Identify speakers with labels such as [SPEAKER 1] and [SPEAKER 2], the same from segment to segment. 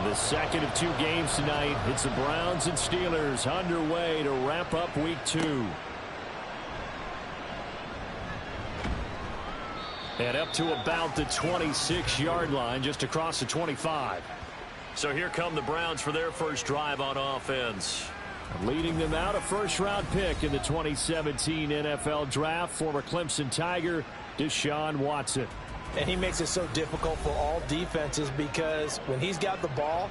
[SPEAKER 1] The second of two games tonight. It's the Browns and Steelers underway to wrap up week 2. And up to about the 26-yard line, just across the 25.
[SPEAKER 2] So here come the Browns for their first drive on offense.
[SPEAKER 1] Leading them out, a first-round pick in the 2017 NFL Draft, former Clemson Tiger, Deshaun Watson.
[SPEAKER 3] And he makes it so difficult for all defenses because when he's got the ball,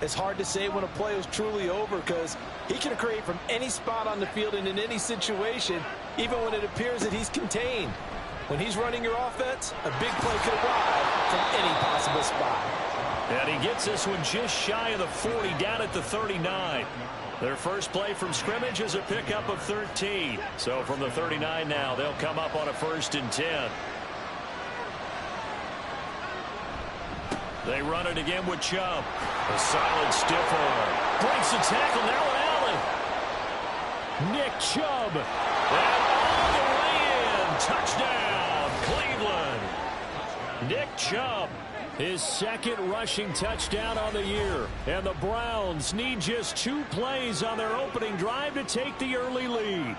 [SPEAKER 3] it's hard to say when a play is truly over because he can create from any spot on the field and in any situation, even when it appears that he's contained. When he's running your offense, a big play could arrive from any possible spot.
[SPEAKER 2] And he gets this one just shy of the 40, down at the 39. Their first play from scrimmage is a pickup of 13. So from the 39 now, they'll come up on a 1st and 10. They run it again with Chubb. A silent stiff arm. Breaks the tackle now with Allen.
[SPEAKER 1] Nick Chubb.
[SPEAKER 2] And all the way in. Touchdown, Cleveland.
[SPEAKER 1] Nick Chubb. His second rushing touchdown on the year. And the Browns need just 2 plays on their opening drive to take the early lead.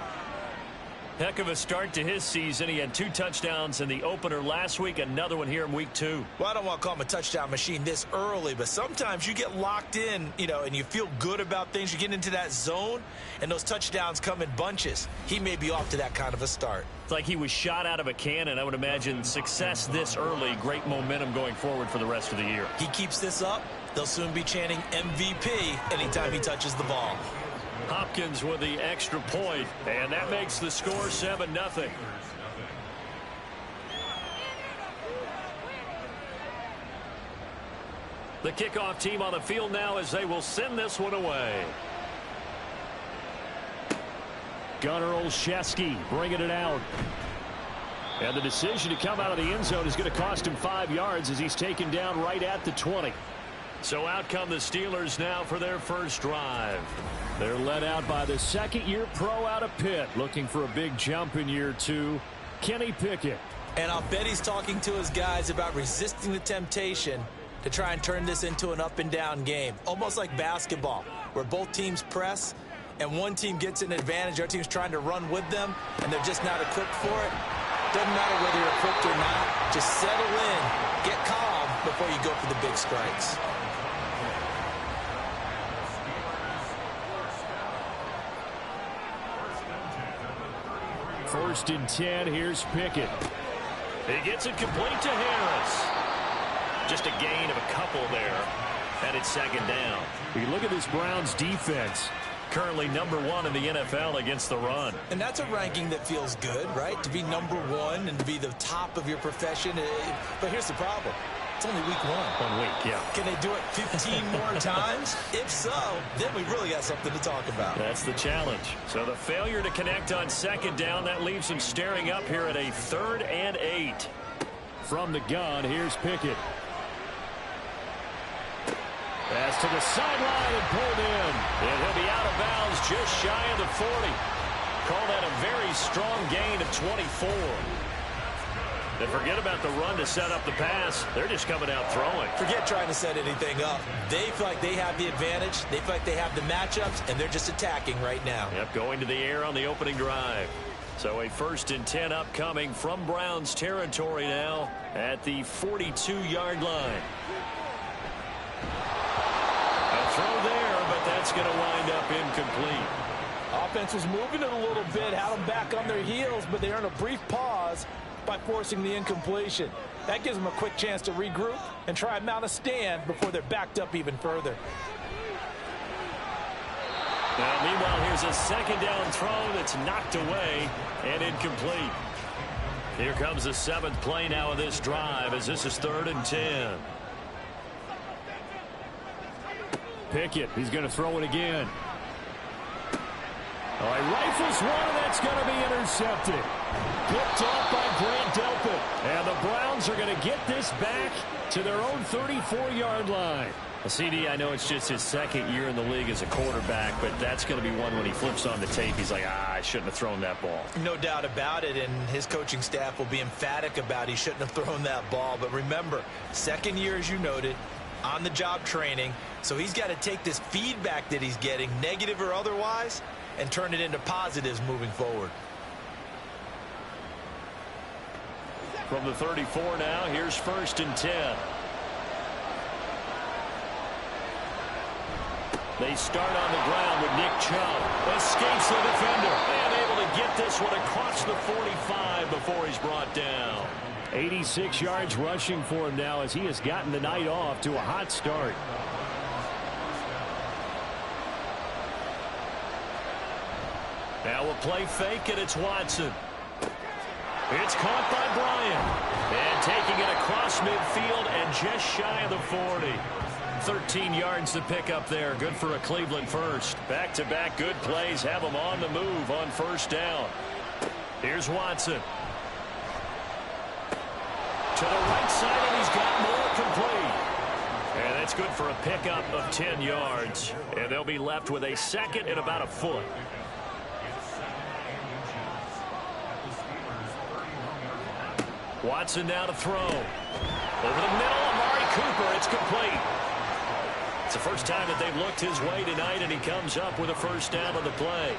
[SPEAKER 2] Heck of a start to his season. He had 2 touchdowns in the opener last week, another one here in week 2.
[SPEAKER 3] Well, I don't want to call him a touchdown machine this early, but sometimes you get locked in, and you feel good about things. You get into that zone, and those touchdowns come in bunches. He may be off to that kind of a start.
[SPEAKER 2] It's like he was shot out of a cannon. I would imagine success this early, great momentum going forward for the rest of the year.
[SPEAKER 3] He keeps this up, they'll soon be chanting MVP anytime he touches the ball.
[SPEAKER 2] Hopkins with the extra point, and that makes the score 7-0. The kickoff team on the field now as they will send this one away.
[SPEAKER 1] Gunnar Olszewski bringing it out. And the decision to come out of the end zone is going to cost him 5 yards as he's taken down right at the 20.
[SPEAKER 2] So out come the Steelers now for their first drive.
[SPEAKER 1] They're led out by the second-year pro out of Pitt, looking for a big jump in year 2, Kenny Pickett.
[SPEAKER 3] And I'll bet he's talking to his guys about resisting the temptation to try and turn this into an up-and-down game, almost like basketball, where both teams press, and one team gets an advantage, our team's trying to run with them, and they're just not equipped for it. Doesn't matter whether you're equipped or not, just settle in, get calm before you go for the big strikes.
[SPEAKER 1] First and 10, here's Pickett.
[SPEAKER 2] He gets it complete to Harris. Just a gain of a couple there. And it's 2nd down.
[SPEAKER 1] You look at this Browns defense.
[SPEAKER 2] Currently #1 in the NFL against the run.
[SPEAKER 3] And that's a ranking that feels good, right? To be #1 and to be the top of your profession. But here's the problem. It's only week 1.
[SPEAKER 1] 1 week, yeah.
[SPEAKER 3] Can they do it 15 more times? If so, then we really got something to talk about.
[SPEAKER 2] That's the challenge. So the failure to connect on 2nd down, that leaves him staring up here at a 3rd and 8.
[SPEAKER 1] From the gun, here's Pickett. Pass to the sideline and pulled in. And he'll be out of bounds just shy of the 40.
[SPEAKER 2] Call that a very strong gain of 24. And forget about the run to set up the pass. They're just coming out throwing.
[SPEAKER 3] Forget trying to set anything up. They feel like they have the advantage. They feel like they have the matchups, and they're just attacking right now.
[SPEAKER 2] Yep, going to the air on the opening drive. So a 1st and 10 upcoming from Browns territory now at the 42-yard line. A throw there, but that's going to wind up incomplete.
[SPEAKER 3] Offense was moving it a little bit, had them back on their heels, but they earned a brief pause by forcing the incompletion. That gives them a quick chance to regroup and try and mount a stand before they're backed up even further.
[SPEAKER 2] Now, meanwhile, here's a 2nd down throw that's knocked away and incomplete. Here comes the 7th play now of this drive as this is 3rd and 10.
[SPEAKER 1] Pickett, he's going to throw it again. Oh, he rifles one, and that's going to be intercepted. Picked off by Grant Delpit. And the Browns are going to get this back to their own 34-yard line.
[SPEAKER 2] CD, I know it's just his 2nd year in the league as a quarterback, but that's going to be one when he flips on the tape. He's like, I shouldn't have thrown that ball.
[SPEAKER 3] No doubt about it, and his coaching staff will be emphatic about he shouldn't have thrown that ball. But remember, 2nd year, as you noted, on-the-job training, so he's got to take this feedback that he's getting, negative or otherwise, and turn it into positives moving forward.
[SPEAKER 2] From the 34 now, here's 1st and 10. They start on the ground with Nick Chubb. Escapes the defender. And able to get this one across the 45 before he's brought down.
[SPEAKER 1] 86 yards rushing for him now as he has gotten the night off to a hot start.
[SPEAKER 2] Now a play fake, and it's Watson. It's caught by Bryant. And taking it across midfield and just shy of the 40. 13 yards to pick up there. Good for a Cleveland first. Back-to-back good plays have them on the move on 1st down. Here's Watson. To the right side, and he's got more complete. And that's good for a pickup of 10 yards. And they'll be left with a 2nd and about a foot. Watson now to throw. Over the middle, Amari Cooper. It's complete. It's the first time that they've looked his way tonight, and he comes up with a 1st down on the play.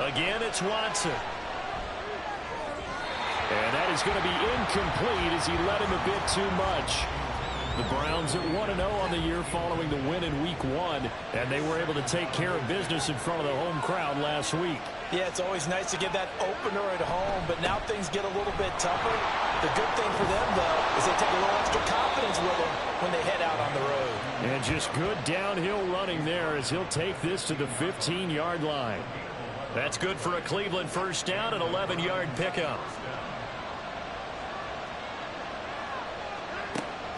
[SPEAKER 2] Again, it's Watson.
[SPEAKER 1] And that is going to be incomplete as he led him a bit too much. The Browns at 1-0 on the year following the win in Week 1, and they were able to take care of business in front of the home crowd last week.
[SPEAKER 3] Yeah, it's always nice to get that opener at home, but now things get a little bit tougher. The good thing for them, though, is they take a little extra confidence with them when they head out on the road.
[SPEAKER 1] And just good downhill running there as he'll take this to the 15-yard line.
[SPEAKER 2] That's good for a Cleveland 1st down, an 11-yard pickup.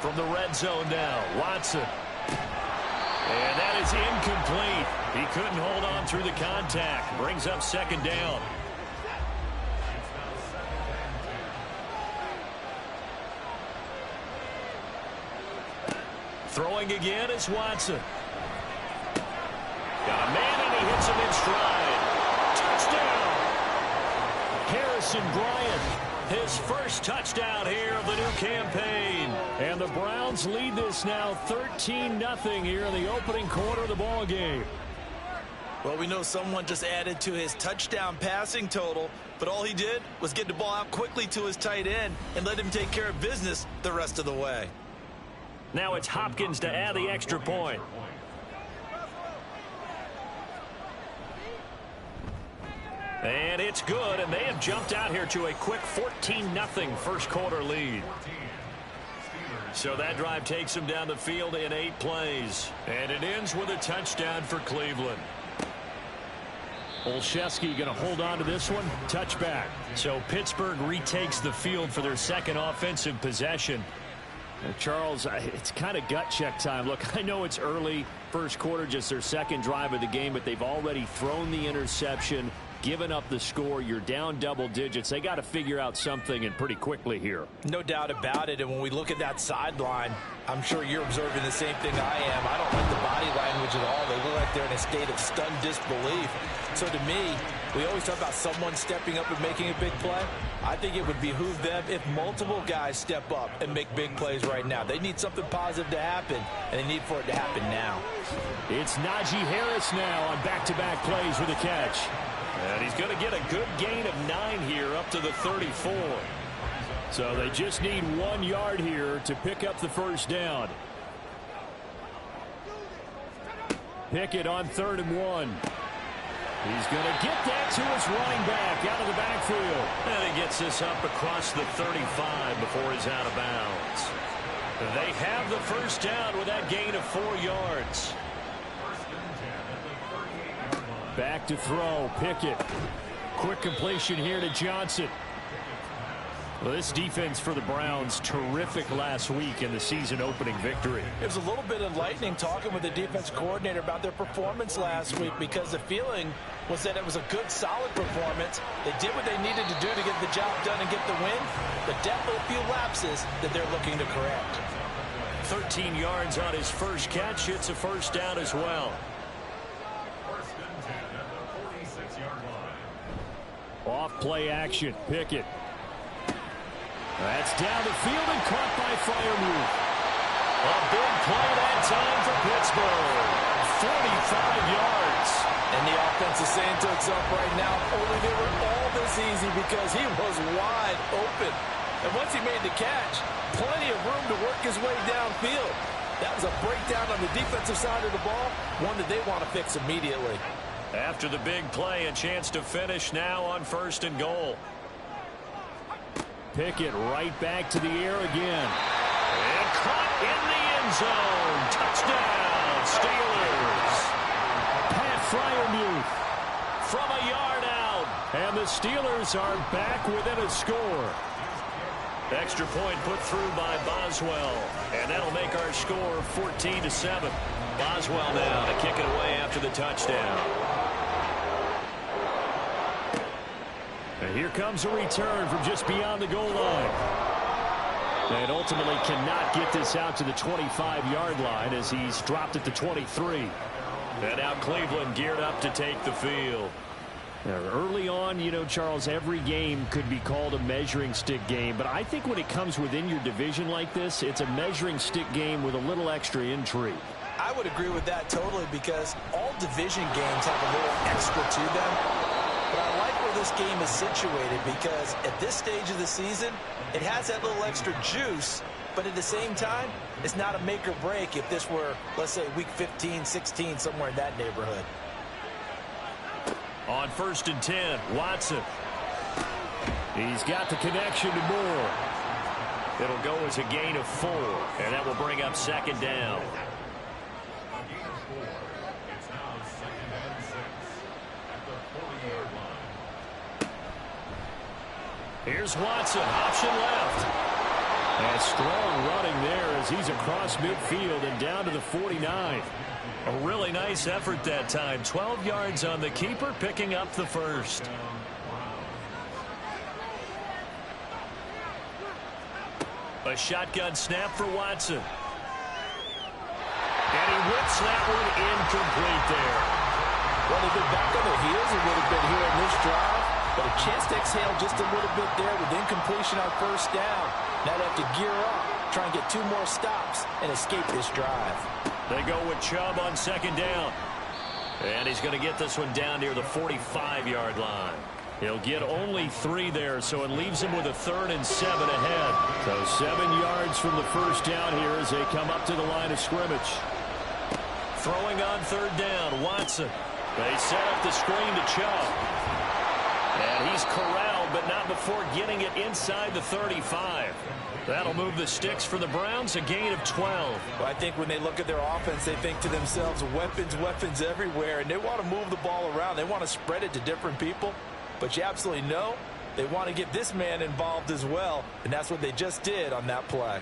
[SPEAKER 2] From the red zone now, Watson. And that is incomplete. He couldn't hold on through the contact. Brings up 2nd down. Throwing again is Watson. Got a man, and he hits him in stride. Touchdown!
[SPEAKER 1] Harrison Bryant.
[SPEAKER 2] His first touchdown here of the new campaign.
[SPEAKER 1] And the Browns lead this now 13-0 here in the opening quarter of the ball game.
[SPEAKER 3] Well, we know someone just added to his touchdown passing total, but all he did was get the ball out quickly to his tight end and let him take care of business the rest of the way.
[SPEAKER 2] Now it's Hopkins to add the extra point. And it's good, and they have jumped out here to a quick 14-0 first quarter lead. So that drive takes them down the field in 8 plays. And it ends with a touchdown for Cleveland.
[SPEAKER 1] Olszewski going to hold on to this one. Touchback.
[SPEAKER 2] So Pittsburgh retakes the field for their 2nd offensive possession.
[SPEAKER 1] Charles, it's kind of gut check time. Look, I know it's early, first quarter, just their 2nd drive of the game, but they've already thrown the interception, given up the score. You're down double digits. They got to figure out something, and pretty quickly here.
[SPEAKER 3] No doubt about it. And when we look at that sideline, I'm sure you're observing the same thing I am. I don't like the body language at all. They look like they're in a state of stunned disbelief. So to me, we always talk about someone stepping up and making a big play. I think it would behoove them if multiple guys step up and make big plays right now. They need something positive to happen, and they need for it to happen now.
[SPEAKER 1] It's Najee Harris now on back-to-back plays with a catch.
[SPEAKER 2] And he's going to get a good gain of 9 here up to the 34.
[SPEAKER 1] So they just need 1 yard here to pick up the 1st down. Pickett on 3rd and 1. He's going to get that to his running back out of the backfield.
[SPEAKER 2] And he gets this up across the 35 before he's out of bounds. They have the 1st down with that gain of 4 yards.
[SPEAKER 1] Back to throw, Pickett. Quick completion here to Johnson. Well, this defense for the Browns, terrific last week in the season opening victory.
[SPEAKER 3] It was a little bit enlightening talking with the defense coordinator about their performance last week, because the feeling was that it was a good, solid performance. They did what they needed to do to get the job done and get the win, but definitely a few lapses that they're looking to correct.
[SPEAKER 2] 13 yards on his first catch. It's a 1st down as well.
[SPEAKER 1] Off play action, Pickett. That's down the field and caught by Freiermuth.
[SPEAKER 2] A big play that time for Pittsburgh. 45 yards.
[SPEAKER 3] And the offense is saying to itself right now, only they were all this easy because he was wide open. And once he made the catch, plenty of room to work his way downfield. That was a breakdown on the defensive side of the ball, one that they want to fix immediately.
[SPEAKER 2] After the big play, a chance to finish now on 1st and goal.
[SPEAKER 1] Pickett right back to the air again.
[SPEAKER 2] And caught in the end zone. Touchdown, Steelers.
[SPEAKER 1] Pat Freiermuth
[SPEAKER 2] From a yard out.
[SPEAKER 1] and the Steelers are back within a score.
[SPEAKER 2] Extra point put through by Boswell. And that'll make our score 14-7. Boswell now to kick it away after the touchdown.
[SPEAKER 1] And here comes a return from just beyond the goal line. And ultimately cannot get this out to the 25-yard line as he's dropped it to 23.
[SPEAKER 2] And now Cleveland geared up to take the field.
[SPEAKER 1] Now, early on, you know, Charles, every game could be called a measuring stick game. But I think when it comes within your division like this, it's a measuring stick game with a little extra intrigue.
[SPEAKER 3] I would agree with that totally because all division games have a little extra to them. But I like where this game is situated because at this stage of the season, it has that little extra juice. But at the same time, it's not a make or break if this were, let's say, week 15, 16, somewhere in that neighborhood.
[SPEAKER 2] On 1st and 10, Watson.
[SPEAKER 1] He's got the connection to Moore.
[SPEAKER 2] It'll go as a gain of 4, and that will bring up 2nd down. Here's Watson, option left.
[SPEAKER 1] And strong running there as he's across midfield and down to the 49.
[SPEAKER 2] A really nice effort that time. 12 yards on the keeper, picking up the first. A shotgun snap for Watson. And he whips that one incomplete there.
[SPEAKER 3] Well, they've been back on their heels a little bit here in this drive, but a chance to exhale just a little bit there with incompletion on 1st down. Now they have to gear up, try and get 2 more stops, and escape this drive.
[SPEAKER 2] They go with Chubb on 2nd down. And he's going to get this one down near the 45-yard line.
[SPEAKER 1] He'll get only 3 there, so it leaves him with a 3rd and 7 ahead. So 7 yards from the 1st down here as they come up to the line of scrimmage.
[SPEAKER 2] Throwing on 3rd down, Watson. They set up the screen to Chubb. And he's corralled, but not before getting it inside the 35. That'll move the sticks for the Browns, a gain of 12.
[SPEAKER 3] Well, I think when they look at their offense, they think to themselves, weapons, weapons everywhere, and they want to move the ball around. They want to spread it to different people, but you absolutely know they want to get this man involved as well, and that's what they just did on that play.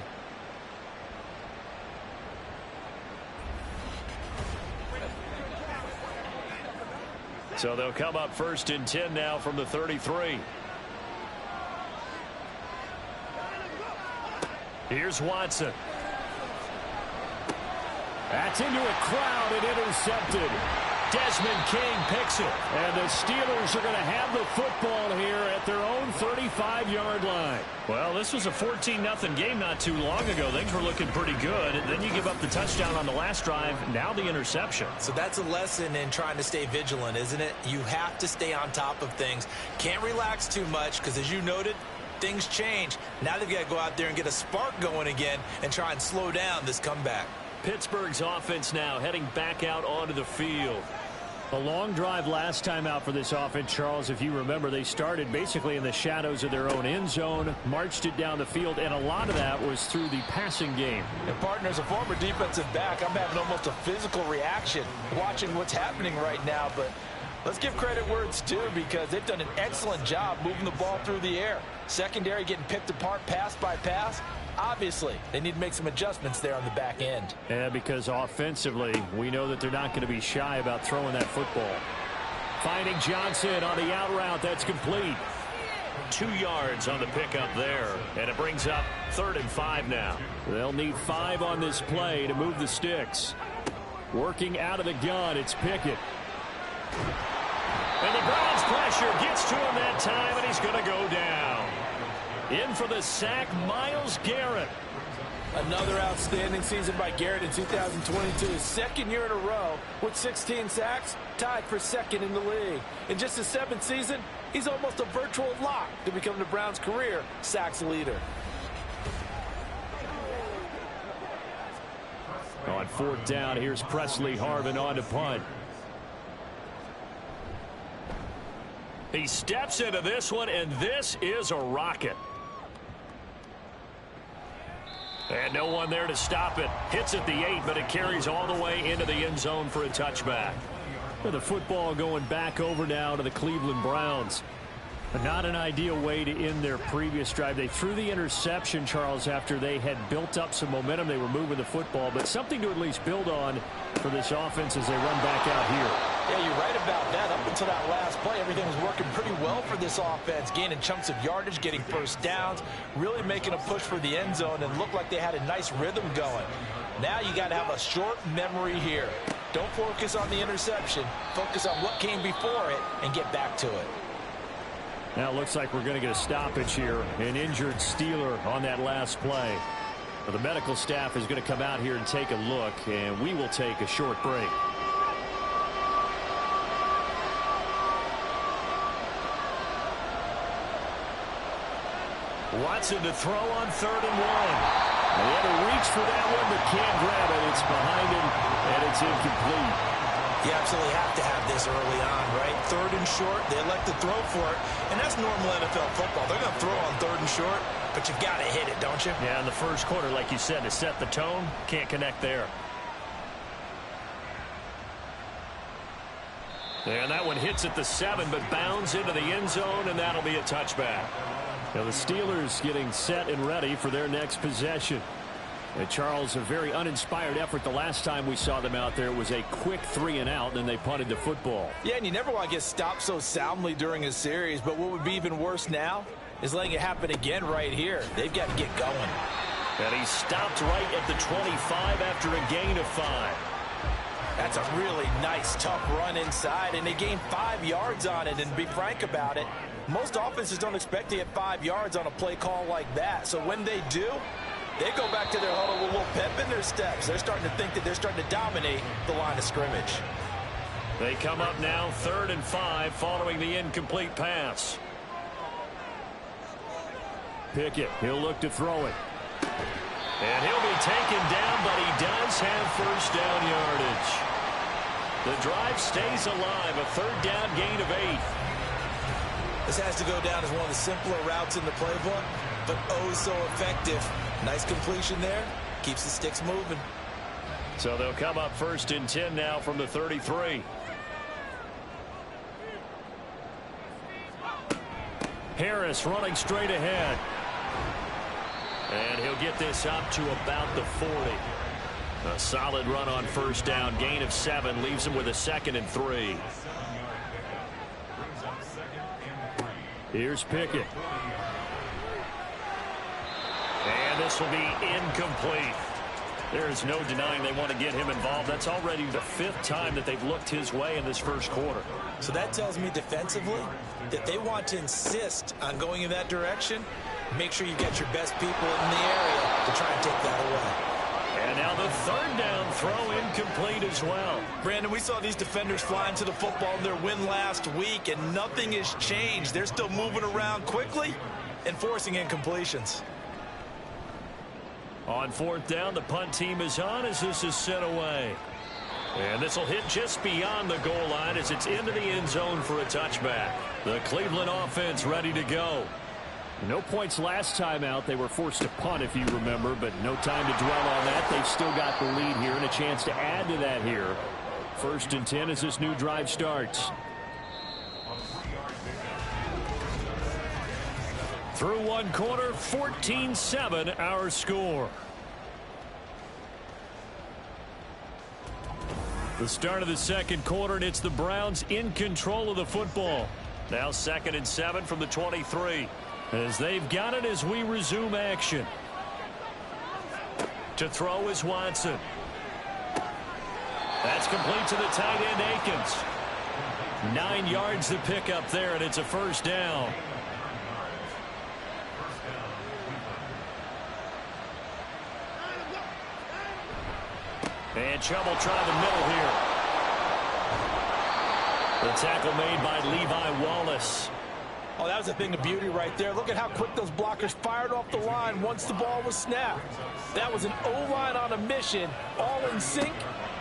[SPEAKER 2] So they'll come up 1st and 10 now from the 33. Here's Watson.
[SPEAKER 1] That's into a crowd and intercepted.
[SPEAKER 2] Desmond King picks it.
[SPEAKER 1] And the Steelers are going to have the football here at their own 35-yard line.
[SPEAKER 2] Well, this was a 14-0 game not too long ago. Things were looking pretty good. And then you give up the touchdown on the last drive. Now the interception.
[SPEAKER 3] So that's a lesson in trying to stay vigilant, isn't it? You have to stay on top of things. Can't relax too much because, as you noted, things change. Now they've got to go out there and get a spark going again and try and slow down this comeback.
[SPEAKER 2] Pittsburgh's offense now heading back out onto the field.
[SPEAKER 1] A long drive last time out for this offense, Charles. If you remember, they started basically in the shadows of their own end zone, marched it down the field, and a lot of that was through the passing game.
[SPEAKER 3] And, partner, as a former defensive back, I'm having almost a physical reaction watching what's happening right now. But let's give credit where it's due because they've done an excellent job moving the ball through the air. Secondary getting picked apart pass by pass. Obviously, they need to make some adjustments there on the back end.
[SPEAKER 1] Yeah, because offensively, we know that they're not going to be shy about throwing that football. Finding Johnson on the out route. That's complete.
[SPEAKER 2] 2 yards on the pickup there. And it brings up 3rd and 5 now.
[SPEAKER 1] They'll need 5 on this play to move the sticks. Working out of the gun, it's Pickett.
[SPEAKER 2] And the Browns pressure gets to him that time, and he's going to go down. In for the sack, Myles Garrett.
[SPEAKER 3] Another outstanding season by Garrett in 2022. His second year in a row with 16 sacks, tied for second in the league. In just his 7th season, he's almost a virtual lock to become the Browns' career sacks leader.
[SPEAKER 1] On 4th down, here's Presley Harvin on to punt.
[SPEAKER 2] He steps into this one, and this is a rocket. And no one there to stop it. Hits at the 8, but it carries all the way into the end zone for a touchback.
[SPEAKER 1] The football going back over now to the Cleveland Browns. Not an ideal way to end their previous drive. They threw the interception, Charles, after they had built up some momentum. They were moving the football, but something to at least build on for this offense as they run back out here.
[SPEAKER 3] Yeah, you're right about that. Up until that last play, everything was working pretty well for this offense, gaining chunks of yardage, getting first downs, really making a push for the end zone, and looked like they had a nice rhythm going. Now you got to have a short memory here. Don't focus on the interception. Focus on what came before it and get back to it.
[SPEAKER 1] Now it looks like we're going to get a stoppage here. An injured Steeler on that last play. Well, the medical staff is going to come out here and take a look, and we will take a short break.
[SPEAKER 2] Watson to throw on 3rd and 1. They had to reach for that one, but can't grab it. It's behind him, and it's incomplete.
[SPEAKER 3] You absolutely have to have this early on, right? 3rd and short, they elect to throw for it, and that's normal NFL football. They're going to throw on 3rd and short, but you've got to hit it, don't you?
[SPEAKER 2] Yeah, in the first quarter, like you said, to set the tone, can't connect there. And that one hits at the 7, but bounds into the end zone, and that'll be a touchback.
[SPEAKER 1] Now the Steelers getting set and ready for their next possession. And Charles, a very uninspired effort the last time we saw them out there. It was a quick 3 and out, and then they punted the football.
[SPEAKER 3] Yeah, and you never want to get stopped so soundly during a series, but what would be even worse now is letting it happen again right here. They've got to get going.
[SPEAKER 2] And he stopped right at the 25 after a gain of 5.
[SPEAKER 3] That's a really nice, tough run inside, and they gained 5 yards on it. And to be frank about it, most offenses don't expect to get 5 yards on a play call like that. So when they do, they go back to their huddle with a little pep in their steps. They're starting to think that they're starting to dominate the line of scrimmage.
[SPEAKER 2] They come up now 3rd and 5 following the incomplete pass.
[SPEAKER 1] Pickett, he'll look to throw it.
[SPEAKER 2] And he'll be taken down, but he does have first down yardage. The drive stays alive, a 3rd down gain of 8.
[SPEAKER 3] This has to go down as one of the simpler routes in the playbook, but oh so effective. Nice completion there. Keeps the sticks moving.
[SPEAKER 2] So they'll come up 1st and 10 now from the 33.
[SPEAKER 1] Harris running straight ahead.
[SPEAKER 2] And he'll get this up to about the 40. A solid run on 1st down. Gain of 7 leaves him with a 2nd and 3.
[SPEAKER 1] Here's Pickett.
[SPEAKER 2] And this will be incomplete. There is no denying they want to get him involved. That's already the 5th time that they've looked his way in this first quarter.
[SPEAKER 3] So that tells me defensively that they want to insist on going in that direction. Make sure you get your best people in the area to try and take that away.
[SPEAKER 2] And now the 3rd down throw incomplete as well.
[SPEAKER 3] Brandon, we saw these defenders flying to the football in their win last week, and nothing has changed. They're still moving around quickly and forcing incompletions.
[SPEAKER 2] On 4th down, the punt team is on as this is sent away. And this will hit just beyond the goal line as it's into the end zone for a touchback. The Cleveland offense ready to go.
[SPEAKER 1] No points last time out. They were forced to punt, if you remember, but no time to dwell on that. They've still got the lead here and a chance to add to that here. 1st and 10 as this new drive starts.
[SPEAKER 2] Through one quarter, 14-7 our score. The start of the 2nd quarter, and it's the Browns in control of the football. Now 2nd and 7 from the 23. As they've got it as we resume action. To throw is Watson. That's complete to the tight end, Akins. 9 yards to pick up there, and it's a 1st down. And Chubb will try the middle here. The tackle made by Levi Wallace.
[SPEAKER 3] Oh, that was a thing of beauty right there. Look at how quick those blockers fired off the line once the ball was snapped. That was an O-line on a mission, all in sync,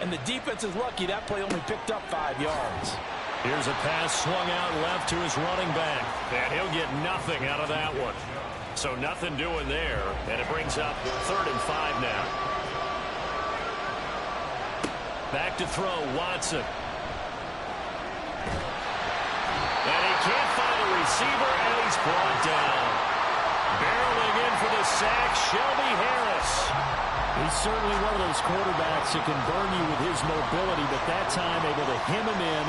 [SPEAKER 3] and the defense is lucky that play only picked up 5 yards.
[SPEAKER 2] Here's a pass swung out left to his running back, and he'll get nothing out of that one. So nothing doing there, and it brings up 3rd and 5 now. Back to throw, Watson. And he can't find a receiver, and he's brought down. Barreling in for the sack, Shelby Harris.
[SPEAKER 1] He's certainly one of those quarterbacks that can burn you with his mobility, but that time able to hem him in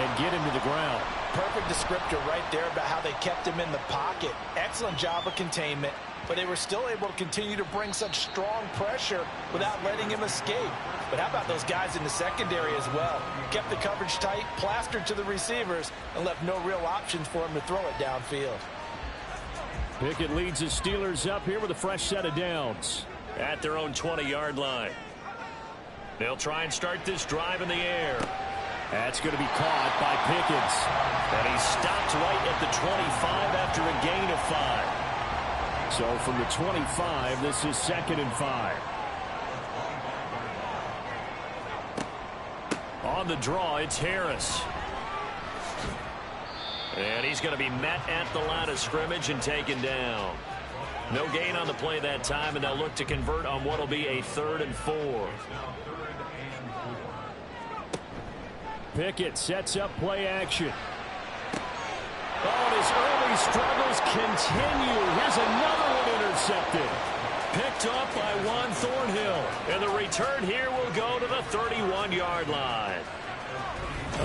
[SPEAKER 1] and get him to the ground.
[SPEAKER 3] Perfect descriptor right there about how they kept him in the pocket. Excellent job of containment, but they were still able to continue to bring such strong pressure without letting him escape. But how about those guys in the secondary as well? Kept the coverage tight, plastered to the receivers, and left no real options for him to throw it downfield.
[SPEAKER 1] Pickett leads the Steelers up here with a fresh set of downs.
[SPEAKER 2] At their own 20-yard line. They'll try and start this drive in the air.
[SPEAKER 1] That's going to be caught by Pickens.
[SPEAKER 2] And he stopped right at the 25 after a gain of 5.
[SPEAKER 1] So from the 25, this is 2nd and 5.
[SPEAKER 2] On the draw, it's Harris. And he's going to be met at the line of scrimmage and taken down. No gain on the play that time, and they'll look to convert on what will be a 3rd and 4.
[SPEAKER 1] Pickett sets up play action. Oh, and his early struggles continue. Here's another one intercepted.
[SPEAKER 2] Picked off by Juan Thornhill. And the return here will go to the 31-yard line.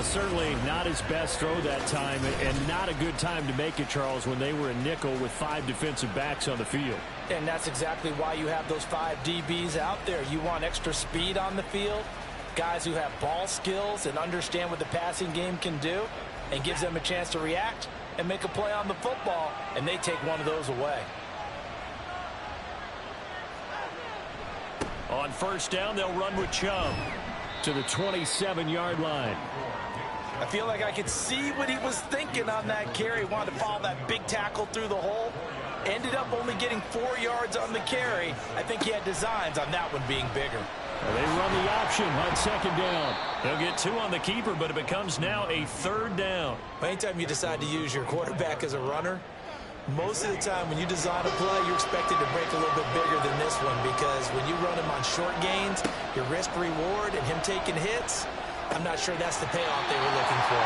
[SPEAKER 1] Certainly not his best throw that time, and not a good time to make it, Charles, when they were a nickel with 5 defensive backs on the field.
[SPEAKER 3] And that's exactly why you have those 5 DBs out there. You want extra speed on the field, guys who have ball skills and understand what the passing game can do, and gives them a chance to react and make a play on the football, and they take one of those away.
[SPEAKER 2] On 1st down, they'll run with Chubb
[SPEAKER 1] to the 27-yard line.
[SPEAKER 3] I feel like I could see what he was thinking on that carry. Wanted to follow that big tackle through the hole. Ended up only getting 4 yards on the carry. I think he had designs on that one being bigger.
[SPEAKER 1] Well, they run the option on 2nd down.
[SPEAKER 2] They'll get 2 on the keeper, but it becomes now a 3rd down.
[SPEAKER 3] Anytime you decide to use your quarterback as a runner, most of the time when you design a play, you're expected to break a little bit bigger than this one, because when you run him on short gains, your risk reward and him taking hits, I'm not sure that's the payoff they were looking for.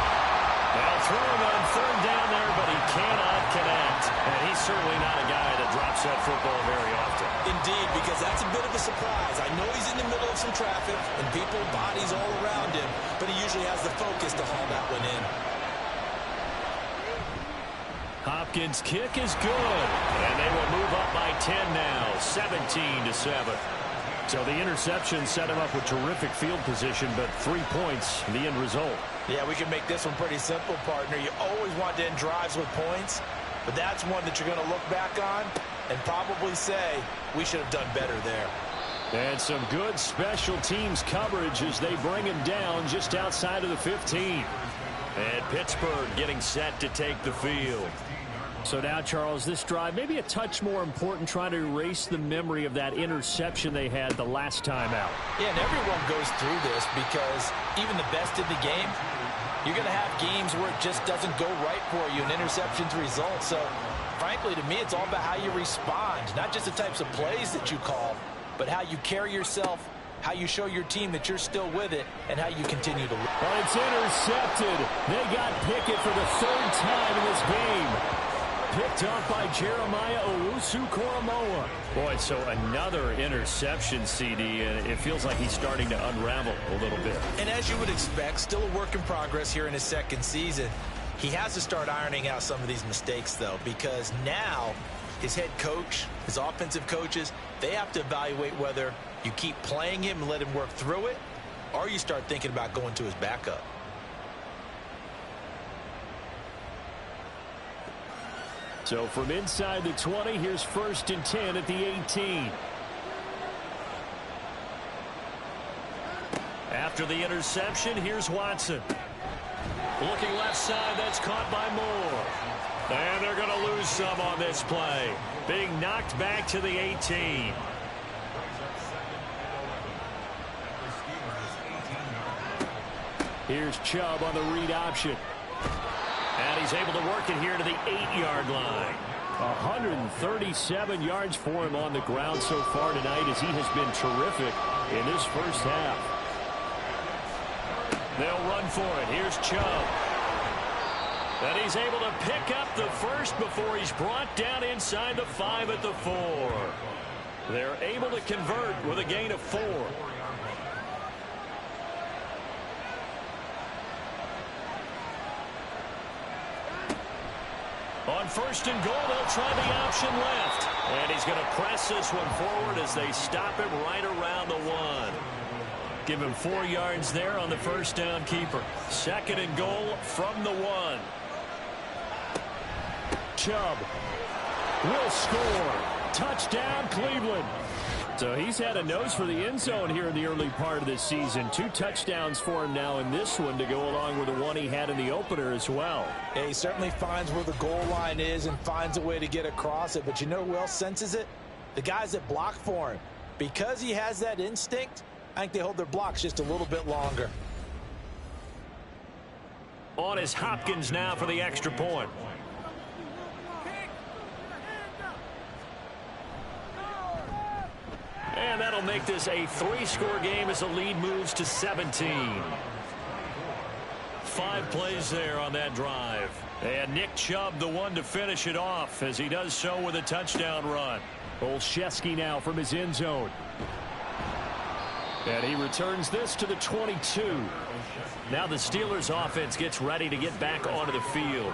[SPEAKER 2] They'll throw him on 3rd down there, but he cannot connect. And he's certainly not a guy that drops that football very often.
[SPEAKER 3] Indeed, because that's a bit of a surprise. I know he's in the middle of some traffic and people, bodies all around him, but he usually has the focus to haul that one in.
[SPEAKER 2] Hopkins' kick is good, and they will move up by 10 now, 17-7.
[SPEAKER 1] So the interception set him up with terrific field position, but 3 points, the end result.
[SPEAKER 3] Yeah, we can make this one pretty simple, partner. You always want to end drives with points, but that's one that you're going to look back on and probably say, we should have done better there.
[SPEAKER 1] And some good special teams coverage as they bring him down just outside of the 15.
[SPEAKER 2] And Pittsburgh getting set to take the field.
[SPEAKER 1] So now, Charles, this drive maybe a touch more important, trying to erase the memory of that interception they had the last time out.
[SPEAKER 3] Yeah, and everyone goes through this because even the best in the game, you're going to have games where it just doesn't go right for you and interceptions result. So, frankly, to me, it's all about how you respond, not just the types of plays that you call, but how you carry yourself, how you show your team that you're still with it, and how you continue to win.
[SPEAKER 1] Well, it's intercepted. They got Pickett for the 3rd time in this game. Picked up by Jeremiah Owusu-Koramoah.
[SPEAKER 2] Boy, so another interception, CD, and it feels like he's starting to unravel a little bit.
[SPEAKER 3] And as you would expect, still a work in progress here in his 2nd season. He has to start ironing out some of these mistakes, though, because now his head coach, his offensive coaches, they have to evaluate whether you keep playing him and let him work through it, or you start thinking about going to his backup.
[SPEAKER 1] So from inside the 20, here's 1st and 10 at the 18.
[SPEAKER 2] After the interception, here's Watson. Looking left side, that's caught by Moore. And they're going to lose some on this play. Being knocked back to the 18.
[SPEAKER 1] Here's Chubb on the read option.
[SPEAKER 2] And he's able to work it here to the 8-yard line.
[SPEAKER 1] 137 yards for him on the ground so far tonight as he has been terrific in this first half.
[SPEAKER 2] They'll run for it. Here's Chubb. And he's able to pick up the first before he's brought down inside the 5 at the 4. They're able to convert with a gain of 4. On first and goal, they'll try the option left. And he's going to press this one forward as they stop him right around the 1. Give him 4 yards there on the first down keeper. Second and goal from the 1.
[SPEAKER 1] Chubb will score. Touchdown, Cleveland. So he's had a nose for the end zone here in the early part of this season. 2 touchdowns for him now in this one to go along with the one he had in the opener as well.
[SPEAKER 3] Yeah, he certainly finds where the goal line is and finds a way to get across it. But you know who else senses it? The guys that block for him. Because he has that instinct, I think they hold their blocks just a little bit longer.
[SPEAKER 2] On is Hopkins now for the extra point. And that'll make this a 3-score game as the lead moves to 17. 5 plays there on that drive. And Nick Chubb the one to finish it off as he does so with a touchdown run.
[SPEAKER 1] Olszewski now from his end zone. And he returns this to the 22.
[SPEAKER 2] Now the Steelers offense gets ready to get back onto the field.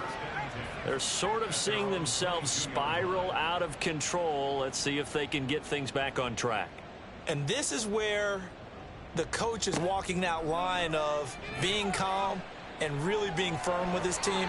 [SPEAKER 2] They're sort of seeing themselves spiral out of control. Let's see if they can get things back on track.
[SPEAKER 3] And this is where the coach is walking that line of being calm and really being firm with his team.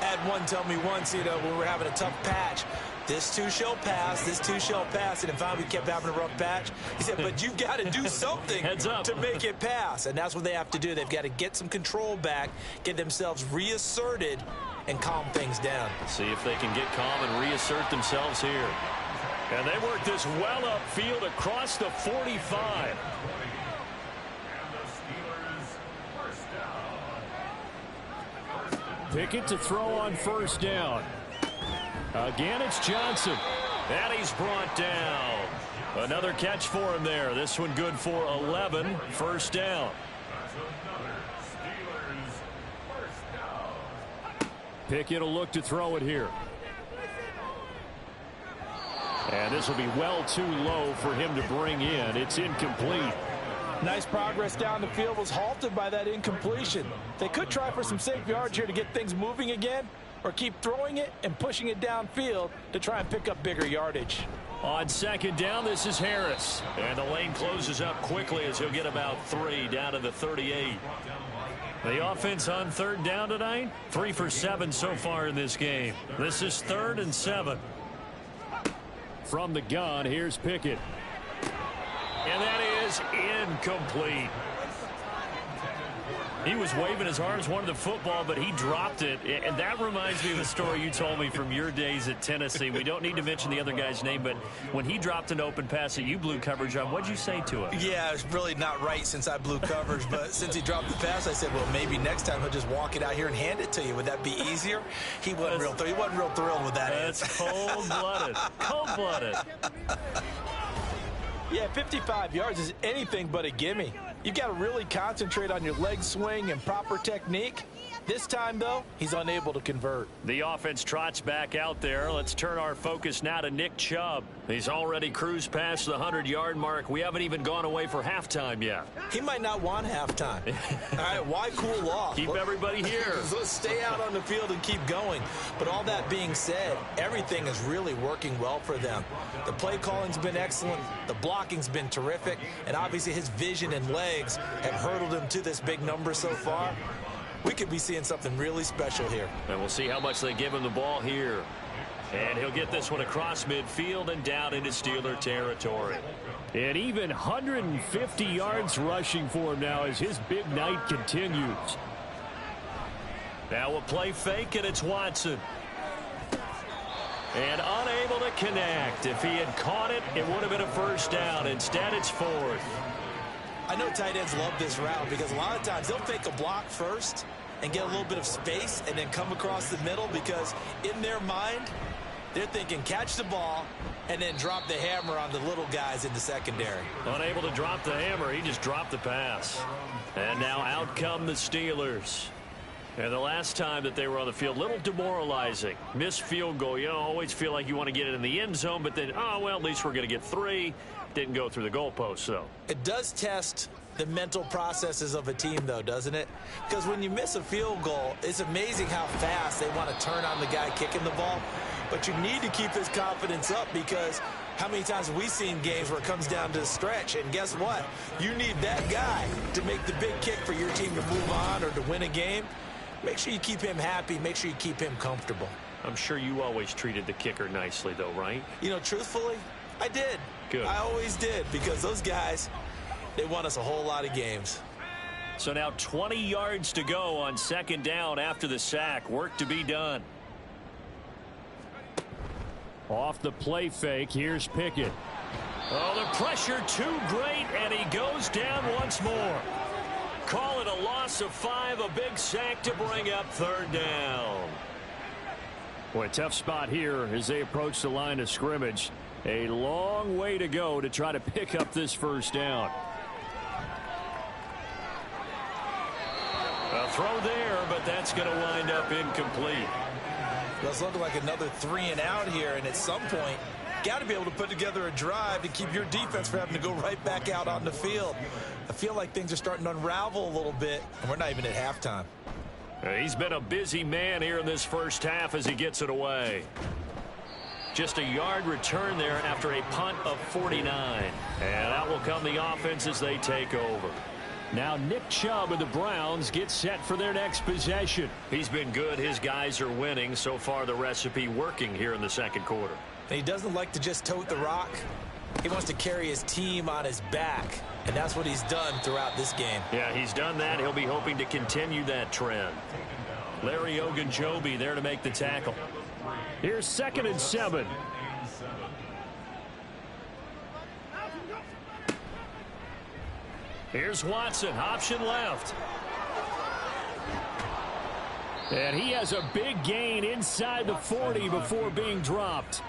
[SPEAKER 3] I had one tell me once, you know, when we're having a tough patch, this too shall pass, this too shall pass. And in fact, we kept having a rough patch. He said, but you've got to do something to make it pass. And that's what they have to do. They've got to get some control back, get themselves reasserted, and calm things down.
[SPEAKER 2] See if they can get calm and reassert themselves here. And they work this well upfield across the 45.
[SPEAKER 1] Pickett to throw on first down. Again, it's Johnson.
[SPEAKER 2] And he's brought down. Another catch for him there. This one good for 11. First down.
[SPEAKER 1] Pickett will look to throw it here. And this will be well too low for him to bring in. It's incomplete.
[SPEAKER 3] Nice progress down the field was halted by that incompletion. They could try for some safe yards here to get things moving again, or keep throwing it and pushing it downfield to try and pick up bigger yardage.
[SPEAKER 2] On second down, this is Harris. And the lane closes up quickly as he'll get about 3 down to the 38. The offense on third down tonight, 3 for 7 so far in this game. This is 3rd and 7.
[SPEAKER 1] From the gun, here's Pickett.
[SPEAKER 2] And that is incomplete. He was waving his arms, wanted the football, but he dropped it. And that reminds me of a story you told me from your days at Tennessee. We don't need to mention the other guy's name, but when he dropped an open pass that you blew coverage on, what'd you say to him?
[SPEAKER 3] Yeah, it's really not right since I blew coverage, but since he dropped the pass, I said, well, maybe next time he'll just walk it out here and hand it to you. Would that be easier? He wasn't real thrilled with that.
[SPEAKER 2] That's cold-blooded. Cold-blooded.
[SPEAKER 3] Yeah, 55 yards is anything but a gimme. You've got to really concentrate on your leg swing and proper technique. This time, though, he's unable to convert.
[SPEAKER 2] The offense trots back out there. Let's turn our focus now to Nick Chubb. He's already cruised past the 100-yard mark. We haven't even gone away for halftime yet.
[SPEAKER 3] He might not want halftime. All right, why cool off?
[SPEAKER 2] Keep everybody here.
[SPEAKER 3] Let's stay out on the field and keep going. But all that being said, everything is really working well for them. The play calling's been excellent. The blocking's been terrific. And obviously his vision and legs have hurdled him to this big number so far. We could be seeing something really special here.
[SPEAKER 2] And we'll see how much they give him the ball here. And he'll get this one across midfield and down into Steeler territory.
[SPEAKER 1] And even 150 yards rushing for him now as his big night continues.
[SPEAKER 2] Now a play fake, and it's Watson. And unable to connect. If he had caught it, it would have been a first down. Instead, it's fourth.
[SPEAKER 3] I know tight ends love this route because a lot of times they'll fake a block first and get a little bit of space and then come across the middle because in their mind, they're thinking catch the ball and then drop the hammer on the little guys in the secondary.
[SPEAKER 2] Unable to drop the hammer, he just dropped the pass. And now out come the Steelers. And the last time that they were on the field, little demoralizing. Missed field goal. You always feel like you want to get it in the end zone, but then, oh, well, at least we're going to get 3. Didn't go through the goalpost, though.
[SPEAKER 3] It does test the mental processes of a team, though, doesn't it? Because when you miss a field goal, it's amazing how fast they want to turn on the guy kicking the ball. But you need to keep his confidence up because how many times have we seen games where it comes down to the stretch? And guess what? You need that guy to make the big kick for your team to move on or to win a game. Make sure you keep him happy. Make sure you keep him comfortable.
[SPEAKER 2] I'm sure you always treated the kicker nicely, though, right?
[SPEAKER 3] You know, truthfully, I did.
[SPEAKER 2] Good.
[SPEAKER 3] I always did because those guys, they won us a whole lot of games.
[SPEAKER 2] So now 20 yards to go on second down after the sack. Work to be done.
[SPEAKER 1] Off the play fake, here's Pickett.
[SPEAKER 2] Oh, the pressure too great, and he goes down once more. Call it a loss of 5, a big sack to bring up third down.
[SPEAKER 1] Boy, tough spot here as they approach the line of scrimmage. A long way to go to try to pick up this first down.
[SPEAKER 2] A throw there, but that's going to wind up incomplete.
[SPEAKER 3] That's looking like another 3 and out here, and at some point, got to be able to put together a drive to keep your defense from having to go right back out on the field. I feel like things are starting to unravel a little bit, and we're not even at halftime.
[SPEAKER 2] He's been a busy man here in this first half as he gets it away. Just a yard return there after a punt of 49. And out will come the offense as they take over.
[SPEAKER 1] Now Nick Chubb of the Browns gets set for their next possession.
[SPEAKER 2] He's been good. His guys are winning. So far the recipe working here in the second quarter.
[SPEAKER 3] And he doesn't like to just tote the rock. He wants to carry his team on his back. And that's what he's done throughout this game.
[SPEAKER 2] Yeah, he's done that. He'll be hoping to continue that trend. Larry Ogunjobi there to make the tackle.
[SPEAKER 1] Here's 2nd and 7.
[SPEAKER 2] Here's Watson, option left.
[SPEAKER 1] And he has a big gain inside the 40 before being dropped.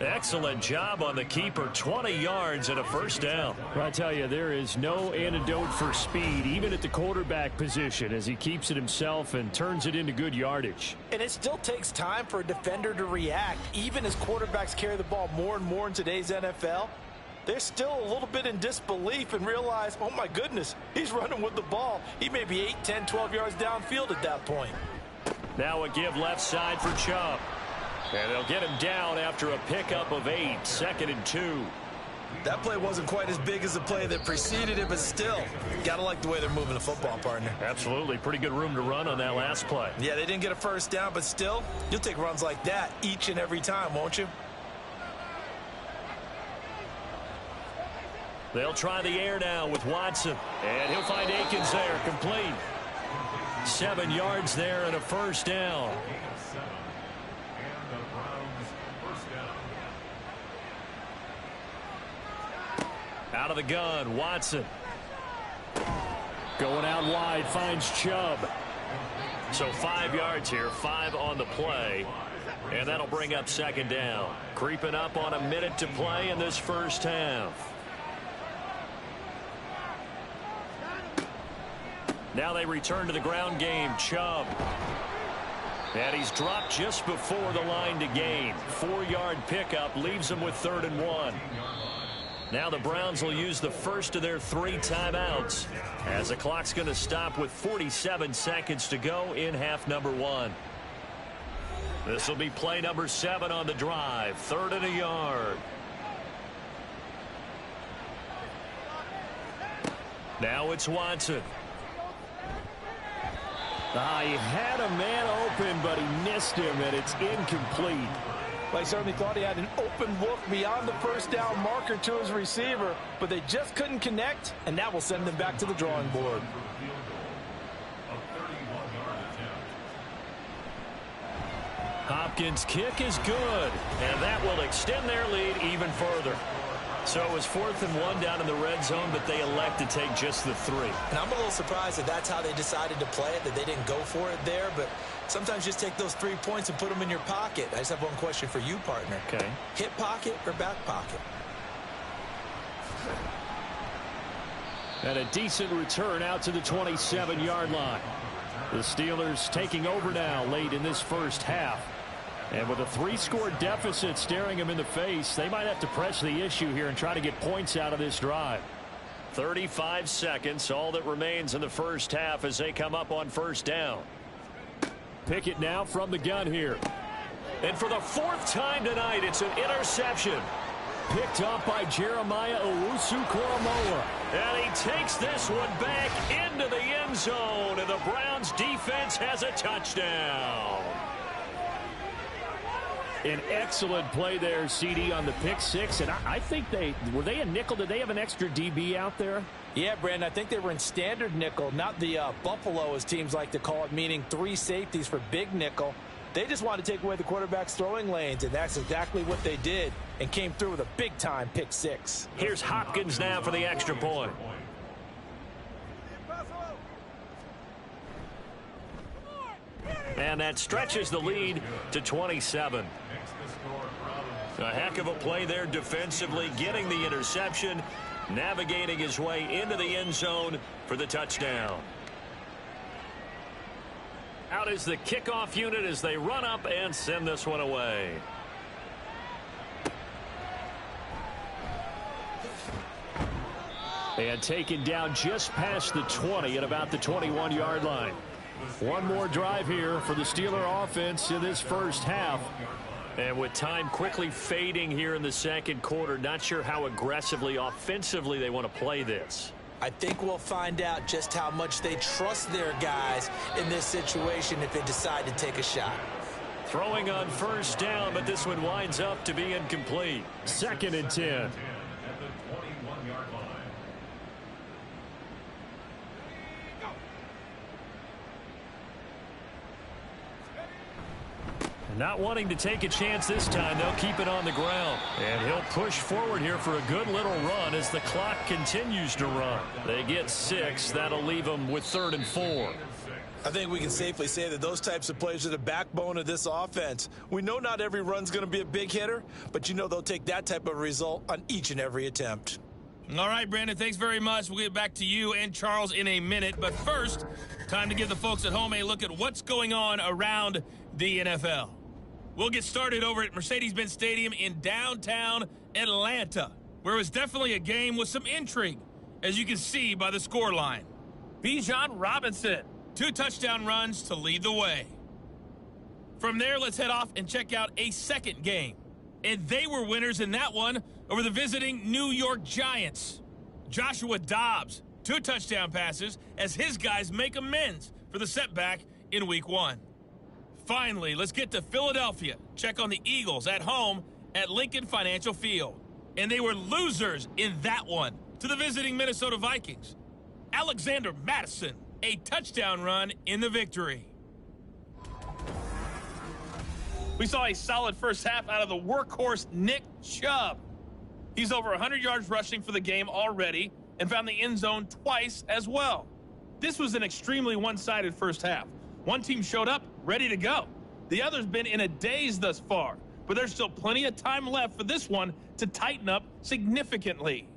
[SPEAKER 2] Excellent job on the keeper. 20 yards and a first down.
[SPEAKER 1] Well, I tell you, there is no antidote for speed, even at the quarterback position, as he keeps it himself and turns it into good yardage.
[SPEAKER 3] And it still takes time for a defender to react. Even as quarterbacks carry the ball more and more in today's NFL, they're still a little bit in disbelief and realize, oh my goodness, he's running with the ball. He may be 8, 10, 12 yards downfield at that point.
[SPEAKER 2] Now a give left side for Chubb. And they'll get him down after a pickup of 8, 2nd and 2.
[SPEAKER 3] That play wasn't quite as big as the play that preceded it, but still, gotta like the way they're moving the football, partner.
[SPEAKER 2] Absolutely. Pretty good room to run on that last play.
[SPEAKER 3] Yeah, they didn't get a first down, but still, you'll take runs like that each and every time, won't you?
[SPEAKER 2] They'll try the air now with Watson. And he'll find Akins there, complete. 7 yards there and a first down. Out of the gun, Watson.
[SPEAKER 1] Going out wide, finds Chubb.
[SPEAKER 2] So 5 yards here, 5 on the play. And that'll bring up second down. Creeping up on a minute to play in this first half. Now they return to the ground game. Chubb. And he's dropped just before the line to gain. 4-yard pickup leaves him with 3rd and 1. Now the Browns will use the first of their 3 timeouts as the clock's going to stop with 47 seconds to go in half number 1. This will be play number 7 on the drive. 3rd and a yard. Now it's Watson.
[SPEAKER 1] He had a man open, but he missed him, and it's incomplete.
[SPEAKER 3] Well, he certainly thought he had an open look beyond the first down marker to his receiver, but they just couldn't connect, and that will send them back to the drawing board.
[SPEAKER 2] Hopkins' kick is good, and that will extend their lead even further. So it was 4th and 1 down in the red zone, but they elect to take just the 3.
[SPEAKER 3] And I'm a little surprised that that's how they decided to play it, that they didn't go for it there, but sometimes just take those 3 points and put them in your pocket. I just have one question for you, partner.
[SPEAKER 2] Okay.
[SPEAKER 3] Hip pocket or back pocket?
[SPEAKER 1] And a decent return out to the 27-yard line. The Steelers taking over now late in this first half. And with a 3-score deficit staring them in the face, they might have to press the issue here and try to get points out of this drive.
[SPEAKER 2] 35 seconds, all that remains in the first half as they come up on first down.
[SPEAKER 1] Pickett now from the gun here.
[SPEAKER 2] And for the 4th time tonight, it's an interception.
[SPEAKER 1] Picked up by Jeremiah Owusu-Koramoah.
[SPEAKER 2] And he takes this one back into the end zone, and the Browns defense has a touchdown.
[SPEAKER 1] An excellent play there, CD, on the pick 6. And I think were they a nickel? Did they have an extra DB out there?
[SPEAKER 3] Yeah, Brandon, I think they were in standard nickel, not the Buffalo, as teams like to call it, meaning 3 safeties for big nickel. They just wanted to take away the quarterback's throwing lanes, and that's exactly what they did, and came through with a big-time pick 6.
[SPEAKER 2] Here's Hopkins now for the extra point. And that stretches the lead to 27. A heck of a play there defensively, getting the interception, navigating his way into the end zone for the touchdown. Out is the kickoff unit as they run up and send this one away.
[SPEAKER 1] And taken down just past the 20 at about the 21-yard line. One more drive here for the Steeler offense in this first half.
[SPEAKER 2] And with time quickly fading here in the second quarter, not sure how aggressively, offensively they want to play this.
[SPEAKER 3] I think we'll find out just how much they trust their guys in this situation if they decide to take a shot.
[SPEAKER 2] Throwing on first down, but this one winds up to be incomplete.
[SPEAKER 1] 2nd and 10.
[SPEAKER 2] Not wanting to take a chance this time, they'll keep it on the ground. And he'll push forward here for a good little run as the clock continues to run. They get 6. That'll leave them with 3rd and 4.
[SPEAKER 3] I think we can safely say that those types of plays are the backbone of this offense. We know not every run's going to be a big hitter, but you know they'll take that type of result on each and every attempt.
[SPEAKER 4] All right, Brandon, thanks very much. We'll get back to you and Charles in a minute. But first, time to give the folks at home a look at what's going on around the NFL. We'll get started over at Mercedes-Benz Stadium in downtown Atlanta, where it was definitely a game with some intrigue, as you can see by the scoreline. Bijan Robinson, 2 touchdown runs to lead the way. From there, let's head off and check out a second game. And they were winners in that one over the visiting New York Giants. Joshua Dobbs, 2 touchdown passes as his guys make amends for the setback in Week 1. Finally, let's get to Philadelphia. Check on the Eagles at home at Lincoln Financial Field. And they were losers in that one to the visiting Minnesota Vikings. Alexander Mattison, a touchdown run in the victory. We saw a solid first half out of the workhorse Nick Chubb. He's over 100 yards rushing for the game already and found the end zone twice as well. This was an extremely one-sided first half. One team showed up ready to go. The other's been in a daze thus far, but there's still plenty of time left for this one to tighten up significantly.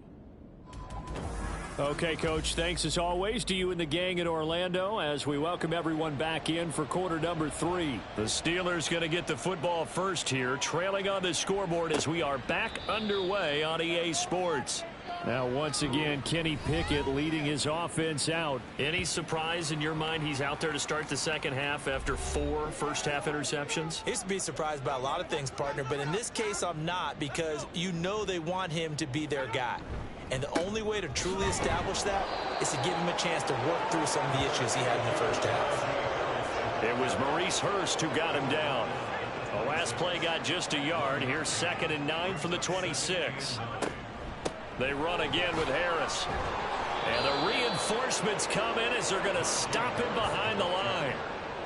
[SPEAKER 1] Okay, Coach, thanks as always to you and the gang in Orlando as we welcome everyone back in for quarter number 3.
[SPEAKER 2] The Steelers going to get the football first here, trailing on the scoreboard as we are back underway on EA Sports.
[SPEAKER 1] Now, once again, Kenny Pickett leading his offense out.
[SPEAKER 2] Any surprise in your mind he's out there to start the second half after 4 first-half interceptions?
[SPEAKER 3] He's to be surprised by a lot of things, partner, but in this case, I'm not, because you know they want him to be their guy. And the only way to truly establish that is to give him a chance to work through some of the issues he had in the first half.
[SPEAKER 2] It was Maurice Hurst who got him down. The last play got just a yard. Here's 2nd and 9 from the 26. They run again with Harris. And the reinforcements come in as they're going to stop him behind the line.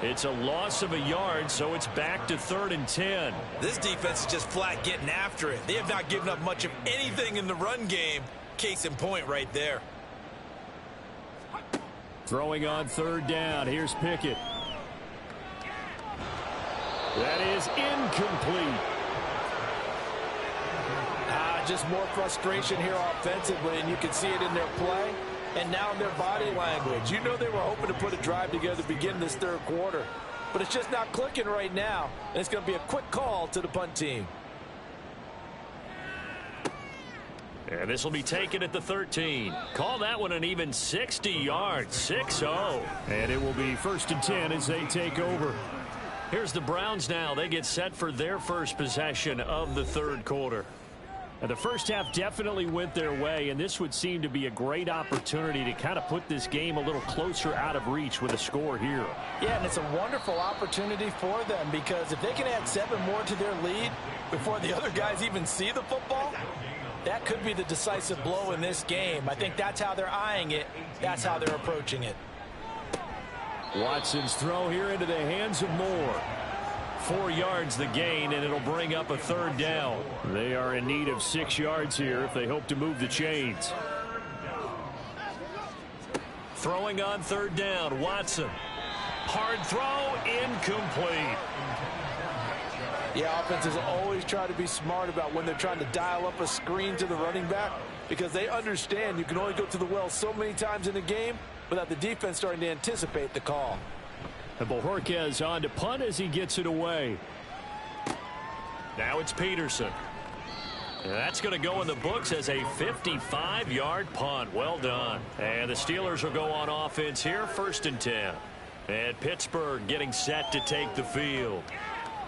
[SPEAKER 2] It's a loss of a yard, so it's back to 3rd and 10.
[SPEAKER 3] This defense is just flat getting after it. They have not given up much of anything in the run game. Case in point right there.
[SPEAKER 1] Throwing on 3rd down. Here's Pickett. That is incomplete.
[SPEAKER 3] Just more frustration here offensively, and you can see it in their play and now in their body language. You know they were hoping to put a drive together to begin this 3rd quarter, but it's just not clicking right now, and it's going to be a quick call to the punt team.
[SPEAKER 2] And this will be taken at the 13. Call that one an even 60 yards, 6-0.
[SPEAKER 1] And it will be 1st and 10 as they take over.
[SPEAKER 2] Here's the Browns now. They get set for their first possession of the 3rd quarter.
[SPEAKER 1] And the first half definitely went their way, and this would seem to be a great opportunity to kind of put this game a little closer out of reach with a score here.
[SPEAKER 3] Yeah, and it's a wonderful opportunity for them, because if they can add 7 more to their lead before the other guys even see the football, that could be the decisive blow in this game. I think that's how they're eyeing it. That's how they're approaching it.
[SPEAKER 1] Watson's throw here into the hands of Moore.
[SPEAKER 2] 4 yards the gain, and it'll bring up a 3rd down.
[SPEAKER 1] They are in need of 6 yards here if they hope to move the chains.
[SPEAKER 2] Throwing on 3rd down, Watson. Hard throw, incomplete.
[SPEAKER 3] Yeah, offenses always try to be smart about when they're trying to dial up a screen to the running back, because they understand you can only go to the well so many times in a game without the defense starting to anticipate the call.
[SPEAKER 1] And Bojorquez on to punt as he gets it away.
[SPEAKER 2] Now it's Peterson. And that's going to go in the books as a 55-yard punt. Well done. And the Steelers will go on offense here, 1st and 10. And Pittsburgh getting set to take the field.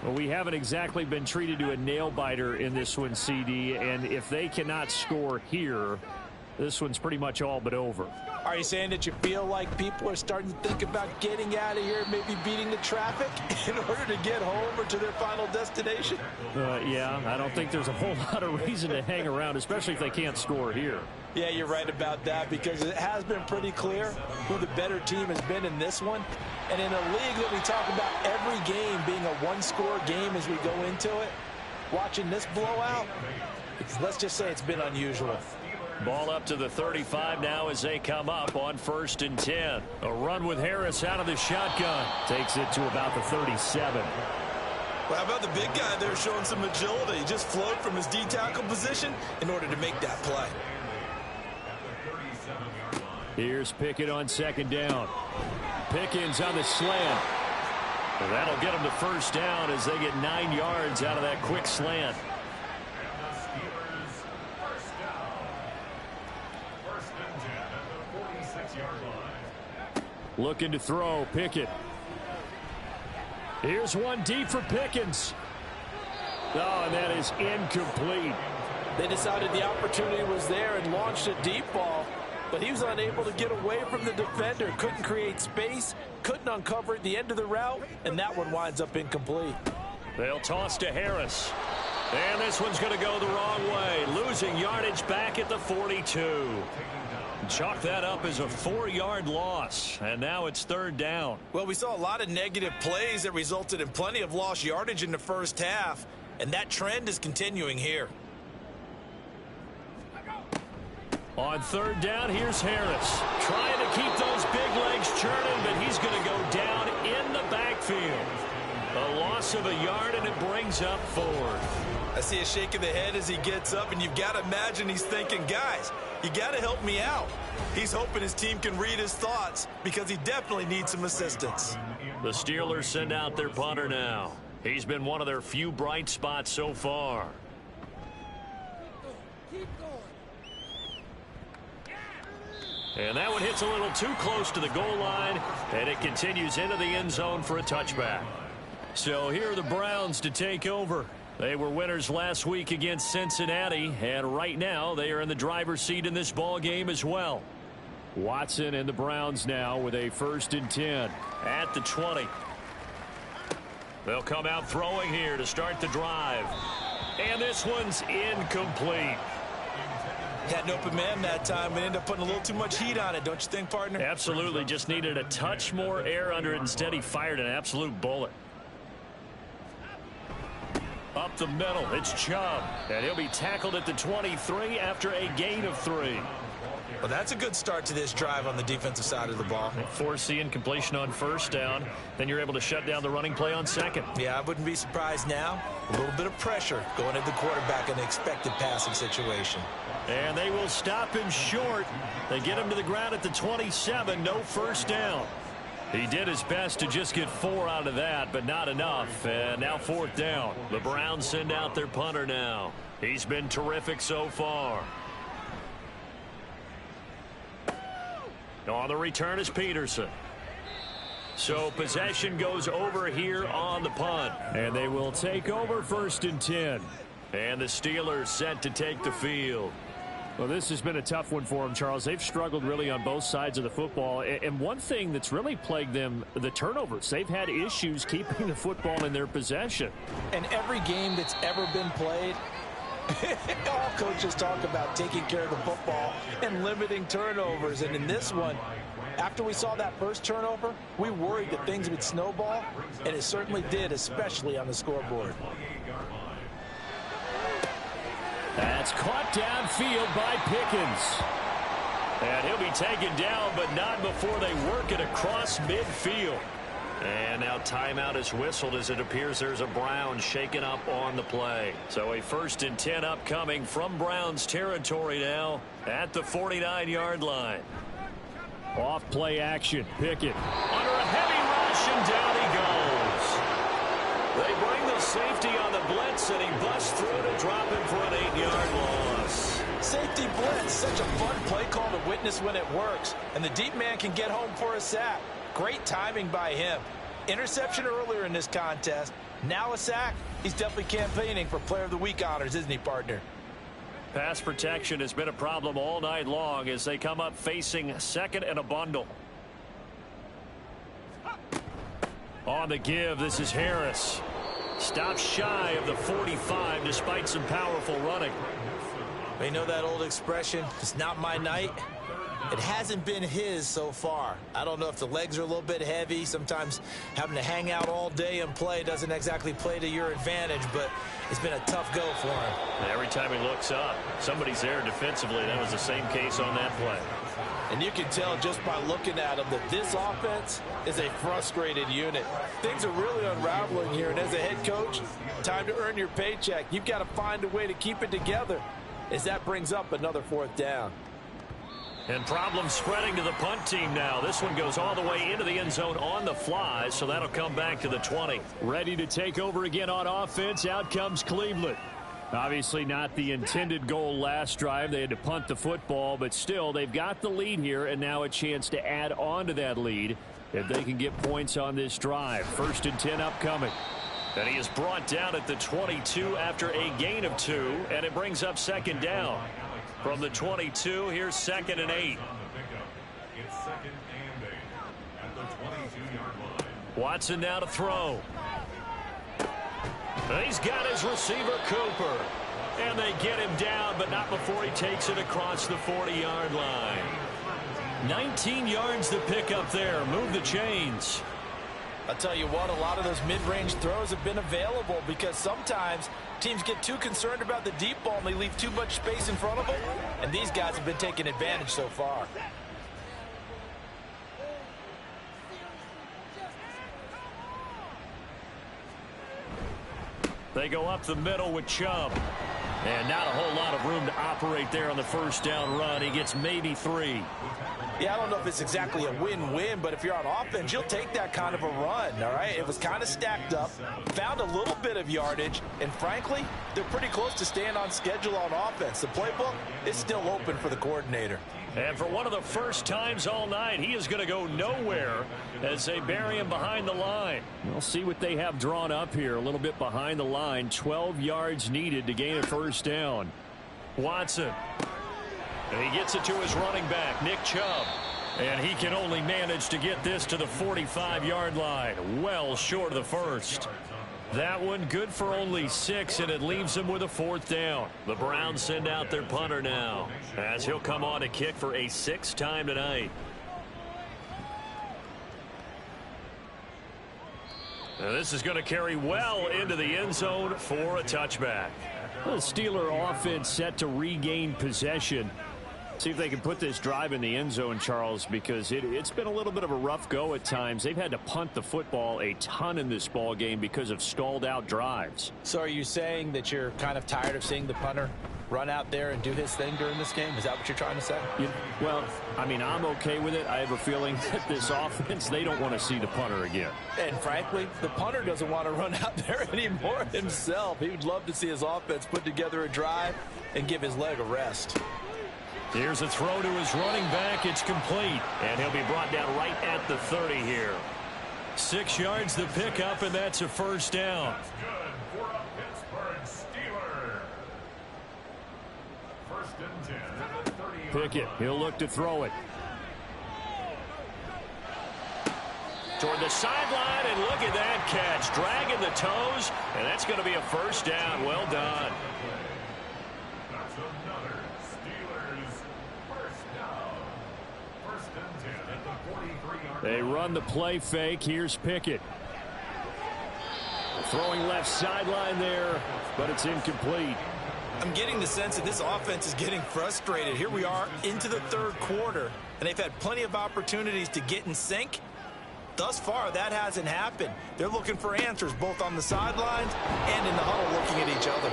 [SPEAKER 1] Well, we haven't exactly been treated to a nail-biter in this one, CD. And if they cannot score here, this one's pretty much all but over.
[SPEAKER 3] Are you saying that you feel like people are starting to think about getting out of here, maybe beating the traffic in order to get home or to their final destination?
[SPEAKER 1] Yeah, I don't think there's a whole lot of reason to hang around, especially if they can't score here.
[SPEAKER 3] Yeah, you're right about that, because it has been pretty clear who the better team has been in this one. And in a league that we talk about every game being a one-score game as we go into it, watching this blowout, let's just say it's been unusual.
[SPEAKER 2] Ball up to the 35 now as they come up on 1st and 10.
[SPEAKER 1] A run with Harris out of the shotgun. Takes it to about the 37.
[SPEAKER 3] Well, how about the big guy there showing some agility? He just flowed from his D-tackle position in order to make that play.
[SPEAKER 1] Here's Pickett on 2nd down. Pickens on the slant.
[SPEAKER 2] Well, that'll get them to 1st down as they get 9 yards out of that quick slant.
[SPEAKER 1] Looking to throw, Pickett. Here's one deep for Pickens. Oh, and that is incomplete.
[SPEAKER 3] They decided the opportunity was there and launched a deep ball, but he was unable to get away from the defender. Couldn't create space, couldn't uncover at the end of the route, and that one winds up incomplete.
[SPEAKER 2] They'll toss to Harris. And this one's going to go the wrong way. Losing yardage back at the 42. Chalk that up as a 4-yard loss, and now it's 3rd down.
[SPEAKER 3] Well, we saw a lot of negative plays that resulted in plenty of lost yardage in the first half, and that trend is continuing here.
[SPEAKER 2] On 3rd down, here's Harris. Trying to keep those big legs churning, but he's going to go down in the backfield. A loss of a yard, and it brings up 4th.
[SPEAKER 3] I see a shake of the head as he gets up, and you've got to imagine he's thinking, guys, you got to help me out. He's hoping his team can read his thoughts, because he definitely needs some assistance.
[SPEAKER 2] The Steelers send out their punter now. He's been one of their few bright spots so far. And that one hits a little too close to the goal line, and it continues into the end zone for a touchback.
[SPEAKER 1] So here are the Browns to take over. They were winners last week against Cincinnati, and right now they are in the driver's seat in this ball game as well. Watson and the Browns now with a 1st and 10
[SPEAKER 2] at the 20. They'll come out throwing here to start the drive. And this one's incomplete.
[SPEAKER 3] Had an open man that time and ended up putting a little too much heat on it, don't you think, partner?
[SPEAKER 2] Absolutely. Just needed a touch more air under it. Instead, he fired an absolute bullet. Up the middle, it's Chubb. And he'll be tackled at the 23 after a gain of 3.
[SPEAKER 3] Well, that's a good start to this drive on the defensive side of the ball.
[SPEAKER 2] Force the incompletion on first down. Then you're able to shut down the running play on second.
[SPEAKER 3] Yeah, I wouldn't be surprised now. A little bit of pressure going at the quarterback in the expected passing situation.
[SPEAKER 2] And they will stop him short. They get him to the ground at the 27. No first down. He did his best to just get 4 out of that, but not enough. And now 4th down. The Browns send out their punter now. He's been terrific so far. On the return is Peterson. So possession goes over here on the punt. And they will take over 1st and 10. And the Steelers set to take the field.
[SPEAKER 1] Well, this has been a tough one for them, Charles. They've struggled really on both sides of the football. And one thing that's really plagued them, the turnovers. They've had issues keeping the football in their possession.
[SPEAKER 3] And every game that's ever been played, all coaches talk about taking care of the football and limiting turnovers. And in this one, after we saw that first turnover, we worried that things would snowball, and it certainly did, especially on the scoreboard.
[SPEAKER 1] That's caught downfield by Pickens.
[SPEAKER 2] And he'll be taken down, but not before they work it across midfield. And now timeout is whistled as it appears there's a Brown shaken up on the play. So a 1st and 10 upcoming from Browns territory now at the 49-yard line.
[SPEAKER 1] Off play action. Pickett.
[SPEAKER 2] Under a heavy rush, and down he goes. They bring the safety on the blitz, and he busts through to drop him for an 8-yard loss.
[SPEAKER 3] Safety blitz, such a fun play call to witness when it works. And the deep man can get home for a sack. Great timing by him. Interception earlier in this contest. Now a sack. He's definitely campaigning for Player of the Week honors, isn't he, partner?
[SPEAKER 2] Pass protection has been a problem all night long as they come up facing 2nd and a bundle. On the give, this is Harris. Stops shy of the 45 despite some powerful running.
[SPEAKER 3] You know that old expression, it's not my night? It hasn't been his so far. I don't know if the legs are a little bit heavy. Sometimes having to hang out all day and play doesn't exactly play to your advantage, but it's been a tough go for him.
[SPEAKER 2] And every time he looks up, somebody's there defensively. That was the same case on that play.
[SPEAKER 3] And you can tell just by looking at him that this offense is a frustrated unit. Things are really unraveling here, and as a head coach, time to earn your paycheck. You've got to find a way to keep it together as that brings up another 4th down.
[SPEAKER 2] And problems spreading to the punt team now. This one goes all the way into the end zone on the fly, so that'll come back to the 20.
[SPEAKER 1] Ready to take over again on offense. Out comes Cleveland. Obviously not the intended goal last drive. They had to punt the football, but still they've got the lead here, and now a chance to add on to that lead if they can get points on this drive. 1st and 10 upcoming.
[SPEAKER 2] And he is brought down at the 22 after a gain of 2, and it brings up 2nd down. From the 22, here's 2nd and 8. Watson now to throw. And he's got his receiver, Cooper. And they get him down, but not before he takes it across the 40-yard line. 19 yards to pick up there. Move the chains.
[SPEAKER 3] I'll tell you what, a lot of those mid-range throws have been available because sometimes teams get too concerned about the deep ball and they leave too much space in front of them, and these guys have been taking advantage so far.
[SPEAKER 2] They go up the middle with Chubb. And not a whole lot of room to operate there on the 1st down run. He gets maybe 3.
[SPEAKER 3] Yeah, I don't know if it's exactly a win-win, but if you're on offense, you'll take that kind of a run, all right? It was kind of stacked up, found a little bit of yardage, and frankly, they're pretty close to staying on schedule on offense. The playbook is still open for the coordinator.
[SPEAKER 2] And for one of the first times all night, he is going to go nowhere as they bury him behind the line.
[SPEAKER 1] We'll see what they have drawn up here. A little bit behind the line. 12 yards needed to gain a 1st down.
[SPEAKER 2] Watson. And he gets it to his running back, Nick Chubb. And he can only manage to get this to the 45-yard line. Well short of the 1st. That one good for only 6, and it leaves them with a 4th down. The Browns send out their punter now, as he'll come on to kick for a 6th time tonight. And this is going to carry well into the end zone for a touchback.
[SPEAKER 1] The Steeler offense set to regain possession. See if they can put this drive in the end zone, Charles, because it's been a little bit of a rough go at times. They've had to punt the football a ton in this ball game because of stalled out drives.
[SPEAKER 3] So are you saying that you're kind of tired of seeing the punter run out there and do his thing during this game? Is that what you're trying to say?
[SPEAKER 1] Well, I mean, I'm okay with it. I have a feeling that this offense, they don't want to see the punter again.
[SPEAKER 3] And frankly, the punter doesn't want to run out there anymore himself. He would love to see his offense put together a drive and give his leg a rest.
[SPEAKER 2] Here's a throw to his running back. It's complete. And he'll be brought down right at the 30 here. 6 yards the pickup, and that's a 1st down.
[SPEAKER 5] That's good for a Pittsburgh Steeler. 1st and 10 at the 30-yard
[SPEAKER 1] Pickett, he'll look to throw it.
[SPEAKER 2] Toward the sideline, and look at that catch. Dragging the toes, and that's going to be a 1st down. Well done.
[SPEAKER 5] That's another Steelers 1st down. 1st and 10 at the 43-yard
[SPEAKER 1] They run the play fake. Here's Pickett. Throwing left sideline there, but it's incomplete.
[SPEAKER 3] I'm getting the sense that this offense is getting frustrated. Here we are into the 3rd quarter, and they've had plenty of opportunities to get in sync. Thus far, that hasn't happened. They're looking for answers both on the sidelines and in the huddle looking at each other.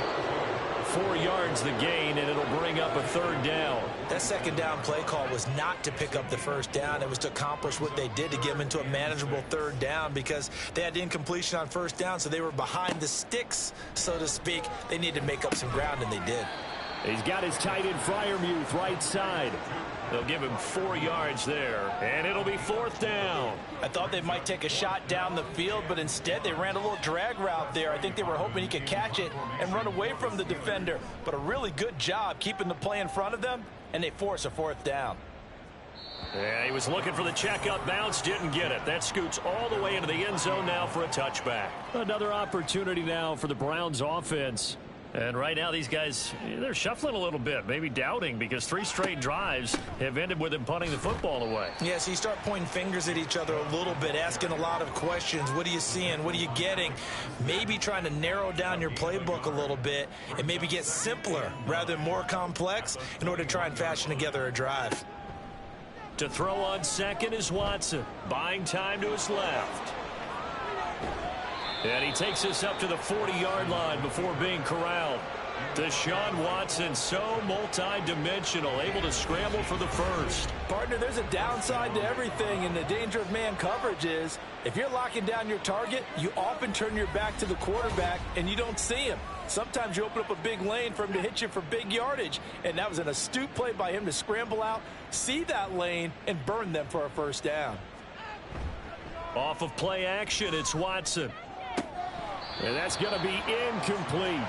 [SPEAKER 2] 4 yards the gain, and it'll bring up a 3rd down.
[SPEAKER 3] That 2nd down play call was not to pick up the 1st down. It was to accomplish what they did to get them into a manageable 3rd down because they had incompletion on 1st down, so they were behind the sticks, so to speak. They needed to make up some ground, and they did.
[SPEAKER 1] He's got his tight end Freiermuth right side.
[SPEAKER 2] They'll give him 4 yards there, and it'll be 4th down.
[SPEAKER 3] I thought they might take a shot down the field, but instead they ran a little drag route there. I think they were hoping he could catch it and run away from the defender. But a really good job keeping the play in front of them, and they force a 4th down.
[SPEAKER 2] Yeah, he was looking for the checkup bounce, didn't get it. That scoots all the way into the end zone now for a touchback.
[SPEAKER 1] Another opportunity now for the Browns offense.
[SPEAKER 2] And right now, these guys, they're shuffling a little bit, maybe doubting, because 3 straight drives have ended with them punting the football away.
[SPEAKER 3] Yeah, so you start pointing fingers at each other a little bit, asking a lot of questions. What are you seeing? What are you getting? Maybe trying to narrow down your playbook a little bit and maybe get simpler rather than more complex in order to try and fashion together a drive.
[SPEAKER 2] To throw on 2nd is Watson, buying time to his left. And he takes us up to the 40-yard line before being corralled. Deshaun Watson, so multi-dimensional, able to scramble for the 1st.
[SPEAKER 3] Partner, there's a downside to everything, and the danger of man coverage is if you're locking down your target, you often turn your back to the quarterback and you don't see him. Sometimes you open up a big lane for him to hit you for big yardage, and that was an astute play by him to scramble out, see that lane, and burn them for a 1st down.
[SPEAKER 2] Off of play action, it's Watson.
[SPEAKER 1] And that's going to be incomplete.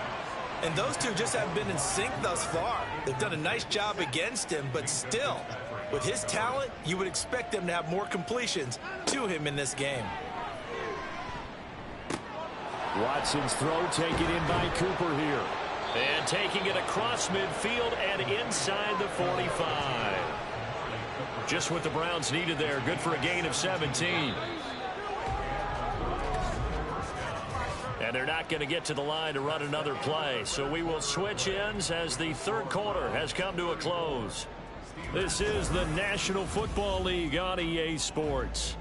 [SPEAKER 3] And those two just haven't been in sync thus far. They've done a nice job against him, but still, with his talent, you would expect them to have more completions to him in this game.
[SPEAKER 1] Watson's throw taken in by Cooper here.
[SPEAKER 2] And taking it across midfield and inside the 45. Just what the Browns needed there. Good for a gain of 17. And they're not going to get to the line to run another play. So we will switch ends as the 3rd quarter has come to a close. This is the National Football League on EA Sports.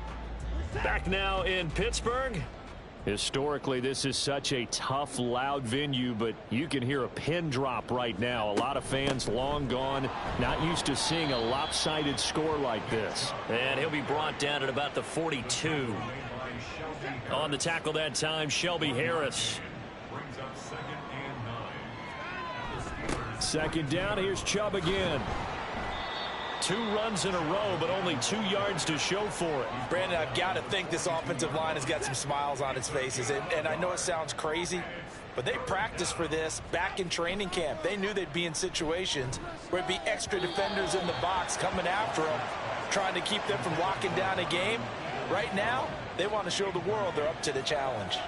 [SPEAKER 2] Back now in Pittsburgh.
[SPEAKER 1] Historically, this is such a tough, loud venue, but you can hear a pin drop right now. A lot of fans long gone, not used to seeing a lopsided score like this.
[SPEAKER 2] And he'll be brought down at about the 42. On the tackle that time, Shelby Harris.
[SPEAKER 1] 2nd down, here's Chubb again.
[SPEAKER 2] 2 runs in a row, but only 2 yards to show for it.
[SPEAKER 3] Brandon, I've got to think this offensive line has got some smiles on its faces. And I know it sounds crazy, but they practiced for this back in training camp. They knew they'd be in situations where it'd be extra defenders in the box coming after them, trying to keep them from locking down a game. Right now, they want to show the world they're up to the challenge.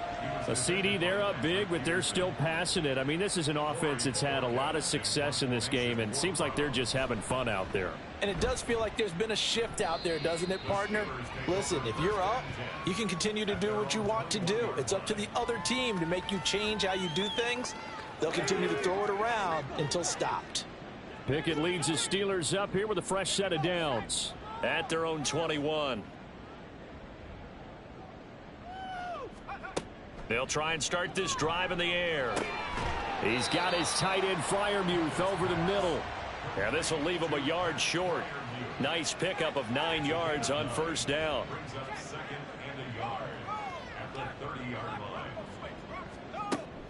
[SPEAKER 1] A CD, they're up big, but they're still passing it. I mean, this is an offense that's had a lot of success in this game, and it seems like they're just having fun out there.
[SPEAKER 3] And it does feel like there's been a shift out there, doesn't it, partner? Listen, if you're up, you can continue to do what you want to do. It's up to the other team to make you change how you do things. They'll continue to throw it around until stopped.
[SPEAKER 1] Pickett leads the Steelers up here with a fresh set of downs.
[SPEAKER 2] At their own 21. They'll try and start this drive in the air.
[SPEAKER 1] He's got his tight end Freiermuth over the middle.
[SPEAKER 2] Yeah, this will leave him a yard short. Nice pickup of 9 yards on first down.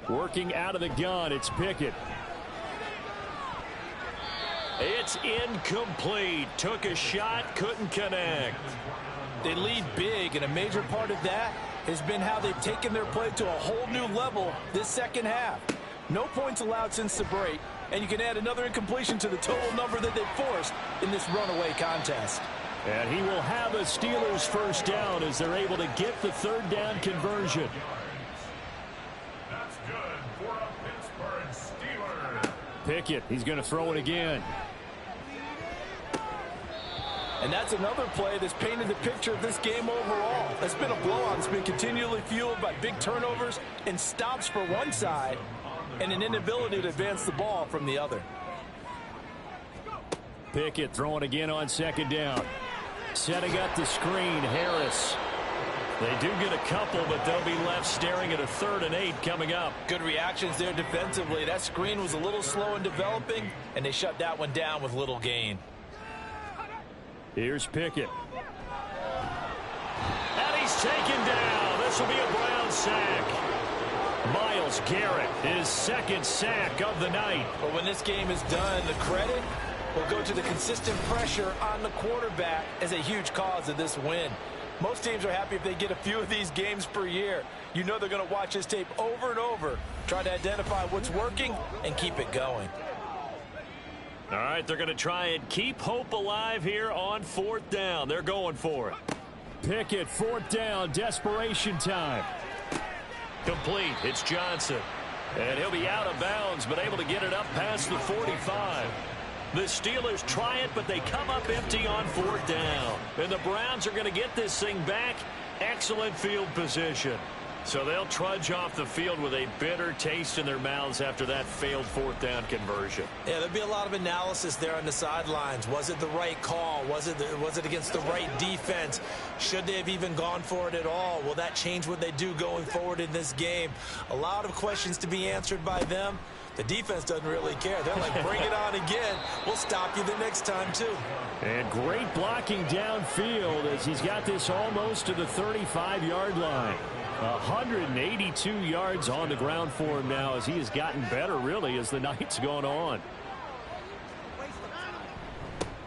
[SPEAKER 1] Working out of the gun, it's Pickett.
[SPEAKER 2] It's incomplete. Took a shot, couldn't connect.
[SPEAKER 3] They lead big, and a major part of that has been how they've taken their play to a whole new level this second half. No points allowed since the break, and you can add another incompletion to the total number that they've forced in this runaway contest.
[SPEAKER 1] And he will have a Steelers first down as they're able to get the third down conversion.
[SPEAKER 5] That's good for a Pittsburgh Steeler.
[SPEAKER 1] Pickett, he's going to throw it again.
[SPEAKER 3] And that's another play that's painted the picture of this game overall. It's been a blowout. It's been continually fueled by big turnovers and stops for one side and an inability to advance the ball from the other.
[SPEAKER 1] Pickett throwing again on second down. Setting up the screen, Harris.
[SPEAKER 2] They do get a couple, but they'll be left staring at a 3rd and 8 coming up.
[SPEAKER 3] Good reactions there defensively. That screen was a little slow in developing, and they shut that one down with little gain.
[SPEAKER 1] Here's Pickett.
[SPEAKER 2] And he's taken down. This will be a Brown sack.
[SPEAKER 1] Myles Garrett, his 2nd sack of the night.
[SPEAKER 3] But when this game is done, the credit will go to the consistent pressure on the quarterback as a huge cause of this win. Most teams are happy if they get a few of these games per year. You know they're going to watch this tape over and over, try to identify what's working and keep it going.
[SPEAKER 2] All right, they're going to try and keep hope alive here on 4th down. They're going for it.
[SPEAKER 1] Pickett, 4th down, desperation time.
[SPEAKER 2] Complete. It's Johnson. And he'll be out of bounds, but able to get it up past the 45. The Steelers try it, but they come up empty on 4th down. And the Browns are going to get this thing back. Excellent field position. So they'll trudge off the field with a bitter taste in their mouths after that failed 4th down conversion.
[SPEAKER 3] Yeah, there'll be a lot of analysis there on the sidelines. Was it the right call? Was it against the right defense? Should they have even gone for it at all? Will that change what they do going forward in this game? A lot of questions to be answered by them. The defense doesn't really care. They're like, bring it on again. We'll stop you the next time, too.
[SPEAKER 1] And great blocking downfield as he's got this almost to the 35-yard line. 182 yards on the ground for him now as he has gotten better, really, as the night's gone on.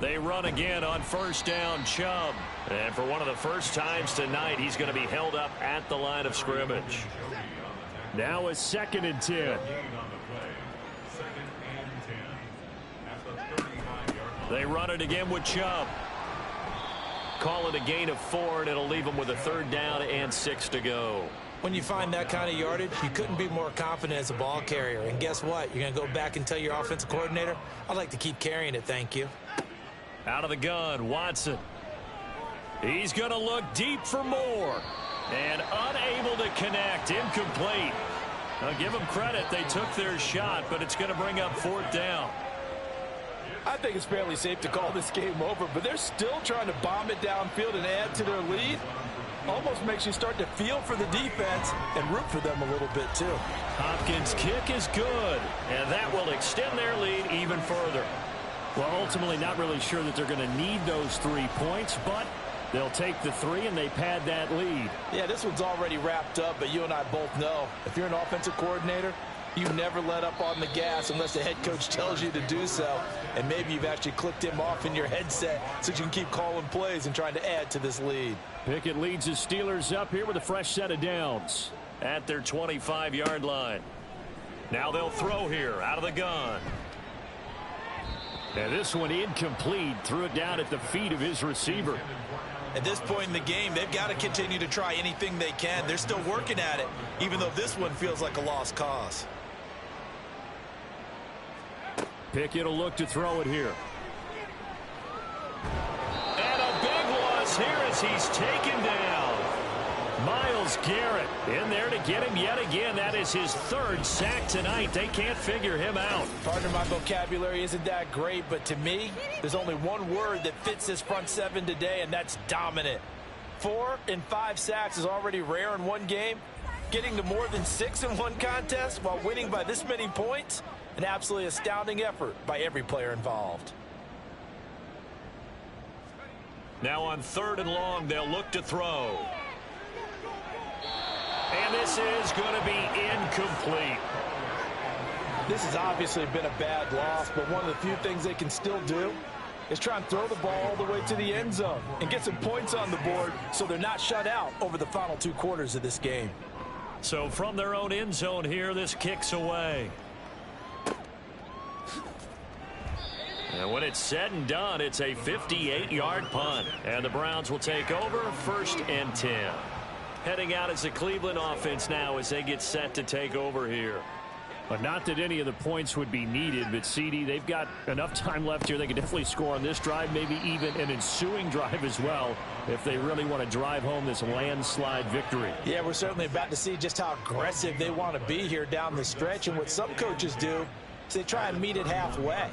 [SPEAKER 2] They run again on 1st down, Chubb. And for one of the first times tonight, he's going to be held up at the line of scrimmage.
[SPEAKER 1] Now a 2nd and 10.
[SPEAKER 2] They run it again with Chubb. Call it a gain of 4, and it'll leave them with a 3rd down and 6 to go.
[SPEAKER 3] When you find that kind of yardage, you couldn't be more confident as a ball carrier. And guess what? You're going to go back and tell your offensive coordinator, I'd like to keep carrying it, thank you.
[SPEAKER 2] Out of the gun, Watson. He's going to look deep for more. And unable to connect, incomplete. I'll give them credit, they took their shot, but it's going to bring up 4th down.
[SPEAKER 3] I think it's fairly safe to call this game over, but they're still trying to bomb it downfield and add to their lead. Almost makes you start to feel for the defense and root for them a little bit, too.
[SPEAKER 2] Hopkins' kick is good, and that will extend their lead even further.
[SPEAKER 1] Well, ultimately not really sure that they're going to need those 3 points, but they'll take the 3 and they pad that lead.
[SPEAKER 3] Yeah, this one's already wrapped up, but you and I both know if you're an offensive coordinator, you never let up on the gas unless the head coach tells you to do so. And maybe you've actually clicked him off in your headset so you can keep calling plays and trying to add to this lead.
[SPEAKER 1] Pickett leads the Steelers up here with a fresh set of downs.
[SPEAKER 2] At their 25-yard line. Now they'll throw here out of the gun.
[SPEAKER 1] And this one incomplete. Threw it down at the feet of his receiver.
[SPEAKER 3] At this point in the game, they've got to continue to try anything they can. They're still working at it, even though this one feels like a lost cause.
[SPEAKER 1] Pickett will look to throw it here.
[SPEAKER 2] And a big loss here as he's taken down.
[SPEAKER 1] Myles Garrett in there to get him yet again. That is his third sack tonight. They can't figure him out.
[SPEAKER 3] Partner, my vocabulary isn't that great, but to me, there's only one word that fits this front seven today, and that's dominant. 4 and 5 sacks is already rare in one game. Getting to more than 6 in one contest while winning by this many points, an absolutely astounding effort by every player involved.
[SPEAKER 2] Now on 3rd and long, they'll look to throw. And this is going to be incomplete.
[SPEAKER 3] This has obviously been a bad loss, but one of the few things they can still do is try and throw the ball all the way to the end zone and get some points on the board so they're not shut out over the final 2 quarters of this game.
[SPEAKER 2] So from their own end zone here, this kicks away. And when it's said and done, it's a 58-yard punt. And the Browns will take over 1st and 10. Heading out as the Cleveland offense now as they get set to take over here.
[SPEAKER 1] But not that any of the points would be needed, but CD, they've got enough time left here. They can definitely score on this drive, maybe even an ensuing drive as well, if they really want to drive home this landslide victory.
[SPEAKER 3] Yeah, we're certainly about to see just how aggressive they want to be here down the stretch. And what some coaches do is they try and meet it halfway,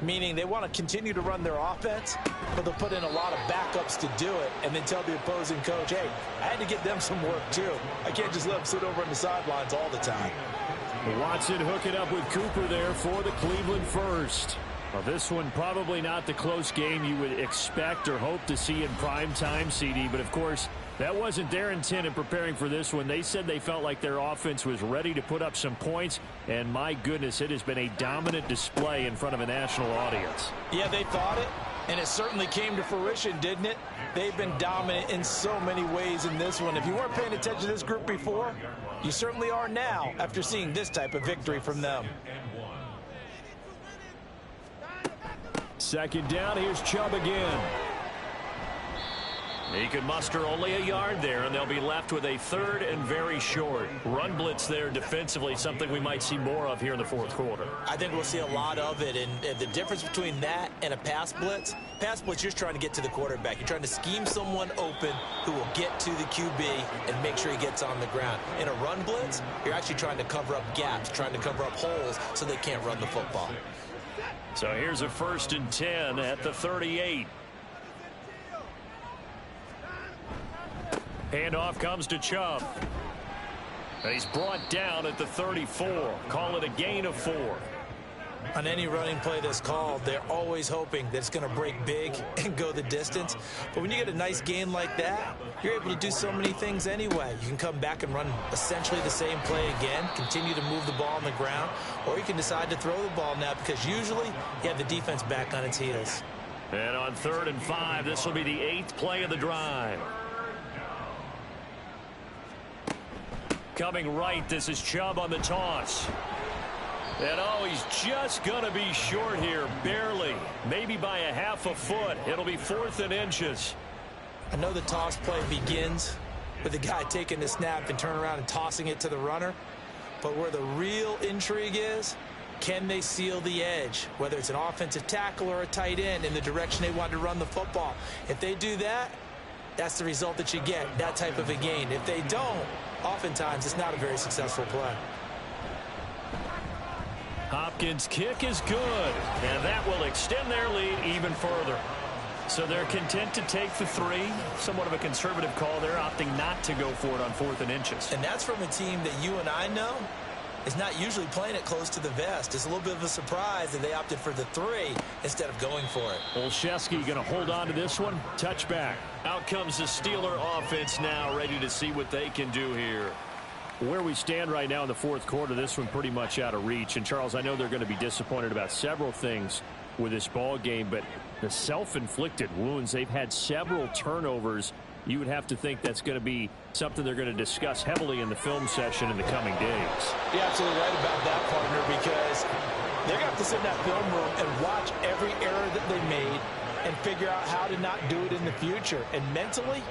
[SPEAKER 3] meaning they want to continue to run their offense, but they'll put in a lot of backups to do it and then tell the opposing coach, hey, I had to get them some work too. I can't just let them sit over on the sidelines all the time.
[SPEAKER 1] Watson hook it up with Cooper there for the Cleveland first. Well, this one probably not the close game you would expect or hope to see in prime time, CD, but of course that wasn't their intent in preparing for this one. They said they felt like their offense was ready to put up some points, and my goodness, it has been a dominant display in front of a national audience.
[SPEAKER 3] Yeah, they thought it, and it certainly came to fruition, didn't it? They've been dominant in so many ways in this one. If you weren't paying attention to this group before, you certainly are now after seeing this type of victory from them.
[SPEAKER 1] 2nd down, here's Chubb again.
[SPEAKER 2] He could muster only a yard there, and they'll be left with a 3rd and very short. Run blitz there defensively, something we might see more of here in the 4th quarter.
[SPEAKER 3] I think we'll see a lot of it, and the difference between that and a pass blitz, you're just trying to get to the quarterback. You're trying to scheme someone open who will get to the QB and make sure he gets on the ground. In a run blitz, you're actually trying to cover up gaps, trying to cover up holes so they can't run the football.
[SPEAKER 2] So here's a 1st and 10 at the 38. Handoff comes to Chubb. He's brought down at the 34. Call it a gain of 4.
[SPEAKER 3] On any running play that's called, they're always hoping that it's going to break big and go the distance. But when you get a nice gain like that, you're able to do so many things anyway. You can come back and run essentially the same play again, continue to move the ball on the ground, or you can decide to throw the ball now because usually you have the defense back on its heels.
[SPEAKER 2] And on 3rd and 5, this will be the 8th play of the drive. Coming right, this is Chubb on the toss. And oh, he's just going to be short here, barely. Maybe by a half a foot. It'll be 4th and inches.
[SPEAKER 3] I know the toss play begins with the guy taking the snap and turning around and tossing it to the runner. But where the real intrigue is, can they seal the edge? Whether it's an offensive tackle or a tight end in the direction they want to run the football. If they do that, that's the result that you get, that type of a gain. If they don't, oftentimes it's not a very successful play.
[SPEAKER 2] Hopkins' kick is good, and that will extend their lead even further. So they're content to take the 3. Somewhat of a conservative call there, opting not to go for it on 4th and inches.
[SPEAKER 3] And that's from a team that you and I know is not usually playing it close to the vest. It's a little bit of a surprise that they opted for the 3 instead of going for it.
[SPEAKER 1] Olszewski going to hold on to this one. Touchback.
[SPEAKER 2] Out comes the Steeler offense now, ready to see what they can do here.
[SPEAKER 1] Where we stand right now in the 4th quarter, this one pretty much out of reach. And, Charles, I know they're going to be disappointed about several things with this ball game, but the self-inflicted wounds, they've had several turnovers. You would have to think that's going to be something they're going to discuss heavily in the film session in the coming days.
[SPEAKER 3] You're absolutely right about that, partner, because they're going to have to sit in that film room and watch every error that they made and figure out how to not do it in the future. And mentally,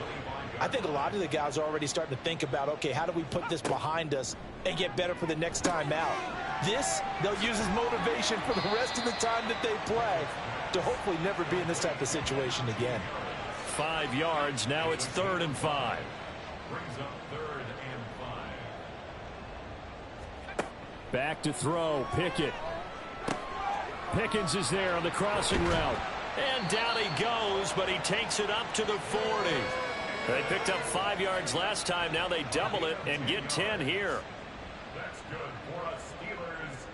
[SPEAKER 3] I think a lot of the guys are already starting to think about, okay, how do we put this behind us and get better for the next time out? This, they'll use as motivation for the rest of the time that they play to hopefully never be in this type of situation again.
[SPEAKER 2] 5 yards. Now it's 3rd and 5.
[SPEAKER 5] Brings up 3rd and 5.
[SPEAKER 1] Back to throw. Pickett. Pickens is there on the crossing route.
[SPEAKER 2] And down he goes, but he takes it up to the 40. They picked up 5 yards last time. Now they double it and get 10 here.
[SPEAKER 5] That's good for us Steelers.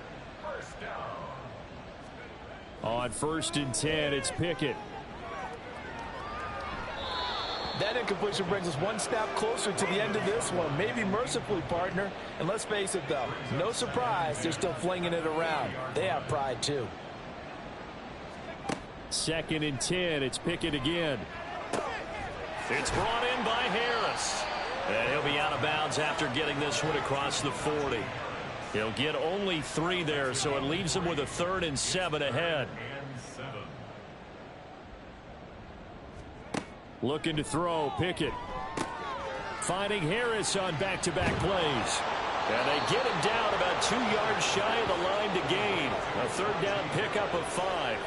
[SPEAKER 5] First down.
[SPEAKER 1] On 1st and 10, it's Pickett.
[SPEAKER 3] That incompletion brings us one step closer to the end of this one. Maybe mercifully, partner. And let's face it, though, no surprise, they're still flinging it around. They have pride, too.
[SPEAKER 1] 2nd and 10, it's Pickett again.
[SPEAKER 2] It's brought in by Harris. And he'll be out of bounds after getting this one across the 40. He'll get only 3 there, so it leaves him with a 3rd and 7 ahead.
[SPEAKER 1] Looking to throw. Pickett. Finding Harris on back-to-back plays.
[SPEAKER 2] And they get him down about 2 yards shy of the line to gain. A 3rd down pickup of 5.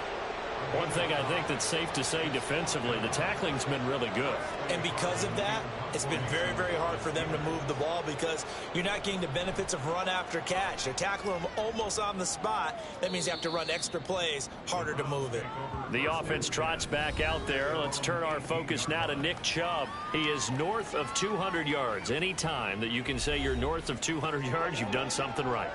[SPEAKER 2] One thing I think that's safe to say defensively, the tackling's been really good.
[SPEAKER 3] And because of that, it's been very, very hard for them to move the ball because you're not getting the benefits of run after catch. They're tackling them almost on the spot. That means you have to run extra plays, harder to move it.
[SPEAKER 2] The offense trots back out there. Let's turn our focus now to Nick Chubb. He is north of 200 yards. Any time that you can say you're north of 200 yards, you've done something right.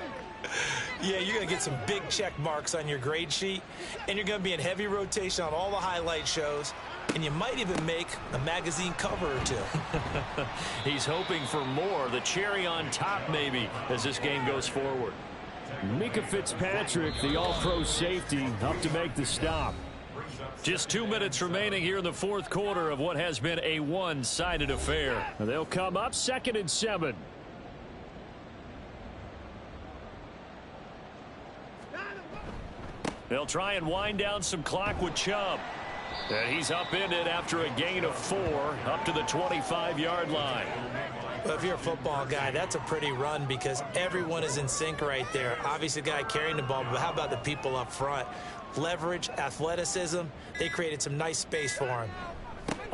[SPEAKER 3] Yeah, you're going to get some big check marks on your grade sheet, and you're going to be in heavy rotation on all the highlight shows, and you might even make a magazine cover or 2.
[SPEAKER 2] He's hoping for more, the cherry on top maybe, as this game goes forward.
[SPEAKER 1] Mika Fitzpatrick, the all-pro safety, up to make the stop.
[SPEAKER 2] Just 2 minutes remaining here in the 4th quarter of what has been a one-sided affair.
[SPEAKER 1] They'll come up 2nd and 7.
[SPEAKER 2] They'll try and wind down some clock with Chubb. And he's upended after a gain of 4 up to the 25-yard line.
[SPEAKER 3] Well, if you're a football guy, that's a pretty run because everyone is in sync right there. Obviously, the guy carrying the ball, but how about the people up front? Leverage, athleticism, they created some nice space for him.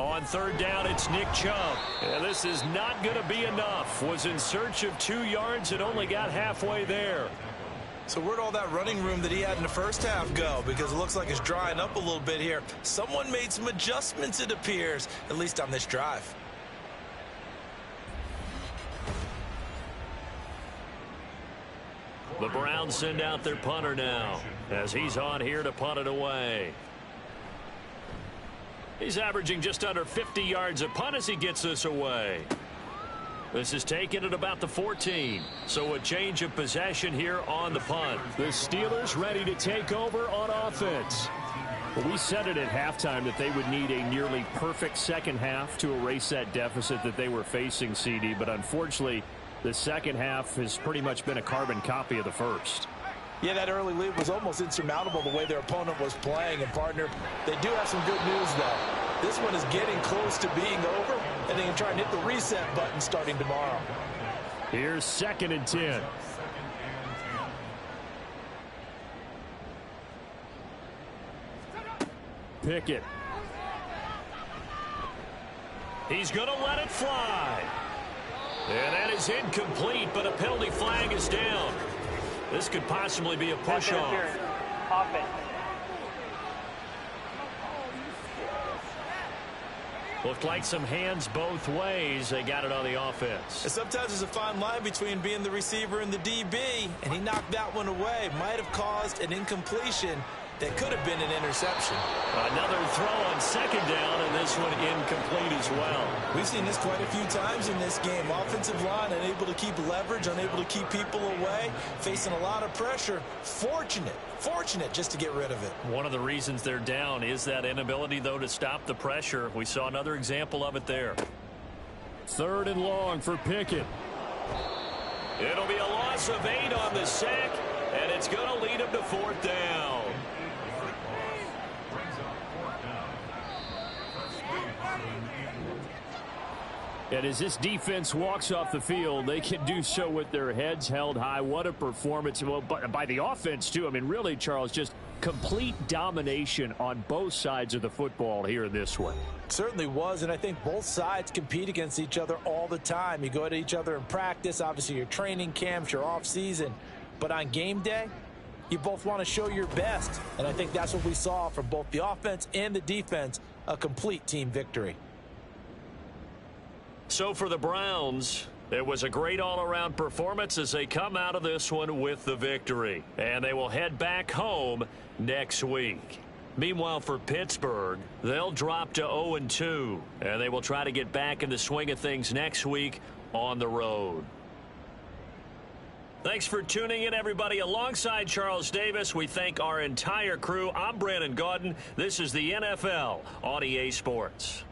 [SPEAKER 2] On 3rd down, it's Nick Chubb. And this is not going to be enough. Was in search of 2 yards and only got halfway there.
[SPEAKER 3] So where'd all that running room that he had in the first half go? Because it looks like it's drying up a little bit here. Someone made some adjustments, it appears, at least on this drive.
[SPEAKER 2] The Browns send out their punter now as he's on here to punt it away. He's averaging just under 50 yards a punt as he gets this away. This is taken at about the 14. So a change of possession here on the punt.
[SPEAKER 1] The Steelers ready to take over on offense. Well, we said it at halftime that they would need a nearly perfect second half to erase that deficit that they were facing, CD. But unfortunately, the second half has pretty much been a carbon copy of the first.
[SPEAKER 3] Yeah, that early lead was almost insurmountable the way their opponent was playing. And, partner, they do have some good news, though. This one is getting close to being over, and they can try and hit the reset button starting tomorrow.
[SPEAKER 1] Here's 2nd and 10. Pickett.
[SPEAKER 2] He's going to let it fly. And that is incomplete, but a penalty flag is down. This could possibly be a push-off. Looked like some hands both ways. They got it on the offense.
[SPEAKER 3] And sometimes there's a fine line between being the receiver and the DB, and he knocked that one away. Might have caused an incompletion that could have been an interception.
[SPEAKER 2] Another throw on 2nd down, and this one incomplete as well.
[SPEAKER 3] We've seen this quite a few times in this game. Offensive line unable to keep leverage, unable to keep people away, facing a lot of pressure. Fortunate just to get rid of it.
[SPEAKER 2] One of the reasons they're down is that inability, though, to stop the pressure. We saw another example of it there.
[SPEAKER 1] 3rd and long for Pickett.
[SPEAKER 2] It'll be a loss of 8 on the sack, and it's going to lead him to 4th down.
[SPEAKER 1] And as this defense walks off the field, they can do so with their heads held high. What a performance. Well, by the offense, too. I mean, really, Charles, just complete domination on both sides of the football here in this one.
[SPEAKER 3] Certainly was, and I think both sides compete against each other all the time. You go at each other in practice, obviously your training camps, your off-season. But on game day, you both want to show your best. And I think that's what we saw from both the offense and the defense, a complete team victory.
[SPEAKER 2] So for the Browns, it was a great all-around performance as they come out of this one with the victory. And they will head back home next week. Meanwhile, for Pittsburgh, they'll drop to 0-2, and they will try to get back in the swing of things next week on the road. Thanks for tuning in, everybody. Alongside Charles Davis, we thank our entire crew. I'm Brandon Gaudin. This is the NFL on EA Sports.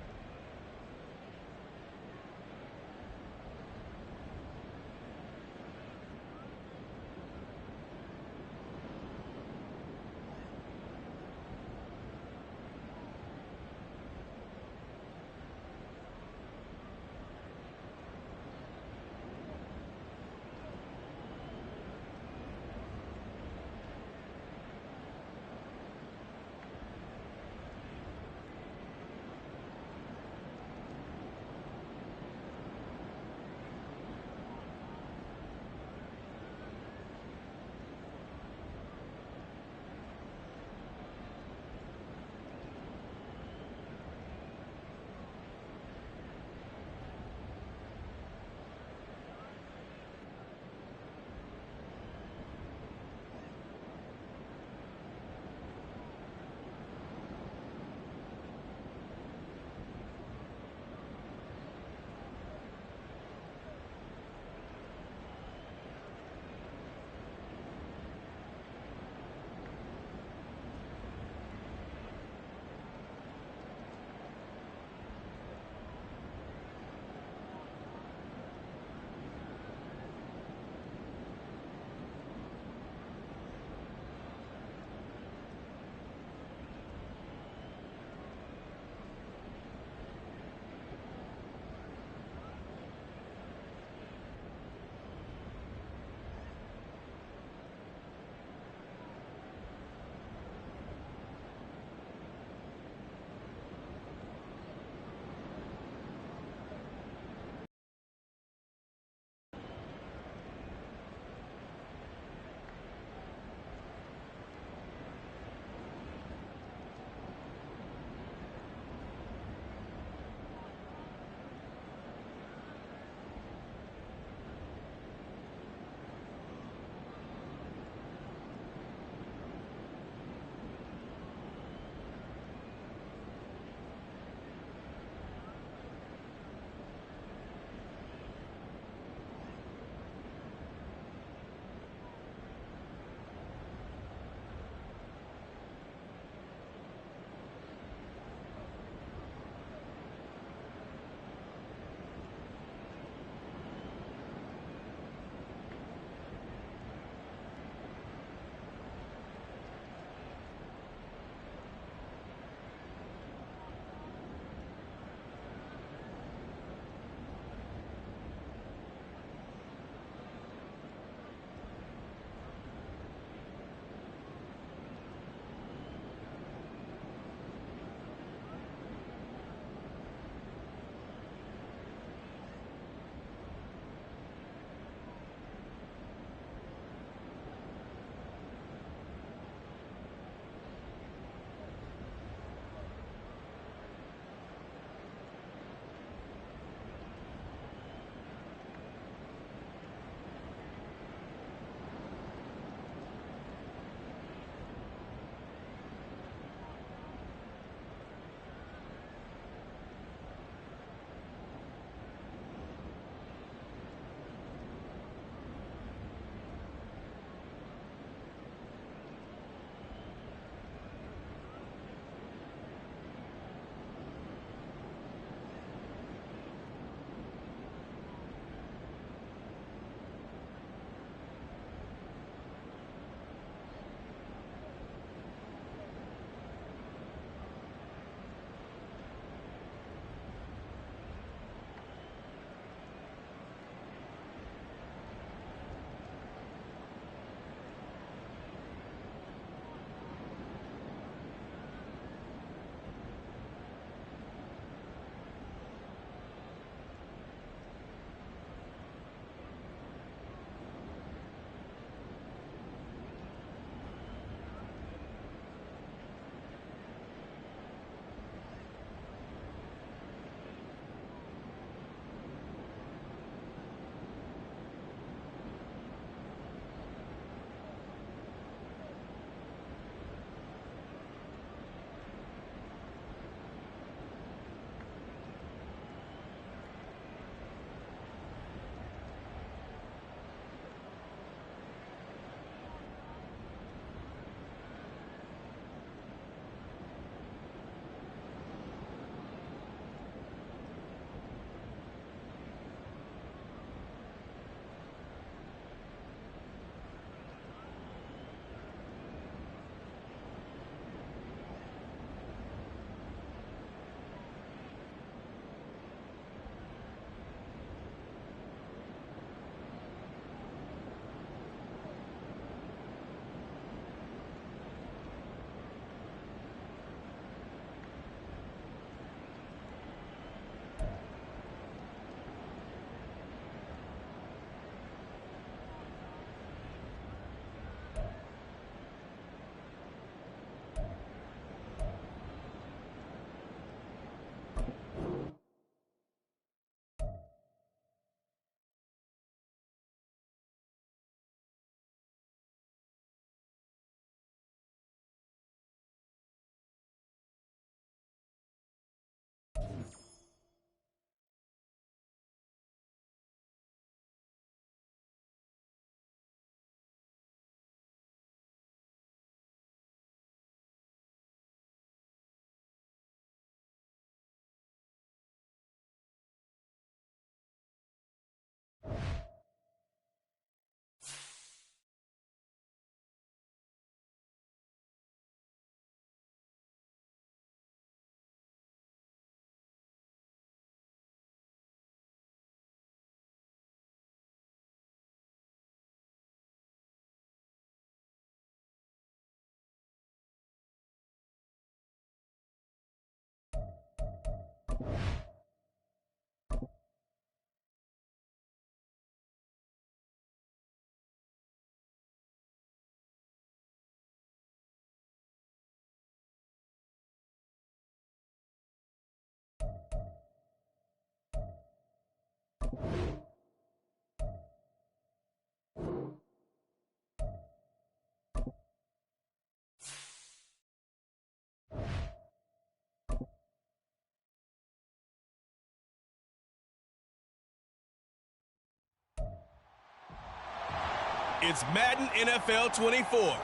[SPEAKER 6] It's Madden NFL 24,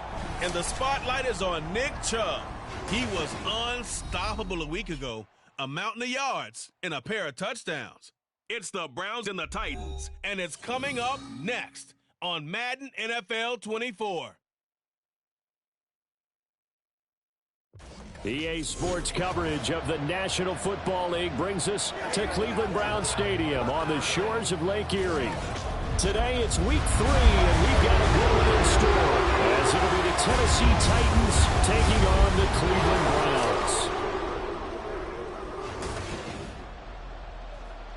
[SPEAKER 6] and the spotlight is on Nick Chubb. He was unstoppable a week ago, a mountain of yards and a pair of touchdowns. It's the Browns and the Titans, and it's coming up next on Madden NFL 24.
[SPEAKER 1] EA Sports coverage of the National Football League brings us to Cleveland Browns Stadium on the shores of Lake Erie. Today it's week 3, and we've got a good one in store, as it'll be the Tennessee Titans taking on the Cleveland Browns.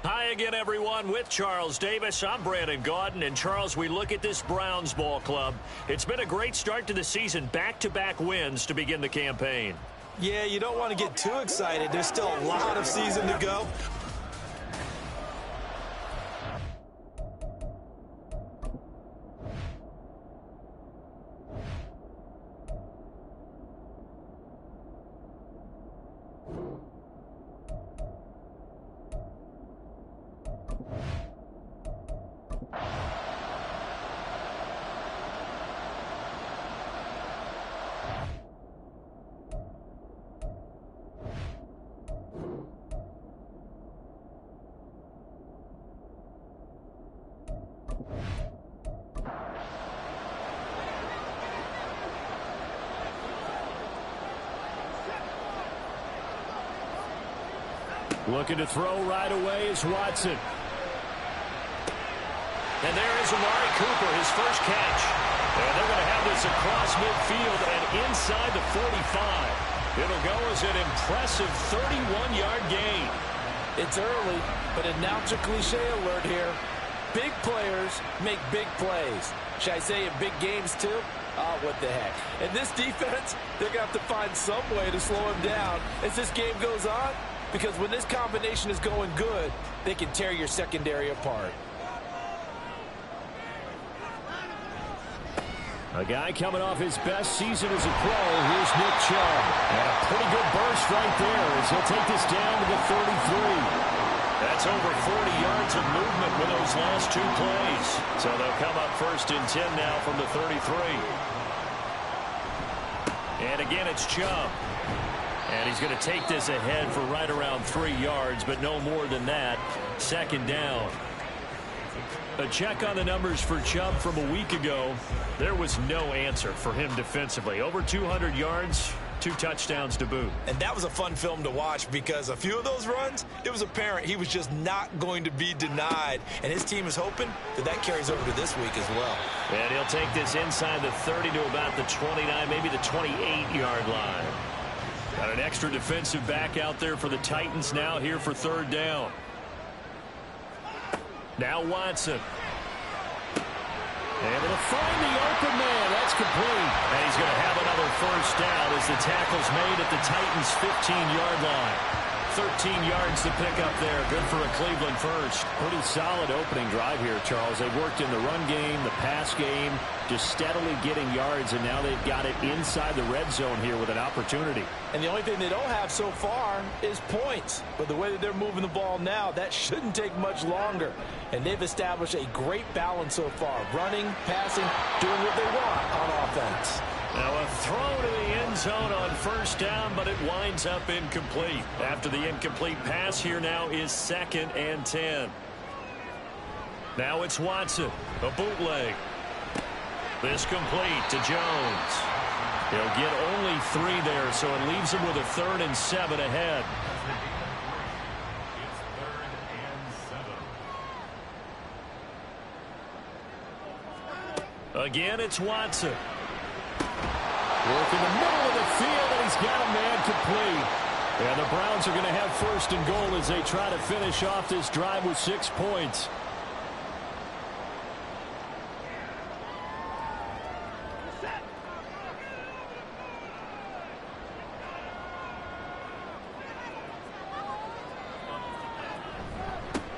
[SPEAKER 2] Hi again, everyone. With Charles Davis, I'm Brandon Gaudin. And Charles, we look at this Browns ball club. It's been a great start to the season, back-to-back wins to begin the campaign.
[SPEAKER 3] Yeah, you don't want to get too excited. There's still a lot of season to go.
[SPEAKER 1] Looking to throw right away is Watson.
[SPEAKER 2] And there is Amari Cooper, his first catch. And they're going to have this across midfield and inside the 45. It'll go as an impressive 31-yard gain.
[SPEAKER 3] It's early, but announcer cliche alert here. Big players make big plays. Should I say in big games too? Oh, what the heck. And this defense, they're going to have to find some way to slow him down as this game goes on. Because when this combination is going good, they can tear your secondary apart.
[SPEAKER 1] A guy coming off his best season as a pro. Here's Nick Chubb. And a pretty good burst right there as he'll take this down to the 33.
[SPEAKER 2] That's over 40 yards of movement with those last 2 plays. So they'll come up 1st and 10 now from the 33. And again, it's Chubb. And he's going to take this ahead for right around 3 yards, but no more than that. 2nd down. A check on the numbers for Chubb from a week ago. There was no answer for him defensively. Over 200 yards, 2 touchdowns to boot.
[SPEAKER 3] And that was a fun film to watch because a few of those runs, it was apparent he was just not going to be denied. And his team is hoping that that carries over to this week as well.
[SPEAKER 2] And he'll take this inside the 30 to about the 29, maybe the 28-yard line. Got an extra defensive back out there for the Titans now here for 3rd down. Now Watson. Able to find the open man. That's complete. And he's going to have another 1st down as the tackle's made at the Titans' 15-yard line. 13 yards to pick up there. Good for a Cleveland first.
[SPEAKER 1] Pretty solid opening drive here, Charles. They worked in the run game, the pass game, just steadily getting yards, and now they've got it inside the red zone here with an opportunity.
[SPEAKER 3] And the only thing they don't have so far is points. But the way that they're moving the ball now, that shouldn't take much longer. And they've established a great balance so far. Running, passing, doing what they want on offense.
[SPEAKER 2] Now a throw to the end zone on 1st down, but it winds up incomplete. After the incomplete pass, here now is 2nd and 10. Now it's Watson, a bootleg. This complete to Jones. He'll get only 3 there, so it leaves him with a 3rd and 7 ahead. Again, it's Watson.
[SPEAKER 1] Work in the middle of the field, and he's got a man complete. And the Browns are going to have 1st and goal as they try to finish off this drive with 6 points.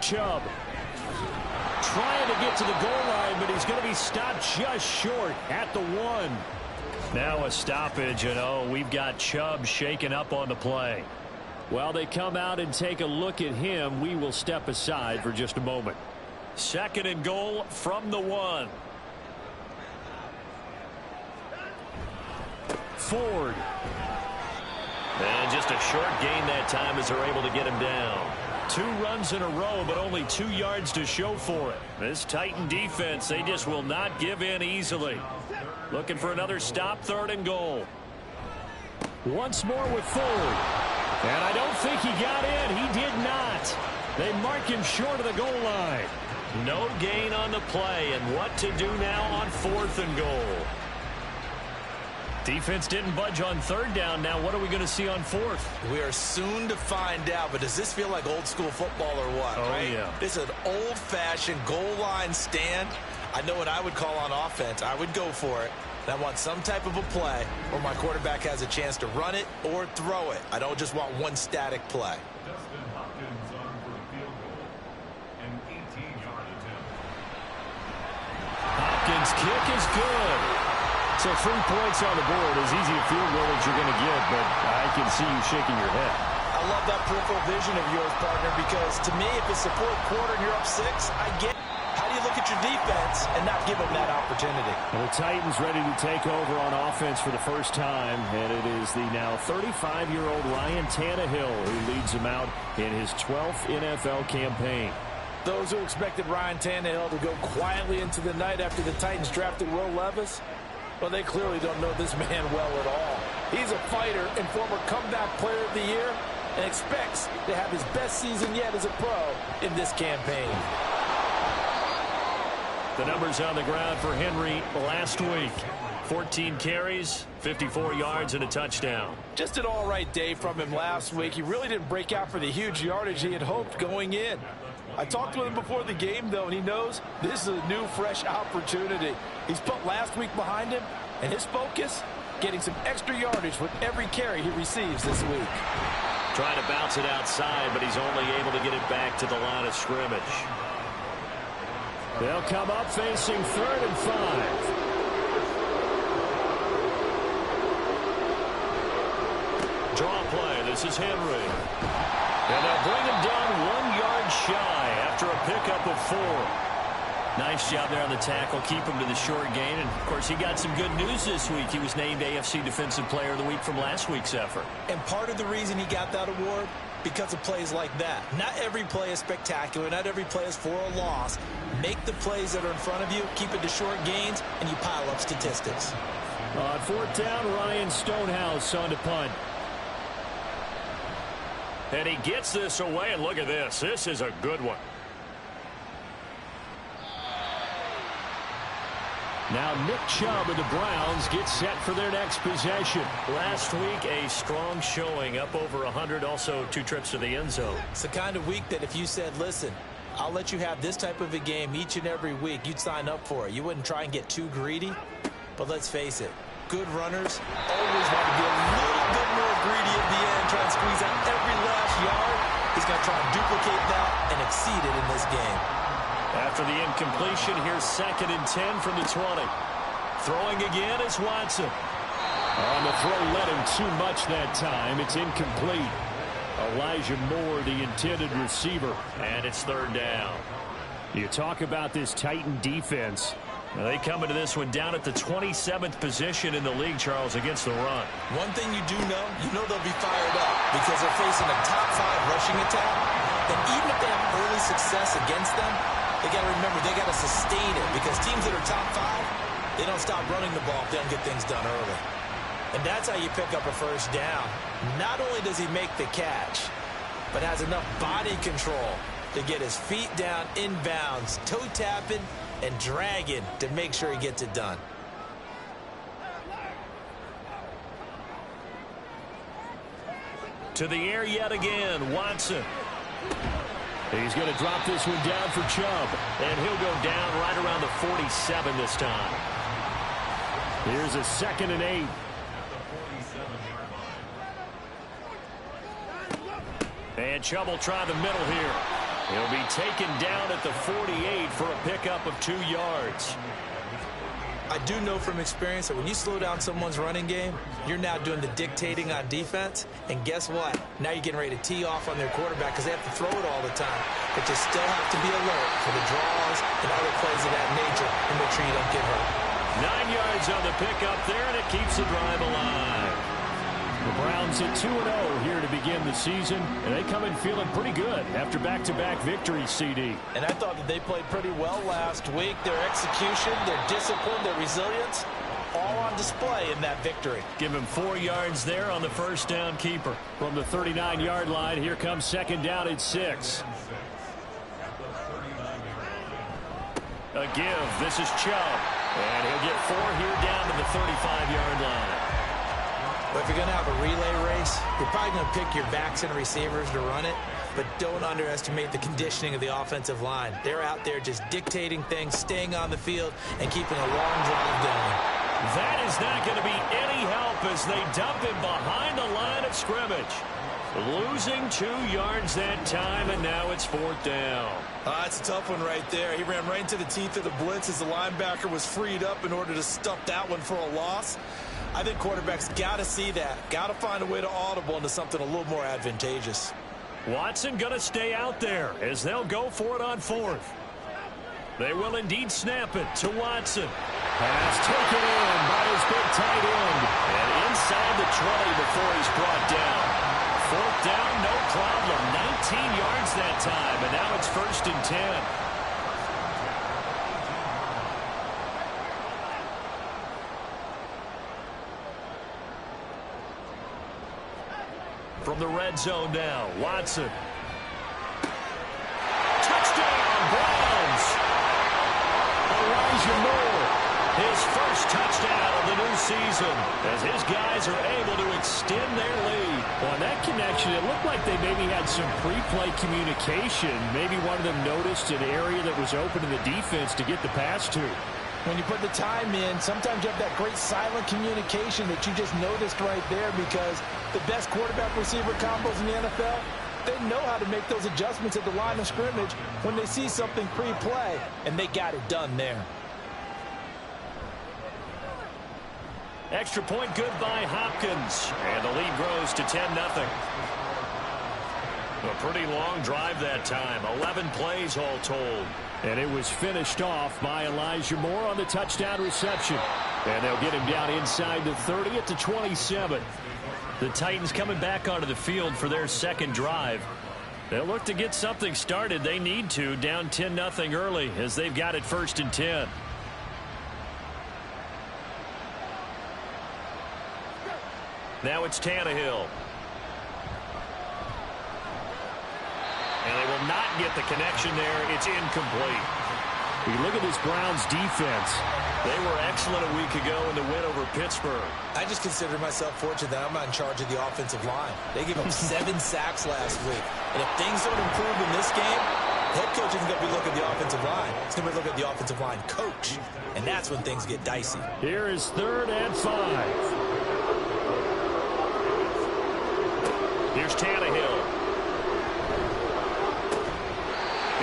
[SPEAKER 1] Chubb trying to get to the goal line, but he's going to be stopped just short at the 1.
[SPEAKER 2] Now a stoppage, and we've got Chubb shaken up on the play.
[SPEAKER 1] Well, they come out and take a look at him. We will step aside for just a moment.
[SPEAKER 2] 2nd and goal from the 1.
[SPEAKER 1] Ford.
[SPEAKER 2] And just a short gain that time as they're able to get him down.
[SPEAKER 1] 2 runs in a row, but only 2 yards to show for it.
[SPEAKER 2] This Titan defense, they just will not give in easily. Looking for another stop, 3rd and goal.
[SPEAKER 1] Once more with Ford. And I don't think he got in. He did not. They mark him short of the goal line.
[SPEAKER 2] No gain on the play, and what to do now on 4th and goal.
[SPEAKER 1] Defense didn't budge on 3rd down. Now what are we going to see on 4th?
[SPEAKER 3] We are soon to find out, but does this feel like old school football or what?
[SPEAKER 1] Oh,
[SPEAKER 3] right?
[SPEAKER 1] yeah.
[SPEAKER 3] This is an old-fashioned goal line stand. I know what I would call on offense. I would go for it. And I want some type of a play where my quarterback has a chance to run it or throw it. I don't just want one static play.
[SPEAKER 1] Hopkins' kick is good. So 3 points on the board. As easy a field goal as you're going to get, but I can see you shaking your head.
[SPEAKER 3] I love that peripheral vision of yours, partner, because to me, if it's the 4th quarter and you're up 6, I get it. How do you look at your defense and not give them that opportunity?
[SPEAKER 1] Well, the Titans ready to take over on offense for the first time, and it is the now 35-year-old Ryan Tannehill who leads them out in his 12th NFL campaign.
[SPEAKER 3] Those who expected Ryan Tannehill to go quietly into the night after the Titans drafted Will Levis, well, they clearly don't know this man well at all. He's a fighter and former comeback player of the year and expects to have his best season yet as a pro in this campaign.
[SPEAKER 2] The numbers on the ground for Henry last week. 14 carries, 54 yards, and a touchdown.
[SPEAKER 3] Just an all-right day from him last week. He really didn't break out for the huge yardage he had hoped going in. I talked with him before the game, though, and he knows this is a new, fresh opportunity. He's put last week behind him, and his focus, getting some extra yardage with every carry he receives this week.
[SPEAKER 2] Trying to bounce it outside, but he's only able to get it back to the line of scrimmage.
[SPEAKER 1] They'll come up facing 3rd and 5.
[SPEAKER 2] Draw play. This is Henry. And they'll bring him down 1 yard shy after a pickup of 4.
[SPEAKER 1] Nice job there on the tackle. Keep him to the short gain. And, of course, he got some good news this week. He was named AFC Defensive Player of the Week from last week's effort.
[SPEAKER 3] And part of the reason he got that award, because of plays like that. Not every play is spectacular. Not every play is for a loss. Make the plays that are in front of you, keep it to short gains, and you pile up statistics.
[SPEAKER 1] On 4th down, Ryan Stonehouse on to punt.
[SPEAKER 2] And he gets this away, and look at this. This is a good one.
[SPEAKER 1] Now Nick Chubb of the Browns gets set for their next possession.
[SPEAKER 2] Last week, a strong showing, up over 100, also 2 trips to the end zone.
[SPEAKER 3] It's the kind of week that if you said, listen, I'll let you have this type of a game each and every week, you'd sign up for it. You wouldn't try and get too greedy. But let's face it, good runners always want to be a little bit more greedy at the end, try and squeeze out every last yard. He's going to try and duplicate that and exceed it in this game.
[SPEAKER 2] After the incompletion, here's 2nd and 10 from the 20. Throwing again is Watson.
[SPEAKER 1] On the throw, led him too much that time. It's incomplete. Elijah Moore, the intended receiver.
[SPEAKER 2] And it's 3rd down.
[SPEAKER 1] You talk about this Titan defense.
[SPEAKER 2] Now they come into this one down at the 27th position in the league, Charles, against the run.
[SPEAKER 3] One thing you do know, they'll be fired up because they're facing a top 5 rushing attack. And even if they have early success against them, they got to remember they got to sustain it because teams that are top 5, they don't stop running the ball if they don't get things done early. And that's how you pick up a 1st down. Not only does he make the catch, but has enough body control to get his feet down inbounds, toe tapping and dragging to make sure he gets it done.
[SPEAKER 2] To the air yet again, Watson.
[SPEAKER 1] He's going to drop this one down for Chubb.
[SPEAKER 2] And he'll go down right around the 47 this time.
[SPEAKER 1] Here's a 2nd and 8.
[SPEAKER 2] And Chubb will try the middle here. He'll be taken down at the 48 for a pickup of 2 yards.
[SPEAKER 3] I do know from experience that when you slow down someone's running game, you're now doing the dictating on defense. And guess what? Now you're getting ready to tee off on their quarterback because they have to throw it all the time. But you still have to be alert for the draws and other plays of that nature and make sure you don't get hurt.
[SPEAKER 2] 9 yards on the pickup there, and it keeps the drive alive.
[SPEAKER 1] The Browns at 2-0 here to begin the season, and they come in feeling pretty good after back-to-back victories, CD.
[SPEAKER 3] And I thought that they played pretty well last week. Their execution, their discipline, their resilience, all on display in that victory.
[SPEAKER 2] Give him 4 yards there on the first down keeper.
[SPEAKER 1] From the 39-yard line, here comes second down at 6.
[SPEAKER 2] A give. This is Chubb. And he'll get 4 here down to the 35-yard line.
[SPEAKER 3] But if you're going to have a relay race, you're probably going to pick your backs and receivers to run it. But don't underestimate the conditioning of the offensive line. They're out there just dictating things, staying on the field, and keeping a long drive going.
[SPEAKER 2] That is not going to be any help as they dump him behind the line of scrimmage. Losing 2 yards that time, and now it's 4th down.
[SPEAKER 3] That's a tough one right there. He ran right into the teeth of the blitz as the linebacker was freed up in order to stuff that one for a loss. I think quarterbacks got to see that. Got to find a way to audible into something a little more advantageous.
[SPEAKER 2] Watson going to stay out there as they'll go for it on 4th. They will indeed snap it to Watson.
[SPEAKER 1] Pass taken in by his big tight end.
[SPEAKER 2] And inside the 20 before he's brought down. 4th down, no problem. 19 yards that time, and now it's 1st and 10. From the red zone now, Watson. Touchdown, Browns!
[SPEAKER 1] Elijah Moore,
[SPEAKER 2] his first touchdown of the new season as his guys are able to extend their lead.
[SPEAKER 1] On that connection, it looked like they maybe had some pre-play communication. Maybe one of them noticed an area that was open to the defense to get the pass to.
[SPEAKER 3] When you put the time in, sometimes you have that great silent communication that you just noticed right there, because the best quarterback-receiver combos in the NFL, they know how to make those adjustments at the line of scrimmage when they see something pre-play, and they got it done there.
[SPEAKER 2] Extra point good by Hopkins, and the lead grows to 10-0. A pretty long drive that time, 11 plays all told.
[SPEAKER 1] And it was finished off by Elijah Moore on the touchdown reception. And they'll get him down inside the 30 at the 27.
[SPEAKER 2] The Titans coming back onto the field for their second drive. They'll look to get something started. They need to, down 10-0 early as they've got it 1st and 10. Now it's Tannehill. And they will not get the connection there. It's incomplete.
[SPEAKER 1] You look at this Browns defense.
[SPEAKER 2] They were excellent a week ago in the win over Pittsburgh.
[SPEAKER 3] I just consider myself fortunate that I'm not in charge of the offensive line. They gave up 7 sacks last week. And if things don't improve in this game, head coach isn't going to be looking at the offensive line. He's going to be looking at the offensive line coach. And that's when things get dicey.
[SPEAKER 1] Here is 3rd and 5.
[SPEAKER 2] Here's Tannehill.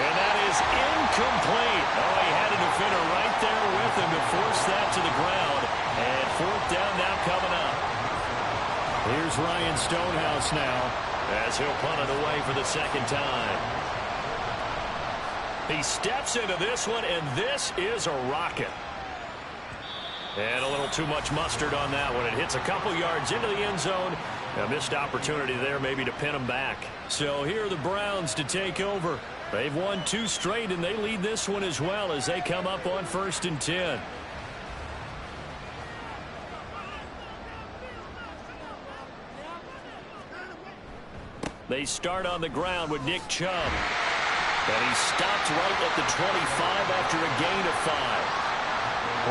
[SPEAKER 2] And that is incomplete. Oh, he had a defender right there with him to force that to the ground. And 4th down now coming up.
[SPEAKER 1] Here's Ryan Stonehouse now
[SPEAKER 2] as he'll punt it away for the second time. He steps into this one, and this is a rocket. And a little too much mustard on that one. It hits a couple yards into the end zone. A missed opportunity there maybe to pin them back. So here are the Browns to take over. They've won 2 straight, and they lead this one as well as they come up on 1st and 10. They start on the ground with Nick Chubb. And he stopped right at the 25 after a gain of 5.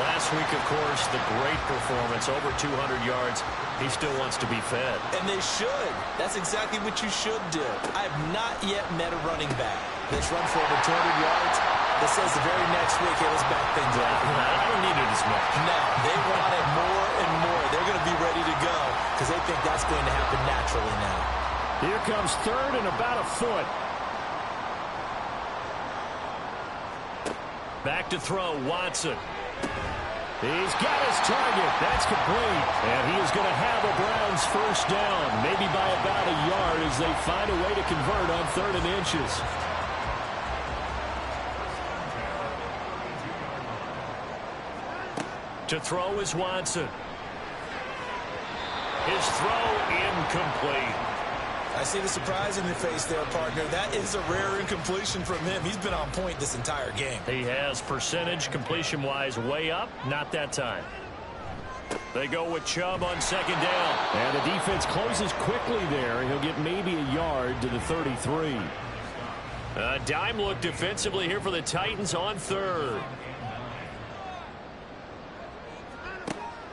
[SPEAKER 2] Last week, of course, the great performance, over 200 yards. He still wants to be fed.
[SPEAKER 3] And they should. That's exactly what you should do. I have not yet met a running back that's run for over 200 yards that says the very next week, hey, let's back things up.
[SPEAKER 2] I don't need it as much.
[SPEAKER 3] No, they want it more and more. They're going to be ready to go because they think that's going to happen naturally now.
[SPEAKER 1] Here comes 3rd and about a foot.
[SPEAKER 2] Back to throw, Watson.
[SPEAKER 1] He's got his target. That's complete. And he is going to have a Browns first down, maybe by about a yard as they find a way to convert on 3rd and inches.
[SPEAKER 2] To throw is Watson. His throw incomplete.
[SPEAKER 3] I see the surprise in your face there, partner. That is a rare incompletion from him. He's been on point this entire game.
[SPEAKER 2] He has percentage completion-wise way up. Not that time. They go with Chubb on second down.
[SPEAKER 1] And the defense closes quickly there. He'll get maybe a yard to the 33.
[SPEAKER 2] A dime look defensively here for the Titans on third.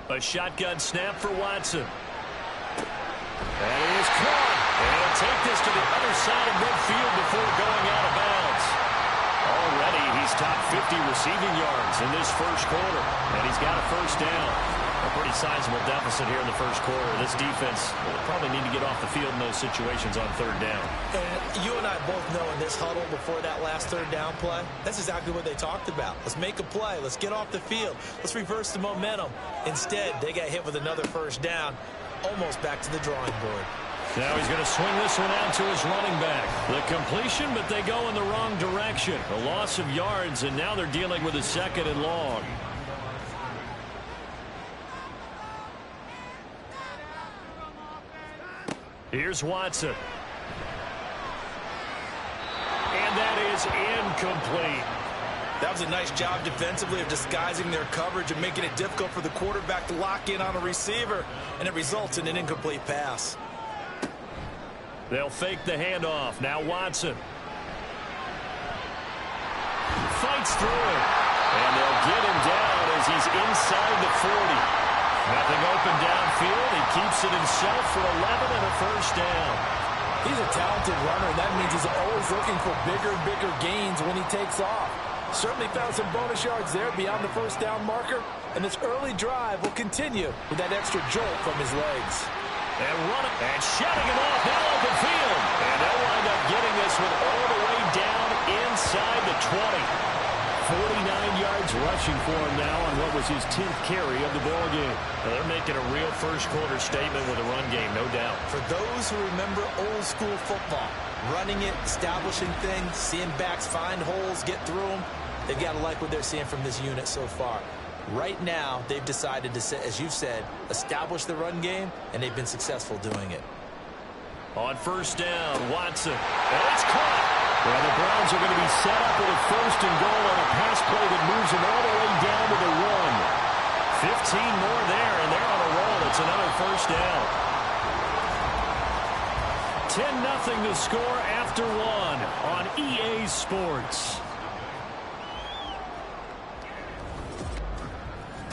[SPEAKER 2] A shotgun snap for Watson.
[SPEAKER 1] That is caught.
[SPEAKER 2] And he'll take this to the other side of midfield before going out of bounds. Already he's top 50 receiving yards in this first quarter. And he's got a first down. A pretty sizable deficit here in the first quarter. This defense will probably need to get off the field in those situations on third down.
[SPEAKER 3] And you and I both know in this huddle before that last third down play, that's exactly what they talked about. Let's make a play. Let's get off the field. Let's reverse the momentum. Instead, they got hit with another first down, almost back to the drawing board.
[SPEAKER 2] Now he's going to swing this one out to his running back. The completion, but they go in the wrong direction. A loss of yards, and now they're dealing with a second and long. Here's Watson. And that is incomplete.
[SPEAKER 3] That was a nice job defensively of disguising their coverage and making it difficult for the quarterback to lock in on a receiver, and it results in an incomplete pass.
[SPEAKER 2] They'll fake the handoff. Now Watson. Fights through it. And they'll get him down as he's inside the 40. Nothing open downfield. He keeps it himself for 11 and a first down.
[SPEAKER 3] He's a talented runner, and that means he's always looking for bigger and bigger gains when he takes off. Certainly found some bonus yards there beyond the first down marker, and this early drive will continue with that extra jolt from his legs.
[SPEAKER 2] And running and shutting it off now open field. And they'll wind up getting this one all the way down inside the 20.
[SPEAKER 1] 49 yards rushing for him now on what was his 10th carry of the ball game.
[SPEAKER 2] Well, they're making a real first quarter statement with a run game, no doubt.
[SPEAKER 3] For those who remember old school football, running it, establishing things, seeing backs find holes, get through them, they've got to like what they're seeing from this unit so far. Right now, they've decided to, as you've said, establish the run game, and they've been successful doing it.
[SPEAKER 2] On first down, Watson. And it's caught.
[SPEAKER 1] Well, the Browns are going to be set up with a first and goal on a pass play that moves them all the way down to the 1.
[SPEAKER 2] 15 more there, and they're on a roll. It's another first down. 10-0 to score after 1 on EA Sports.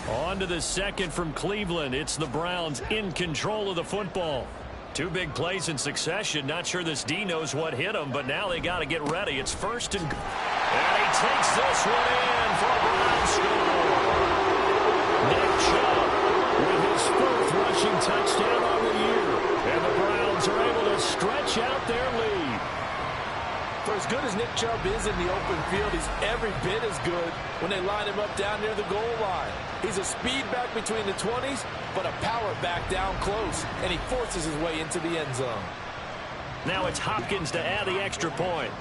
[SPEAKER 2] On to the second from Cleveland. It's the Browns in control of the football. Two big plays in succession. Not sure this D knows what hit him, but now they got to get ready. It's first and he takes this one in for a Browns score. Nick Chubb with his 4th rushing touchdown on the year. And the Browns are able to stretch out their lead.
[SPEAKER 3] For as good as Nick Chubb is in the open field, he's every bit as good when they line him up down near the goal line. He's a speed back between the 20s, but a power back down close, and he forces his way into the end zone.
[SPEAKER 2] Now it's Hopkins to add the extra point.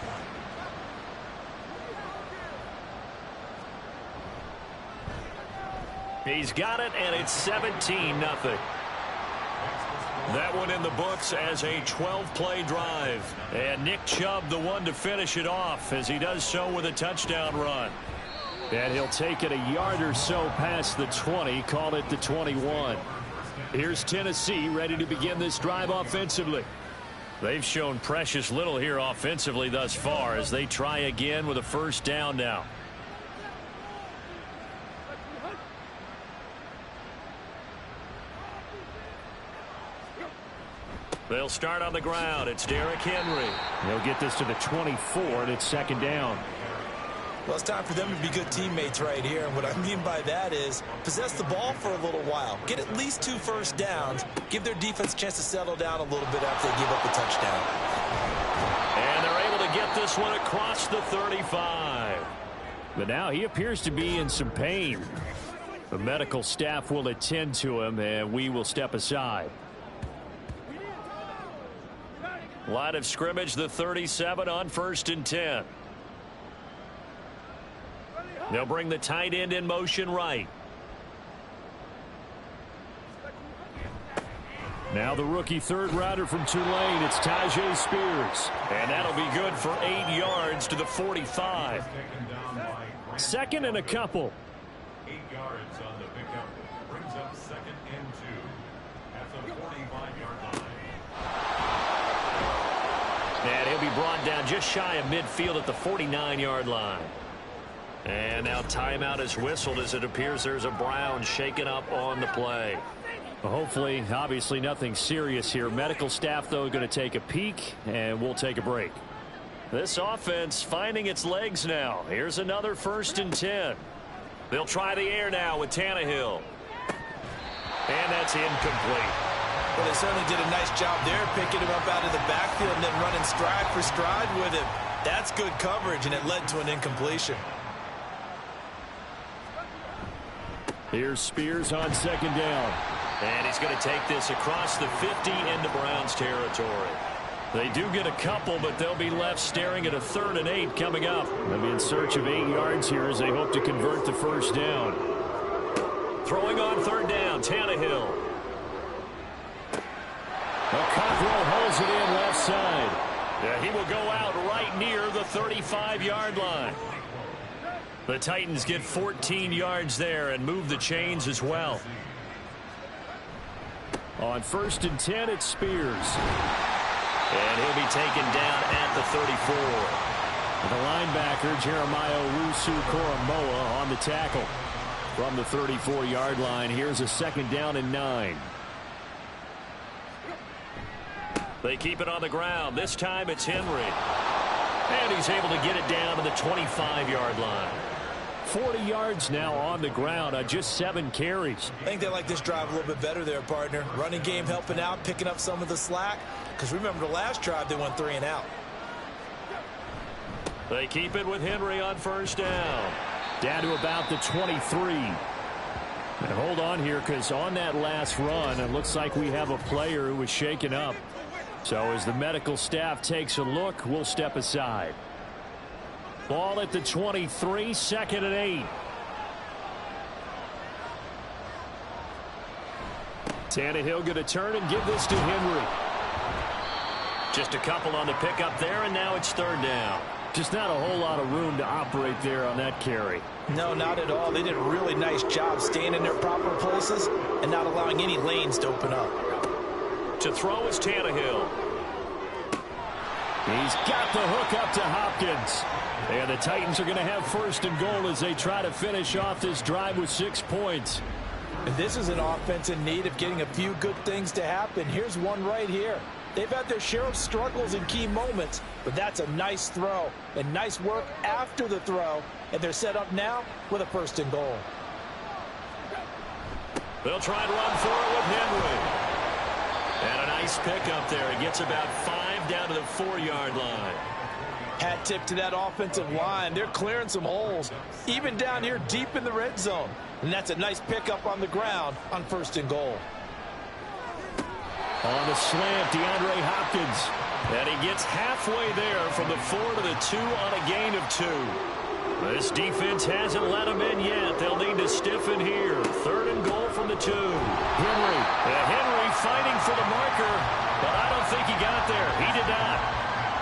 [SPEAKER 2] He's got it, and it's 17-0. That one in the books as a 12-play drive. And Nick Chubb, the one to finish it off, as he does so with a touchdown run.
[SPEAKER 1] And he'll take it a yard or so past the 20, call it the 21. Here's Tennessee ready to begin this drive offensively.
[SPEAKER 2] They've shown precious little here offensively thus far as they try again with a first down now. They'll start on the ground. It's Derrick Henry.
[SPEAKER 1] They'll get this to the 24, and it's second down.
[SPEAKER 3] Well, it's time for them to be good teammates right here. And what I mean by that is possess the ball for a little while. Get at least 2 first downs. Give their defense a chance to settle down a little bit after they give up the touchdown.
[SPEAKER 2] And they're able to get this one across the 35.
[SPEAKER 1] But now he appears to be in some pain. The medical staff will attend to him, and we will step aside.
[SPEAKER 2] Line of scrimmage, the 37 on 1st and 10. They'll bring the tight end in motion right.
[SPEAKER 1] Now the rookie third rounder from Tulane, it's Tajay Spears.
[SPEAKER 2] And that'll be good for 8 yards to the 45.
[SPEAKER 1] Second and a couple.
[SPEAKER 5] 8 yards on the pickup. Brings up 2nd and 2 at the 45-yard line.
[SPEAKER 2] And he'll be brought down just shy of midfield at the 49-yard line. And now timeout is whistled as it appears there's a Brown shaken up on the play.
[SPEAKER 1] Well, hopefully, obviously nothing serious here. Medical staff, though, going to take a peek, and we'll take a break.
[SPEAKER 2] This offense finding its legs now. Here's another 1st and 10. They'll try the air now with Tannehill. And that's incomplete.
[SPEAKER 3] Well, they certainly did a nice job there, picking him up out of the backfield and then running stride for stride with him. That's good coverage, and it led to an incompletion.
[SPEAKER 1] Here's Spears on 2nd down.
[SPEAKER 2] And he's going to take this across the 50 into Browns territory.
[SPEAKER 1] They do get a couple, but they'll be left staring at a 3rd and 8 coming up. They'll be in search of 8 yards here as they hope to convert the 1st down.
[SPEAKER 2] Throwing on 3rd down, Tannehill.
[SPEAKER 1] Cockrell holds it in left side.
[SPEAKER 2] Yeah, he will go out right near the 35-yard line.
[SPEAKER 1] The Titans get 14 yards there and move the chains as well. On 1st and 10, it's Spears.
[SPEAKER 2] And he'll be taken down at the 34.
[SPEAKER 1] The linebacker, Jeremiah Owusu-Koramoah, on the tackle. From the 34-yard line, here's a 2nd down and 9.
[SPEAKER 2] They keep it on the ground. This time it's Henry. And he's able to get it down to the 25-yard line.
[SPEAKER 1] 40 yards now on the ground on just 7 carries.
[SPEAKER 3] I think they like this drive a little bit better there, partner. Running game helping out, picking up some of the slack. Because remember the last drive, they went 3 and out.
[SPEAKER 2] They keep it with Henry on 1st down.
[SPEAKER 1] Down to about the 23. And hold on here, because on that last run, it looks like we have a player who was shaken up. So as the medical staff takes a look, we'll step aside. Ball at the 23, 2nd and 8. Tannehill going to turn and give this to Henry.
[SPEAKER 2] Just a couple on the pickup there, and now it's 3rd down.
[SPEAKER 1] Just not a whole lot of room to operate there on that carry.
[SPEAKER 3] No, not at all. They did a really nice job staying in their proper places and not allowing any lanes to open up.
[SPEAKER 2] To throw is Tannehill.
[SPEAKER 1] He's got the hook up to Hopkins. And the Titans are going to have 1st and goal as they try to finish off this drive with 6 points.
[SPEAKER 3] And this is an offense in need of getting a few good things to happen. Here's one right here. They've had their share of struggles in key moments, but that's a nice throw and nice work after the throw. And they're set up now with a 1st and goal.
[SPEAKER 2] They'll try to run for it with Henry. And a nice pickup there. He gets about 5 down to the 4-yard line.
[SPEAKER 3] Hat tip to that offensive line. They're clearing some holes, even down here deep in the red zone. And that's a nice pickup on the ground on 1st and goal.
[SPEAKER 1] On the slant, DeAndre Hopkins.
[SPEAKER 2] And he gets halfway there from the 4 to the 2 on a gain of 2. This defense hasn't let him in yet. They'll need to stiffen here. 3rd and goal from the 2.
[SPEAKER 1] Henry.
[SPEAKER 2] Henry fighting for the marker, but I don't think he got there. He did not.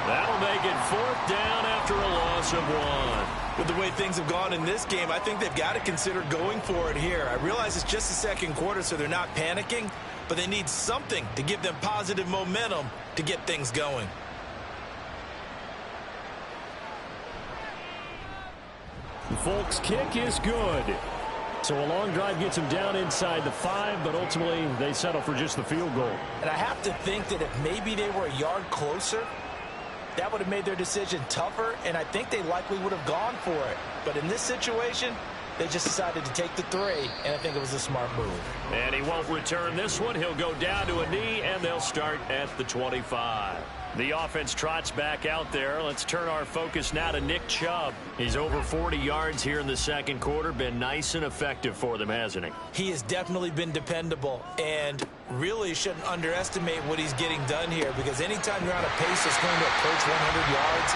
[SPEAKER 2] That'll make it 4th down after a loss of 1.
[SPEAKER 3] With the way things have gone in this game, I think they've got to consider going for it here. I realize it's just the 2nd quarter, so they're not panicking, but they need something to give them positive momentum to get things going.
[SPEAKER 1] The Folks kick is good. So a long drive gets them down inside the 5, but ultimately they settle for just the field goal.
[SPEAKER 3] And I have to think that if maybe they were a yard closer, that would have made their decision tougher, and I think they likely would have gone for it. But in this situation, they just decided to take the 3, and I think it was a smart move.
[SPEAKER 2] And he won't return this one. He'll go down to a knee, and they'll start at the 25. The offense trots back out there. Let's turn our focus now to Nick Chubb. He's over 40 yards here in the 2nd quarter. Been nice and effective for them, hasn't he?
[SPEAKER 3] He has definitely been dependable, and really shouldn't underestimate what he's getting done here, because anytime you're on a pace that's going to approach 100 yards,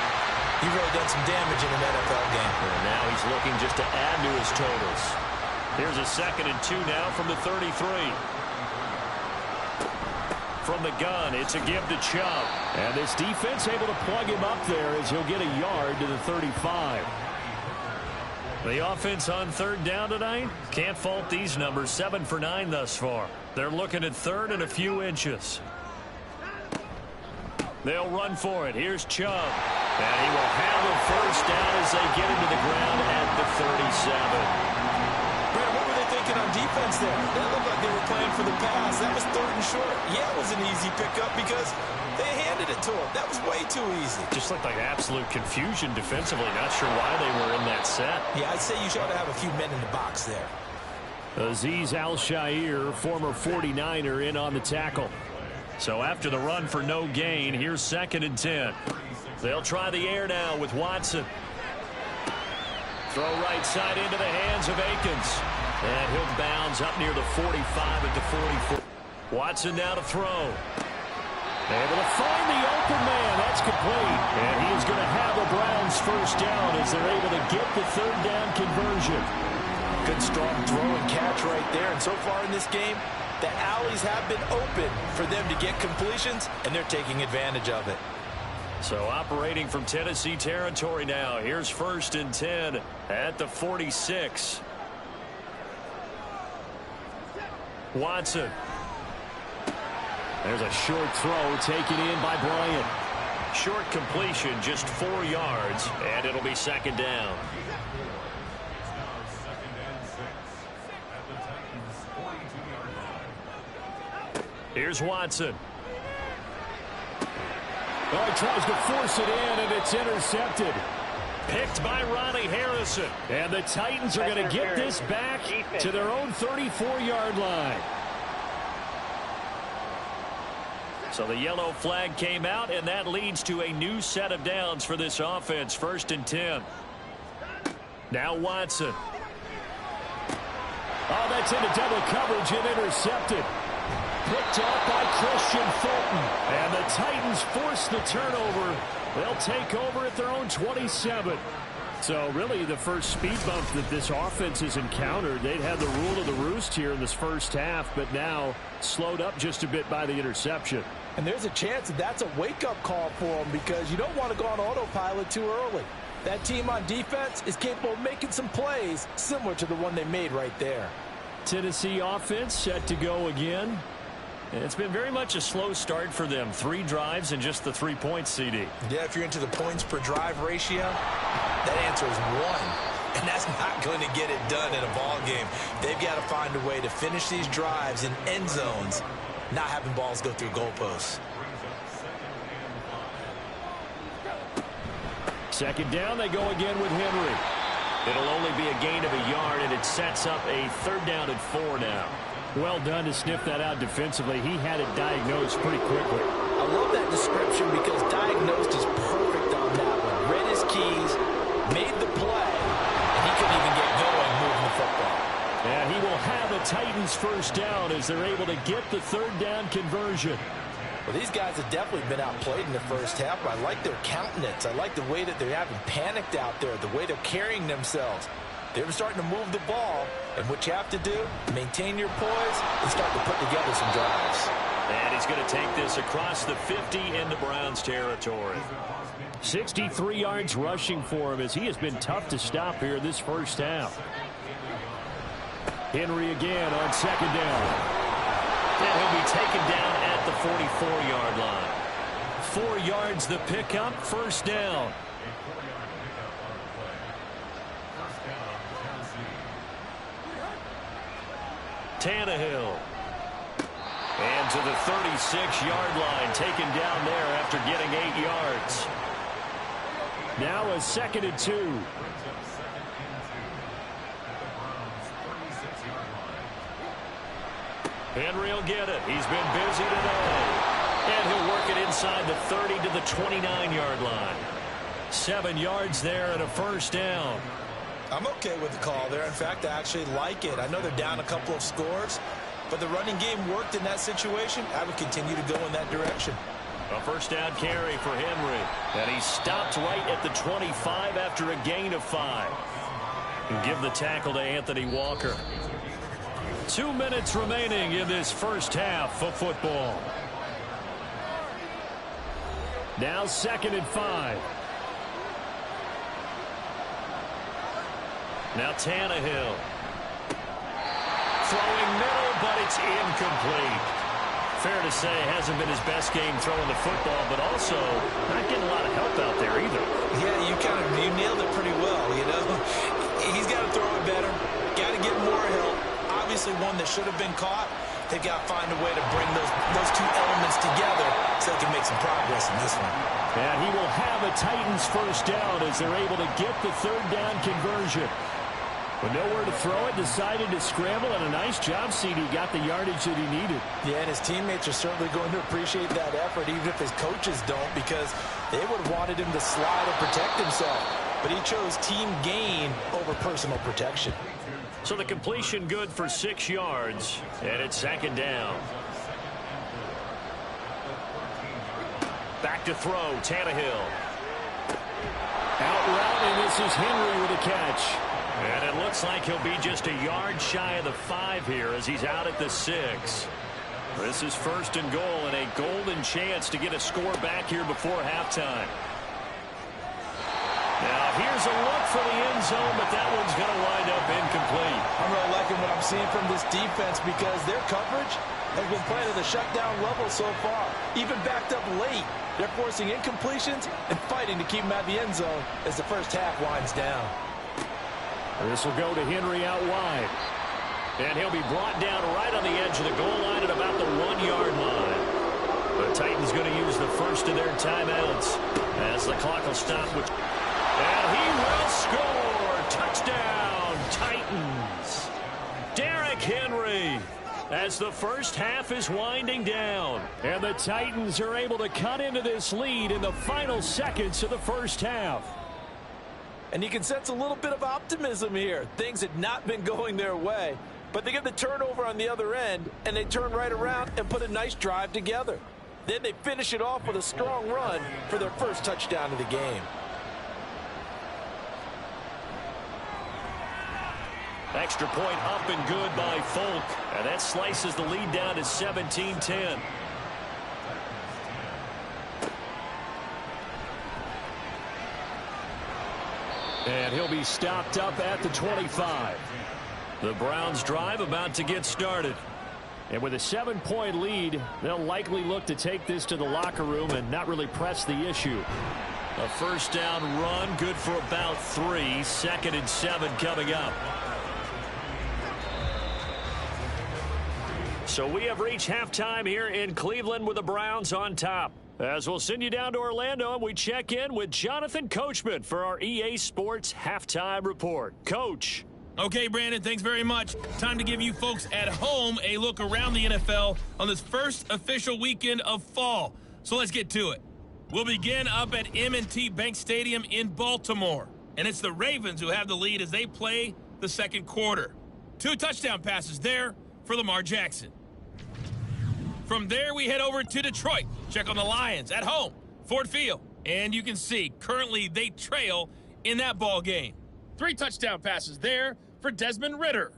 [SPEAKER 3] you've really done some damage in an NFL game.
[SPEAKER 2] And now he's looking just to add to his totals. Here's a 2nd and 2 now from the 33. from the gun. It's a give to Chubb.
[SPEAKER 1] And this defense able to plug him up there as he'll get a yard to the 35.
[SPEAKER 2] The offense on third down tonight, can't fault these numbers. 7 for 9 thus far. They're looking at third and a few inches. They'll run for it. Here's Chubb. And he will have a first down as they get into the ground at the 37.
[SPEAKER 3] Brad, what were they thinking on defense there? That looked like they were playing for the pass. That was third and short. Yeah, it was an easy pickup because they handed it to him. That was way too easy.
[SPEAKER 2] Just looked like absolute confusion defensively. Not sure why they were in that set.
[SPEAKER 3] Yeah, I'd say you should have a few men in the box there.
[SPEAKER 1] Azeez Al-Shaair, former 49er, in on the tackle.
[SPEAKER 2] So after the run for no gain, here's 2nd and 10. They'll try the air now with Watson. Throw right side into the hands of Akins. And he'll bounce up near the 45 at the 44. Watson now to throw.
[SPEAKER 1] Able to find the open man. That's complete. And he is going to have the Browns first down as they're able to get the third down conversion.
[SPEAKER 3] Good strong throw and catch right there. And so far in this game, the alleys have been open for them to get completions, and they're taking advantage of it.
[SPEAKER 2] So operating from Tennessee territory now. Here's 1st and 10 at the 46. Watson.
[SPEAKER 1] There's a short throw taken in by Bryant.
[SPEAKER 2] Short completion, just 4 yards, and it'll be 2nd down. Here's Watson.
[SPEAKER 1] Oh, he tries to force it in, and it's intercepted.
[SPEAKER 2] Picked by Ronnie Harrison.
[SPEAKER 1] And the Titans are going to get this back to their own 34-yard line.
[SPEAKER 2] So the yellow flag came out, and that leads to a new set of downs for this offense. 1st and 10. Now Watson.
[SPEAKER 1] Oh, that's into double coverage and intercepted. Picked up by Christian Fulton. And the Titans force the turnover. They'll take over at their own 27. So really the first speed bump that this offense has encountered. They'd had the rule of the roost here in this first half, but now slowed up just a bit by the interception.
[SPEAKER 3] And there's a chance that that's a wake-up call for them because you don't want to go on autopilot too early. That team on defense is capable of making some plays similar to the one they made right there.
[SPEAKER 1] Tennessee offense set to go again.
[SPEAKER 2] And it's been very much a slow start for them. 3 drives and just the 3 points, CD.
[SPEAKER 3] Yeah, if you're into the points per drive ratio, that answer is 1. And that's not going to get it done in a ball game. They've got to find a way to finish these drives in end zones, not having balls go through goalposts.
[SPEAKER 1] 2nd down, they go again with Henry.
[SPEAKER 2] It'll only be a gain of a yard, and it sets up a 3rd down and 4 now.
[SPEAKER 1] Well done to sniff that out defensively. He had it diagnosed pretty quickly.
[SPEAKER 3] I love that description because diagnosed is perfect on that one. Read his keys, made the play, and he couldn't even get going moving the football.
[SPEAKER 1] And he will have a Titans first down as they're able to get the 3rd down conversion.
[SPEAKER 3] Well, these guys have definitely been outplayed in the first half. I like their countenance. I like the way that they haven't panicked out there, the way they're carrying themselves. They're starting to move the ball, and what you have to do, maintain your poise and start to put together some drives.
[SPEAKER 2] And he's going to take this across the 50 into Browns territory.
[SPEAKER 1] 63 yards rushing for him as he has been tough to stop here in this first half. Henry again on 2nd down.
[SPEAKER 2] And he'll be taken down at the 44-yard line. 4 yards the pickup, 1st down. Tannehill. And to the 36-yard line, taken down there after getting 8 yards.
[SPEAKER 1] Now a 2nd and 2.
[SPEAKER 2] Henry will get it. He's been busy today. And he'll work it inside the 30 to the 29-yard line. 7 yards there and a 1st down.
[SPEAKER 3] I'm okay with the call there. In fact, I actually like it. I know they're down a couple of scores, but the running game worked in that situation. I would continue to go in that direction.
[SPEAKER 2] A 1st down carry for Henry. And he stopped right at the 25 after a gain of 5. And give the tackle to Anthony Walker. 2 minutes remaining in this first half of football.
[SPEAKER 1] Now 2nd and 5.
[SPEAKER 2] Now Tannehill. Throwing middle, but it's incomplete. Fair to say, hasn't been his best game throwing the football, but also not getting a lot of help out there either.
[SPEAKER 3] Yeah, you nailed it pretty well, you know. He's got to throw it better. Got to get more help. Obviously one that should have been caught. They've got to find a way to bring those two elements together so they can make some progress in this one.
[SPEAKER 1] And he will have a Titans first down as they're able to get the 3rd down conversion. But nowhere to throw it, decided to scramble, and a nice job, CD. Got the yardage that he needed.
[SPEAKER 3] Yeah, and his teammates are certainly going to appreciate that effort, even if his coaches don't, because they would have wanted him to slide and protect himself. But he chose team gain over personal protection.
[SPEAKER 2] So the completion good for 6 yards, and it's 2nd down. Back to throw, Tannehill.
[SPEAKER 1] Out route, and this is Henry with a catch.
[SPEAKER 2] And it looks like he'll be just a yard shy of the 5 here as he's out at the 6. This is 1st and goal and a golden chance to get a score back here before halftime. Now here's a look for the end zone, but that one's going to wind up incomplete.
[SPEAKER 3] I'm really liking what I'm seeing from this defense because their coverage has been playing at a shutdown level so far. Even backed up late, they're forcing incompletions and fighting to keep them at the end zone as the first half winds down.
[SPEAKER 1] This will go to Henry out wide.
[SPEAKER 2] And he'll be brought down right on the edge of the goal line at about the 1-yard line. The Titans going to use the first of their timeouts as the clock will stop with... And he will score! Touchdown, Titans! Derrick Henry as the first half is winding down.
[SPEAKER 1] And the Titans are able to cut into this lead in the final seconds of the first half.
[SPEAKER 3] And you can sense a little bit of optimism here. Things had not been going their way, but they get the turnover on the other end, and they turn right around and put a nice drive together. Then they finish it off with a strong run for their first touchdown of the game.
[SPEAKER 2] Extra point up and good by Folk, and that slices the lead down to 17-10.
[SPEAKER 1] And he'll be stopped up at the 25.
[SPEAKER 2] The Browns drive about to get started.
[SPEAKER 1] And with a 7-point lead, they'll likely look to take this to the locker room and not really press the issue.
[SPEAKER 2] A first down run, good for about 3. 2nd and 7 coming up. So we have reached halftime here in Cleveland with the Browns on top. As we'll send you down to Orlando, and we check in with Jonathan Coachman for our EA Sports Halftime Report. Coach.
[SPEAKER 4] Okay, Brandon, thanks very much. Time to give you folks at home a look around the NFL on this first official weekend of fall. So let's get to it. We'll begin up at M&T Bank Stadium in Baltimore. And it's the Ravens who have the lead as they play the second quarter. 2 touchdown passes there for Lamar Jackson. From there, we head over to Detroit. Check on the Lions at home, Ford Field. And you can see, currently, they trail in that ball game. 3 touchdown passes there for Desmond Ridder.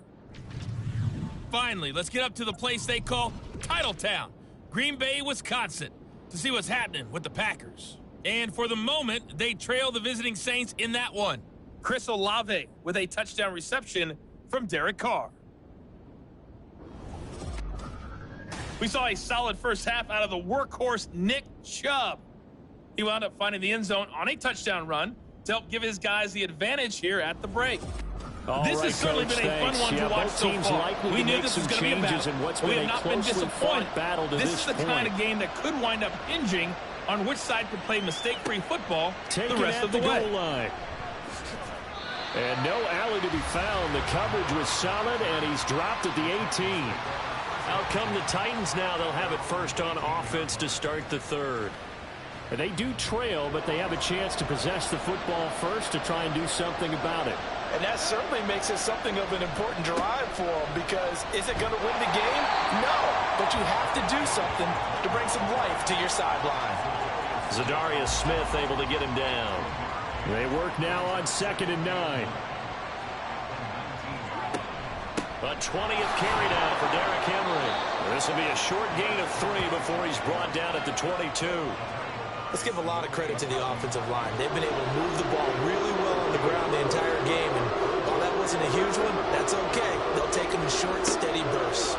[SPEAKER 4] Finally, let's get up to the place they call Titletown, Green Bay, Wisconsin, to see what's happening with the Packers. And for the moment, they trail the visiting Saints in that one. Chris Olave with a touchdown reception from Derek Carr. We saw a solid first half out of the workhorse Nick Chubb. He wound up finding the end zone on a touchdown run to help give his guys the advantage here at the break. This has certainly been a fun one to watch so far. We knew this was going to be a battle. We have not been disappointed. This is the kind of game that could wind up hinging on which side could play mistake-free football the rest of the way.
[SPEAKER 1] And no alley to be found. The coverage was solid, and he's dropped at the 18.
[SPEAKER 2] Out come the Titans now. They'll have it first on offense to start the third.
[SPEAKER 1] And they do trail, but they have a chance to possess the football first to try and do something about it.
[SPEAKER 3] And that certainly makes it something of an important drive for them, because is it going to win the game? No, but you have to do something to bring some life to your sideline.
[SPEAKER 2] Zadarius Smith able to get him down.
[SPEAKER 1] They work now on 2nd and 9.
[SPEAKER 2] A 20th carry down for Derrick Henry. This will be a short gain of 3 before he's brought down at the 22.
[SPEAKER 3] Let's give a lot of credit to the offensive line. They've been able to move the ball really well on the ground the entire game. And while that wasn't a huge one, that's okay. They'll take them in short, steady bursts.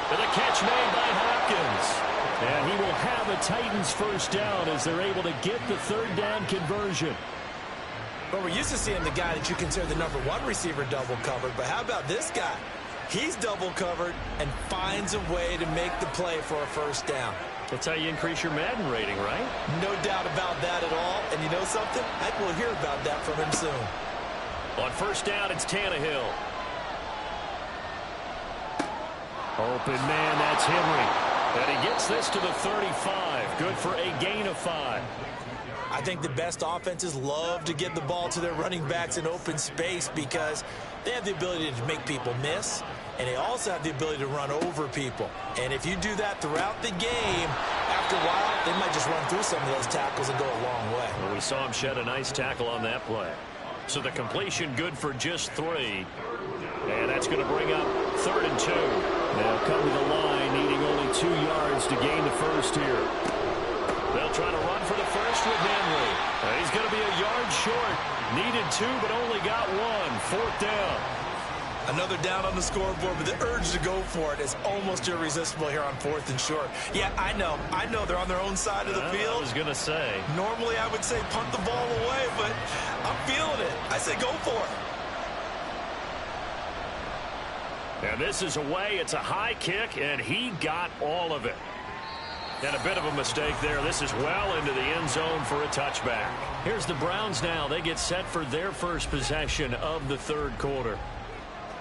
[SPEAKER 1] And a catch made by Hopkins. And he will have a Titans first down as they're able to get the third down conversion.
[SPEAKER 3] But we're used to seeing the guy that you consider the #1 receiver double covered. But how about this guy? He's double covered and finds a way to make the play for a first down.
[SPEAKER 1] That's how you increase your Madden rating, right?
[SPEAKER 3] No doubt about that at all. And you know something? I think we'll hear about that from him soon.
[SPEAKER 1] On first down, it's Tannehill. Open man, that's Henry. And he gets this to the 35. Good for a gain of 5.
[SPEAKER 3] I think the best offenses love to get the ball to their running backs in open space because they have the ability to make people miss, and they also have the ability to run over people. And if you do that throughout the game, after a while, they might just run through some of those tackles and go a long way.
[SPEAKER 1] Well, we saw him shed a nice tackle on that play. So the completion good for just 3. And that's going to bring up 3rd and 2. They'll come to the line, needing only 2 yards to gain the first here. They'll try to run for the first with Henry. He's going to be a yard short. Needed 2, but only got 1. 4th down.
[SPEAKER 3] Another down on the scoreboard, but the urge to go for it is almost irresistible here on 4th and short. Yeah, I know they're on their own side of the field.
[SPEAKER 1] I was going to say.
[SPEAKER 3] Normally I would say punt the ball away, but I'm feeling it. I say go for it.
[SPEAKER 1] And this is away. It's a high kick, and he got all of it. And a bit of a mistake there. This is well into the end zone for a touchback. Here's the Browns now. They get set for their first possession of the third quarter.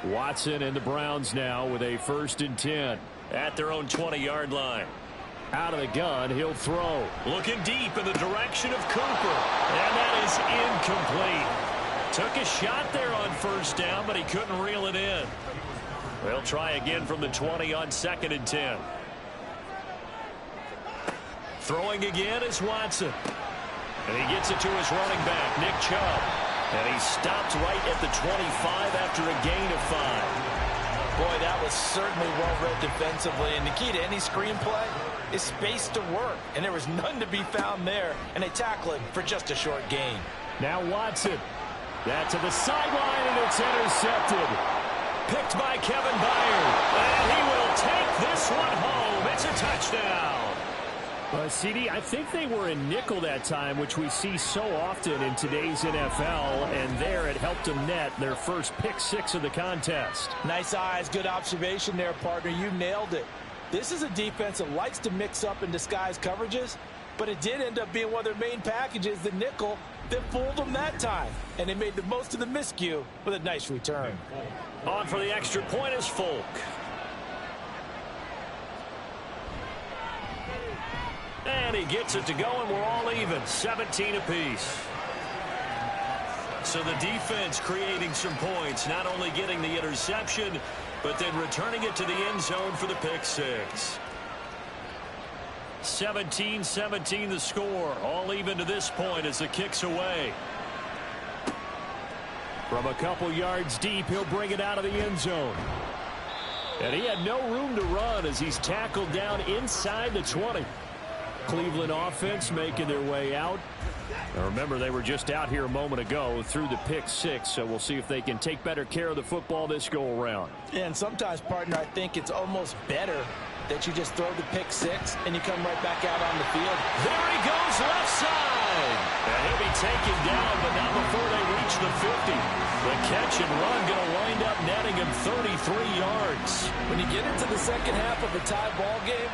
[SPEAKER 1] Watson and the Browns now with a 1st and 10 at their own 20-yard line. Out of the gun, he'll throw. Looking deep in the direction of Cooper. And that is incomplete. Took a shot there on first down, but he couldn't reel it in. They'll try again from the 20 on 2nd and 10. Throwing again is Watson. And he gets it to his running back, Nick Chubb. And he stopped right at the 25 after a gain of 5.
[SPEAKER 3] Boy, that was certainly well-read defensively. And the key to any screenplay is space to work. And there was none to be found there. And they tackle him for just a short gain.
[SPEAKER 1] Now Watson. That to the sideline, and it's intercepted. Picked by Kevin Byard. And he will take this one home. It's a touchdown. CD, I think they were in nickel that time, which we see so often in today's NFL, and there it helped them net their first pick 6 of the contest.
[SPEAKER 3] Nice eyes, good observation there, partner. You nailed it. This is a defense that likes to mix up and disguise coverages, but it did end up being one of their main packages, the nickel, that fooled them that time, and they made the most of the miscue with a nice return.
[SPEAKER 1] On for the extra point is Folk. And he gets it to go, and we're all even, 17 apiece. So the defense creating some points, not only getting the interception, but then returning it to the end zone for the pick 6. 17-17 the score, all even to this point as the kick's away. From a couple yards deep, he'll bring it out of the end zone. And he had no room to run as he's tackled down inside the 20. Cleveland offense making their way out. Now remember, they were just out here a moment ago through the pick 6, so we'll see if they can take better care of the football this go-around.
[SPEAKER 3] Yeah, and sometimes, partner, I think it's almost better that you just throw the pick 6 and you come right back out on the field.
[SPEAKER 1] There he goes, left side. And he'll be taken down, but not before they reach the 50. The catch and run going to wind up netting him 33 yards.
[SPEAKER 3] When you get into the second half of a tie ball game,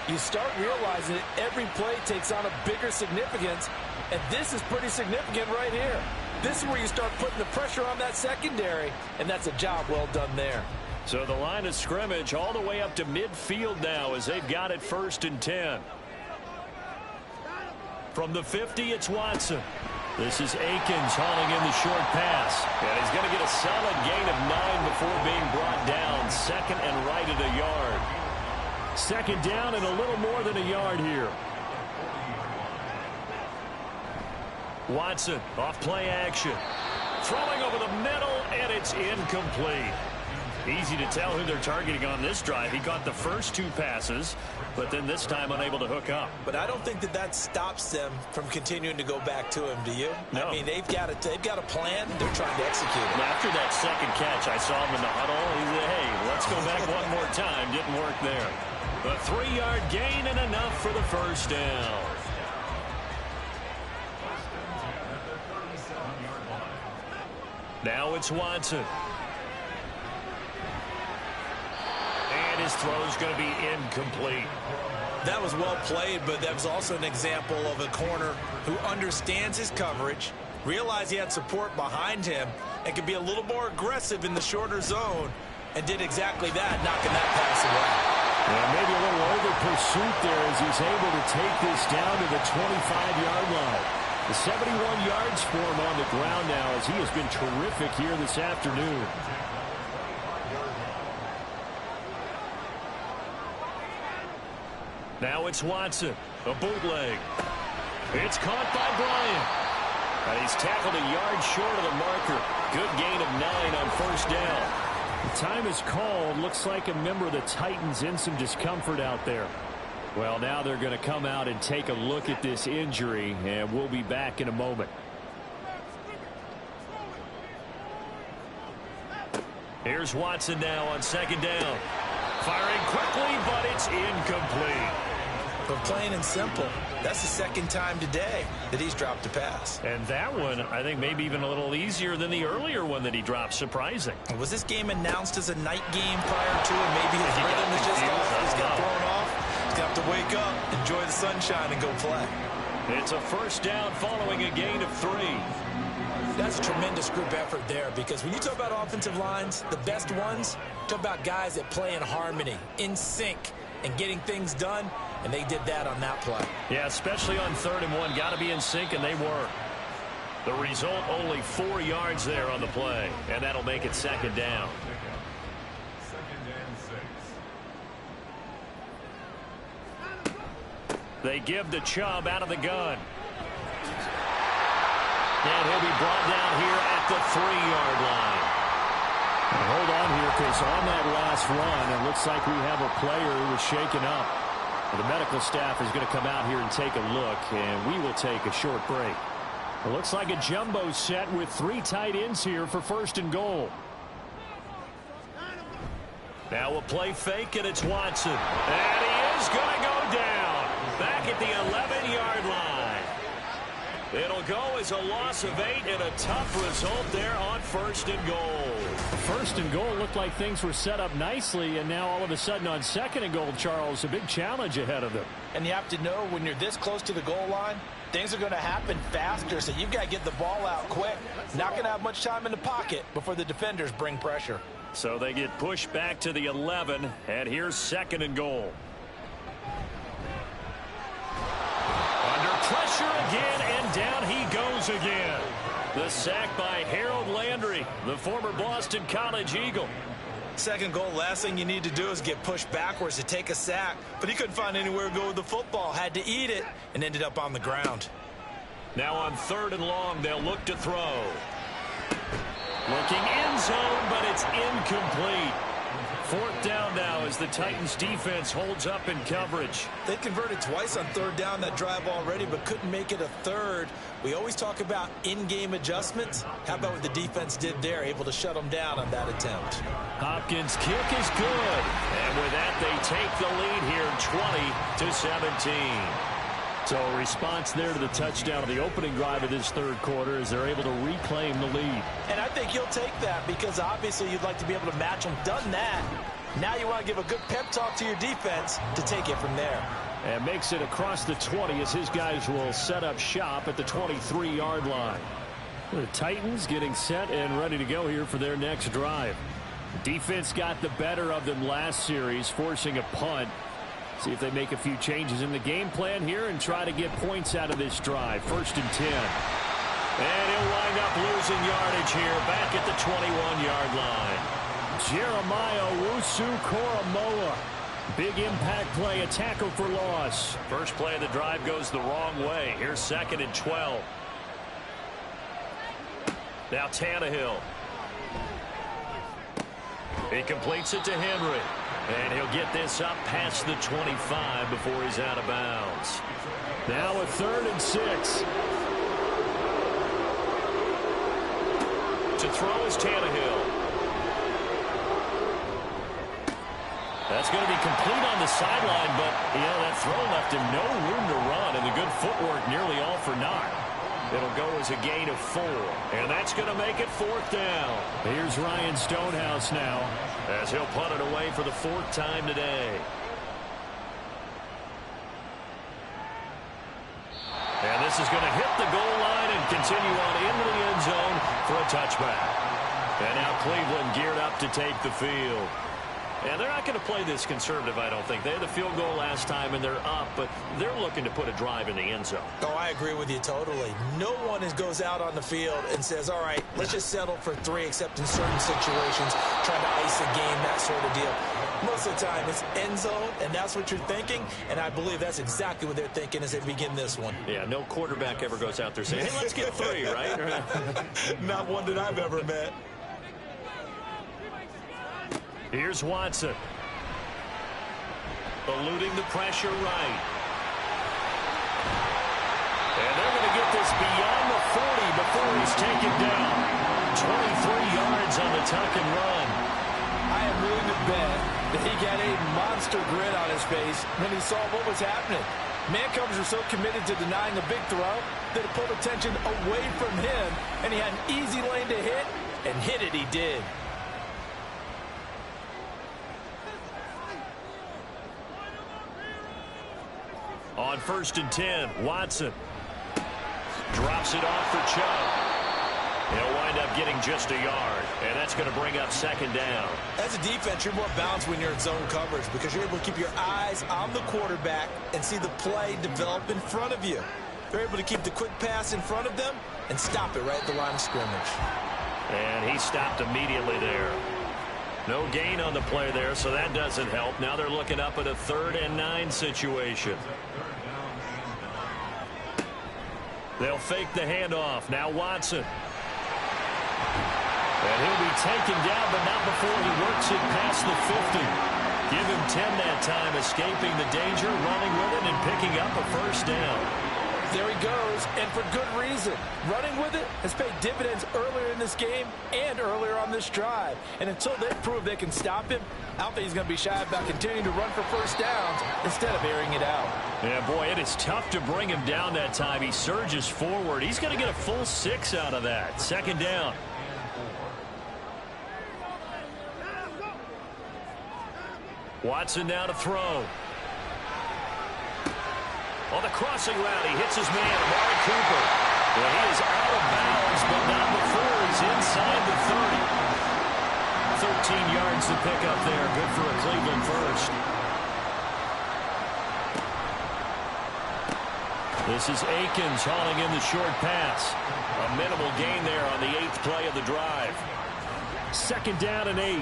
[SPEAKER 3] you start realizing that every play takes on a bigger significance, and this is pretty significant right here. This is where you start putting the pressure on that secondary, and that's a job well done there.
[SPEAKER 1] So the line of scrimmage all the way up to midfield now as they've got it 1st and 10. From the 50, it's Watson. This is Akins hauling in the short pass. And he's going to get a solid gain of 9 before being brought down. 2nd and right at a yard. 2nd down and a little more than a yard here. Watson off play action. Throwing over the middle, and it's incomplete.
[SPEAKER 2] Easy to tell who they're targeting on this drive. He caught the first 2 passes, but then this time unable to hook up.
[SPEAKER 3] But I don't think that stops them from continuing to go back to him, do you?
[SPEAKER 2] No.
[SPEAKER 3] I mean, they've got a plan. They're trying to execute it.
[SPEAKER 2] After that second catch, I saw him in the huddle. He said, hey, let's go back one more time. Didn't work there. A 3-yard gain and enough for the first down. Now it's Watson. And his throw's going to be incomplete.
[SPEAKER 3] That was well played, but that was also an example of a corner who understands his coverage, realized he had support behind him, and could be a little more aggressive in the shorter zone, and did exactly that, knocking that pass away.
[SPEAKER 1] And maybe a little over pursuit there as he's able to take this down to the 25-yard line. The 71 yards for him on the ground now as he has been terrific here this afternoon.
[SPEAKER 2] Now it's Watson, a bootleg. It's caught by Bryant. And he's tackled a yard short of the marker. Good gain of 9 on first down.
[SPEAKER 1] The time is called. Looks like a member of the Titans in some discomfort out there. Well, now they're going to come out and take a look at this injury, and we'll be back in a moment.
[SPEAKER 2] Here's Watson now on second down. Firing quickly, but it's incomplete.
[SPEAKER 3] But plain and simple, that's the second time today that he's dropped a pass.
[SPEAKER 2] And that one, I think, maybe even a little easier than the earlier one that he dropped. Surprising.
[SPEAKER 3] Was this game announced as a night game prior to it? Maybe his rhythm is just off. He's got thrown off. He's going to have to wake up, enjoy the sunshine, and go play.
[SPEAKER 2] It's a first down following a gain of 3.
[SPEAKER 3] That's a tremendous group effort there, because when you talk about offensive lines, the best ones, talk about guys that play in harmony, in sync, and getting things done, and they did that on that play.
[SPEAKER 2] Yeah, especially on 3rd and 1. Got to be in sync, and they were. The result, only 4 yards there on the play, and that'll make it second down. They give to Chubb out of the gun. And he'll be brought down here at the 3-yard line.
[SPEAKER 1] And hold on here, because on that last run, it looks like we have a player who was shaken up. The medical staff is going to come out here and take a look, and we will take a short break. It looks like a jumbo set with 3 tight ends here for 1st and goal.
[SPEAKER 2] Now a play fake, and it's Watson. And he is going to go down back at the 11-yard line. It'll go as a loss of 8 and a tough result there on 1st and goal.
[SPEAKER 1] 1st and goal looked like things were set up nicely, and now all of a sudden on 2nd and goal, Charles, a big challenge ahead of them.
[SPEAKER 3] And you have to know when you're this close to the goal line, things are going to happen faster, so you've got to get the ball out quick. Not going to have much time in the pocket before the defenders bring pressure.
[SPEAKER 2] So they get pushed back to the 11, and here's 2nd and goal. Under pressure again, and down he goes again. The sack by Harold Landry, the former Boston College Eagle.
[SPEAKER 3] 2nd goal, last thing you need to do is get pushed backwards to take a sack. But he couldn't find anywhere to go with the football. Had to eat it and ended up on the ground.
[SPEAKER 2] Now on 3rd and long, they'll look to throw. Looking end zone, but it's incomplete. 4th down now as the Titans defense holds up in coverage.
[SPEAKER 3] They converted twice on 3rd down that drive already, but couldn't make it a 3rd. We always talk about in-game adjustments. How about what the defense did there, able to shut them down on that attempt?
[SPEAKER 2] Hopkins' kick is good. And with that, they take the lead here 20-17.
[SPEAKER 1] So a response there to the touchdown of the opening drive of this 3rd quarter as they're able to reclaim the lead.
[SPEAKER 3] And I think you'll take that because obviously you'd like to be able to match them. Done that. Now you want to give a good pep talk to your defense to take it from there.
[SPEAKER 1] And makes it across the 20 as his guys will set up shop at the 23-yard line. The Titans getting set and ready to go here for their next drive. Defense got the better of them last series, forcing a punt. See if they make a few changes in the game plan here and try to get points out of this drive. 1st and 10.
[SPEAKER 2] And he'll wind up losing yardage here back at the 21-yard line.
[SPEAKER 1] Jeremiah Owusu-Koramoah. Big impact play, a tackle for loss.
[SPEAKER 2] First play of the drive goes the wrong way. Here's 2nd and 12. Now Tannehill.
[SPEAKER 1] He completes it to Henry. And he'll get this up past the 25 before he's out of bounds. Now a 3rd and 6. To throw is Tannehill. That's going to be complete on the sideline, but, that throw left him no room to run, and the good footwork nearly all for naught. It'll go as a gain of 4, and that's going to make it 4th down. Here's Ryan Stonehouse now, as he'll punt it away for the 4th time today. And this is going to hit the goal line and continue on into the end zone for a touchback. And now Cleveland geared up to take the field. And they're not going to play this conservative, I don't think. They had the field goal last time, and they're up, but they're looking to put a drive in the end zone.
[SPEAKER 3] Oh, I agree with you totally. No one goes out on the field and says, all right, let's just settle for 3, except in certain situations, trying to ice a game, that sort of deal. Most of the time, it's end zone, and that's what you're thinking, and I believe that's exactly what they're thinking as they begin this one.
[SPEAKER 1] Yeah, no quarterback ever goes out there saying, hey, let's get 3, right?
[SPEAKER 3] Not one that I've ever met.
[SPEAKER 1] Here's Watson. Eluding the pressure right. And they're going to get this beyond the 40 before he's taken down. 23 yards on the tuck and run.
[SPEAKER 3] I am willing to bet that he got a monster grin on his face when he saw what was happening. Mancovers are so committed to denying a big throw that it pulled attention away from him, and he had an easy lane to hit, and hit it he did.
[SPEAKER 1] On 1st and 10, Watson drops it off for Chubb. He'll wind up getting just a yard, and that's going to bring up 2nd down.
[SPEAKER 3] As a defense, you're more balanced when you're in zone coverage because you're able to keep your eyes on the quarterback and see the play develop in front of you. They're able to keep the quick pass in front of them and stop it right at the line of scrimmage.
[SPEAKER 1] And he stopped immediately there. No gain on the play there, so that doesn't help. Now they're looking up at a 3rd and 9 situation. They'll fake the handoff. Now Watson. And he'll be taken down, but not before he works it past the 50. Give him 10 that time, escaping the danger, running with it, and picking up a 1st down.
[SPEAKER 3] There he goes, and for good reason. Running with it has paid dividends earlier in this game and earlier on this drive. And until they prove they can stop him, I don't think he's going to be shy about continuing to run for 1st downs instead of airing it out.
[SPEAKER 1] Yeah, boy, it is tough to bring him down that time. He surges forward. He's going to get a full 6 out of that. 2nd down. Watson now to throw. On the crossing route, he hits his man, Amari Cooper. Well, he is out of bounds, but not before he's inside the 30. 13 yards to pick up there. Good for a Cleveland 1st. This is Akins hauling in the short pass. A minimal gain there on the 8th play of the drive. 2nd down and 8.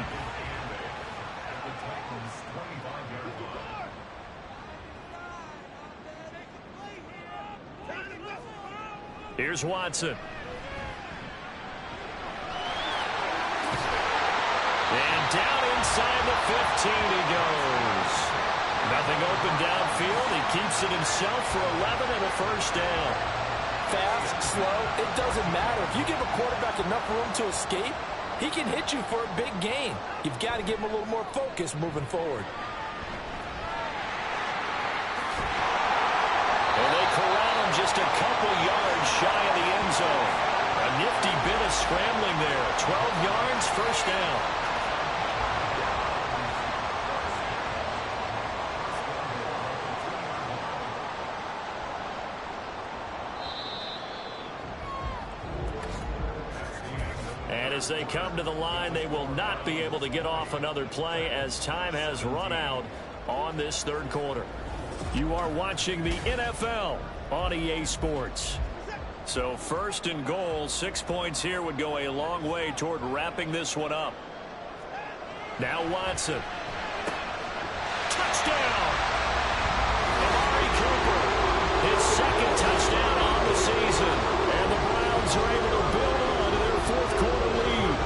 [SPEAKER 1] Here's Watson. And down inside the 15 he goes. Nothing open downfield. He keeps it himself for 11 and a 1st down.
[SPEAKER 3] Fast, slow, it doesn't matter. If you give a quarterback enough room to escape, he can hit you for a big gain. You've got to give him a little more focus moving forward.
[SPEAKER 1] And they corral him just a couple yards shy of the end zone. A nifty bit of scrambling there. 12 yards, 1st down. And as they come to the line, they will not be able to get off another play as time has run out on this 3rd quarter. You are watching the NFL on EA Sports. So 1st and goal, 6 points here would go a long way toward wrapping this one up. Now Watson. Touchdown! Amari Cooper, his 2nd touchdown on the season. And the Browns are able to build on to their 4th quarter lead.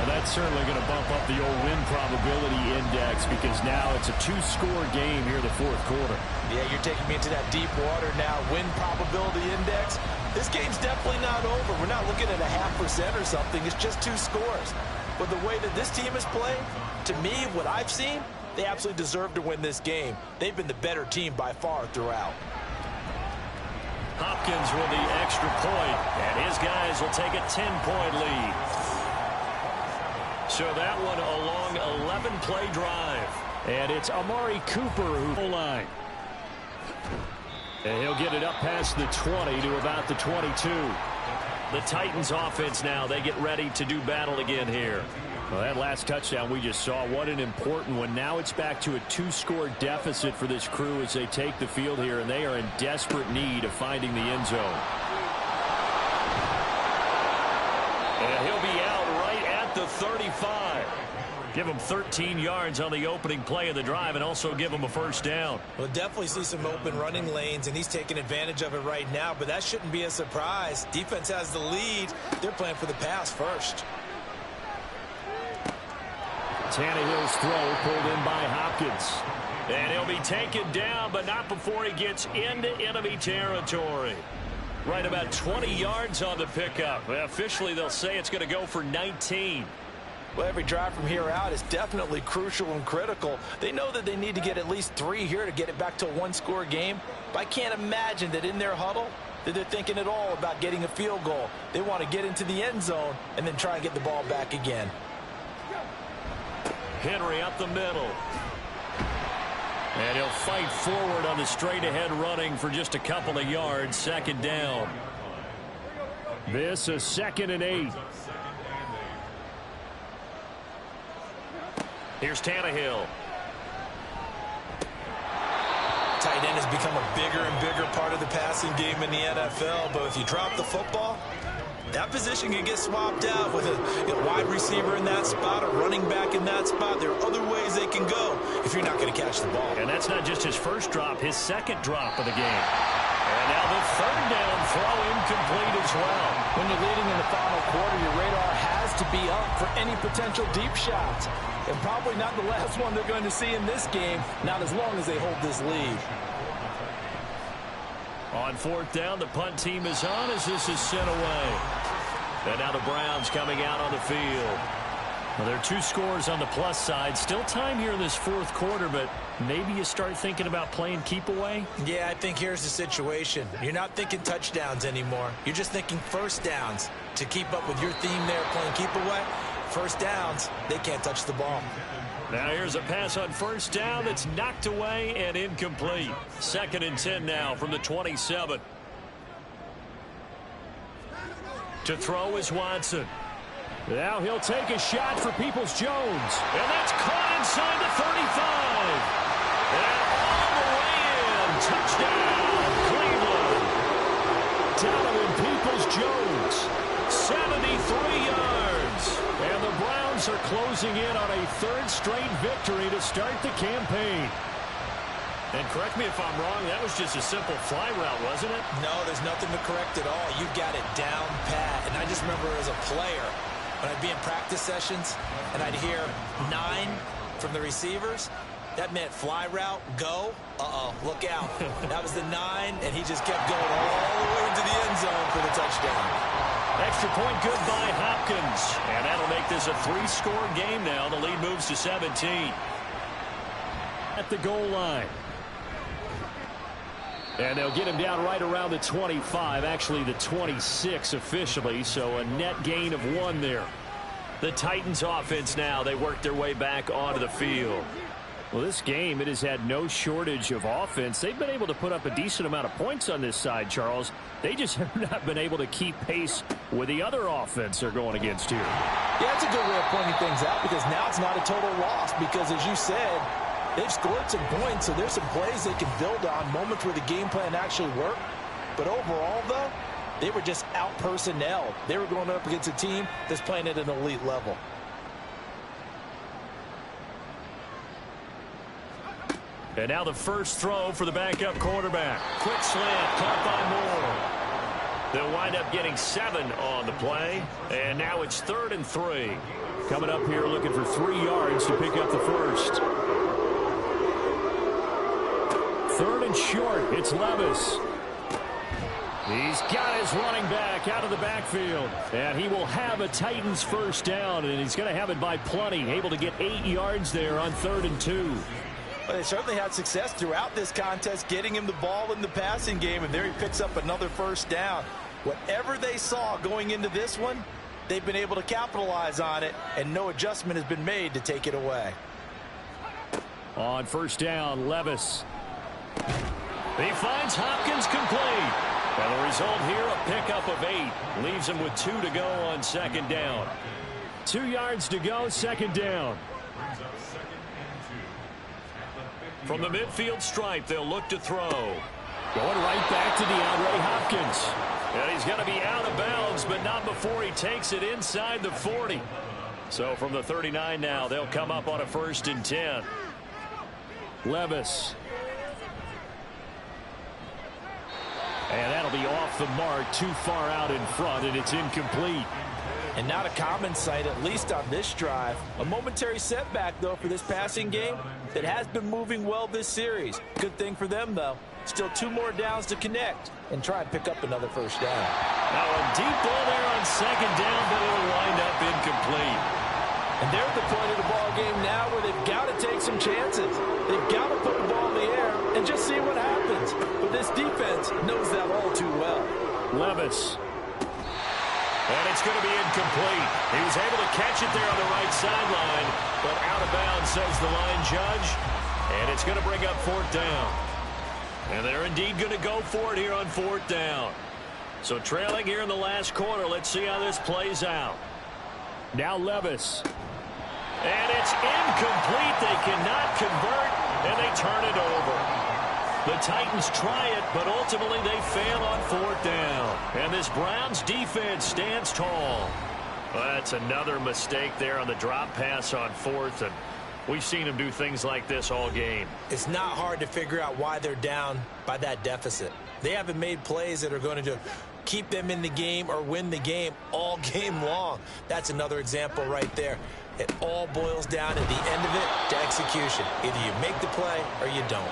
[SPEAKER 1] And that's certainly going to bump bump up the old win probability index because now it's a two-score game here in the fourth quarter.
[SPEAKER 3] Yeah, you're taking me into that deep water now. Win probability index. This game's definitely not over. We're not looking at a 0.5% or something. It's just 2 scores. But the way that this team has played, to me, what I've seen, they absolutely deserve to win this game. They've been the better team by far throughout.
[SPEAKER 2] Hopkins with the extra point, and his guys will take a 10-point lead. So that one a long 11-play drive.
[SPEAKER 1] And it's Amari Cooper who line. And he'll get it up past the 20 to about the 22.
[SPEAKER 2] The Titans offense now, they get ready to do battle again here.
[SPEAKER 1] Well, that last touchdown we just saw, what an important one. Now it's back to a 2-score deficit for this crew as they take the field here, and they are in desperate need of finding the end zone.
[SPEAKER 2] And he'll be out right at the 35. Give him 13 yards on the opening play of the drive and also give him a first down.
[SPEAKER 3] We'll definitely see some open running lanes, and he's taking advantage of it right now, but that shouldn't be a surprise. Defense has the lead. They're playing for the pass first.
[SPEAKER 1] Tannehill's throw pulled in by Hopkins.
[SPEAKER 2] And he'll be taken down, but not before he gets into enemy territory. Right about 20 yards on the pickup. Well, officially, they'll say it's going to go for 19.
[SPEAKER 3] Well, every drive from here out is definitely crucial and critical. They know that they need to get at least 3 here to get it back to a 1-score game. But I can't imagine that in their huddle that they're thinking at all about getting a field goal. They want to get into the end zone and then try and get the ball back again.
[SPEAKER 2] Henry up the middle. And he'll fight forward on the straight-ahead running for just a couple of yards. Second down.
[SPEAKER 1] This is 2nd and 8.
[SPEAKER 2] Here's Tannehill.
[SPEAKER 3] Tight end has become a bigger and bigger part of the passing game in the NFL, but if you drop the football, that position can get swapped out with a wide receiver in that spot, a running back in that spot. There are other ways they can go if you're not going to catch the ball.
[SPEAKER 2] And that's not just his first drop, his second drop of the game. And now the third down throw incomplete as well.
[SPEAKER 3] When you're leading in the final quarter, your radar has to be up for any potential deep shots. And probably not the last one they're going to see in this game, not as long as they hold this lead.
[SPEAKER 2] On 4th down, the punt team is on as this is sent away. And now the Browns coming out on the field. Well, there are 2 scores on the plus side. Still time here in this 4th quarter, but maybe you start thinking about playing keep away?
[SPEAKER 3] Yeah, I think here's the situation. You're not thinking touchdowns anymore. You're just thinking first downs. To keep up with your theme there, playing keep away, first downs, they can't touch the ball.
[SPEAKER 2] Now here's a pass on first down that's knocked away and incomplete. 2nd and 10 now from the 27. To throw is Watson.
[SPEAKER 1] Now he'll take a shot for Peoples-Jones.
[SPEAKER 2] And that's caught inside the 35. And all the way in. Touchdown, Cleveland.
[SPEAKER 1] Donovan Peoples-Jones.
[SPEAKER 2] 73 yards.
[SPEAKER 1] And the Browns are closing in on a 3rd straight victory to start the campaign.
[SPEAKER 2] And correct me if I'm wrong, that was just a simple fly route, wasn't it?
[SPEAKER 3] No, there's nothing to correct at all. You've got it down pat. And I just remember as a player, when I'd be in practice sessions and I'd hear 9 from the receivers, that meant fly route, go, look out. That was the 9, and he just kept going all the way into the end zone for the touchdown.
[SPEAKER 2] Extra point good by Hopkins. And that'll make this a 3-score game now. The lead moves to 17.
[SPEAKER 1] At the goal line. And they'll get him down right around the 25, actually the 26 officially, so a net gain of 1 there.
[SPEAKER 2] The Titans offense now, they work their way back onto the field.
[SPEAKER 1] Well, this game, it has had no shortage of offense. They've been able to put up a decent amount of points on this side, Charles. They just have not been able to keep pace with the other offense they're going against here.
[SPEAKER 3] Yeah, that's a good way of pointing things out because now it's not a total loss because, as you said, they've scored some points, so there's some plays they can build on, moments where the game plan actually worked. But overall, though, they were just out-personnel. They were going up against a team that's playing at an elite level.
[SPEAKER 2] And now the first throw for the backup quarterback. Quick slant, caught by Moore. They'll wind up getting 7 on the play. And now it's 3rd and 3.
[SPEAKER 1] Coming up here looking for 3 yards to pick up the first. 3rd and short. It's Levis. He's got his running back out of the backfield. And he will have a Titans first down. And he's going to have it by plenty. Able to get 8 yards there on 3rd and 2.
[SPEAKER 3] Well, they certainly had success throughout this contest getting him the ball in the passing game. And there he picks up another first down. Whatever they saw going into this one, they've been able to capitalize on it. And no adjustment has been made to take it away.
[SPEAKER 1] On first down, Levis.
[SPEAKER 2] He finds Hopkins complete. And the result here, a pickup of 8. Leaves him with 2 to go on 2nd down.
[SPEAKER 1] 2 yards to go, 2nd down.
[SPEAKER 2] From the midfield stripe, they'll look to throw.
[SPEAKER 1] Going right back to DeAndre Hopkins.
[SPEAKER 2] And he's going to be out of bounds, but not before he takes it inside the 40. So from the 39 now, they'll come up on a 1st and 10.
[SPEAKER 1] Levis. And that'll be off the mark, too far out in front, and it's incomplete.
[SPEAKER 3] And not a common sight, at least on this drive. A momentary setback, though, for this passing game that has been moving well this series. Good thing for them, though. Still 2 more downs to connect and try and pick up another first down.
[SPEAKER 2] Now a deep ball there on 2nd down, but it'll wind up incomplete.
[SPEAKER 3] And they're at the point of the ball game now where they've got to take some chances. They've got to put the ball in the air and just see what happens. But this defense knows that all too well.
[SPEAKER 1] Levis.
[SPEAKER 2] And it's going to be incomplete. He was able to catch it there on the right sideline, but out of bounds, says the line judge. And it's going to bring up 4th down. And they're indeed going to go for it here on 4th down. So trailing here in the last quarter. Let's see how this plays out.
[SPEAKER 1] Now Levis.
[SPEAKER 2] And it's incomplete. They cannot convert, and they turn it over. The Titans try it, but ultimately they fail on 4th down. And this Browns defense stands tall. Well, that's another mistake there on the drop pass on 4th, and we've seen them do things like this all game.
[SPEAKER 3] It's not hard to figure out why they're down by that deficit. They haven't made plays that are going to keep them in the game or win the game all game long. That's another example right there. It all boils down at the end of it to execution. Either you make the play or you don't.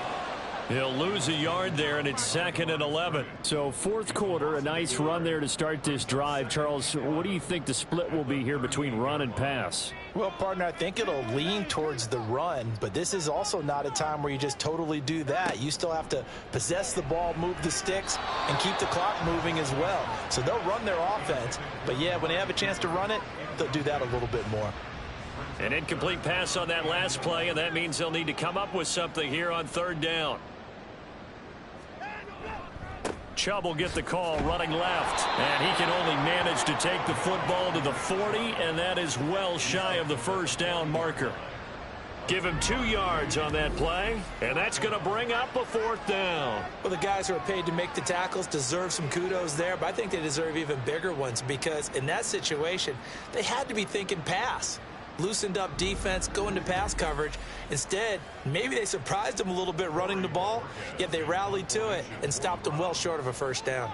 [SPEAKER 2] He'll lose a yard there, and it's 2nd and 11.
[SPEAKER 1] So 4th quarter, a nice run there to start this drive. Charles, what do you think the split will be here between run and pass?
[SPEAKER 3] Well, partner, I think it'll lean towards the run, but this is also not a time where you just totally do that. You still have to possess the ball, move the sticks, and keep the clock moving as well. So they'll run their offense, but yeah, when they have a chance to run it, they'll do that a little bit more.
[SPEAKER 2] An incomplete pass on that last play, and that means they'll need to come up with something here on 3rd down. Chubb will get the call running left, and he can only manage to take the football to the 40, and that is well shy of the first down marker. Give him 2 yards on that play, and that's going to bring up a 4th down.
[SPEAKER 3] Well, the guys who are paid to make the tackles deserve some kudos there, but I think they deserve even bigger ones because in that situation, they had to be thinking pass. Loosened up defense, going to pass coverage. Instead, maybe they surprised them a little bit running the ball, yet they rallied to it and stopped them well short of a first down.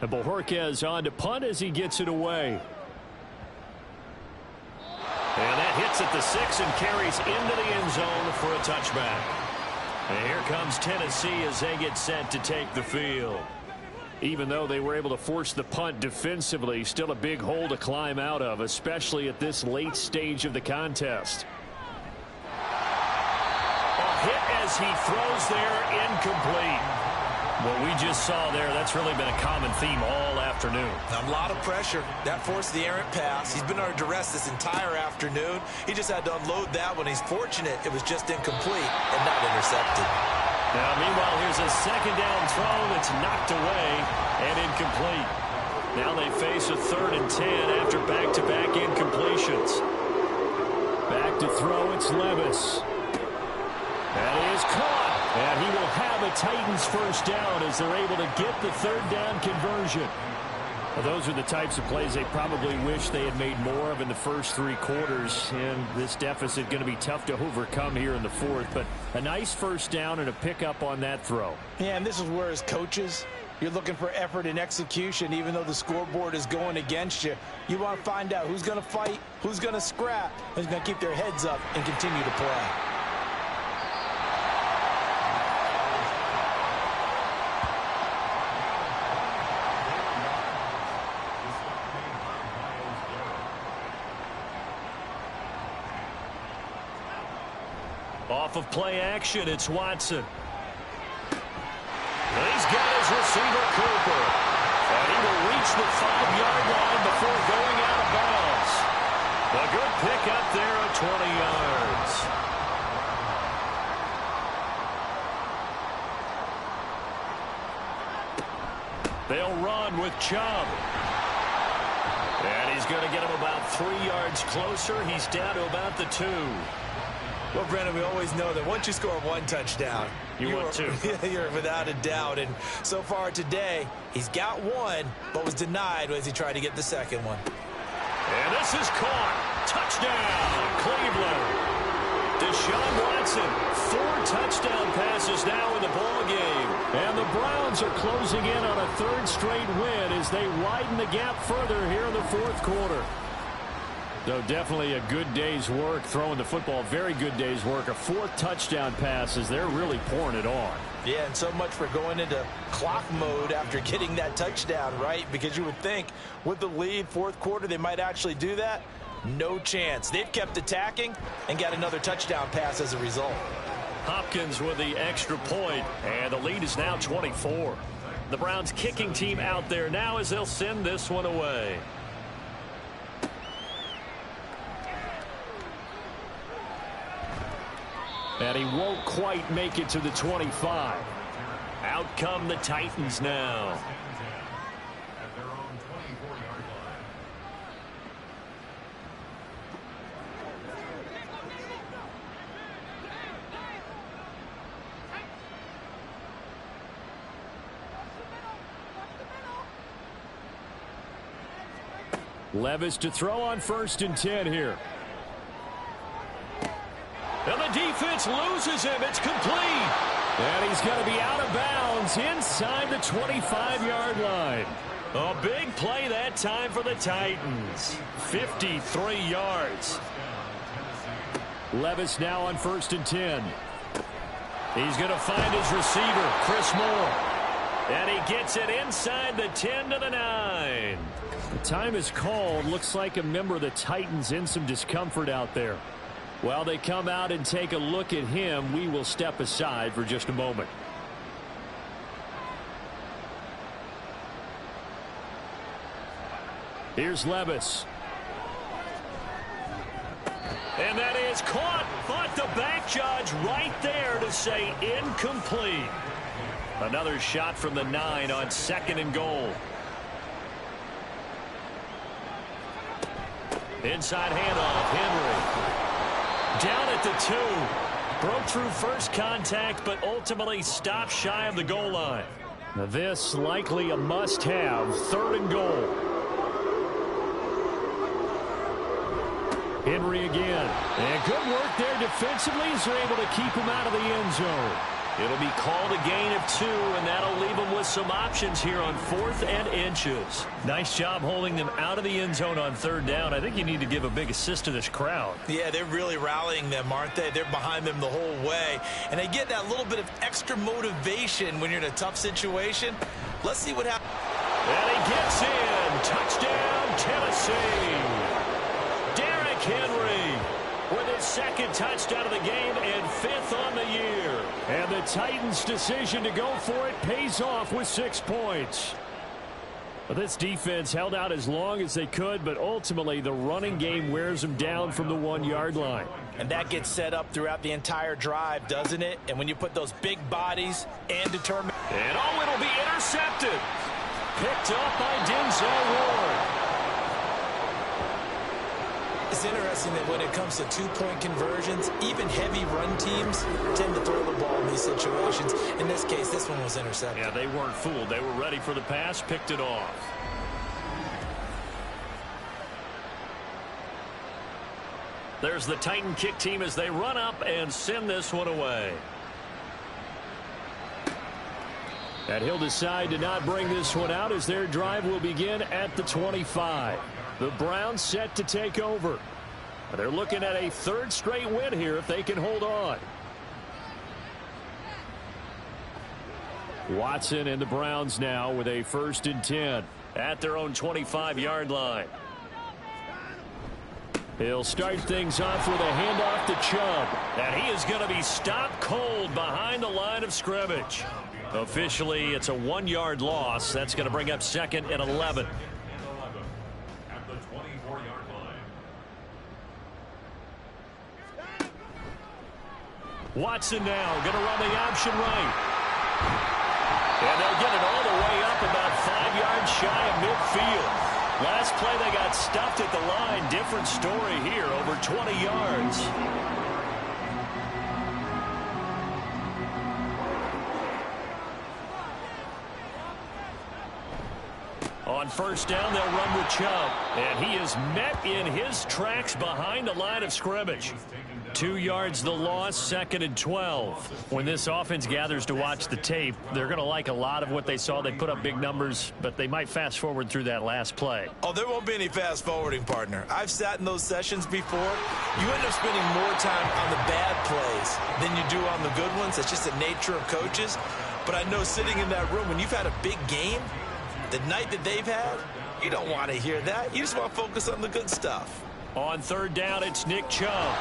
[SPEAKER 1] And Bojorquez on to punt as he gets it away.
[SPEAKER 2] And that hits at the 6 and carries into the end zone for a touchback. And here comes Tennessee as they get set to take the field.
[SPEAKER 1] Even though they were able to force the punt defensively, still a big hole to climb out of, especially at this late stage of the contest.
[SPEAKER 2] A hit as he throws there, incomplete. What we just saw there, that's really been a common theme all afternoon.
[SPEAKER 3] A lot of pressure. That forced the errant pass. He's been under duress this entire afternoon. He just had to unload that one. He's fortunate it was just incomplete and not intercepted.
[SPEAKER 2] Now, meanwhile, here's a 2nd down throw that's knocked away and incomplete. Now they face a 3rd and 10 after back-to-back incompletions.
[SPEAKER 1] Back to throw, it's Levis. That is caught. And he will have a Titans first down as they're able to get the 3rd down conversion. Well, those are the types of plays they probably wish they had made more of in the first 3 quarters. And this deficit going to be tough to overcome here in the 4th. But a nice first down and a pickup on that throw.
[SPEAKER 3] Yeah, and this is where as coaches, You're looking for effort and execution, even though the scoreboard is going against you. You want to find out who's going to fight, who's going to scrap, who's going to keep their heads up and continue to play.
[SPEAKER 2] Off of play action, it's Watson. He's got his receiver, Cooper. And he will reach the 5-yard line before going out of bounds. A good pick up there at 20 yards. They'll run with Chubb. And he's going to get him about 3 yards closer. He's down to about the 2.
[SPEAKER 3] Well, Brennan, we always know that once you score 1 touchdown,
[SPEAKER 2] want 2.
[SPEAKER 3] You're without a doubt. And so far today, he's got 1, but was denied as he tried to get the second one.
[SPEAKER 2] And this is caught. Touchdown, Cleveland. Deshaun Watson, 4 touchdown passes now in the ball game.
[SPEAKER 1] And the Browns are closing in on a 3rd straight win as they widen the gap further here in the 4th quarter. So definitely a good day's work throwing the football. Very good day's work. A 4th touchdown pass as they're really pouring it on.
[SPEAKER 3] Yeah, and so much for going into clock mode after getting that touchdown, right? Because you would think with the lead, 4th quarter, they might actually do that. No chance. They've kept attacking and got another touchdown pass as a result.
[SPEAKER 2] Hopkins with the extra point, and the lead is now 24. The Browns kicking team out there now as they'll send this one away.
[SPEAKER 1] And he won't quite make it to the 25.
[SPEAKER 2] Out come the Titans now.
[SPEAKER 5] At their own 24-yard
[SPEAKER 1] line. Levis to throw on 1st and 10 here.
[SPEAKER 2] And the defense loses him. It's complete.
[SPEAKER 1] And he's going to be out of bounds inside the 25-yard line.
[SPEAKER 2] A big play that time for the Titans. 53 yards.
[SPEAKER 1] Levis now on 1st and 10. He's going to find his receiver, Chris Moore.
[SPEAKER 2] And he gets it inside the 10 to the 9.
[SPEAKER 1] The time is called. Looks like a member of the Titans in some discomfort out there. While they come out and take a look at him, we will step aside for just a moment. Here's Levis.
[SPEAKER 2] And that is caught, but the back judge right there to say incomplete. Another shot from the 9 on 2nd and goal. Inside handoff, Henry. Down at the 2. Broke through first contact, but ultimately stopped shy of the goal line.
[SPEAKER 1] Now this likely a must-have. 3rd and goal. Henry again. And good work there defensively as they're able to keep him out of the end zone.
[SPEAKER 2] It'll be called a gain of 2, and that'll leave them with some options here on 4th and inches. Nice job holding them out of the end zone on 3rd down. I think you need to give a big assist to this crowd.
[SPEAKER 3] Yeah, they're really rallying them, aren't they? They're behind them the whole way. And they get that little bit of extra motivation when you're in a tough situation. Let's see what happens.
[SPEAKER 2] And he gets in. Touchdown, Tennessee. Derrick Henry with his 2nd touchdown of the game and 5th on the year.
[SPEAKER 1] And the Titans' decision to go for it pays off with 6 points. Well, this defense held out as long as they could, but ultimately the running game wears them down from the 1-yard line.
[SPEAKER 3] And that gets set up throughout the entire drive, doesn't it? And when you put those big bodies and determination.
[SPEAKER 2] And it'll be intercepted. Picked up by Denzel Ward.
[SPEAKER 3] It's interesting that when it comes to 2-point conversions, even heavy run teams tend to throw the ball in these situations. In this case, this one was intercepted.
[SPEAKER 2] Yeah, they weren't fooled. They were ready for the pass, picked it off. There's the Titan kick team as they run up and send this one away.
[SPEAKER 1] And he'll decide to not bring this one out as their drive will begin at the 25. The Browns set to take over. They're looking at a third straight win here if they can hold on. Watson and the Browns now with a 1st and 10 at their own 25-yard line. He'll start things off with a handoff to Chubb.
[SPEAKER 2] And he is going to be stopped cold behind the line of scrimmage. Officially, it's a 1-yard loss. That's going to bring up 2nd and 11.
[SPEAKER 5] At the 24-yard line.
[SPEAKER 2] Watson now going to run the option right. And they'll get it all the way up about 5 yards shy of midfield. Last play they got stuffed at the line. Different story here, over 20 yards. On 1st down, they'll run with Chubb. And he is met in his tracks behind the line of scrimmage. 2 yards the loss, 2nd and 12. When this offense gathers to watch the tape, they're going to like a lot of what they saw. They put up big numbers, but they might fast forward through that last play.
[SPEAKER 3] Oh, there won't be any fast forwarding, partner. I've sat in those sessions before. You end up spending more time on the bad plays than you do on the good ones. It's just the nature of coaches. But I know sitting in that room, when you've had a big game, the night that they've had, you don't want to hear that. You just want to focus on the good stuff.
[SPEAKER 2] On 3rd down, it's Nick Chubb.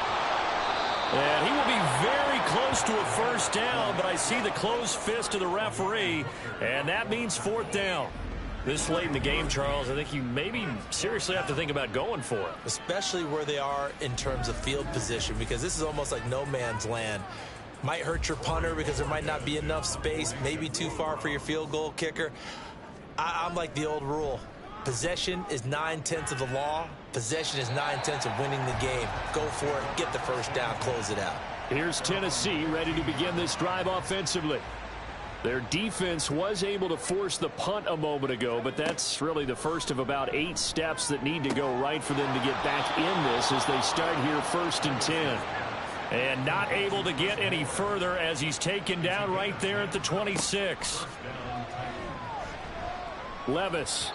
[SPEAKER 2] And he will be very close to a 1st down, but I see the closed fist of the referee, and that means 4th down. This late in the game, Charles, I think you maybe seriously have to think about going for it.
[SPEAKER 3] Especially where they are in terms of field position, because this is almost like no man's land. Might hurt your punter because there might not be enough space, maybe too far for your field goal kicker. I'm like the old rule. Possession is 9/10 of the law. Possession is 9/10 of winning the game. Go for it. Get the 1st down. Close it out.
[SPEAKER 1] Here's Tennessee ready to begin this drive offensively. Their defense was able to force the punt a moment ago, but that's really the first of about 8 steps that need to go right for them to get back in this as they start here 1st and 10. And not able to get any further as he's taken down right there at the 26. Levis.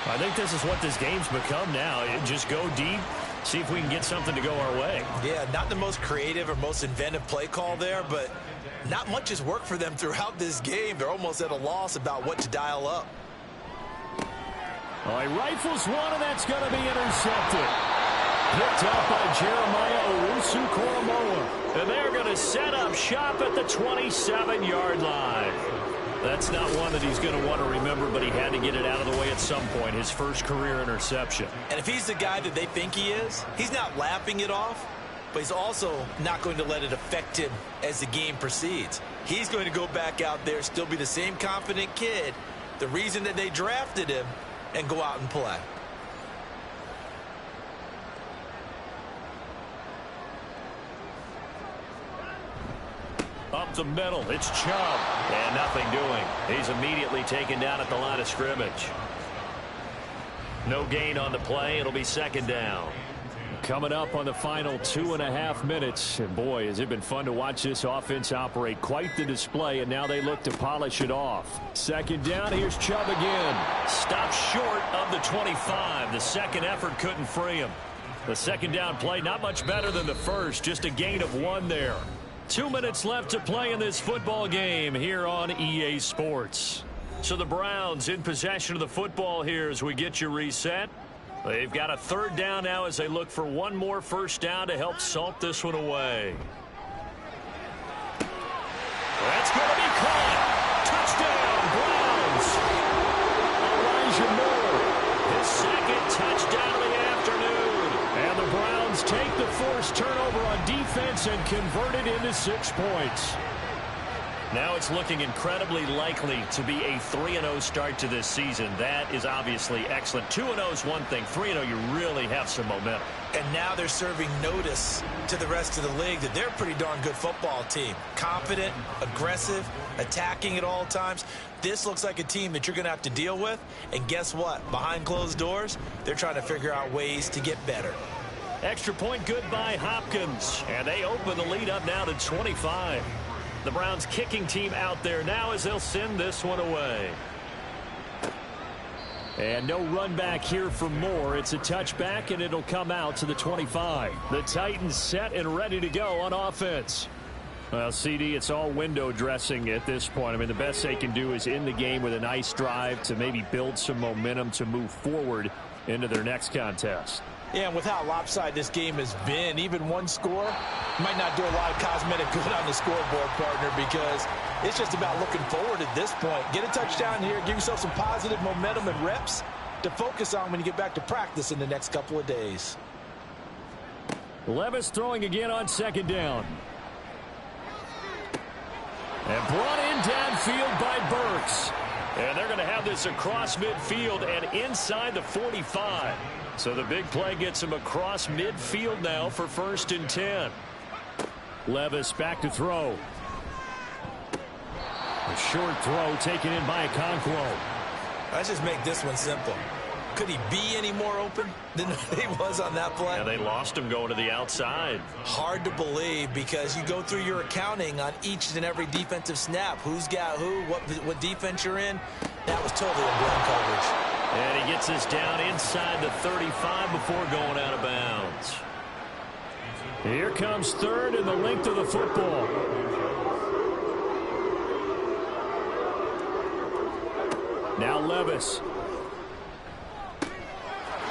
[SPEAKER 2] I think this is what this game's become now. Just go deep, see if we can get something to go our way.
[SPEAKER 3] Yeah, not the most creative or most inventive play call there, but not much has worked for them throughout this game. They're almost at a loss about what to dial up.
[SPEAKER 1] All right, rifles one, and that's going to be intercepted. Picked up by Jeremiah Owusu-Koramoah.
[SPEAKER 2] And they're going to set up shop at the 27-yard line. That's not one that he's going to want to remember, but he had to get it out of the way at some point, his first career interception.
[SPEAKER 3] And if he's the guy that they think he is, he's not laughing it off, but he's also not going to let it affect him as the game proceeds. He's going to go back out there, still be the same confident kid, the reason that they drafted him, and go out and play.
[SPEAKER 2] Up the middle, it's Chubb. And nothing doing. He's immediately taken down at the line of scrimmage. No gain on the play. It'll be 2nd down.
[SPEAKER 1] Coming up on the final 2.5 minutes. And boy, has it been fun to watch this offense operate. Quite the display, and now they look to polish it off. 2nd down, here's Chubb again.
[SPEAKER 2] Stopped short of the 25. The second effort couldn't free him. The 2nd down play, not much better than the first. Just a gain of 1 there. 2 minutes left to play in this football game here on EA Sports. So the Browns in possession of the football here as we get you reset. They've got a 3rd down now as they look for one more 1st down to help salt this one away. That's going to be caught. Touchdown, Browns. Elijah Moore, his 2nd touchdown of the afternoon.
[SPEAKER 1] And the Browns take the forced turnover on defense and convert it into 6 points.
[SPEAKER 2] Now it's looking incredibly likely to be a 3-0 start to this season. That is obviously excellent. 2-0 is one thing. 3-0, you really have some momentum.
[SPEAKER 3] And now they're serving notice to the rest of the league that they're a pretty darn good football team. Confident, aggressive, attacking at all times. This looks like a team that you're going to have to deal with. And guess what? Behind closed doors, they're trying to figure out ways to get better.
[SPEAKER 2] Extra point good by Hopkins. And they open the lead up now to 25. The Browns kicking team out there now as they'll send this one away.
[SPEAKER 1] And no run back here for Moore. It's a touchback, and it'll come out to the 25. The Titans set and ready to go on offense. Well, CD, it's all window dressing at this point. I mean, the best they can do is end the game with a nice drive to maybe build some momentum to move forward into their next contest.
[SPEAKER 3] Yeah, and with how lopsided this game has been, even one score might not do a lot of cosmetic good on the scoreboard, partner, because it's just about looking forward at this point. Get a touchdown here, give yourself some positive momentum and reps to focus on when you get back to practice in the next couple of days.
[SPEAKER 1] Levis throwing again on second down. And brought in downfield by Burks.
[SPEAKER 2] And they're going to have this across midfield and inside the 45. So the big play gets him across midfield now for 1st and 10.
[SPEAKER 1] Levis back to throw. A short throw taken in by Okonkwo.
[SPEAKER 3] Let's just make this one simple. Could he be any more open than he was on that play?
[SPEAKER 2] Yeah, they lost him going to the outside.
[SPEAKER 3] Hard to believe because you go through your accounting on each and every defensive snap. Who's got who, what defense you're in. That was totally a blown coverage.
[SPEAKER 2] And he gets us down inside the 35 before going out of bounds.
[SPEAKER 1] Here comes 3rd and the length of the football. Now Levis.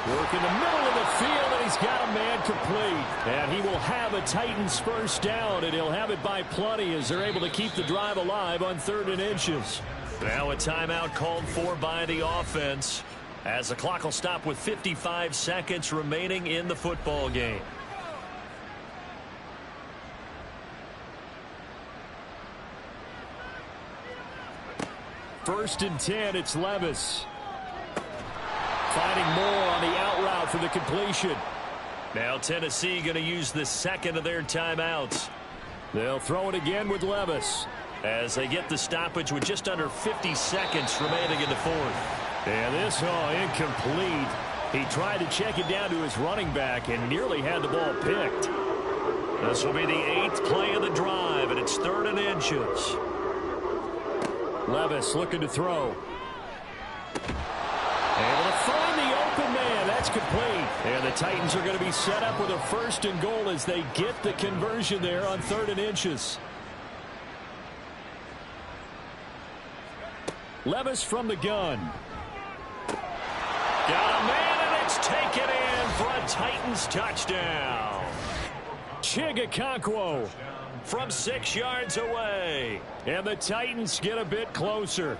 [SPEAKER 1] Work in the middle of the field, and he's got a man complete. And he will have a Titans first down, and he'll have it by plenty as they're able to keep the drive alive on 3rd and inches.
[SPEAKER 2] Now a timeout called for by the offense as the clock will stop with 55 seconds remaining in the football game.
[SPEAKER 1] First and 10, it's Levis. Finding Moore on the out route for the completion.
[SPEAKER 2] Now Tennessee going to use the second of their timeouts.
[SPEAKER 1] They'll throw it again with Levis.
[SPEAKER 2] As they get the stoppage with just under 50 seconds remaining in the 4th.
[SPEAKER 1] And this, incomplete. He tried to check it down to his running back and nearly had the ball picked.
[SPEAKER 2] This will be the 8th play of the drive, and it's 3rd and inches.
[SPEAKER 1] Levis looking to throw. Able to find the open man. That's complete. And the Titans are going to be set up with a 1st and goal as they get the conversion there on 3rd and inches. Levis from the gun.
[SPEAKER 2] Got a man, and it's taken in for a Titans touchdown.
[SPEAKER 1] Okonkwo
[SPEAKER 2] from 6 yards away.
[SPEAKER 1] And the Titans get a bit closer.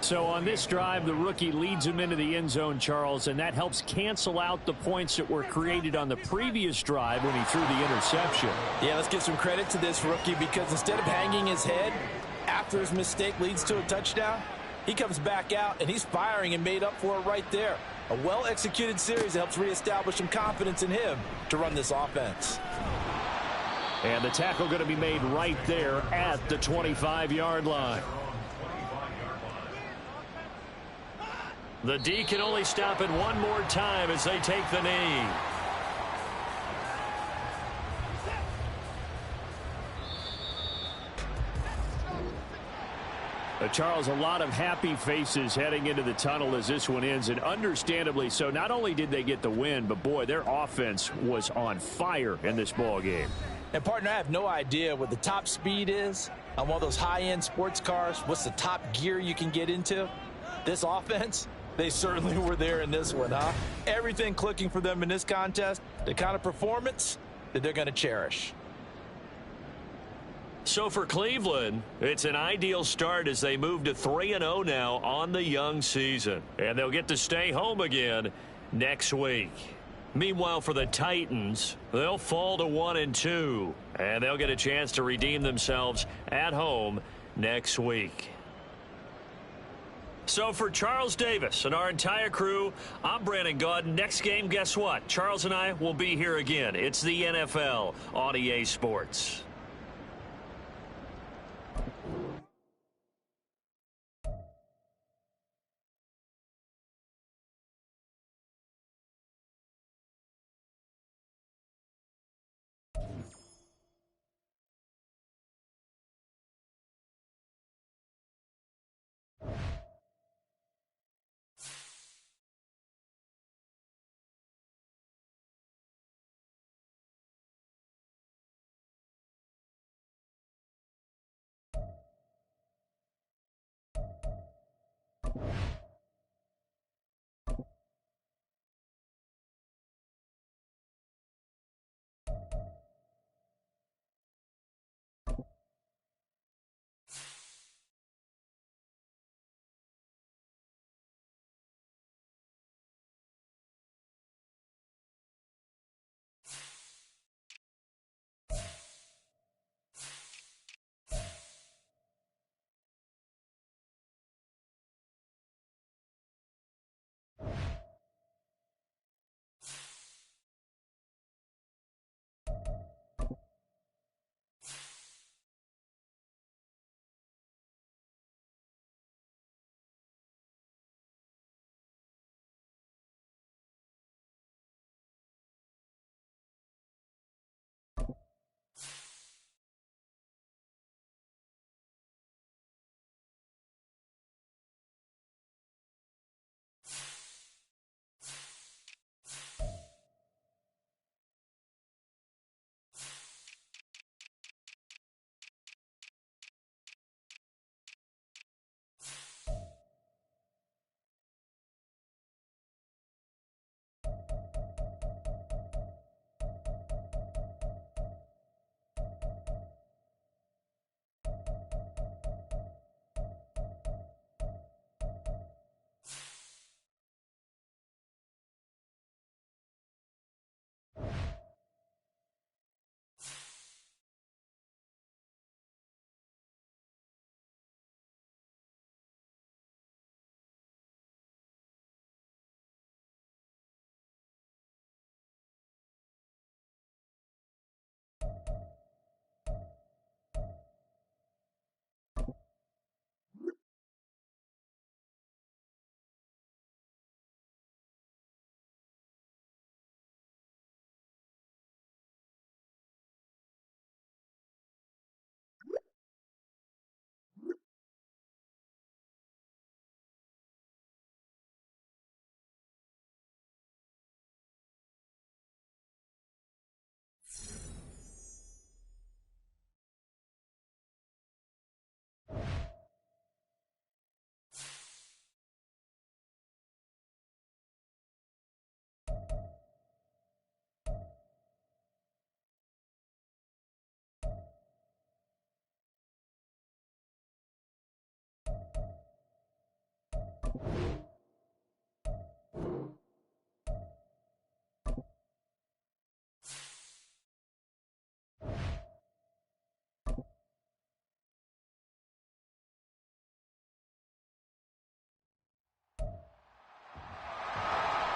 [SPEAKER 1] So on this drive, the rookie leads him into the end zone, Charles, and that helps cancel out the points that were created on the previous drive when he threw the interception.
[SPEAKER 3] Yeah, let's give some credit to this rookie because instead of hanging his head after his mistake leads to a touchdown, he comes back out and he's firing and made up for it right there. A well-executed series that helps reestablish some confidence in him to run this offense.
[SPEAKER 1] And the tackle going to be made right there at the 25-yard line.
[SPEAKER 2] The D can only stop it one more time as they take the knee.
[SPEAKER 1] Charles, a lot of happy faces heading into the tunnel as this one ends, and understandably so. Not only did they get the win, but boy, their offense was on fire in this ball game.
[SPEAKER 3] And partner, I have no idea what the top speed is on one of those high-end sports cars. What's the top gear you can get into? This offense, they certainly were there in this one, huh? Everything clicking for them in this contest, the kind of performance that they're going to cherish.
[SPEAKER 2] So for Cleveland, it's an ideal start as they move to 3-0 now on the young season. And they'll get to stay home again next week. Meanwhile, for the Titans, they'll fall to 1-2. And they'll get a chance to redeem themselves at home next week. So for Charles Davis and our entire crew, I'm Brandon Gaudin. Next game, guess what? Charles and I will be here again. It's the NFL on EA Sports.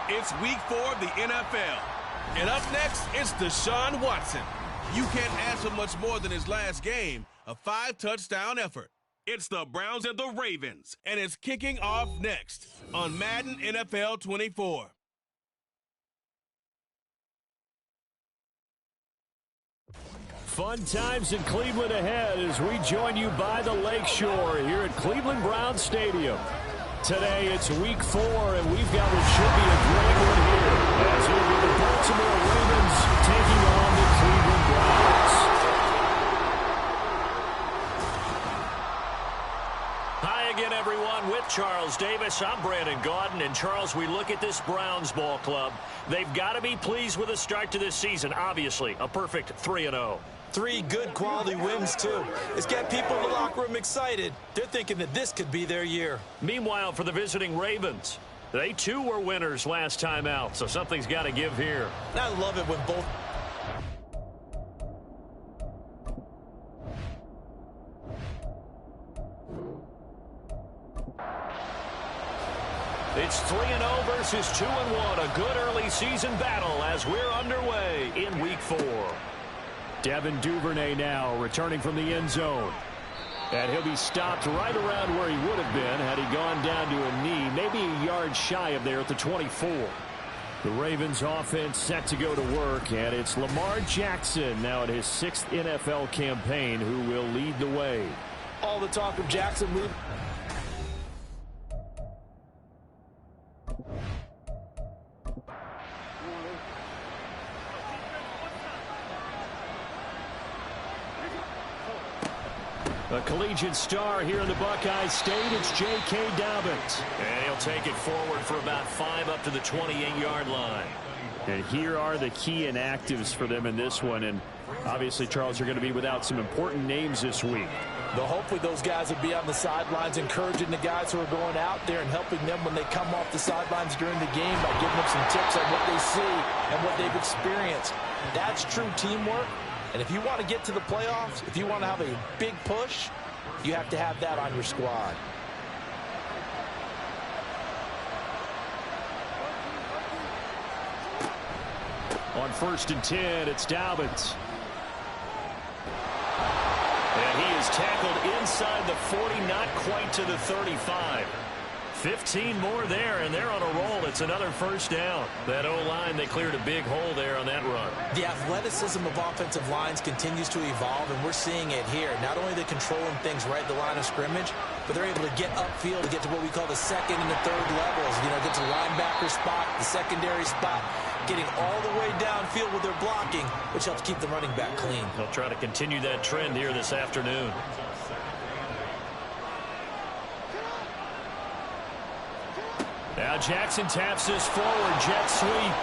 [SPEAKER 6] It's week 4 of the NFL. And up next, it's Deshaun Watson. You can't ask for much more than his last game, a 5-touchdown effort. It's the Browns and the Ravens, and it's kicking off next on Madden NFL 24.
[SPEAKER 1] Fun times in Cleveland ahead as we join you by the Lakeshore here at Cleveland Browns Stadium. Today it's week 4, and we've got what should be a great one here as we get the Baltimore Ravens taking on the Cleveland Browns.
[SPEAKER 2] Hi again, everyone. With Charles Davis, I'm Brandon Gaudin. And, Charles, we look at this Browns ball club. They've got to be pleased with the start to this season. Obviously, a perfect 3-0.
[SPEAKER 3] 3 good quality wins, too. It's got people in the locker room excited. They're thinking that this could be their year.
[SPEAKER 2] Meanwhile, for the visiting Ravens, they, too, were winners last time out, so something's got to give here.
[SPEAKER 3] I love it when both...
[SPEAKER 2] It's 3-0 versus 2-1. A good early season battle as we're underway in week 4.
[SPEAKER 1] Devin Duvernay now returning from the end zone. And he'll be stopped right around where he would have been had he gone down to a knee, maybe a yard shy of there at the 24. The Ravens offense set to go to work, and it's Lamar Jackson now in his 6th NFL campaign who will lead the way.
[SPEAKER 3] All the talk of Jackson leaving.
[SPEAKER 1] A collegiate star here in the Buckeye State, it's J.K. Dobbins.
[SPEAKER 2] And he'll take it forward for about 5 up to the 28-yard line.
[SPEAKER 1] And here are the key inactives for them in this one. And obviously, Charles, are going to be without some important names this week.
[SPEAKER 3] But hopefully those guys will be on the sidelines encouraging the guys who are going out there and helping them when they come off the sidelines during the game by giving them some tips on what they see and what they've experienced. That's true teamwork. And if you want to get to the playoffs, if you want to have a big push, you have to have that on your squad.
[SPEAKER 1] On 1st and 10, it's Dobbins.
[SPEAKER 2] And he is tackled inside the 40, not quite to the 35. 15 more there, and they're on a roll. It's another first down. That O-line, they cleared a big hole there on that run.
[SPEAKER 3] The athleticism of offensive lines continues to evolve, and we're seeing it here. Not only are they controlling things right at the line of scrimmage, but they're able to get upfield to get to what we call the 2nd and the 3rd levels. You know, get to the linebacker spot, the secondary spot, getting all the way downfield with their blocking, which helps keep the running back clean.
[SPEAKER 2] They'll try to continue that trend here this afternoon.
[SPEAKER 1] Now Jackson taps this forward, jet sweep.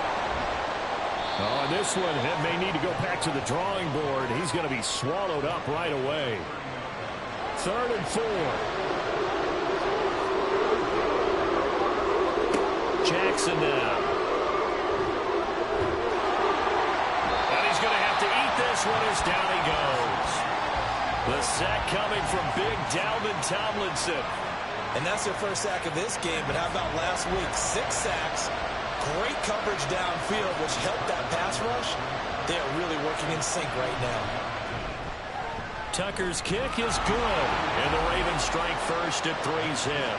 [SPEAKER 1] Oh, and this one may need to go back to the drawing board. He's going to be swallowed up right away. 3rd and 4.
[SPEAKER 2] Jackson now. And he's going to have to eat this one as down he goes. The sack coming from big Dalvin Tomlinson.
[SPEAKER 3] And that's their first sack of this game, but how about last week? 6 sacks, great coverage downfield, which helped that pass rush. They are really working in sync right now.
[SPEAKER 2] Tucker's kick is good, and the Ravens strike first at 3's him.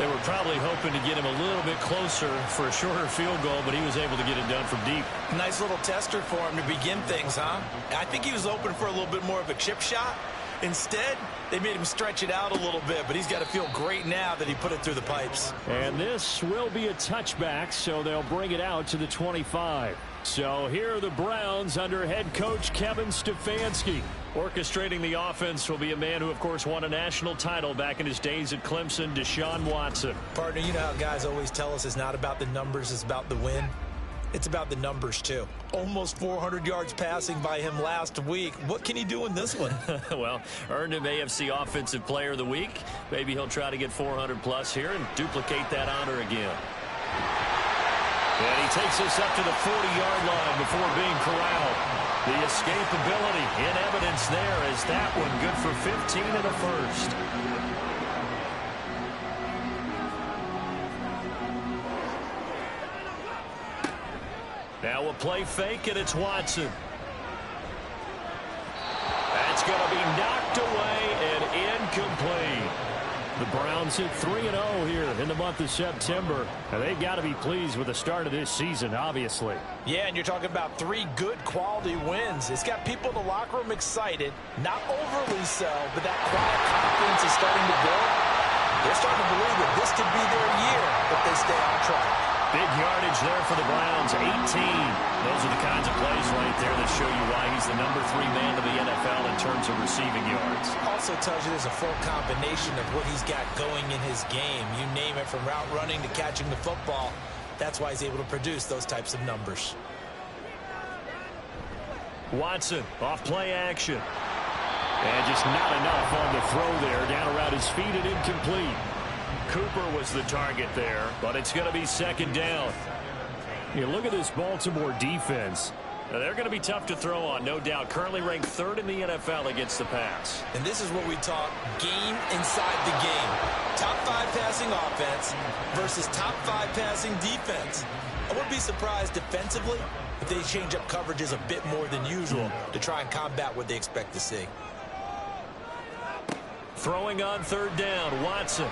[SPEAKER 2] They were probably hoping to get him a little bit closer for a shorter field goal, but he was able to get it done from deep.
[SPEAKER 3] Nice little tester for him to begin things, huh? I think he was open for a little bit more of a chip shot. Instead, they made him stretch it out a little bit, but he's got to feel great now that he put it through the pipes.
[SPEAKER 1] And this will be a touchback, so they'll bring it out to the 25. So here are the Browns under head coach Kevin Stefanski.
[SPEAKER 2] Orchestrating the offense will be a man who, of course, won a national title back in his days at Clemson, Deshaun Watson.
[SPEAKER 3] Partner, you know how guys always tell us it's not about the numbers, it's about the win. It's about the numbers, too. Almost 400 yards passing by him last week. What can he do in this one?
[SPEAKER 1] Well, earned him AFC Offensive Player of the Week. Maybe he'll try to get 400-plus here and duplicate that honor again. And he takes us up to the 40-yard line before being corralled. The escapability in evidence there as that one good for 15 and a first. Now a play fake, and it's Watson. That's going to be knocked away and incomplete. The Browns hit 3-0 here in the month of September. And they've got to be pleased with the start of this season, obviously.
[SPEAKER 3] Yeah, and you're talking about 3 good quality wins. It's got people in the locker room excited, not overly so, but that quiet confidence is starting to build. They're starting to believe that this could be their year if they stay on track.
[SPEAKER 1] Big yardage there for the Browns, 18. Those are the kinds of plays right there that show you why he's the number 3 man of the NFL in terms of receiving yards.
[SPEAKER 3] Also tells you there's a full combination of what he's got going in his game. You name it, from route running to catching the football. That's why he's able to produce those types of numbers.
[SPEAKER 1] Watson, off play action. And just not enough on the throw there. Down around his feet and incomplete. Cooper was the target there, but it's going to be second down. You look at this Baltimore defense. They're going to be tough to throw on, no doubt. Currently ranked 3rd in the NFL against the pass.
[SPEAKER 3] And this is what we talk game inside the game. Top 5 passing offense versus top 5 passing defense. I wouldn't be surprised defensively if they change up coverages a bit more than usual to try and combat what they expect to see.
[SPEAKER 1] Throwing on 3rd down, Watson.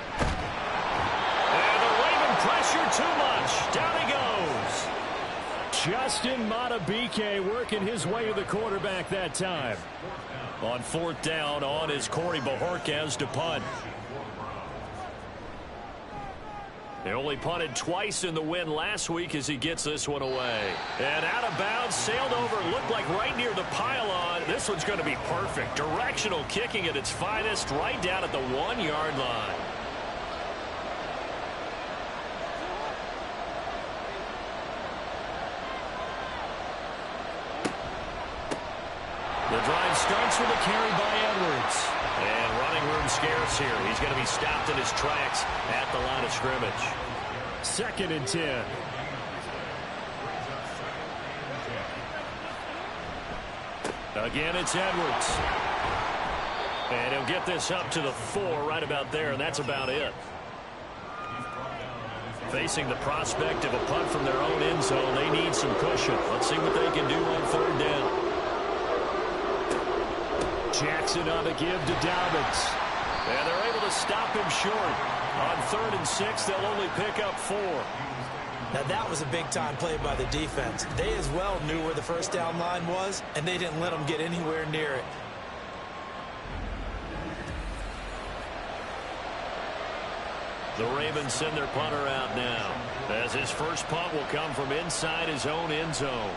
[SPEAKER 1] And the Raven pressure too much. Down he goes. Justin Madubuike working his way to the quarterback that time. On 4th down, on is Corey Bojorquez to punt. They only punted twice in the win last week as he gets this one away. And out of bounds, sailed over, looked like right near the pylon. This one's going to be perfect. Directional kicking at its finest, right down at the 1-yard line. The drive starts with a carry by Edwards. And running room scarce here. He's going to be stopped in his tracks at the line of scrimmage. 2nd and 10. Again, it's Edwards. And he'll get this up to the 4 right about there, and that's about it. Facing the prospect of a punt from their own end zone, they need some cushion. Let's see what they can do on 3rd down. Jackson on the give to Dobbins. And they're able to stop him short. On 3rd and 6, they'll only pick up 4.
[SPEAKER 3] Now that was a big-time play by the defense. They as well knew where the first down line was, and they didn't let them get anywhere near it.
[SPEAKER 1] The Ravens send their punter out now, as his first punt will come from inside his own end zone.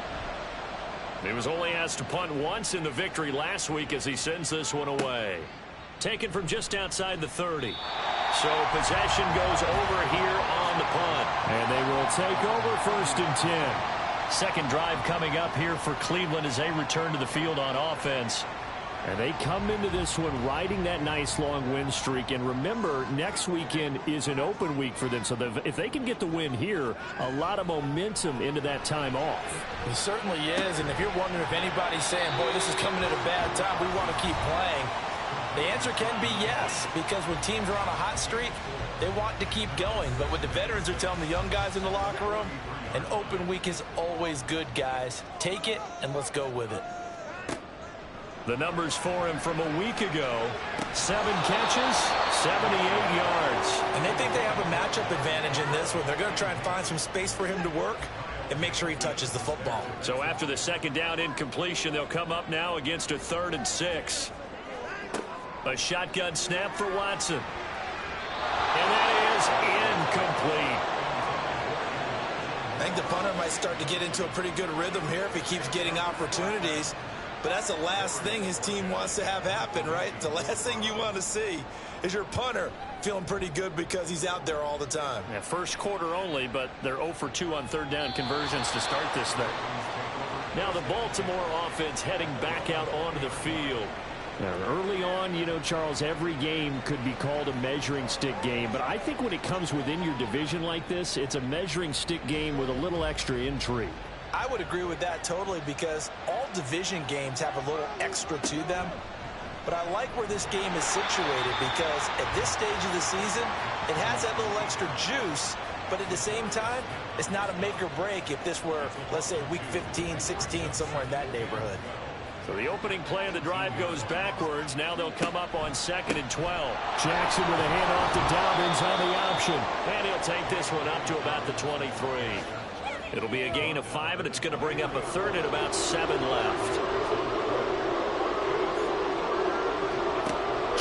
[SPEAKER 1] He was only asked to punt once in the victory last week as he sends this one away. Taken from just outside the 30. So possession goes over here on the punt. And they will take over 1st and 10. Second drive coming up here for Cleveland as they return to the field on offense. And they come into this one riding that nice long win streak. And remember, next weekend is an open week for them. So if they can get the win here, a lot of momentum into that time off.
[SPEAKER 3] It certainly is. And if you're wondering if anybody's saying, boy, this is coming at a bad time, we want to keep playing, the answer can be yes. Because when teams are on a hot streak, they want to keep going. But what the veterans are telling the young guys in the locker room, an open week is always good, guys. Take it and let's go with it.
[SPEAKER 1] The numbers for him from a week ago: 7 catches, 78 yards.
[SPEAKER 3] And they think they have a matchup advantage in this one. They're going to try and find some space for him to work and make sure he touches the football.
[SPEAKER 1] So after the 2nd down incompletion, they'll come up now against a 3rd and 6. A shotgun snap for Watson. And that is incomplete.
[SPEAKER 3] I think the punter might start to get into a pretty good rhythm here if he keeps getting opportunities. But that's the last thing his team wants to have happen, right? The last thing you want to see is your punter feeling pretty good because he's out there all the time.
[SPEAKER 1] Yeah, first quarter only, but they're 0 for 2 on third down conversions to start this thing. Now the Baltimore offense heading back out onto the field. Now, early on, you know, Charles, every game could be called a measuring stick game. But I think when it comes within your division like this, it's a measuring stick game with a little extra intrigue.
[SPEAKER 3] I would agree with that totally because all division games have a little extra to them. But I like where this game is situated because at this stage of the season, it has that little extra juice. But at the same time, it's not a make or break if this were, let's say, week 15, 16, somewhere in that neighborhood.
[SPEAKER 1] So the opening play of the drive goes backwards. Now they'll come up on 2nd and 12. Jackson with a handoff to Dobbins on the option. And he'll take this one up to about the 23. It'll be a gain of 5, and it's going to bring up a third and about 7 left.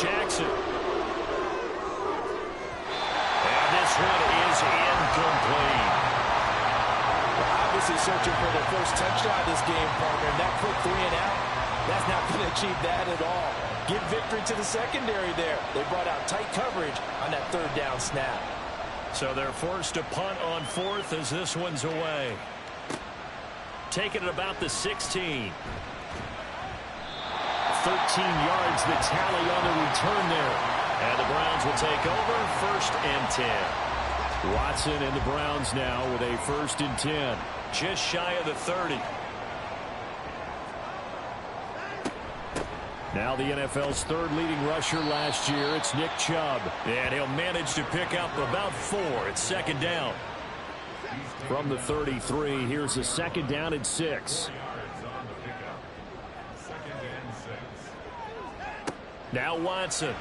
[SPEAKER 1] Jackson. And this one is incomplete.
[SPEAKER 3] Obviously searching for their first touchdown this game, partner. And that quick 3 and out, that's not going to achieve that at all. Give victory to the secondary there. They brought out tight coverage on that third down snap.
[SPEAKER 1] So they're forced to punt on 4th as this one's away. Taking it about the 16. 13 yards the tally on the return there. And the Browns will take over 1st and 10. Watson and the Browns now with a 1st and 10. Just shy of the 30. Now the NFL's 3rd leading rusher last year. It's Nick Chubb. And he'll manage to pick up about 4. It's 2nd down. From the 33, here's a 2nd down and 6. Now Watson.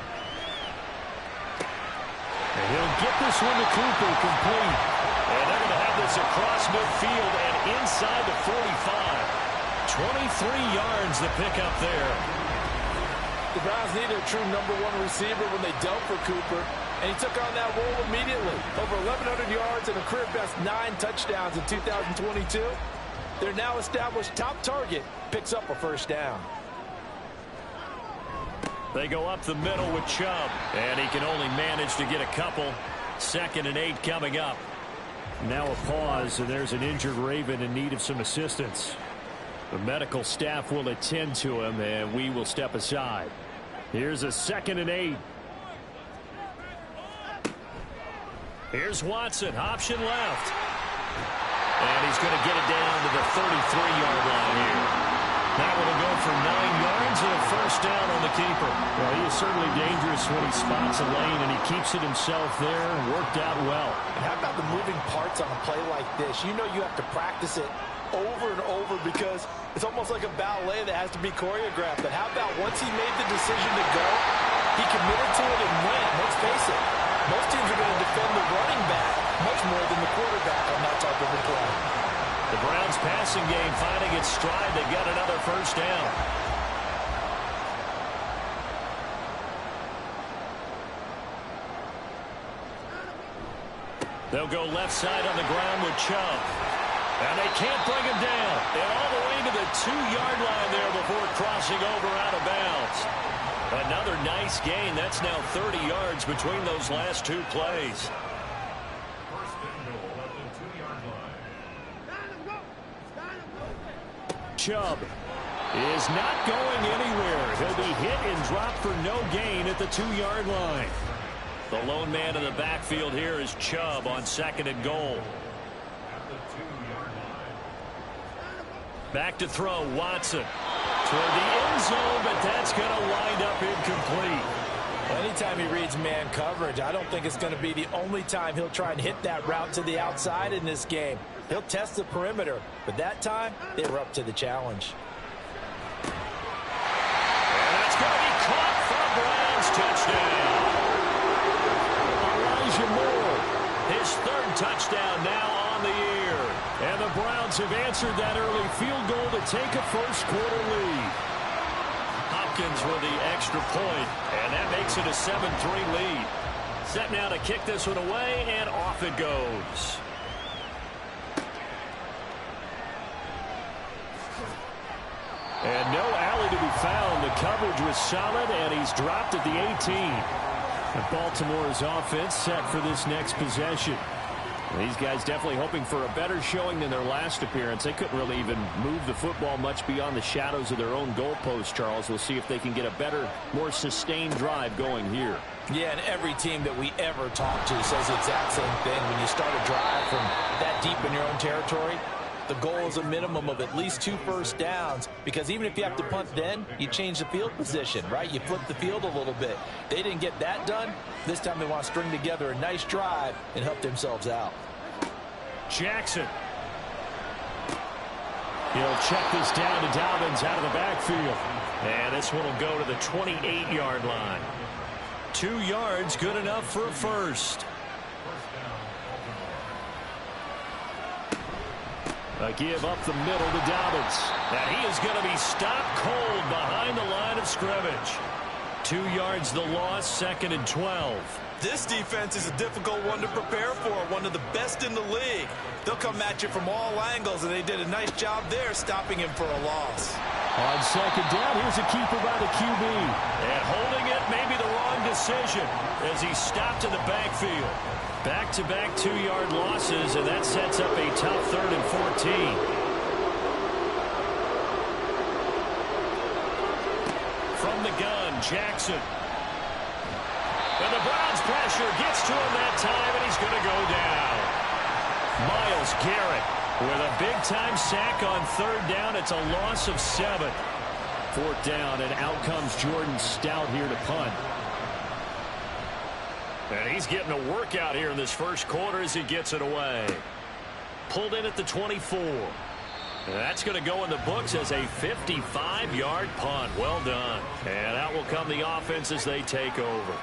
[SPEAKER 1] And he'll get this one to Cooper complete. And they're going to have this across midfield and inside the 45. 23 yards the pickup there.
[SPEAKER 3] The Browns needed a true #1 receiver when they dealt for Cooper, and he took on that role immediately. Over 1,100 yards and a career-best 9 touchdowns in 2022. Their now established top target picks up a 1st down.
[SPEAKER 1] They go up the middle with Chubb, and he can only manage to get a couple. 2nd and 8 coming up. Now a pause, and there's an injured Raven in need of some assistance. The medical staff will attend to him, and we will step aside. Here's a 2nd and 8. Here's Watson, option left. And he's going to get it down to the 33-yard line here. That one will go for 9 yards and a 1st down on the keeper. Well, he is certainly dangerous when he spots a lane, and he keeps it himself there and worked out well.
[SPEAKER 3] And how about the moving parts on a play like this? You know you have to practice it over and over because it's almost like a ballet that has to be choreographed. But how about once he made the decision to go, he committed to it and went. Let's face it, most teams are going to defend the running back much more than the quarterback on that type of a play.
[SPEAKER 1] The Browns passing game finding its stride. They got another 1st down. They'll go left side on the ground with Chubb. And they can't bring him down. And all the way to the 2-yard line there before crossing over out of bounds. Another nice gain. That's now 30 yards between those last 2 plays. Chubb is not going anywhere. He'll be hit and dropped for no gain at the 2-yard line. The lone man in the backfield here is Chubb on 2nd and goal. Back to throw, Watson. Toward the end zone, but that's going to wind up incomplete.
[SPEAKER 3] Anytime he reads man coverage, I don't think it's going to be the only time he'll try and hit that route to the outside in this game. He'll test the perimeter, but that time, they were up to the challenge.
[SPEAKER 1] And that's going to be caught for a Browns touchdown. Elijah Moore, his 3rd touchdown now on the year. And the Browns have answered that early field goal to take a 1st quarter lead. Hopkins with the extra point, and that makes it a 7-3 lead. Set now to kick this one away, and off it goes. And no alley to be found. The coverage was solid, and he's dropped at the 18. And Baltimore's offense set for this next possession. These guys definitely hoping for a better showing than their last appearance. They couldn't really even move the football much beyond the shadows of their own goalpost, Charles. We'll see if they can get a better, more sustained drive going here.
[SPEAKER 3] Yeah, and every team that we ever talk to says the exact same thing. When you start a drive from that deep in your own territory, the goal is a minimum of at least 2 first downs, because even if you have to punt then, you change the field position, right? You flip the field a little bit. They didn't get that done. This time they want to string together a nice drive and help themselves out.
[SPEAKER 1] Jackson. He'll check this down to Dobbins out of the backfield. And this one will go to the 28-yard line. 2 yards, good enough for a first. A give up the middle to Dobbins. And he is going to be stopped cold behind the line of scrimmage. 2 yards the loss, 2nd and 12.
[SPEAKER 3] This defense is a difficult one to prepare for, one of the best in the league. They'll come at you from all angles, and they did a nice job there stopping him for a loss.
[SPEAKER 1] On 2nd down, here's a keeper by the QB. And holding it may be the wrong decision as he stopped in the backfield. Back-to-back 2-yard losses, and that sets up a tough 3rd and 14. From the gun, Jackson. And the Browns pressure gets to him that time, and he's going to go down. Myles Garrett with a big-time sack on 3rd down. It's a loss of 7. 4th down, and out comes Jordan Stout here to punt. And he's getting a workout here in this first quarter as he gets it away. Pulled in at the 24. And that's going to go in the books as a 55-yard punt. Well done. And out will come the offense as they take over.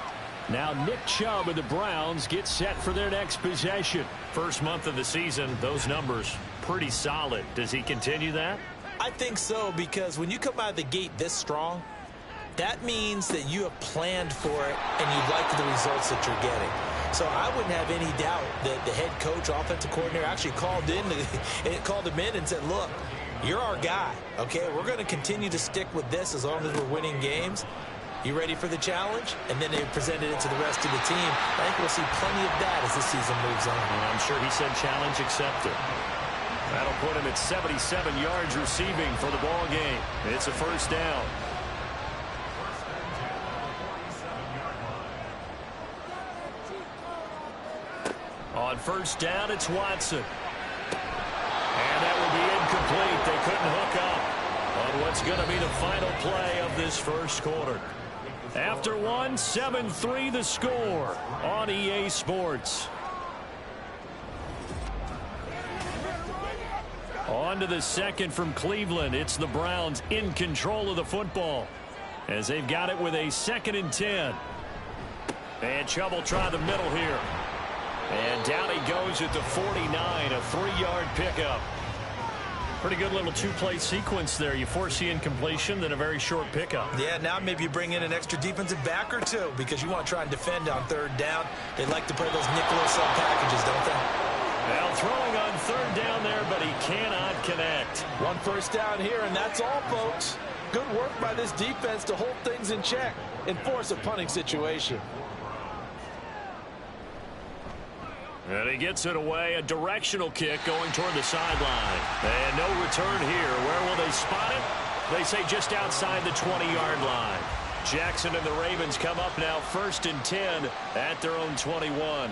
[SPEAKER 1] Now Nick Chubb and the Browns get set for their next possession. First month of the season, those numbers pretty solid. Does he continue that?
[SPEAKER 3] I think so, because when you come out of the gate this strong, that means that you have planned for it and you like the results that you're getting. So I wouldn't have any doubt that the head coach, offensive coordinator, actually called him in and said, look, you're our guy, okay? We're going to continue to stick with this as long as we're winning games. You ready for the challenge? And then they presented it to the rest of the team. I think we'll see plenty of that as the season moves on.
[SPEAKER 1] And I'm sure he said challenge accepted. That'll put him at 77 yards receiving for the ball game. It's a first down. On first down, it's Watson. And that will be incomplete. They couldn't hook up on what's going to be the final play of this first quarter. After one, 7-3 the score on EA Sports. On to the second from Cleveland. It's the Browns in control of the football as they've got it with a 2nd and 10. And Chubb will try the middle here. And down he goes at the 49, a 3-yard pickup. Pretty good little 2-play sequence there. You force the incompletion, then a very short pickup.
[SPEAKER 3] Yeah, now maybe you bring in an extra defensive back or two because you want to try and defend on 3rd down. They like to play those nickel sub packages, don't they?
[SPEAKER 1] Well, throwing on 3rd down there, but he cannot connect.
[SPEAKER 3] 1 first down here, and that's all, folks. Good work by this defense to hold things in check and force a punting situation.
[SPEAKER 1] And he gets it away, a directional kick going toward the sideline. And no return here. Where will they spot it? They say just outside the 20-yard line. Jackson and the Ravens come up now 1st and 10 at their own 21.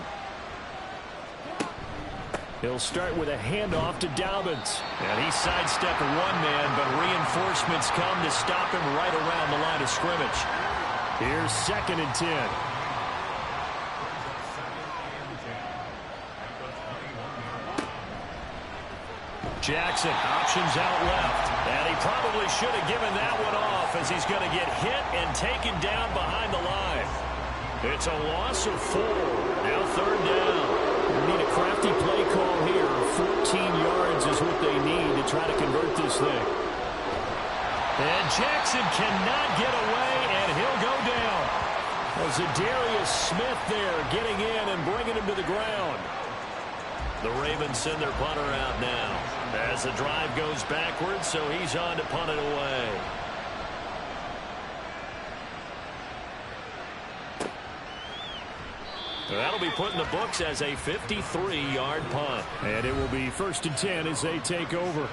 [SPEAKER 1] He'll start with a handoff to Dobbins. And he sidestepped one man, but reinforcements come to stop him right around the line of scrimmage. Here's 2nd and 10. Jackson options out left. And he probably should have given that one off as he's going to get hit and taken down behind the line. It's a loss of 4. Now 3rd down. They need a crafty play call here. 14 yards is what they need to try to convert this thing. And Jackson cannot get away, and he'll go down. Well, Zadarius Smith there getting in and bringing him to the ground.
[SPEAKER 2] The Ravens send their punter out now as the drive goes backwards, so he's on to punt it away. That'll be put in the books as a 53-yard punt.
[SPEAKER 1] And it will be 1st and 10 as they take over.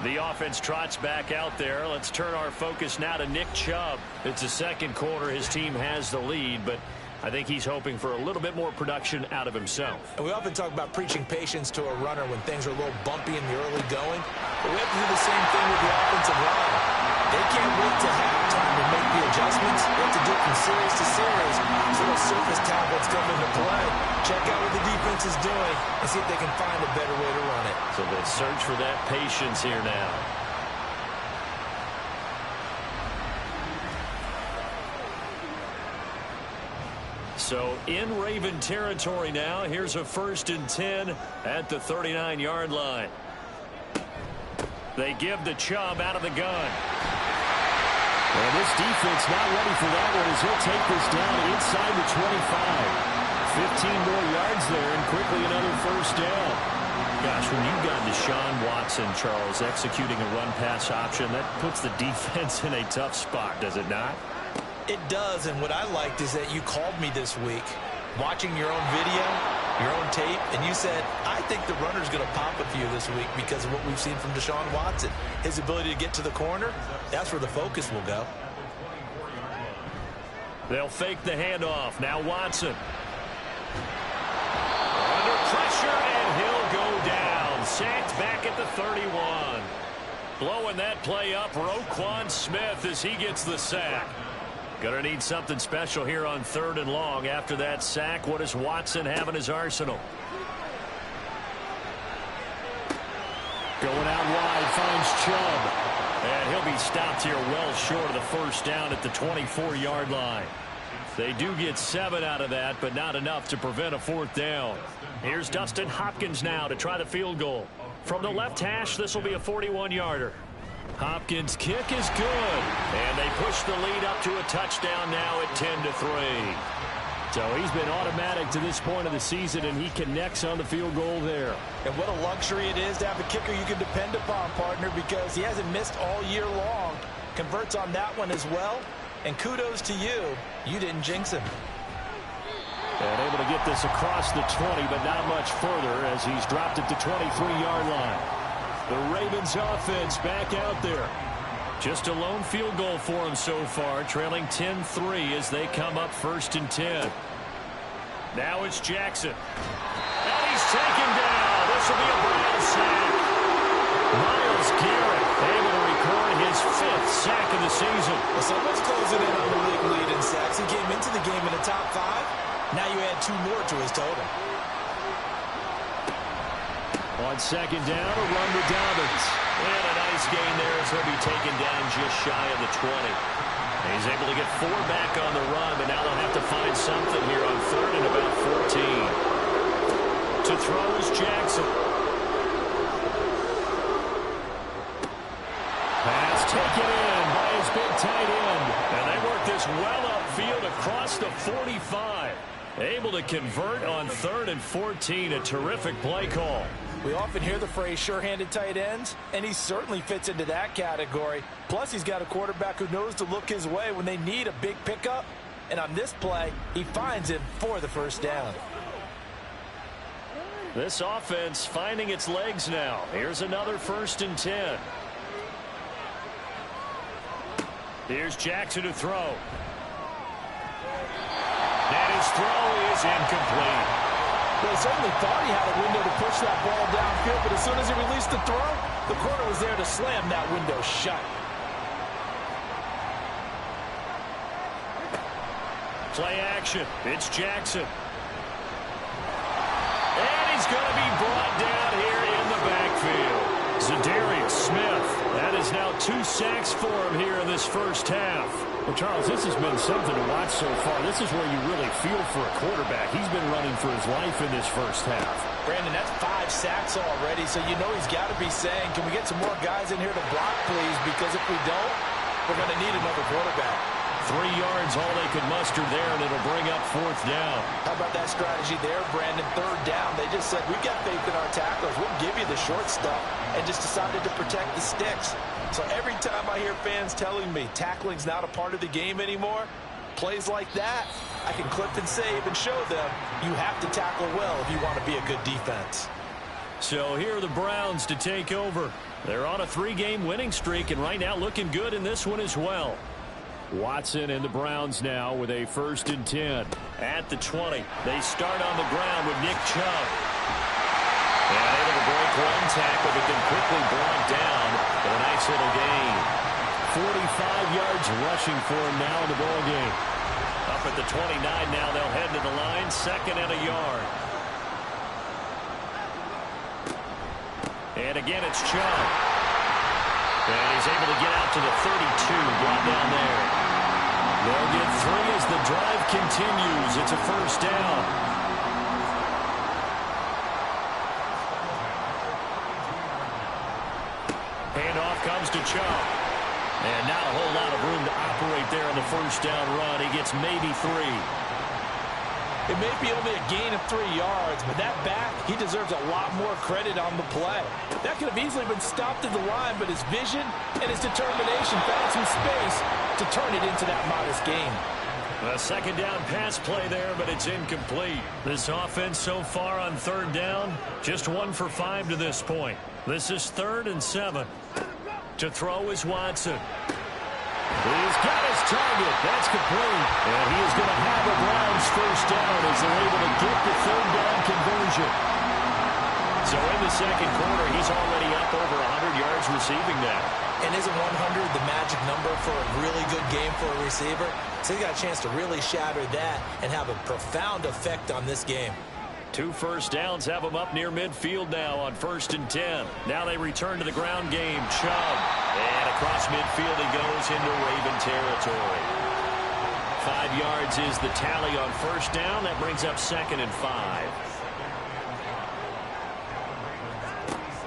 [SPEAKER 2] The offense trots back out there. Let's turn our focus now to Nick Chubb. It's the second quarter. His team has the lead, but I think he's hoping for a little bit more production out of himself.
[SPEAKER 3] And we often talk about preaching patience to a runner when things are a little bumpy in the early going. But we have to do the same thing with the offensive line. They can't wait to halftime to make the adjustments. They have to do it from series to series. So those surface tablets come into play. Check out what the defense is doing and see if they can find a better way to run it.
[SPEAKER 2] So they search for that patience here now. So in Raven territory now. Here's a 1st and 10 at the 39-yard line. They give the Chubb out of the gun.
[SPEAKER 1] And this defense not ready for that one as he'll take this down inside the 25. 15 more yards there and quickly another 1st down. Gosh, when you've got Deshaun Watson, Charles, executing a run-pass option, that puts the defense in a tough spot, does it not?
[SPEAKER 3] It does, and what I liked is that you called me this week, watching your own video, your own tape, and you said, I think the runner's going to pop a few this week because of what we've seen from Deshaun Watson. His ability to get to the corner, that's where the focus will go.
[SPEAKER 2] They'll fake the handoff. Now Watson. Under pressure, and he'll go down. Sacked back at the 31. Blowing that play up, Roquan Smith as he gets the sack. Gonna need something special here on 3rd and long. After that sack, what does Watson have in his arsenal?
[SPEAKER 1] Going out wide, finds Chubb.
[SPEAKER 2] And he'll be stopped here well short of the 1st down at the 24-yard line. They do get 7 out of that, but not enough to prevent a 4th down. Here's Dustin Hopkins now to try the field goal. From the left hash, this will be a 41-yarder. Hopkins' kick is good. And they push the lead up to a touchdown now at 10-3.
[SPEAKER 1] So he's been automatic to this point of the season, and he connects on the field goal there.
[SPEAKER 3] And what a luxury it is to have a kicker you can depend upon, partner, because he hasn't missed all year long. Converts on that one as well. And kudos to you. You didn't jinx him.
[SPEAKER 1] And able to get this across the 20, but not much further as he's dropped at the 23-yard line. The Ravens offense back out there.
[SPEAKER 2] Just a lone field goal for him so far, trailing 10-3 as they come up 1st and 10. Now it's Jackson. And he's taken down. This will be a Brown sack. Myles Garrett able to record his 5th sack of the season.
[SPEAKER 3] Well, someone's closing in on the league lead in sacks. He came into the game in the top 5. Now you add 2 more to his total.
[SPEAKER 1] On 2nd down, a run to Dobbins.
[SPEAKER 2] And a nice gain there as he'll be taken down just shy of the 20. He's able to get 4 back on the run, but now they'll have to find something here on 3rd and about 14. To throw is Jackson.
[SPEAKER 1] Pass taken in by his big tight end.
[SPEAKER 2] And they work this well upfield across the 45. Able to convert on 3rd and 14. A terrific play call.
[SPEAKER 3] We often hear the phrase sure-handed tight ends, and he certainly fits into that category. Plus, he's got a quarterback who knows to look his way when they need a big pickup. And on this play, he finds him for the 1st down.
[SPEAKER 2] This offense finding its legs now. Here's another 1st and 10. Here's Jackson to throw. And his throw is incomplete.
[SPEAKER 3] Well, he certainly thought he had a window to push that ball downfield, but as soon as he released the throw, the corner was there to slam that window shut.
[SPEAKER 2] Play action. It's Jackson. And he's going to be brought down here in the backfield. Zadarius Smith. That is now 2 sacks for him here in this 1st half.
[SPEAKER 1] Well, Charles, this has been something to watch so far. This is where you really feel for a quarterback. He's been running for his life in this 1st half.
[SPEAKER 3] Brandon, that's 5 sacks already, so you know he's got to be saying, can we get some more guys in here to block, please? Because if we don't, we're going to need another quarterback.
[SPEAKER 1] 3 yards, all they could muster there, and it'll bring up 4th down.
[SPEAKER 3] How about that strategy there, Brandon? 3rd down. They just said, we've got faith in our tacklers. We'll give you the short stuff, and just decided to protect the sticks. So every time I hear fans telling me tackling's not a part of the game anymore, plays like that, I can clip and save and show them you have to tackle well if you want to be a good defense.
[SPEAKER 1] So here are the Browns to take over. They're on a 3-game winning streak, and right now looking good in this one as well. Watson and the Browns now with a 1st and 10. At the 20, they start on the ground with Nick Chubb. And able to break 1 tackle, but then quickly brought down for a nice little gain. 45 yards rushing for him now in the ball game. Up at the 29 now, they'll head to the line, 2nd and a yard. And again, it's Chubb. And he's able to get out to the 32, brought down there. They'll get 3 as the drive continues. It's a 1st down. Handoff comes to Chubb. And not a whole lot of room to operate there on the 1st down run. He gets maybe 3.
[SPEAKER 3] It may be only a gain of 3 yards, but that back, he deserves a lot more credit on the play. That could have easily been stopped at the line, but his vision and his determination found some space to turn it into that modest gain.
[SPEAKER 1] A 2nd down pass play there, but it's incomplete. This offense so far on 3rd down, just 1 for 5 to this point. This is 3rd and 7. To throw is Watson. He's got his target. That's complete. And he is going to have a Browns 1st down as they're able to get the 3rd down conversion. So in the 2nd quarter, he's already up over 100 yards receiving now.
[SPEAKER 3] And isn't 100 the magic number for a really good game for a receiver? So he got a chance to really shatter that and have a profound effect on this game.
[SPEAKER 1] 2 first downs have them up near midfield now on 1st and 10. Now they return to the ground game. Chubb. And across midfield he goes into Raven territory. 5 yards is the tally on 1st down. That brings up 2nd and 5.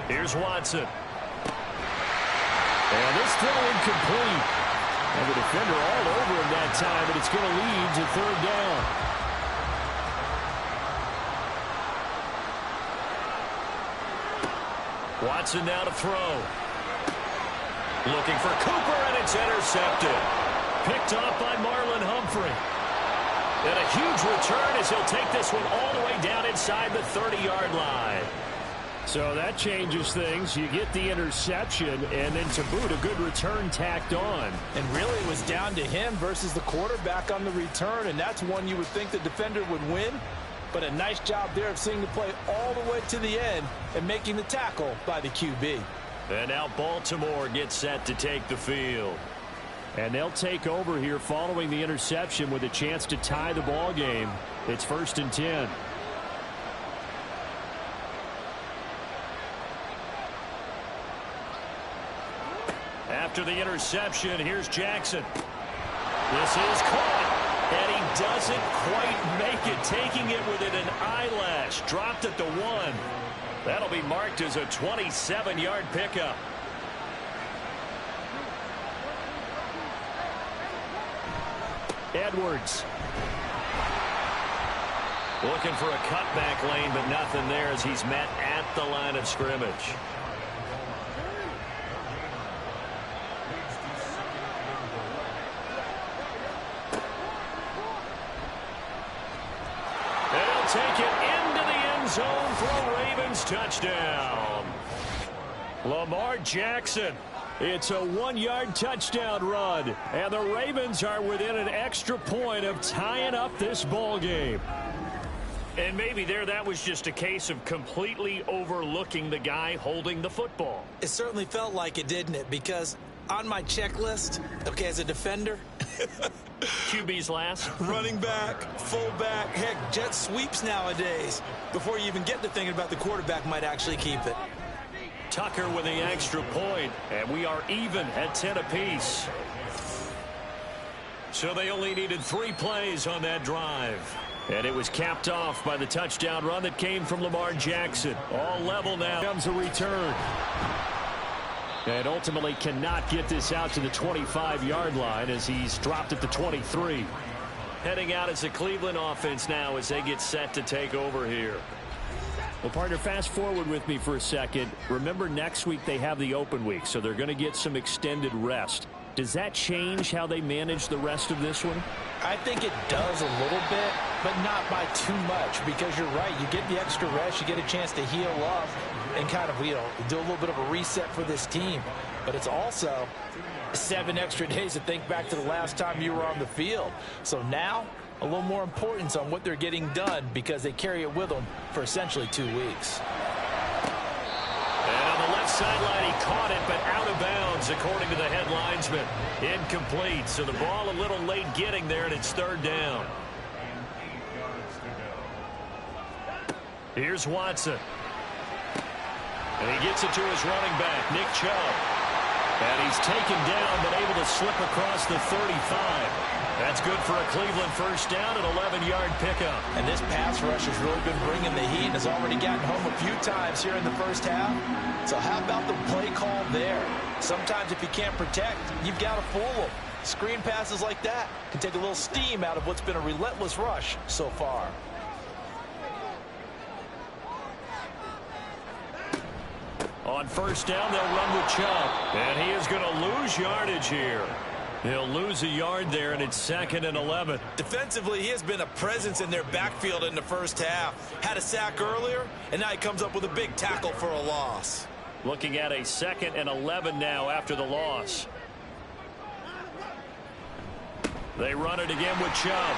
[SPEAKER 1] Here's Watson. And this throw incomplete. And the defender all over him that time, but it's going to lead to 3rd down. Watson now to throw. Looking for Cooper, and it's intercepted. Picked off by Marlon Humphrey. And a huge return as he'll take this one all the way down inside the 30-yard line. So that changes things. You get the interception, and then to boot, a good return tacked on.
[SPEAKER 3] And really it was down to him versus the quarterback on the return, and that's one you would think the defender would win. But a nice job there of seeing the play all the way to the end and making the tackle by the QB.
[SPEAKER 1] And now Baltimore gets set to take the field. And they'll take over here following the interception with a chance to tie the ball game. It's 1st and 10. After the interception, here's Jackson. This is caught. And he doesn't quite make it, taking it within an eyelash. Dropped at the 1. That'll be marked as a 27-yard pickup. Edwards. Looking for a cutback lane, but nothing there as he's met at the line of scrimmage. Take it into the end zone for a Ravens touchdown. Lamar Jackson. It's a 1-yard touchdown run. And the Ravens are within an extra point of tying up this ball game. And maybe that was just a case of completely overlooking the guy holding the football.
[SPEAKER 3] It certainly felt like it, didn't it? Because on my checklist, okay, as a defender,
[SPEAKER 1] QB's last.
[SPEAKER 3] running back, fullback, heck, jet sweeps nowadays. Before you even get to thinking about the quarterback might actually keep it.
[SPEAKER 1] Tucker with the extra point, and we are even at 10 apiece. So they only needed 3 plays on that drive. And it was capped off by the touchdown run that came from Lamar Jackson. All level now. Comes a return. And ultimately cannot get this out to the 25-yard line as he's dropped at the 23.
[SPEAKER 2] Heading out as the Cleveland offense now as they get set to take over here.
[SPEAKER 1] Well, partner, fast forward with me for a second. Remember, next week they have the open week, so they're going to get some extended rest. Does that change how they manage the rest of this one?
[SPEAKER 3] I think it does a little bit, but not by too much, because you're right. You get the extra rest, you get a chance to heal up and kind of, do a little bit of a reset for this team. But it's also 7 extra days to think back to the last time you were on the field. So now, a little more importance on what they're getting done because they carry it with them for essentially 2 weeks.
[SPEAKER 2] And on the left sideline, he caught it, but out of bounds, according to the head linesman. Incomplete, so the ball a little late getting there, and it's 3rd down. Here's Watson. And he gets it to his running back, Nick Chubb. And he's taken down, but able to slip across the 35. That's good for a Cleveland first down, an 11-yard pickup.
[SPEAKER 3] And this pass rush has really been bringing the heat and has already gotten home a few times here in the first half. So how about the play call there? Sometimes if you can't protect, you've got to fool them. Screen passes like that can take a little steam out of what's been a relentless rush so far.
[SPEAKER 2] On first down, they'll run with Chubb. And he is going to lose yardage here. He'll lose a yard there, and it's 2nd and 11.
[SPEAKER 3] Defensively, he has been a presence in their backfield in the first half. Had a sack earlier, and now he comes up with a big tackle for a loss.
[SPEAKER 2] Looking at a 2nd and 11 now after the loss. They run it again with Chubb.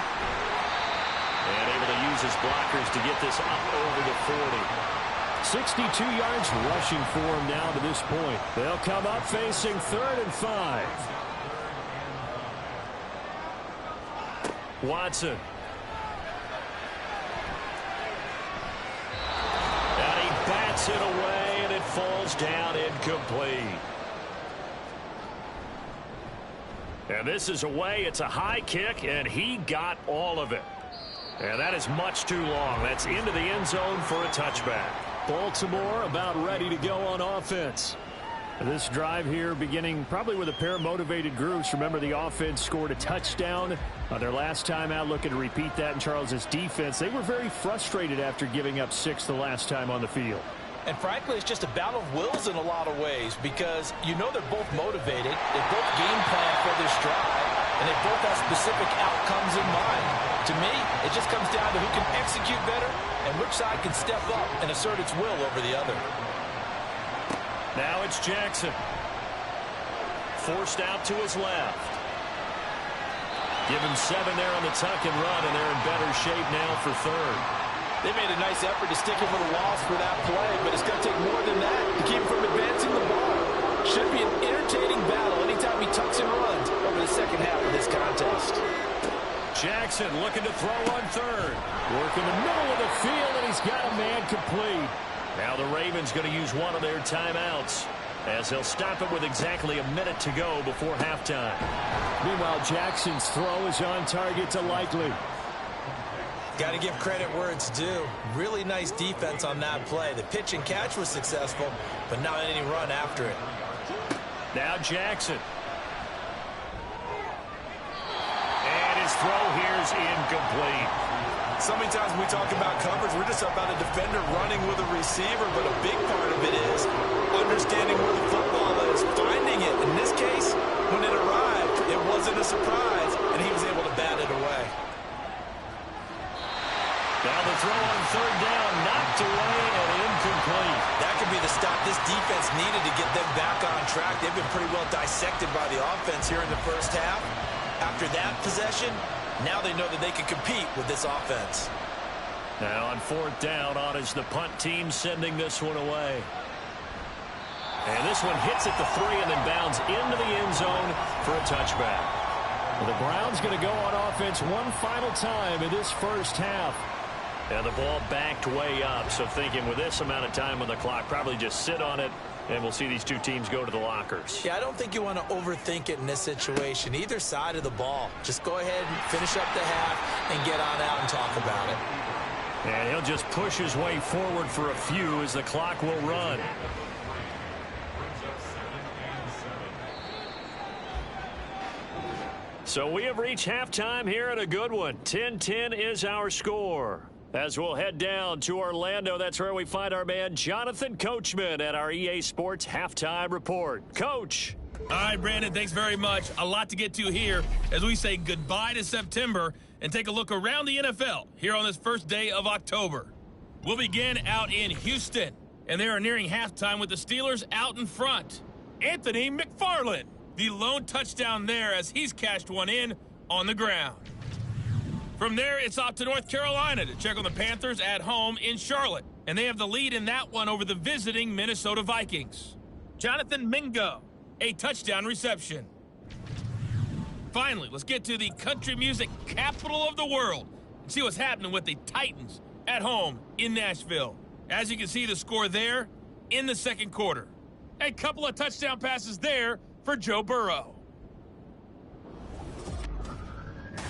[SPEAKER 2] And able to use his blockers to get this up over the 40.
[SPEAKER 1] 62 yards rushing for him now to this point. They'll come up facing 3rd and 5.
[SPEAKER 2] Watson. And he bats it away, and it falls down incomplete. And this is away. It's a high kick, and he got all of it. And that is much too long. That's into the end zone for a touchback.
[SPEAKER 1] Baltimore about ready to go on offense. This drive here beginning probably with a pair of motivated groups. Remember, the offense scored a touchdown on their last time out. Looking to repeat that in Charles's defense. They were very frustrated after giving up 6 the last time on the field.
[SPEAKER 3] And frankly, it's just a battle of wills in a lot of ways because they're both motivated. They both game plan for this drive, and they both have specific outcomes in mind. To me, it just comes down to who can execute better and which side can step up and assert its will over the other.
[SPEAKER 2] Now it's Jackson. Forced out to his left. Give him 7 there on the tuck and run, and they're in better shape now for 3rd.
[SPEAKER 3] They made a nice effort to stick him with a loss for that play, but it's going to take more than that to keep him from advancing the ball. Should be an entertaining battle anytime he tucks and runs over the second half of this contest.
[SPEAKER 2] Jackson looking to throw on 3rd.
[SPEAKER 1] Work in the middle of the field, and he's got a man complete.
[SPEAKER 2] Now the Ravens going to use one of their timeouts as they'll stop it with exactly a minute to go before halftime.
[SPEAKER 1] Meanwhile, Jackson's throw is on target to Likely.
[SPEAKER 3] Got to give credit where it's due. Really nice defense on that play. The pitch and catch was successful, but not any run after it.
[SPEAKER 2] Now Jackson. And his throw here is incomplete.
[SPEAKER 3] So many times when we talk about coverage, we're just about a defender running with a receiver, but a big part of it is understanding where the football is, finding it. In this case, when it arrived, it wasn't a surprise, and he was able to bat it away.
[SPEAKER 2] Now the throw on 3rd down, knocked away and incomplete.
[SPEAKER 3] That could be the stop this defense needed to get them back on track. They've been pretty well dissected by the offense here in the first half. After that possession, now they know that they can compete with this offense.
[SPEAKER 2] Now on 4th down, on is the punt team sending this one away. And this one hits at the 3 and then bounds into the end zone for a touchback.
[SPEAKER 1] Well, the Browns going to go on offense one final time in this first half.
[SPEAKER 2] And the ball backed way up, so thinking with this amount of time on the clock, probably just sit on it, and we'll see these two teams go to the lockers.
[SPEAKER 3] Yeah, I don't think you want to overthink it in this situation. Either side of the ball. Just go ahead and finish up the half and get on out and talk about it.
[SPEAKER 2] And he'll just push his way forward for a few as the clock will run. So we have reached halftime here at a good one. 10-10 is our score. As we'll head down to Orlando, that's where we find our man Jonathan Coachman at our EA Sports Halftime Report. Coach.
[SPEAKER 4] All right, Brandon, thanks very much. A lot to get to here as we say goodbye to September and take a look around the NFL here on this first day of October. We'll begin out in Houston, and they are nearing halftime with the Steelers out in front. Anthony McFarland, the lone touchdown there as he's cashed one in on the ground. From there, it's off to North Carolina to check on the Panthers at home in Charlotte, and they have the lead in that one over the visiting Minnesota Vikings. Jonathan Mingo, a touchdown reception. Finally, let's get to the country music capital of the world and see what's happening with the Titans at home in Nashville. As you can see, the score there in the second quarter. A couple of touchdown passes there for Joe Burrow.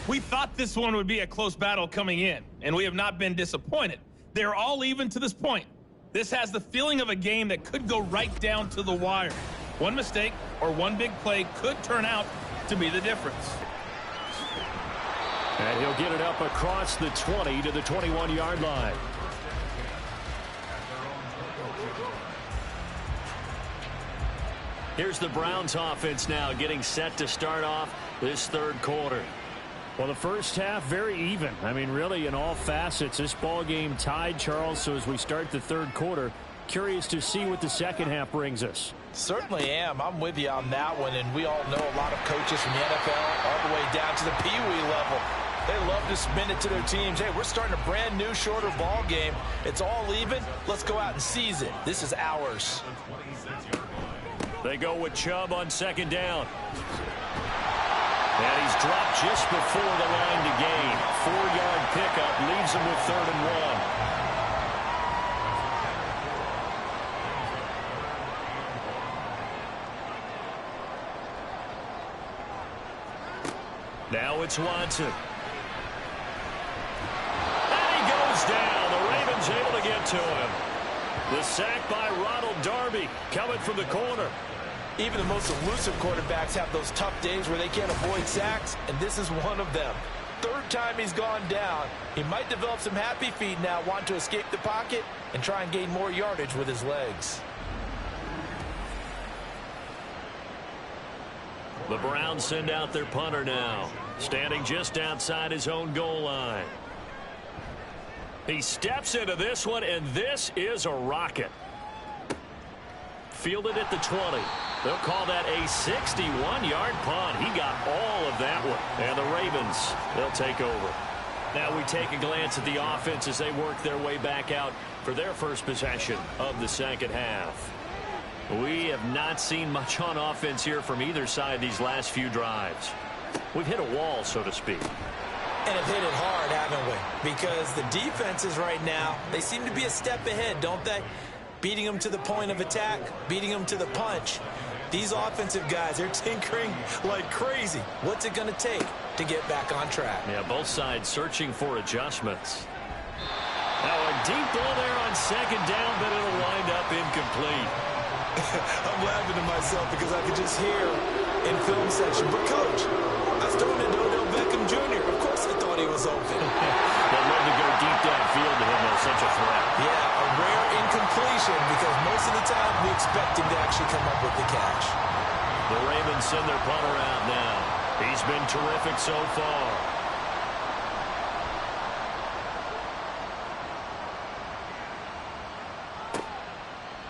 [SPEAKER 4] We thought this one would be a close battle coming in, and we have not been disappointed. They're all even to this point. This has the feeling of a game that could go right down to the wire. One mistake or one big play could turn out to be the difference.
[SPEAKER 1] And he'll get it up across the 20 to the 21-yard line.
[SPEAKER 2] Here's the Browns offense now getting set to start off this third quarter.
[SPEAKER 1] Well, the first half, very even. I mean, really, in all facets, this ball game tied, Charles. So as we start the third quarter, curious to see what the second half brings us.
[SPEAKER 3] Certainly am. I'm with you on that one, and we all know a lot of coaches from the NFL all the way down to the Pee-wee level. They love to spin it to their teams. Hey, we're starting a brand new, shorter ball game. It's all even. Let's go out and seize it. This is ours.
[SPEAKER 2] They go with Chubb on second down. And he's dropped just before the line to gain. 4-yard pickup leaves him with 3rd and 1. Now it's Watson. And he goes down. The Ravens able to get to him. The sack by Ronald Darby coming from the corner.
[SPEAKER 3] Even the most elusive quarterbacks have those tough days where they can't avoid sacks, and this is one of them. Third time he's gone down. He might develop some happy feet now, want to escape the pocket and try and gain more yardage with his legs.
[SPEAKER 2] The Browns send out their punter now, standing just outside his own goal line. He steps into this one, and this is a rocket. Fielded at the 20. They'll call that a 61-yard punt. He got all of that one. And the Ravens, they'll take over. Now we take a glance at the offense as they work their way back out for their first possession of the second half. We have not seen much on offense here from either side these last few drives. We've hit a wall, so to speak.
[SPEAKER 3] And have hit it hard, haven't we? Because the defenses right now, they seem to be a step ahead, don't they? Beating them to the point of attack, beating them to the punch. These offensive guys, they're tinkering like crazy. What's it going to take to get back on track?
[SPEAKER 2] Yeah, both sides searching for adjustments. Now a deep ball there on second down, but it'll wind up incomplete.
[SPEAKER 3] I'm laughing to myself because I could just hear in film section, but coach, I was throwing into Odell Beckham Jr. Of course I thought he was open.
[SPEAKER 2] They'd love to go deep downfield to him, though, such a threat.
[SPEAKER 3] Yeah, a rare incompletion because most of the time we expect him to actually come up with the catch.
[SPEAKER 2] The Ravens send their punter out now. He's been terrific so far.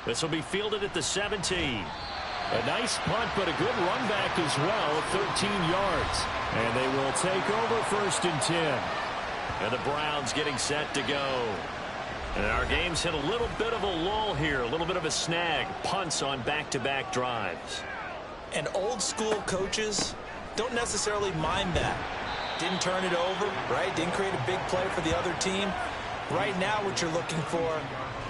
[SPEAKER 2] This will be fielded at the 17.
[SPEAKER 1] A nice punt, but a good run back as well, 13 yards. And they will take over 1st and 10.
[SPEAKER 2] And the Browns getting set to go. And our game's hit a little bit of a lull here, a little bit of a snag. Punts on back-to-back drives.
[SPEAKER 3] And old school coaches don't necessarily mind that. Didn't turn it over, right? Didn't create a big play for the other team. Right now what you're looking for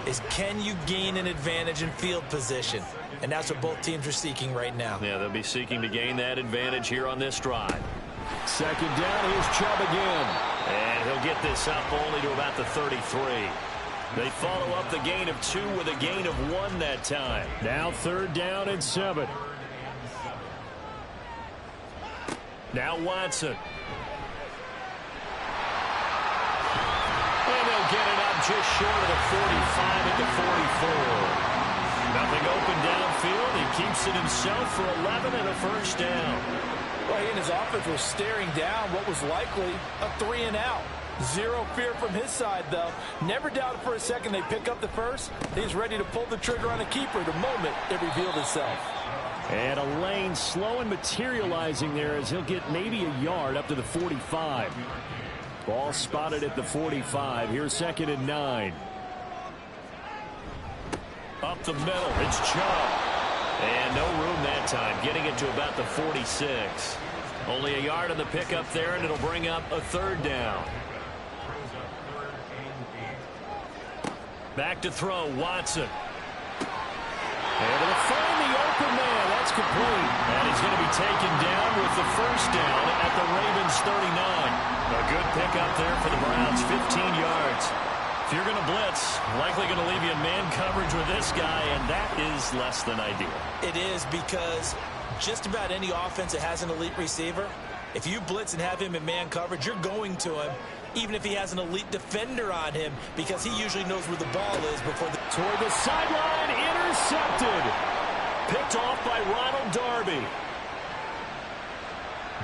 [SPEAKER 3] is can you gain an advantage in field position? And that's what both teams are seeking right now.
[SPEAKER 2] Yeah, they'll be seeking to gain that advantage here on this drive.
[SPEAKER 1] Second down, here's Chubb again.
[SPEAKER 2] And he'll get this up only to about the 33. They follow up the gain of 2 with a gain of 1 that time.
[SPEAKER 1] Now 3rd down and 7.
[SPEAKER 2] Now Watson. And they'll get it up just short of the 45 at the 44. Nothing open downfield. He keeps it himself for 11 and a first down.
[SPEAKER 3] Well, he and his offense were staring down what was likely a 3-and-out. Zero fear from his side, though. Never doubted for a second they pick up the first. He's ready to pull the trigger on a keeper the moment it revealed itself.
[SPEAKER 1] And a lane slow and materializing there as he'll get maybe a yard up to the 45. Ball spotted at the 45. Here's 2nd and 9.
[SPEAKER 2] Up the middle, it's Chubb. And no room that time, getting it to about the 46. Only a yard on the pickup there, and it'll bring up a 3rd down. Back to throw, Watson.
[SPEAKER 1] Able to find the open man. That's complete.
[SPEAKER 2] And he's going to be taken down with the first down at the Ravens 39. A good pickup there for the Browns, 15 yards. If you're going to blitz, likely going to leave you in man coverage with this guy, and that is less than ideal.
[SPEAKER 3] It is, because just about any offense that has an elite receiver, if you blitz and have him in man coverage, you're going to him, even if he has an elite defender on him, because he usually knows where the ball is before the...
[SPEAKER 1] Toward the sideline, intercepted. Picked off by Ronald Darby.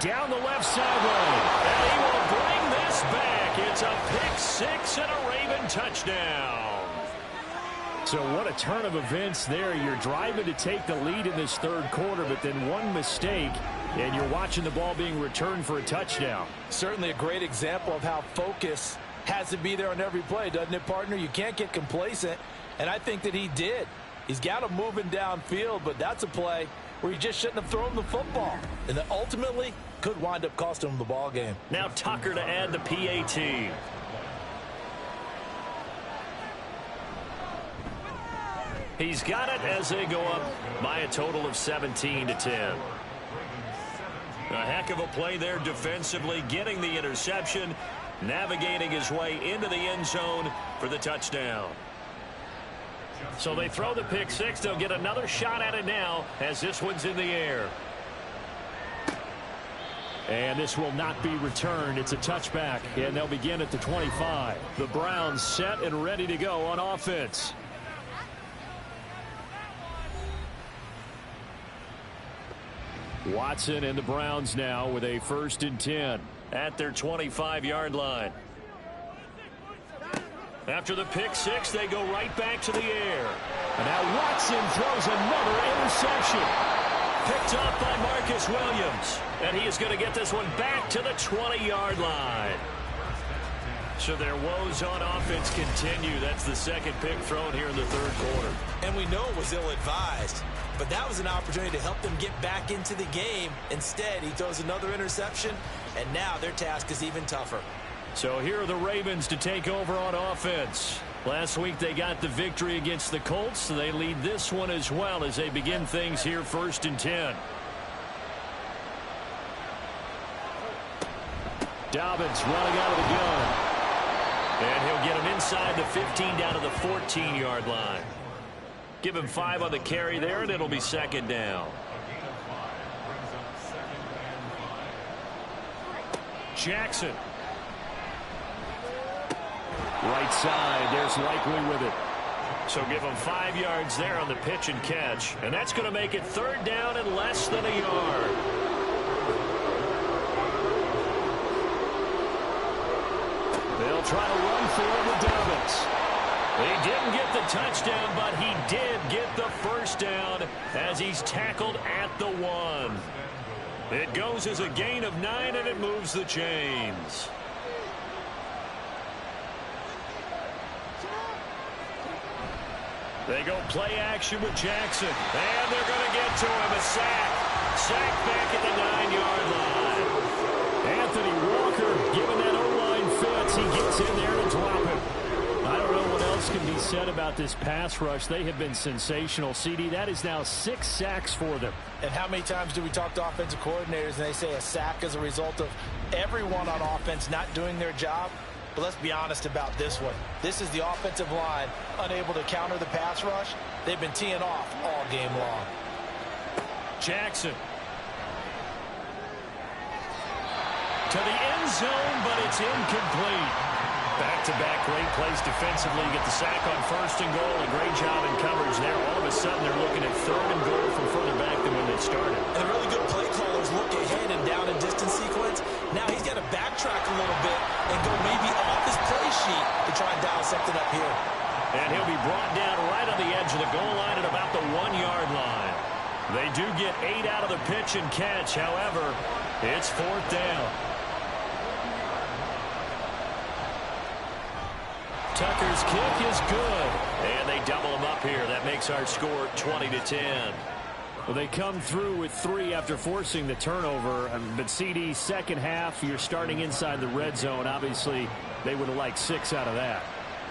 [SPEAKER 1] Down the left sideline.
[SPEAKER 2] And he will bring this back. It's a pick-6 and a Raven touchdown.
[SPEAKER 1] So what a turn of events there. You're driving to take the lead in this 3rd quarter, but then one mistake, and you're watching the ball being returned for a touchdown.
[SPEAKER 3] Certainly a great example of how focus has to be there on every play, doesn't it, partner? You can't get complacent, and I think that he did. He's got him moving downfield, but that's a play where he just shouldn't have thrown the football. And that ultimately could wind up costing him the ball game.
[SPEAKER 2] Now Tucker to add the PAT. He's got it as they go up by a total of 17-10. A heck of a play there defensively, getting the interception, navigating his way into the end zone for the touchdown. So they throw the pick-6. They'll get another shot at it now as this one's in the air.
[SPEAKER 1] And this will not be returned. It's a touchback, and they'll begin at the 25. The Browns set and ready to go on offense. Watson and the Browns now with a 1st and 10.
[SPEAKER 2] At their 25-yard line. After the pick-6, they go right back to the air.
[SPEAKER 1] And now Watson throws another interception.
[SPEAKER 2] Picked off by Marcus Williams. And he is going to get this one back to the 20-yard line. So their woes on offense continue. That's the 2nd pick thrown here in the 3rd quarter.
[SPEAKER 3] And we know it was ill-advised, but that was an opportunity to help them get back into the game. Instead, he throws another interception, and now their task is even tougher.
[SPEAKER 1] So here are the Ravens to take over on offense. Last week they got the victory against the Colts, so they lead this one as well as they begin things here 1st and 10. Dobbins running out of the gun.
[SPEAKER 2] And he'll get him inside the 15 down to the 14-yard line. Give him 5 on the carry there, and it'll be 2nd down.
[SPEAKER 1] Jackson. Right side, there's Likely with it.
[SPEAKER 2] So give him 5 yards there on the pitch and catch. And that's going to make it 3rd down and less than a yard.
[SPEAKER 1] They'll try to run for it with Dobbins.
[SPEAKER 2] He didn't get the touchdown, but he did get the first down as he's tackled at the 1. It goes as a gain of 9, and it moves the chains. They go play action with Jackson, and they're going to get to him. A sack. Sack back at the 9-yard line.
[SPEAKER 1] Anthony Walker giving that O-line fits. He gets in there to drop it. I don't know what else can be said about this pass rush. They have been sensational. CD, that is now 6 sacks for them.
[SPEAKER 3] And how many times do we talk to offensive coordinators and they say a sack as a result of everyone on offense not doing their job? But let's be honest about this one. This is the offensive line unable to counter the pass rush. They've been teeing off all game long.
[SPEAKER 1] Jackson. To the end zone, but it's incomplete. Back-to-back great plays defensively. You get the sack on 1st and goal. A great job in coverage there. All of a sudden, they're looking at 3rd and goal from further back than when they started.
[SPEAKER 3] And the really good play callers look ahead and down in distance sequence. Now he's got to backtrack a little bit and go maybe off his play sheet to try and dial something up here.
[SPEAKER 1] And he'll be brought down right on the edge of the goal line at about the 1-yard line. They do get 8 out of the pitch and catch. However, it's 4th down. Tucker's kick is good. And they double him up here. That makes our score 20-10. Well, they come through with 3 after forcing the turnover. But CD, second half, you're starting inside the red zone. Obviously, they would have liked 6 out of that.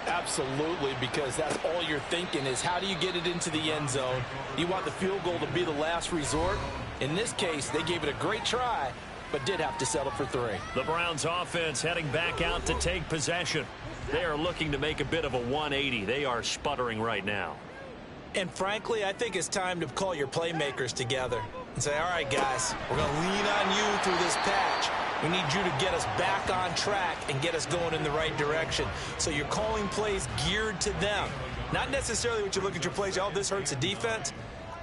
[SPEAKER 3] Absolutely, because that's all you're thinking is how do you get it into the end zone? You want the field goal to be the last resort. In this case, they gave it a great try, but did have to settle for 3.
[SPEAKER 1] The Browns offense heading back out to take possession. They are looking to make a bit of a 180. They are sputtering right now.
[SPEAKER 3] And frankly, I think it's time to call your playmakers together and say, all right, guys, we're going to lean on you through this patch. We need you to get us back on track and get us going in the right direction. So you're calling plays geared to them. Not necessarily what you look at your plays, oh, this hurts the defense.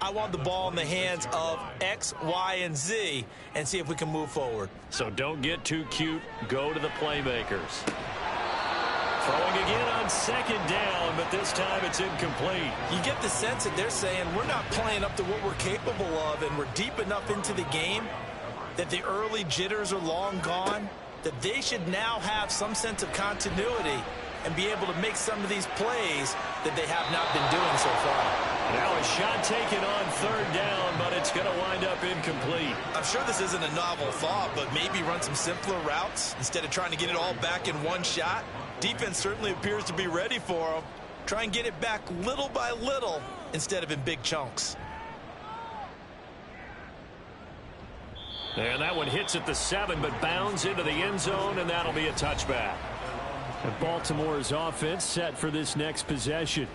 [SPEAKER 3] I want the ball in the hands of X, Y, and Z and see if we can move forward.
[SPEAKER 1] So don't get too cute. Go to the playmakers. Throwing again on 2nd down, but this time it's incomplete.
[SPEAKER 3] You get the sense that they're saying we're not playing up to what we're capable of, and we're deep enough into the game that the early jitters are long gone, that they should now have some sense of continuity and be able to make some of these plays that they have not been doing so far.
[SPEAKER 1] Now a shot taken on 3rd down, but it's going to wind up incomplete.
[SPEAKER 3] I'm sure this isn't a novel thought, but maybe run some simpler routes instead of trying to get it all back in one shot. Defense certainly appears to be ready for them. Try and get it back little by little instead of in big chunks.
[SPEAKER 1] And that one hits at the 7, but bounds into the end zone, and that'll be a touchback. And Baltimore's offense set for this next possession.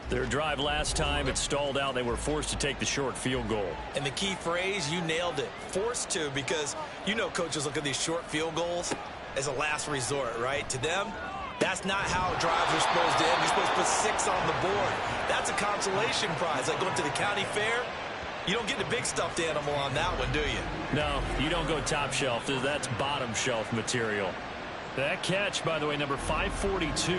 [SPEAKER 1] Their drive last time, it stalled out. They were forced to take the short field goal.
[SPEAKER 3] And the key phrase, you nailed it. Forced to, because you know coaches look at these short field goals as a last resort, right? To them, that's not how drives are supposed to end. You're supposed to put 6 on the board. That's a consolation prize. Like going to the county fair, you don't get the big stuffed animal on that one, do you?
[SPEAKER 1] No, you don't go top shelf. That's bottom shelf material. That catch, by the way, number 542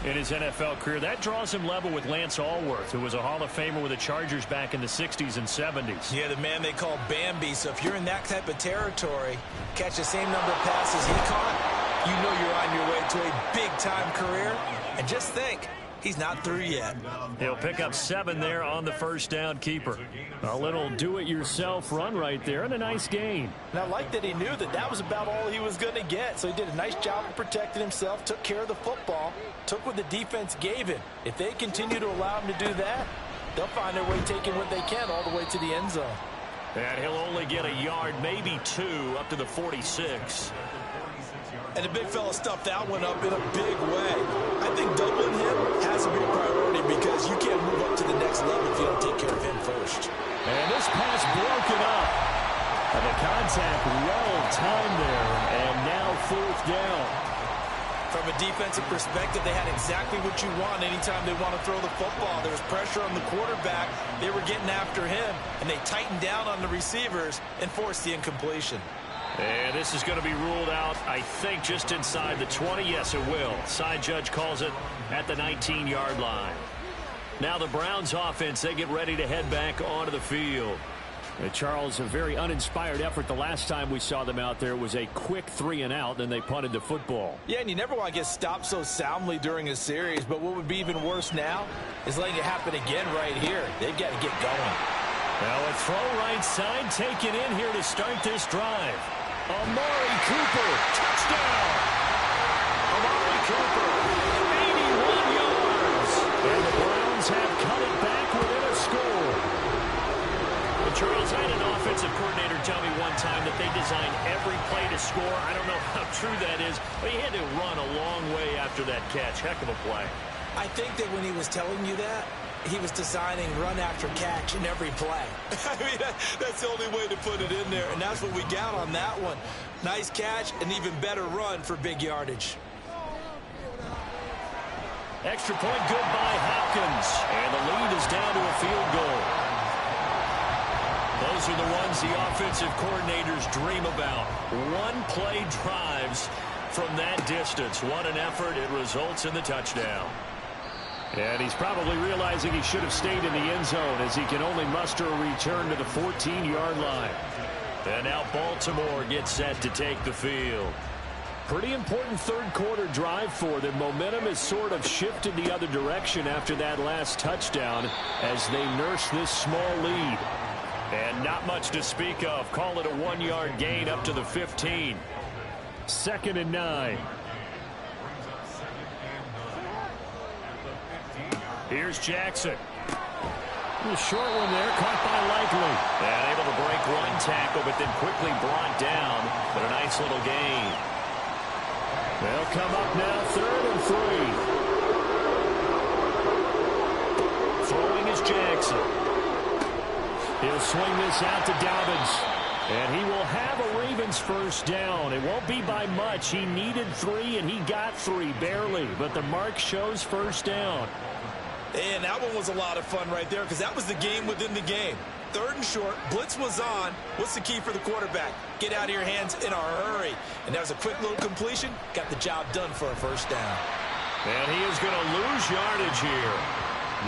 [SPEAKER 1] in his NFL career, that draws him level with Lance Allworth, who was a Hall of Famer with the Chargers back in the 60s and 70s.
[SPEAKER 3] Yeah, the man they call Bambi. So if you're in that type of territory, catch the same number of passes he caught, you know you're on your way to a big-time career. And just think, he's not through yet.
[SPEAKER 1] He'll pick up 7 there on the 1st down keeper. A little do-it-yourself run right there and a nice gain.
[SPEAKER 3] And I like that he knew that that was about all he was going to get. So he did a nice job of protecting himself, took care of the football, took what the defense gave him. If they continue to allow him to do that, they'll find their way taking what they can all the way to the end zone.
[SPEAKER 1] And he'll only get a yard, maybe 2, up to the 46.
[SPEAKER 3] And the big fella stuffed that one up in a big way. I think doubling him has to be a priority because you can't move up to the next level if you don't take care of him first.
[SPEAKER 1] And this pass broken up. And the contact well timed there. And now 4th down.
[SPEAKER 3] From a defensive perspective, they had exactly what you want anytime they want to throw the football. There was pressure on the quarterback. They were getting after him, and they tightened down on the receivers and forced the incompletion.
[SPEAKER 1] And this is going to be ruled out, I think, just inside the 20. Yes, it will. Side judge calls it at the 19-yard line. Now the Browns offense, they get ready to head back onto the field. Charles, a very uninspired effort the last time we saw them out there. Was a quick 3-and-out, then they punted the football.
[SPEAKER 3] Yeah, and you never want to get stopped so soundly during a series, but what would be even worse now is letting it happen again right here. They've got to get going.
[SPEAKER 1] Now a throw right side taken in here to start this drive. Amari Cooper, touchdown! Amari Cooper, 81 yards. And the Browns have cut it back within a score. Well, Charles, I had an offensive coordinator tell me one time that they design every play to score. I don't know how true that is, but he had to run a long way after that catch. Heck of a play.
[SPEAKER 3] I think that when he was telling you that, he was designing run after catch in every play. I mean, that's the only way to put it in there, and that's what we got on that one. Nice catch, and even better run for big yardage.
[SPEAKER 1] Extra point good by Hopkins, and the lead is down to a field goal. Those are the ones the offensive coordinators dream about. One-play drives from that distance. What an effort. It results in the touchdown. And he's probably realizing he should have stayed in the end zone as he can only muster a return to the 14-yard line. And now Baltimore gets set to take the field. Pretty important third-quarter drive for them. Momentum has sort of shifted the other direction after that last touchdown as they nurse this small lead. And not much to speak of. Call it a 1-yard gain up to the 15. 2nd and 9. Here's Jackson. A short one there, caught by Likely. And able to break one tackle, but then quickly brought down. But a nice little gain. They'll come up now, 3rd and 3. Throwing is Jackson. He'll swing this out to Dobbins. And he will have a Ravens first down. It won't be by much. He needed 3, and he got 3, barely. But the mark shows first down.
[SPEAKER 3] And that one was a lot of fun right there because that was the game within the game. 3rd and short, blitz was on. What's the key for the quarterback? Get out of your hands in a hurry. And that was a quick little completion. Got the job done for a first down.
[SPEAKER 1] And he is going to lose yardage here.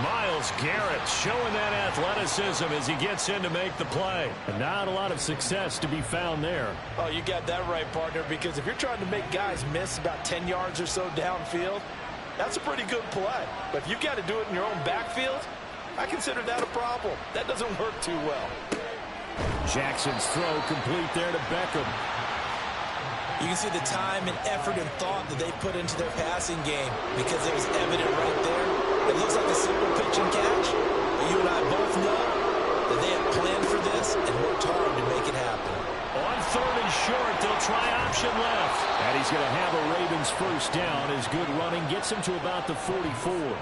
[SPEAKER 1] Myles Garrett showing that athleticism as he gets in to make the play. And not a lot of success to be found there.
[SPEAKER 3] Oh, you got that right, partner, because if you're trying to make guys miss about 10 yards or so downfield, that's a pretty good play. But if you've got to do it in your own backfield, I consider that a problem. That doesn't work too well.
[SPEAKER 1] Jackson's throw complete there to Beckham.
[SPEAKER 3] You can see the time and effort and thought that they put into their passing game because it was evident right there. It looks like a simple pitch and catch, but you and I both know that they have planned for this and worked hard to make it happen.
[SPEAKER 1] On 3rd and short, they'll try option left. And he's going to have a Ravens first down as good running gets him to about the 44.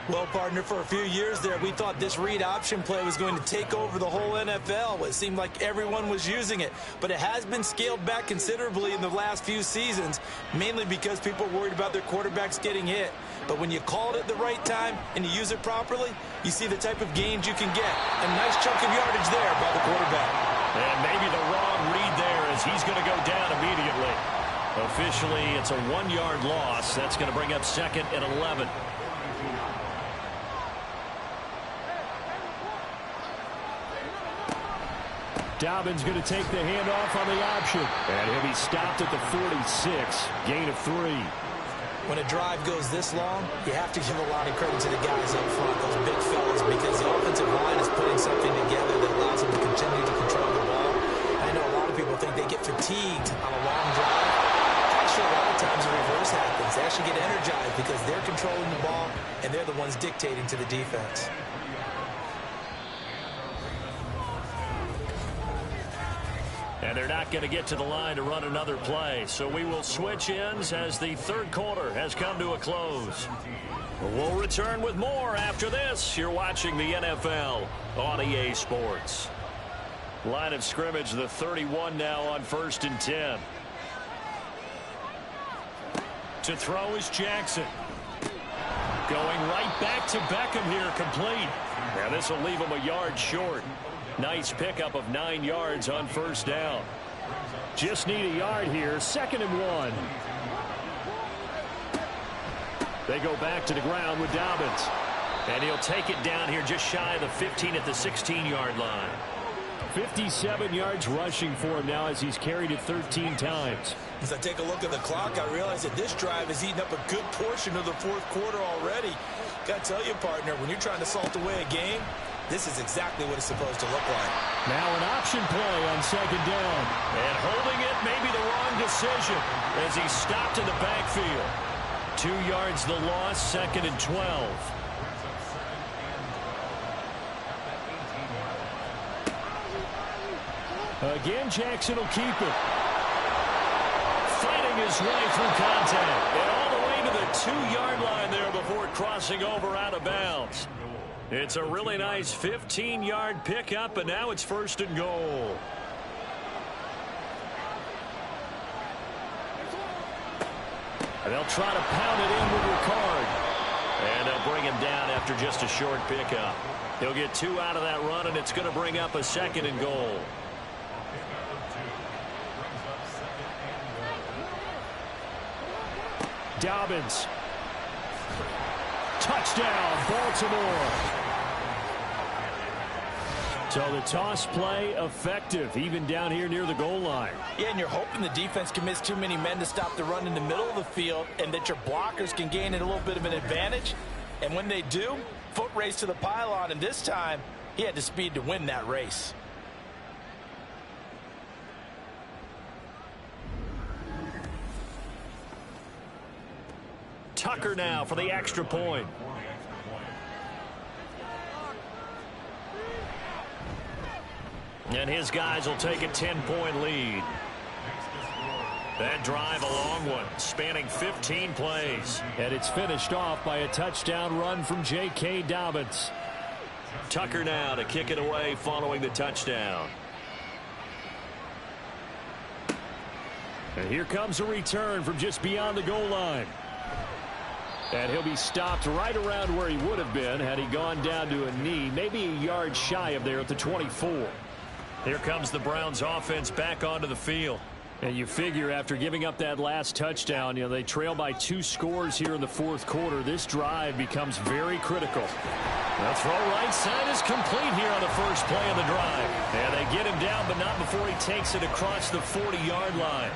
[SPEAKER 3] Well, partner, for a few years there, we thought this read option play was going to take over the whole NFL. It seemed like everyone was using it, but it has been scaled back considerably in the last few seasons, mainly because people are worried about their quarterbacks getting hit. But when you call it at the right time and you use it properly, you see the type of gains you can get. A nice chunk of yardage there by the quarterback.
[SPEAKER 1] And maybe the wrong read there as he's going to go down immediately. Officially, it's a 1-yard loss. That's going to bring up 2nd and 11. Dobbins going to take the handoff on the option. And he'll be stopped at the 46. Gain of 3.
[SPEAKER 3] When a drive goes this long, you have to give a lot of credit to the guys up front, those big fellas, because the offensive line is putting something together that allows them to continue to control the ball. I know a lot of people think they get fatigued on a long drive. Actually, a lot of times the reverse happens. They actually get energized because they're controlling the ball, and they're the ones dictating to the defense.
[SPEAKER 1] And they're not going to get to the line to run another play. So we will switch ends as the 3rd quarter has come to a close. We'll return with more after this. You're watching the NFL on EA Sports. Line of scrimmage, the 31 now on 1st and 10. To throw is Jackson. Going right back to Beckham here, complete. Now this will leave him a yard short. Nice pickup of 9 yards on first down. Just need a yard here. 2nd and 1. They go back to the ground with Dobbins. And he'll take it down here just shy of the 15 at the 16-yard line. 57 yards rushing for him now as he's carried it 13 times.
[SPEAKER 3] As I take a look at the clock, I realize that this drive has eaten up a good portion of the 4th quarter already. Got to tell you, partner, when you're trying to salt away a game, this is exactly what it's supposed to look like.
[SPEAKER 1] Now an option play on 2nd down. And holding it may be the wrong decision as he stopped in the backfield. 2 yards the loss, 2nd and 12. Again, Jackson will keep it. Fighting his way through contact. And all the way to the 2-yard line there before crossing over out of bounds.
[SPEAKER 2] It's a really nice 15-yard pickup, and now it's 1st and goal.
[SPEAKER 1] And they'll try to pound it in with your card.
[SPEAKER 2] And they'll bring him down after just a short pickup. He'll get 2 out of that run, and it's going to bring up a 2nd and goal.
[SPEAKER 1] Dobbins. Touchdown, Baltimore. So the toss play effective, even down here near the goal line.
[SPEAKER 3] Yeah, and you're hoping the defense commits too many men to stop the run in the middle of the field and that your blockers can gain a little bit of an advantage. And when they do, foot race to the pylon, and this time he had the speed to win that race.
[SPEAKER 2] Tucker now for the extra point. And his guys will take a 10-point lead. That drive, a long one, spanning 15 plays.
[SPEAKER 1] And it's finished off by a touchdown run from J.K. Dobbins.
[SPEAKER 2] Tucker now to kick it away following the touchdown.
[SPEAKER 1] And here comes a return from just beyond the goal line. And he'll be stopped right around where he would have been had he gone down to a knee, maybe a yard shy of there at the 24.
[SPEAKER 2] Here comes the Browns offense back onto the field.
[SPEAKER 1] And you figure after giving up that last touchdown, they trail by 2 scores here in the 4th quarter. This drive becomes very critical.
[SPEAKER 2] The throw right side is complete here on the first play of the drive. And they get him down, but not before he takes it across the 40-yard line.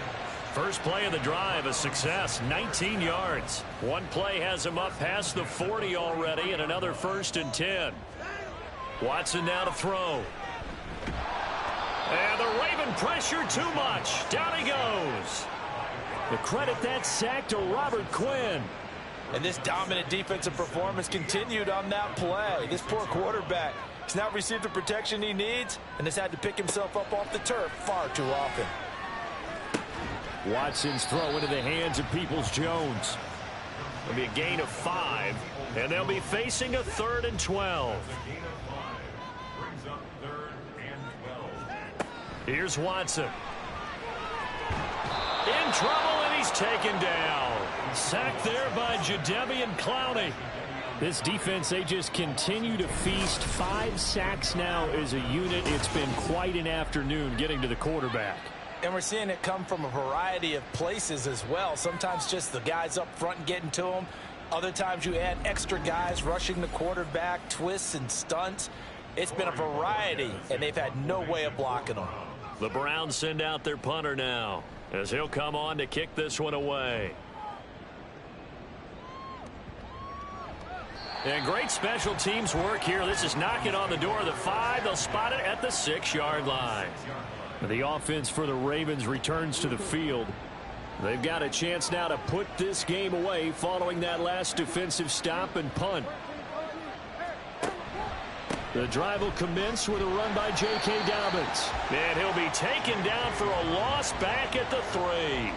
[SPEAKER 2] First play of the drive, a success, 19 yards. One play has him up past the 40 already, and another 1st and 10. Watson now to throw. And the Raven pressure too much. Down he goes.
[SPEAKER 1] The credit that sack to Robert Quinn.
[SPEAKER 3] And this dominant defensive performance continued on that play. This poor quarterback has not received the protection he needs and has had to pick himself up off the turf far too often.
[SPEAKER 1] Watson's throw into the hands of Peoples-Jones.
[SPEAKER 2] It'll be a gain of 5, and they'll be facing a 3rd and 12. Here's Watson. In trouble, and he's taken down. Sacked there by Jadeveon Clowney.
[SPEAKER 1] This defense, they just continue to feast. 5 sacks now as a unit. It's been quite an afternoon getting to the quarterback.
[SPEAKER 3] And we're seeing it come from a variety of places as well. Sometimes just the guys up front getting to him. Other times you add extra guys rushing the quarterback, twists and stunts. It's been a variety, and they've had no way of blocking them.
[SPEAKER 2] The Browns send out their punter now as he'll come on to kick this one away. And great special teams work here. This is knocking on the door of the 5. They'll spot it at the 6-yard line.
[SPEAKER 1] The offense for the Ravens returns to the field. They've got a chance now to put this game away following that last defensive stop and punt. The drive will commence with a run by J.K. Dobbins.
[SPEAKER 2] And he'll be taken down for a loss back at the 3.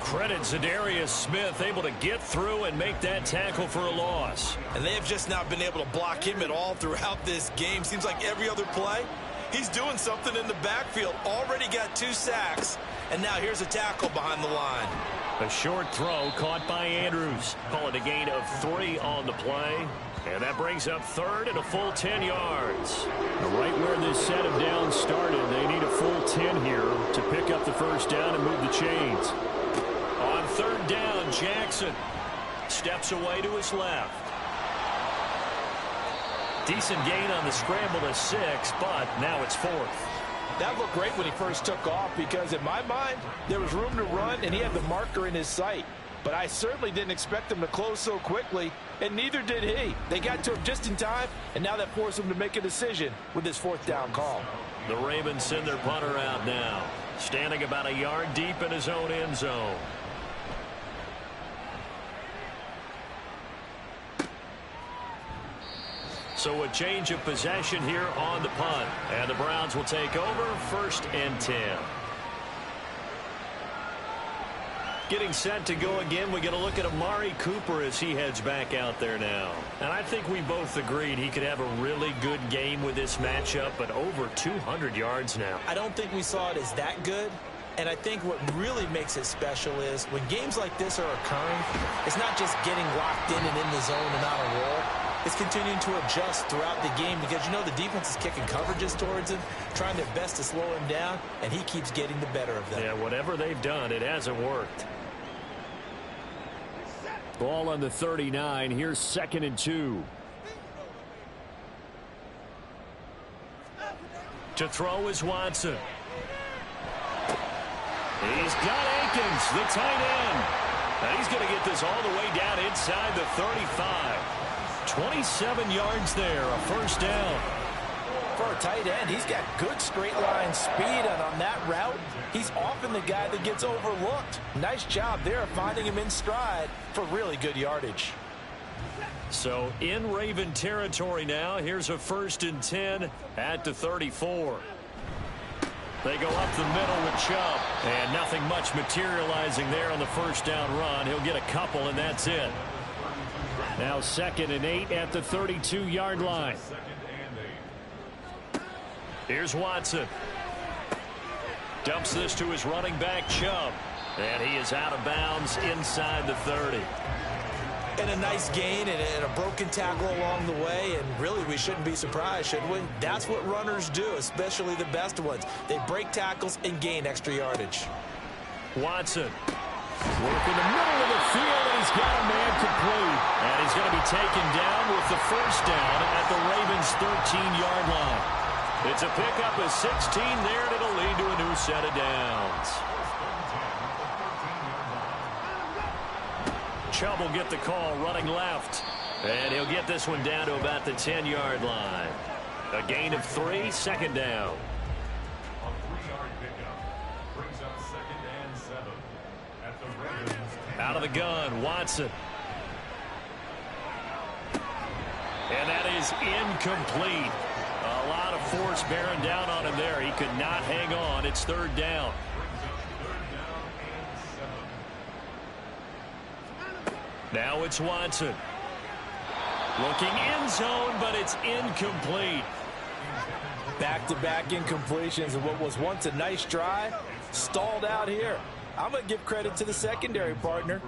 [SPEAKER 2] Credit Zadarius Smith able to get through and make that tackle for a loss.
[SPEAKER 3] And they have just not been able to block him at all throughout this game. Seems like every other play, he's doing something in the backfield. Already got 2 sacks, and now here's a tackle behind the line.
[SPEAKER 2] A short throw caught by Andrews. Call it a gain of 3 on the play. And that brings up 3rd and a full 10 yards.
[SPEAKER 1] Right where this set of downs started, they need a full 10 here to pick up the first down and move the chains.
[SPEAKER 2] On 3rd down, Jackson steps away to his left. Decent gain on the scramble to 6, but now it's 4th.
[SPEAKER 3] That looked great when he first took off because in my mind, there was room to run and he had the marker in his sight. But I certainly didn't expect him to close so quickly, and neither did he. They got to him just in time, and now that forced him to make a decision with his 4th down call.
[SPEAKER 2] The Ravens send their punter out now, standing about a yard deep in his own end zone. So a change of possession here on the punt, and the Browns will take over 1st and 10. Getting set to go again, we get a look at Amari Cooper as he heads back out there now. And I think we both agreed he could have a really good game with this matchup, but over 200 yards now.
[SPEAKER 3] I don't think we saw it as that good. And I think what really makes it special is when games like this are occurring, it's not just getting locked in and in the zone and on a roll. It's continuing to adjust throughout the game because, you know, the defense is kicking coverages towards him, trying their best to slow him down, and he keeps getting the better of them.
[SPEAKER 2] Yeah, whatever they've done, it hasn't worked.
[SPEAKER 1] Ball on the 39. Here's 2nd and 2.
[SPEAKER 2] To throw is Watson. He's got Akins, the tight end. And he's going to get this all the way down inside the 35. 27 yards there, a first down.
[SPEAKER 3] For a tight end, he's got good straight line speed, and on that route, he's often the guy that gets overlooked. Nice job there of finding him in stride for really good yardage.
[SPEAKER 2] So in Raven territory now, here's a 1st and 10 at the 34. They go up the middle with Chubb, and nothing much materializing there on the first down run. He'll get a couple, and that's it.
[SPEAKER 1] Now 2nd and 8 at the 32-yard line.
[SPEAKER 2] Here's Watson. Dumps this to his running back, Chubb. And he is out of bounds inside the 30.
[SPEAKER 3] And a nice gain and a broken tackle along the way. And really, we shouldn't be surprised, should we? That's what runners do, especially the best ones. They break tackles and gain extra yardage.
[SPEAKER 2] Watson.
[SPEAKER 1] Work in the middle of the field, and he's got a man complete.
[SPEAKER 2] And he's going to be taken down with the first down at the Ravens' 13-yard line. It's a pickup of 16 there, and it'll lead to a new set of downs. Chubb will get the call running left. And he'll get this one down to about the 10-yard line. A gain of 3, 2nd down.
[SPEAKER 5] A 3-yard pickup brings up 2nd and 7 at the Ravens.
[SPEAKER 2] Out of the gun, Watson. And that is incomplete. A lot of force bearing down on him there. He could not hang on. It's 3rd down. Now it's Watson. Looking end zone, but it's incomplete.
[SPEAKER 3] Back-to-back incompletions of what was once a nice drive, stalled out here. I'm going to give credit to the secondary partner.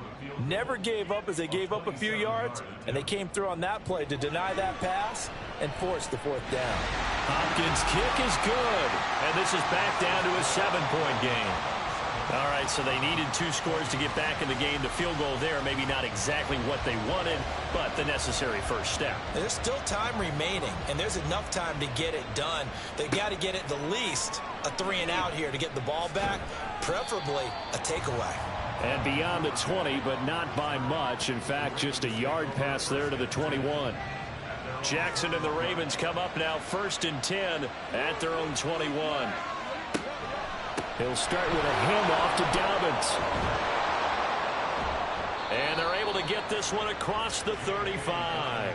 [SPEAKER 3] Never gave up as they gave up a few yards, and they came through on that play to deny that pass and force the 4th down.
[SPEAKER 2] Hopkins' kick is good, and this is back down to a 7-point game. All right, so they needed 2 scores to get back in the game. The field goal there, maybe not exactly what they wanted, but the necessary first step.
[SPEAKER 3] There's still time remaining, and there's enough time to get it done. They've got to get at the least a 3-and-out here to get the ball back, preferably a takeaway.
[SPEAKER 1] And beyond the 20, but not by much. In fact, just a yard pass there to the 21.
[SPEAKER 2] Jackson and the Ravens come up now 1st and 10 at their own 21.
[SPEAKER 1] He'll start with a handoff to Dobbins.
[SPEAKER 2] And they're able to get this one across the 35.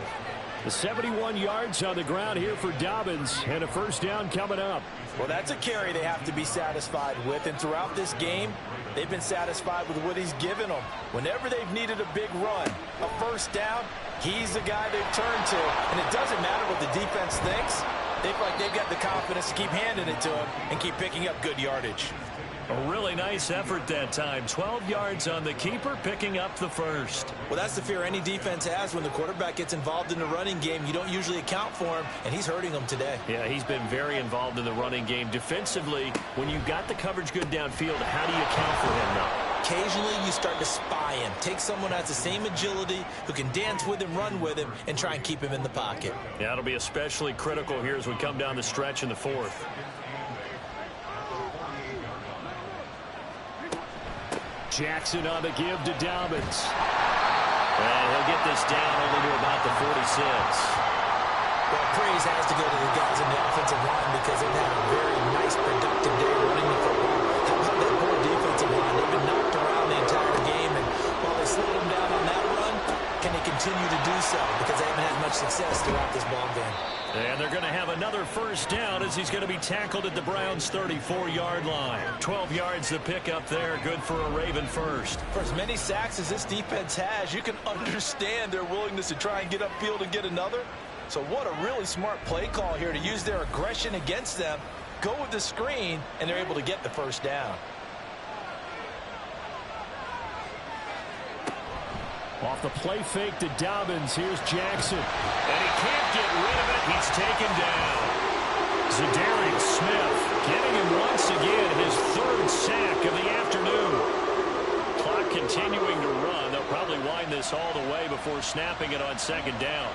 [SPEAKER 1] The 71 yards on the ground here for Dobbins, and a first down coming up.
[SPEAKER 3] Well, that's a carry they have to be satisfied with, and throughout this game, they've been satisfied with what he's given them. Whenever they've needed a big run, a first down, he's the guy they've turned to, and it doesn't matter what the defense thinks. They feel like they've got the confidence to keep handing it to him and keep picking up good yardage.
[SPEAKER 2] A really nice effort that time. 12 yards on the keeper, picking up the first.
[SPEAKER 3] Well, that's the fear any defense has when the quarterback gets involved in the running game. You don't usually account for him, and he's hurting them today.
[SPEAKER 2] Yeah, he's been very involved in the running game. Defensively, when you've got the coverage good downfield, how do you account for him now?
[SPEAKER 3] Occasionally, you start to spy him. Take someone who has the same agility, who can dance with him, run with him, and try and keep him in the pocket.
[SPEAKER 2] Yeah, it'll be especially critical here as we come down the stretch in the 4th.
[SPEAKER 1] Jackson on the give to Dobbins.
[SPEAKER 2] And he'll get this down only to about the 46.
[SPEAKER 3] Well, praise has to go to the guys in the offensive line because they've had a very nice, productive day running the football. How about that poor defensive line? They've been knocked around the entire game, and while they slowed them down on that run, can they continue to do so? Because they haven't had much success throughout this ball game.
[SPEAKER 2] And they're going to have another first down as he's going to be tackled at the Browns' 34-yard line. 12 yards to pick up there. Good for a Raven first.
[SPEAKER 3] For as many sacks as this defense has, you can understand their willingness to try and get upfield and get another. So what a really smart play call here to use their aggression against them. Go with the screen, and they're able to get the first down.
[SPEAKER 1] Off the play fake to Dobbins. Here's Jackson.
[SPEAKER 2] And he can't get rid of it. He's taken down. Zadarius Smith getting him once again his third sack of the afternoon. Clock continuing to run. They'll probably wind this all the way before snapping it on second down.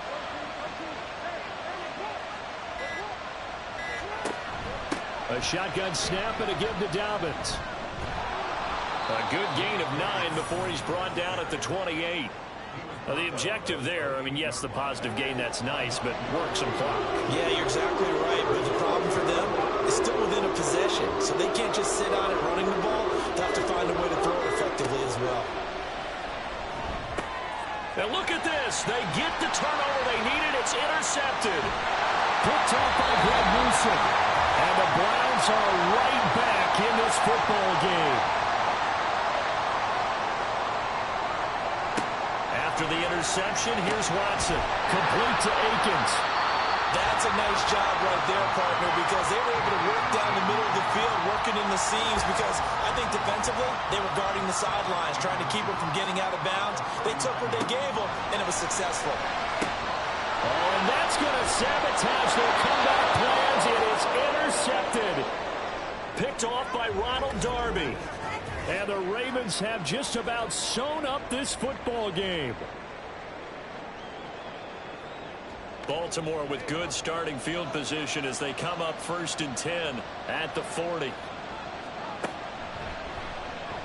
[SPEAKER 1] A shotgun snap and a give to Dobbins.
[SPEAKER 2] A good gain of 9 before he's brought down at the 28. The objective there, I mean, yes, the positive gain, that's nice, but work some clock.
[SPEAKER 3] Yeah, you're exactly right, but the problem for them is still within a possession, so they can't just sit on it running the ball. They'll have to find a way to throw it effectively as well.
[SPEAKER 2] And look at this. They get the turnover they needed. It's intercepted.
[SPEAKER 1] Picked off by Greg Newsom. And the Browns are right back in this football game.
[SPEAKER 2] After the interception, here's Watson.
[SPEAKER 1] Complete to Akins.
[SPEAKER 3] That's a nice job right there, partner, because they were able to work down the middle of the field, working in the seams, because I think defensively, they were guarding the sidelines, trying to keep them from getting out of bounds. They took what they gave them, and it was successful.
[SPEAKER 1] Oh, and that's going to sabotage their comeback plans. It is intercepted.
[SPEAKER 2] Picked off by Ronald Darby.
[SPEAKER 1] And the Ravens have just about sewn up this football game.
[SPEAKER 2] Baltimore with good starting field position as they come up 1st and 10 at the 40.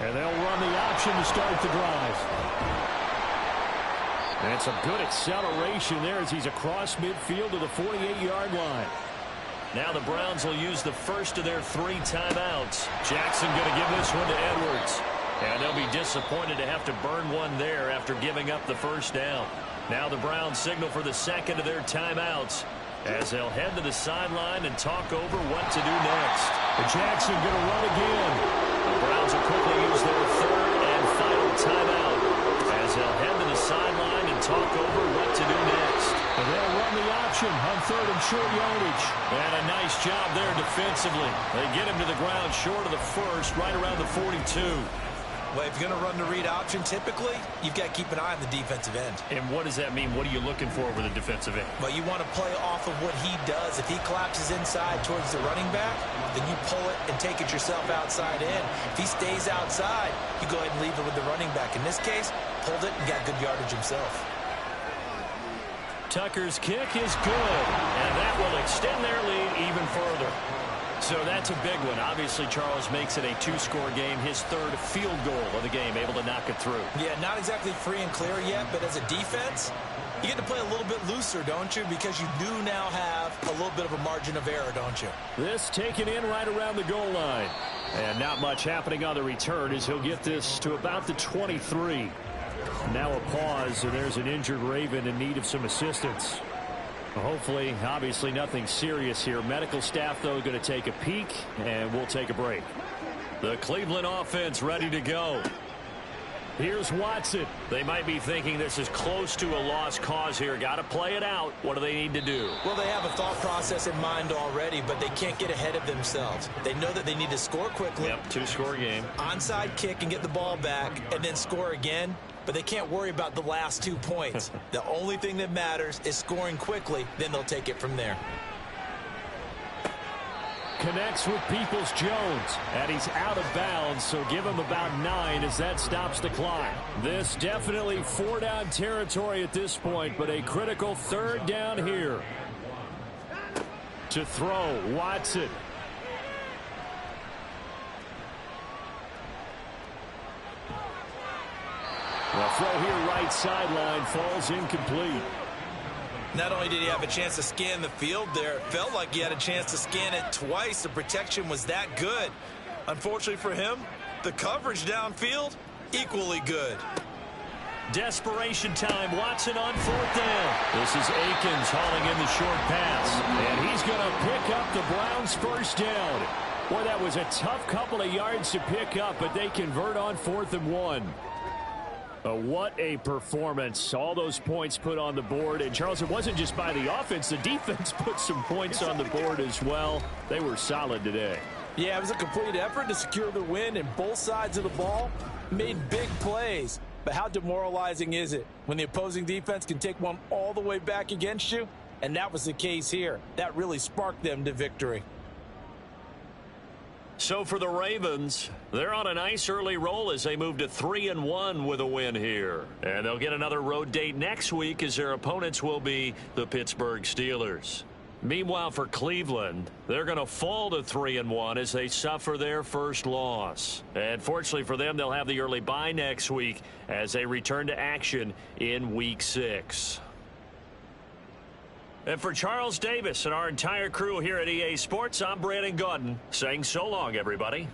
[SPEAKER 1] And they'll run the option to start the drive. And some good acceleration there as he's across midfield to the 48-yard line.
[SPEAKER 2] Now the Browns will use the first of their 3 timeouts. Jackson going to give this one to Edwards. And they'll be disappointed to have to burn one there after giving up the first down. Now the Browns signal for the second of their timeouts as they'll head to the sideline and talk over what to do next.
[SPEAKER 1] And Jackson going to run again.
[SPEAKER 2] The Browns will quickly use their 3rd and final timeout as they'll head to the sideline and talk over what to do next.
[SPEAKER 1] And they'll run the option on 3rd and short yardage.
[SPEAKER 2] And a nice job there defensively. They get him to the ground short of the first, right around the 42.
[SPEAKER 3] Well, if you're going to run the read option, typically, you've got to keep an eye on the defensive end.
[SPEAKER 2] And what does that mean? What are you looking for with a defensive end?
[SPEAKER 3] Well, you want to play off of what he does. If he collapses inside towards the running back, then you pull it and take it yourself outside in. If he stays outside, you go ahead and leave it with the running back. In this case, pulled it and got good yardage himself.
[SPEAKER 2] Tucker's kick is good, and that will extend their lead even further. So that's a big one. Obviously, Charles makes it a 2-score game. His 3rd field goal of the game, able to knock it through.
[SPEAKER 3] Yeah, not exactly free and clear yet, but as a defense, you get to play a little bit looser, don't you? Because you do now have a little bit of a margin of error, don't you?
[SPEAKER 1] This taken in right around the goal line. And not much happening on the return as he'll get this to about the 23. Now a pause, and there's an injured Raven in need of some assistance. Hopefully, obviously nothing serious here. Medical staff, though, going to take a peek, and we'll take a break.
[SPEAKER 2] The Cleveland offense ready to go.
[SPEAKER 1] Here's Watson.
[SPEAKER 2] They might be thinking this is close to a lost cause here. Got to play it out. What do they need to do?
[SPEAKER 3] Well, they have a thought process in mind already, but they can't get ahead of themselves. They know that they need to score quickly.
[SPEAKER 2] Yep, 2-score game.
[SPEAKER 3] Onside kick and get the ball back, and then score again. But they can't worry about the last 2 points. The only thing that matters is scoring quickly. Then they'll take it from there.
[SPEAKER 1] Connects with Peoples-Jones, and he's out of bounds, so give him about 9 as that stops the clock. This definitely 4-down territory at this point, but a critical 3rd down here. To throw, Watson. The throw here right sideline falls incomplete.
[SPEAKER 3] Not only did he have a chance to scan the field there, it felt like he had a chance to scan it twice. The protection was that good. Unfortunately for him, the coverage downfield, equally good.
[SPEAKER 2] Desperation time. Watson on 4th down. This is Akins hauling in the short pass.
[SPEAKER 1] And he's going to pick up the Browns' first down. Boy, that was a tough couple of yards to pick up, but they convert on 4th and 1. What a performance. All those points put on the board. And, Charles, it wasn't just by the offense. The defense put some points on the board as well. They were solid today.
[SPEAKER 3] Yeah, it was a complete effort to secure the win, and both sides of the ball made big plays. But how demoralizing is it when the opposing defense can take one all the way back against you? And that was the case here. That really sparked them to victory.
[SPEAKER 2] So for the Ravens, they're on a nice early roll as they move to 3-1 with a win here. And they'll get another road date next week as their opponents will be the Pittsburgh Steelers. Meanwhile, for Cleveland, they're going to fall to 3-1 as they suffer their first loss. And fortunately for them, they'll have the early bye next week as they return to action in Week 6. And for Charles Davis and our entire crew here at EA Sports, I'm Brandon Gaudin saying so long, everybody.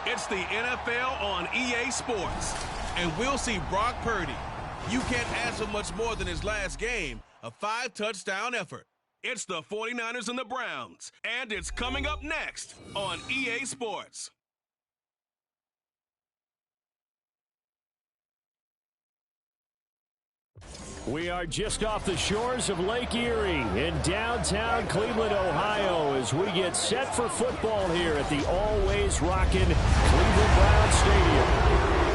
[SPEAKER 6] It's the NFL on EA Sports, and we'll see Brock Purdy. You can't ask for much more than his last game, a 5-touchdown effort. It's the 49ers and the Browns, and it's coming up next on EA Sports.
[SPEAKER 1] We are just off the shores of Lake Erie in downtown Cleveland, Ohio, as we get set for football here at the always rockin' Cleveland Browns Stadium.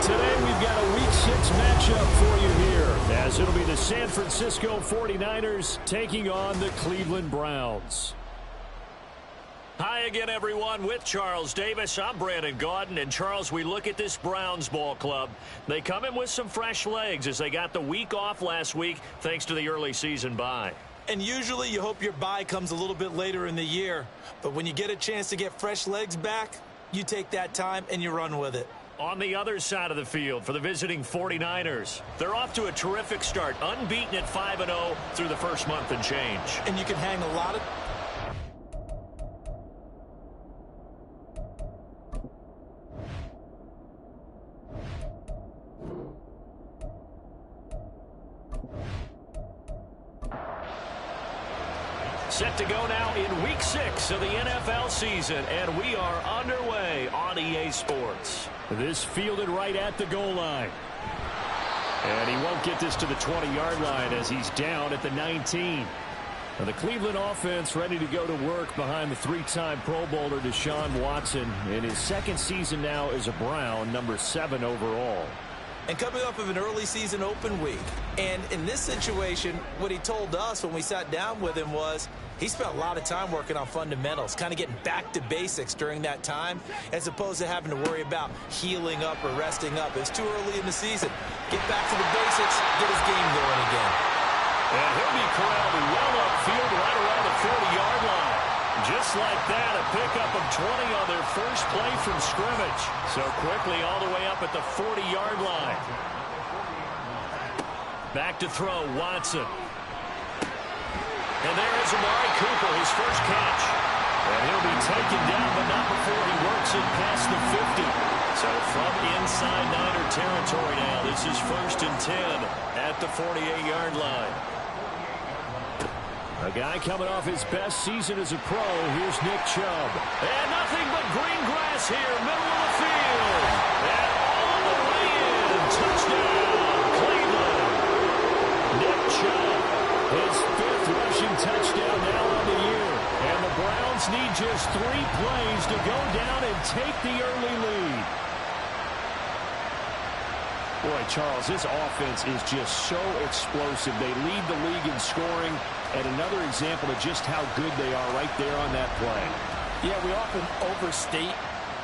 [SPEAKER 1] Today we've got a Week 6 matchup for you here, as it'll be the San Francisco 49ers taking on the Cleveland Browns.
[SPEAKER 2] Hi again, everyone. With Charles Davis, I'm Brandon Gaudin. And, Charles, we look at this Browns ball club. They come in with some fresh legs as they got the week off last week thanks to the early season bye.
[SPEAKER 3] And usually you hope your bye comes a little bit later in the year. But when you get a chance to get fresh legs back, you take that time and you run with it.
[SPEAKER 2] On the other side of the field for the visiting 49ers, they're off to a terrific start, unbeaten at 5-0 through the first month and change.
[SPEAKER 3] And you can hang a lot of...
[SPEAKER 2] Set to go now in Week 6 of the NFL season, and we are underway on EA Sports.
[SPEAKER 1] This fielded right at the goal line. And he won't get this to the 20-yard line as he's down at the 19. Now the Cleveland offense ready to go to work behind the 3-time Pro Bowler Deshaun Watson in his second season now as a Brown, number 7 overall.
[SPEAKER 3] And coming off of an early season open week. And in this situation, what he told us when we sat down with him was he spent a lot of time working on fundamentals, kind of getting back to basics during that time, as opposed to having to worry about healing up or resting up. It's too early in the season. Get back to the basics, get his game going again.
[SPEAKER 2] And he'll be corralled well upfield right around the 40-yard line. Just like that, a pickup of 20 on their first play from scrimmage. So quickly all the way up at the 40-yard line. Back to throw, Watson. And there is Amari Cooper, his first catch. And he'll be taken down, but not before he works it past the 50. So from inside Niner territory now, this is 1st and 10 at the 48-yard line.
[SPEAKER 1] A guy coming off his best season as a pro. Here's Nick Chubb.
[SPEAKER 2] And nothing but green grass here, middle of the field. And all the way in. Touchdown, Cleveland.
[SPEAKER 1] Nick Chubb, his 5th rushing touchdown now on the year. And the Browns need just 3 plays to go down and take the early lead. Boy, Charles, this offense is just so explosive. They lead the league in scoring, and another example of just how good they are right there on that play.
[SPEAKER 3] Yeah, we often overstate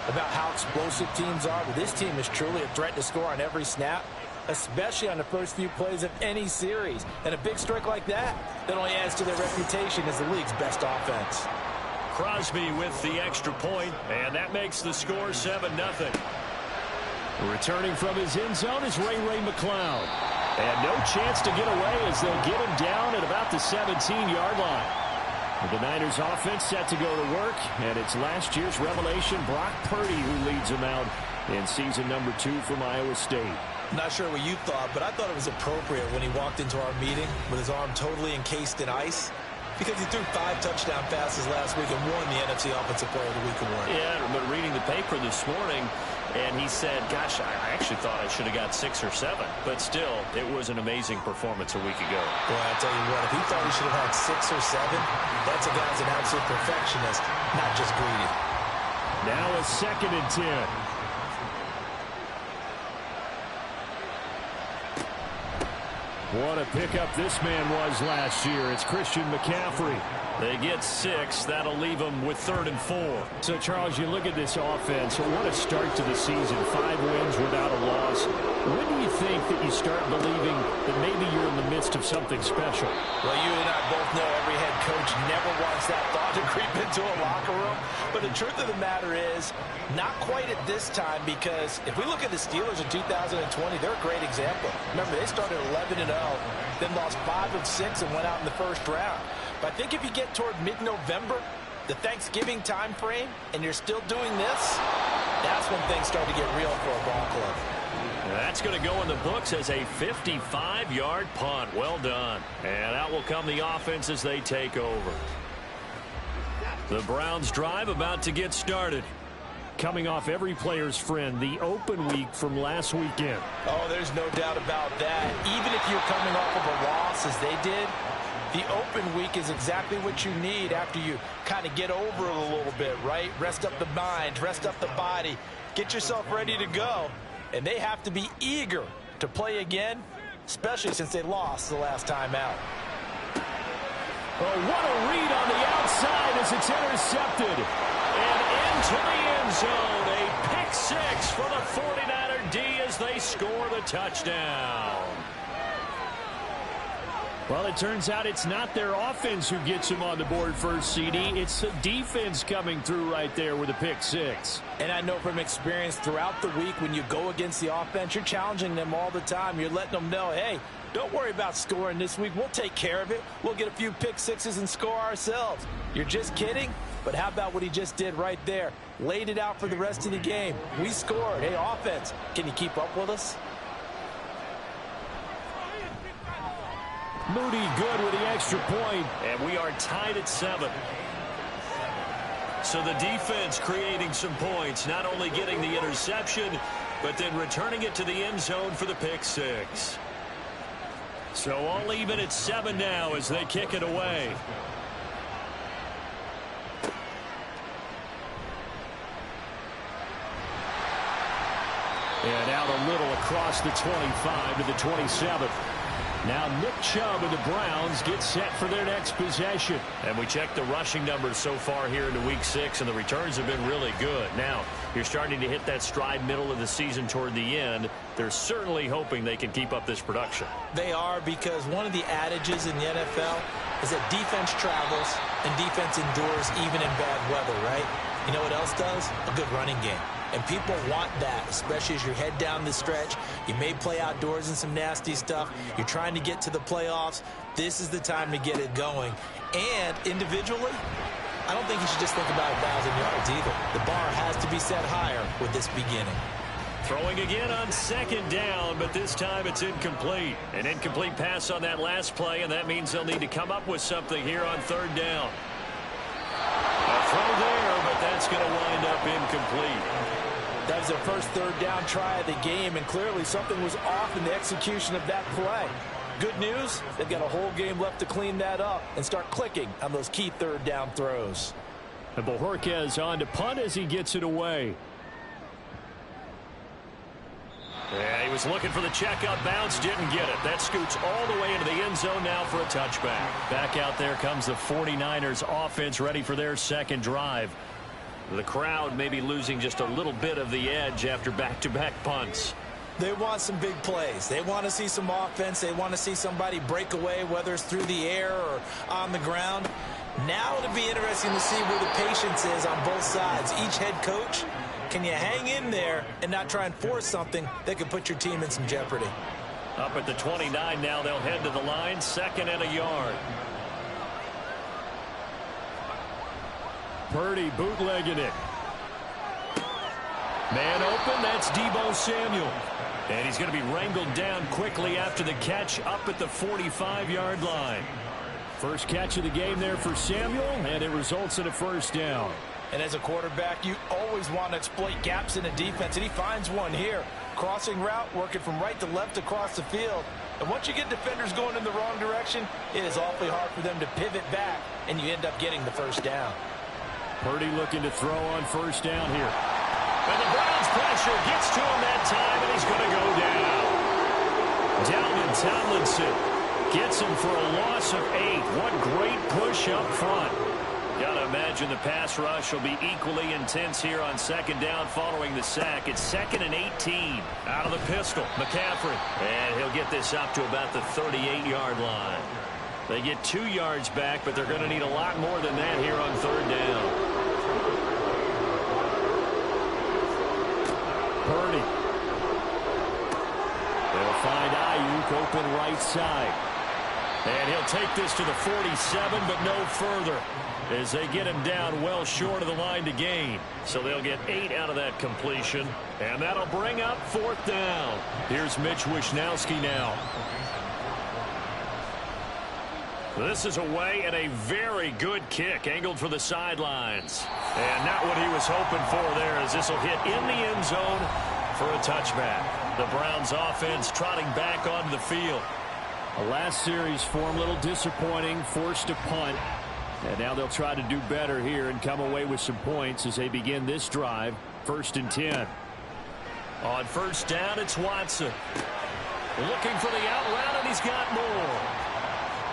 [SPEAKER 3] about how explosive teams are, but this team is truly a threat to score on every snap, especially on the first few plays of any series. And a big strike like that only adds to their reputation as the league's best offense.
[SPEAKER 2] Crosby with the extra point, and that makes the score 7-0.
[SPEAKER 1] Returning from his end zone is Ray McCloud. And no chance to get away as they'll get him down at about the 17-yard line. The Niners offense set to go to work, and it's last year's revelation, Brock Purdy, who leads them out in season number 2 from Iowa State.
[SPEAKER 3] Not sure what you thought, but I thought it was appropriate when he walked into our meeting with his arm totally encased in ice, because he threw 5 touchdown passes last week and won the NFC Offensive Player of the Week award.
[SPEAKER 2] Yeah, but reading the paper this morning, and he said, gosh, I actually thought I should have got 6 or 7. But still, it was an amazing performance a week ago.
[SPEAKER 3] Boy, I tell you what, if he thought he should have had 6 or 7, that's a guy's an absolute perfectionist, not just greedy.
[SPEAKER 1] Now a 2nd and 10. What a pickup this man was last year. It's Christian McCaffrey.
[SPEAKER 2] They get 6. That'll leave them with 3rd and 4.
[SPEAKER 1] So, Charles, you look at this offense. What a start to the season. 5 wins without a loss. When do you think that you start believing that maybe you're in the midst of something special?
[SPEAKER 3] Well, you and I both know every head coach never wants that thought to creep into a locker room. But the truth of the matter is, not quite at this time, because if we look at the Steelers in 2020, they're a great example. Remember, they started 11-0, then lost 5 of 6 and went out in the first round. But I think if you get toward mid-November, the Thanksgiving time frame, and you're still doing this, That's when things start to get real for a ball club.
[SPEAKER 2] That's going to go in the books as a 55-yard punt. Well done. And out will come the offense as they take over. The Browns drive about to get started.
[SPEAKER 1] Coming off every player's friend, the open week from last weekend.
[SPEAKER 3] Oh, there's no doubt about that. Even if you're coming off of a loss as they did, the open week is exactly what you need after you kind of get over it a little bit, right? Rest up the mind, rest up the body, get yourself ready to go. And they have to be eager to play again, especially since they lost the last time out.
[SPEAKER 1] Oh, what a read on the outside as it's intercepted.
[SPEAKER 2] And into the end zone, a pick six for the 49er D as they score the touchdown.
[SPEAKER 1] Well, it turns out it's not their offense who gets them on the board first, CD. It's the defense coming through right there with a pick six.
[SPEAKER 3] And I know from experience throughout the week when you go against the offense, you're challenging them all the time. You're letting them know, hey, don't worry about scoring this week. We'll take care of it. We'll get a few pick sixes and score ourselves. You're just kidding? But how about what he just did right there? Laid it out for the rest of the game. We scored. Hey, offense, can you keep up with us?
[SPEAKER 1] Moody good with the extra point.
[SPEAKER 2] And we are tied at 7. So the defense creating some points, not only getting the interception, but then returning it to the end zone for the pick six. So all even at 7 now as they kick it away.
[SPEAKER 1] And out a little across the 25 to the 27. Now Nick Chubb and the Browns get set for their next possession.
[SPEAKER 2] And we checked the rushing numbers so far here into week 6, and the returns have been really good. Now, you're starting to hit that stride middle of the season toward the end. They're certainly hoping they can keep up this production.
[SPEAKER 3] They are, because one of the adages in the NFL is that defense travels and defense endures even in bad weather, right? You know what else does? A good running game. And people want that, especially as you head down the stretch. You may play outdoors in some nasty stuff. You're trying to get to the playoffs. This is the time to get it going. And individually, I don't think you should just think about 1,000 yards either. The bar has to be set higher with this beginning.
[SPEAKER 2] Throwing again on second down, but this time it's incomplete. An incomplete pass on that last play, and that means they'll need to come up with something here on third down. A throw there, but that's going to wind up incomplete.
[SPEAKER 3] That was their first third down try of the game, and clearly something was off in the execution of that play. Good news, they've got a whole game left to clean that up and start clicking on those key third down throws.
[SPEAKER 1] And Bojorquez on to punt as he gets it away.
[SPEAKER 2] Yeah, he was looking for the checkup bounce, didn't get it. That scoots all the way into the end zone now for a touchback. Back out there comes the 49ers offense ready for their second drive. The crowd may be losing just a little bit of the edge after back-to-back punts.
[SPEAKER 3] They want some big plays. They want to see some offense. They want to see somebody break away, whether it's through the air or on the ground. Now it'll be interesting to see where the patience is on both sides. Each head coach, can you hang in there and not try and force something that could put your team in some jeopardy?
[SPEAKER 2] Up at the 29 now, they'll head to the line, 2nd and a yard.
[SPEAKER 1] Purdy bootlegging it. Man open, that's Deebo Samuel.
[SPEAKER 2] And he's going to be wrangled down quickly after the catch up at the 45-yard line.
[SPEAKER 1] First catch of the game there for Samuel, and it results in a first down.
[SPEAKER 3] And as a quarterback, you always want to exploit gaps in a defense, and he finds one here. Crossing route, working from right to left across the field. And once you get defenders going in the wrong direction, it is awfully hard for them to pivot back, and you end up getting the first down.
[SPEAKER 1] Purdy looking to throw on first down here.
[SPEAKER 2] And the Browns pressure gets to him that time, and he's going to go down.
[SPEAKER 1] Dalvin Tomlinson gets him for a loss of 8. What great push up front.
[SPEAKER 2] Got to imagine the pass rush will be equally intense here on second down following the sack. It's 2nd and 18. Out of the pistol, McCaffrey. And he'll get this up to about the 38-yard line. They get 2 yards back, but they're going to need a lot more than that here on third down.
[SPEAKER 1] Purdy. They'll find Ayuk open right side.
[SPEAKER 2] And he'll take this to the 47, but no further, as they get him down well short of the line to gain. So they'll get 8 out of that completion, and that'll bring up 4th down. Here's Mitch Wishnowski now. This is away, and a very good kick, angled for the sidelines. And not what he was hoping for there, as this will hit in the end zone for a touchback. The Browns offense trotting back onto the field.
[SPEAKER 1] The last series form a little disappointing, forced a punt. And now they'll try to do better here and come away with some points as they begin this drive. 1st and 10.
[SPEAKER 2] On 1st down, it's Watson. Looking for the out route, and he's got more.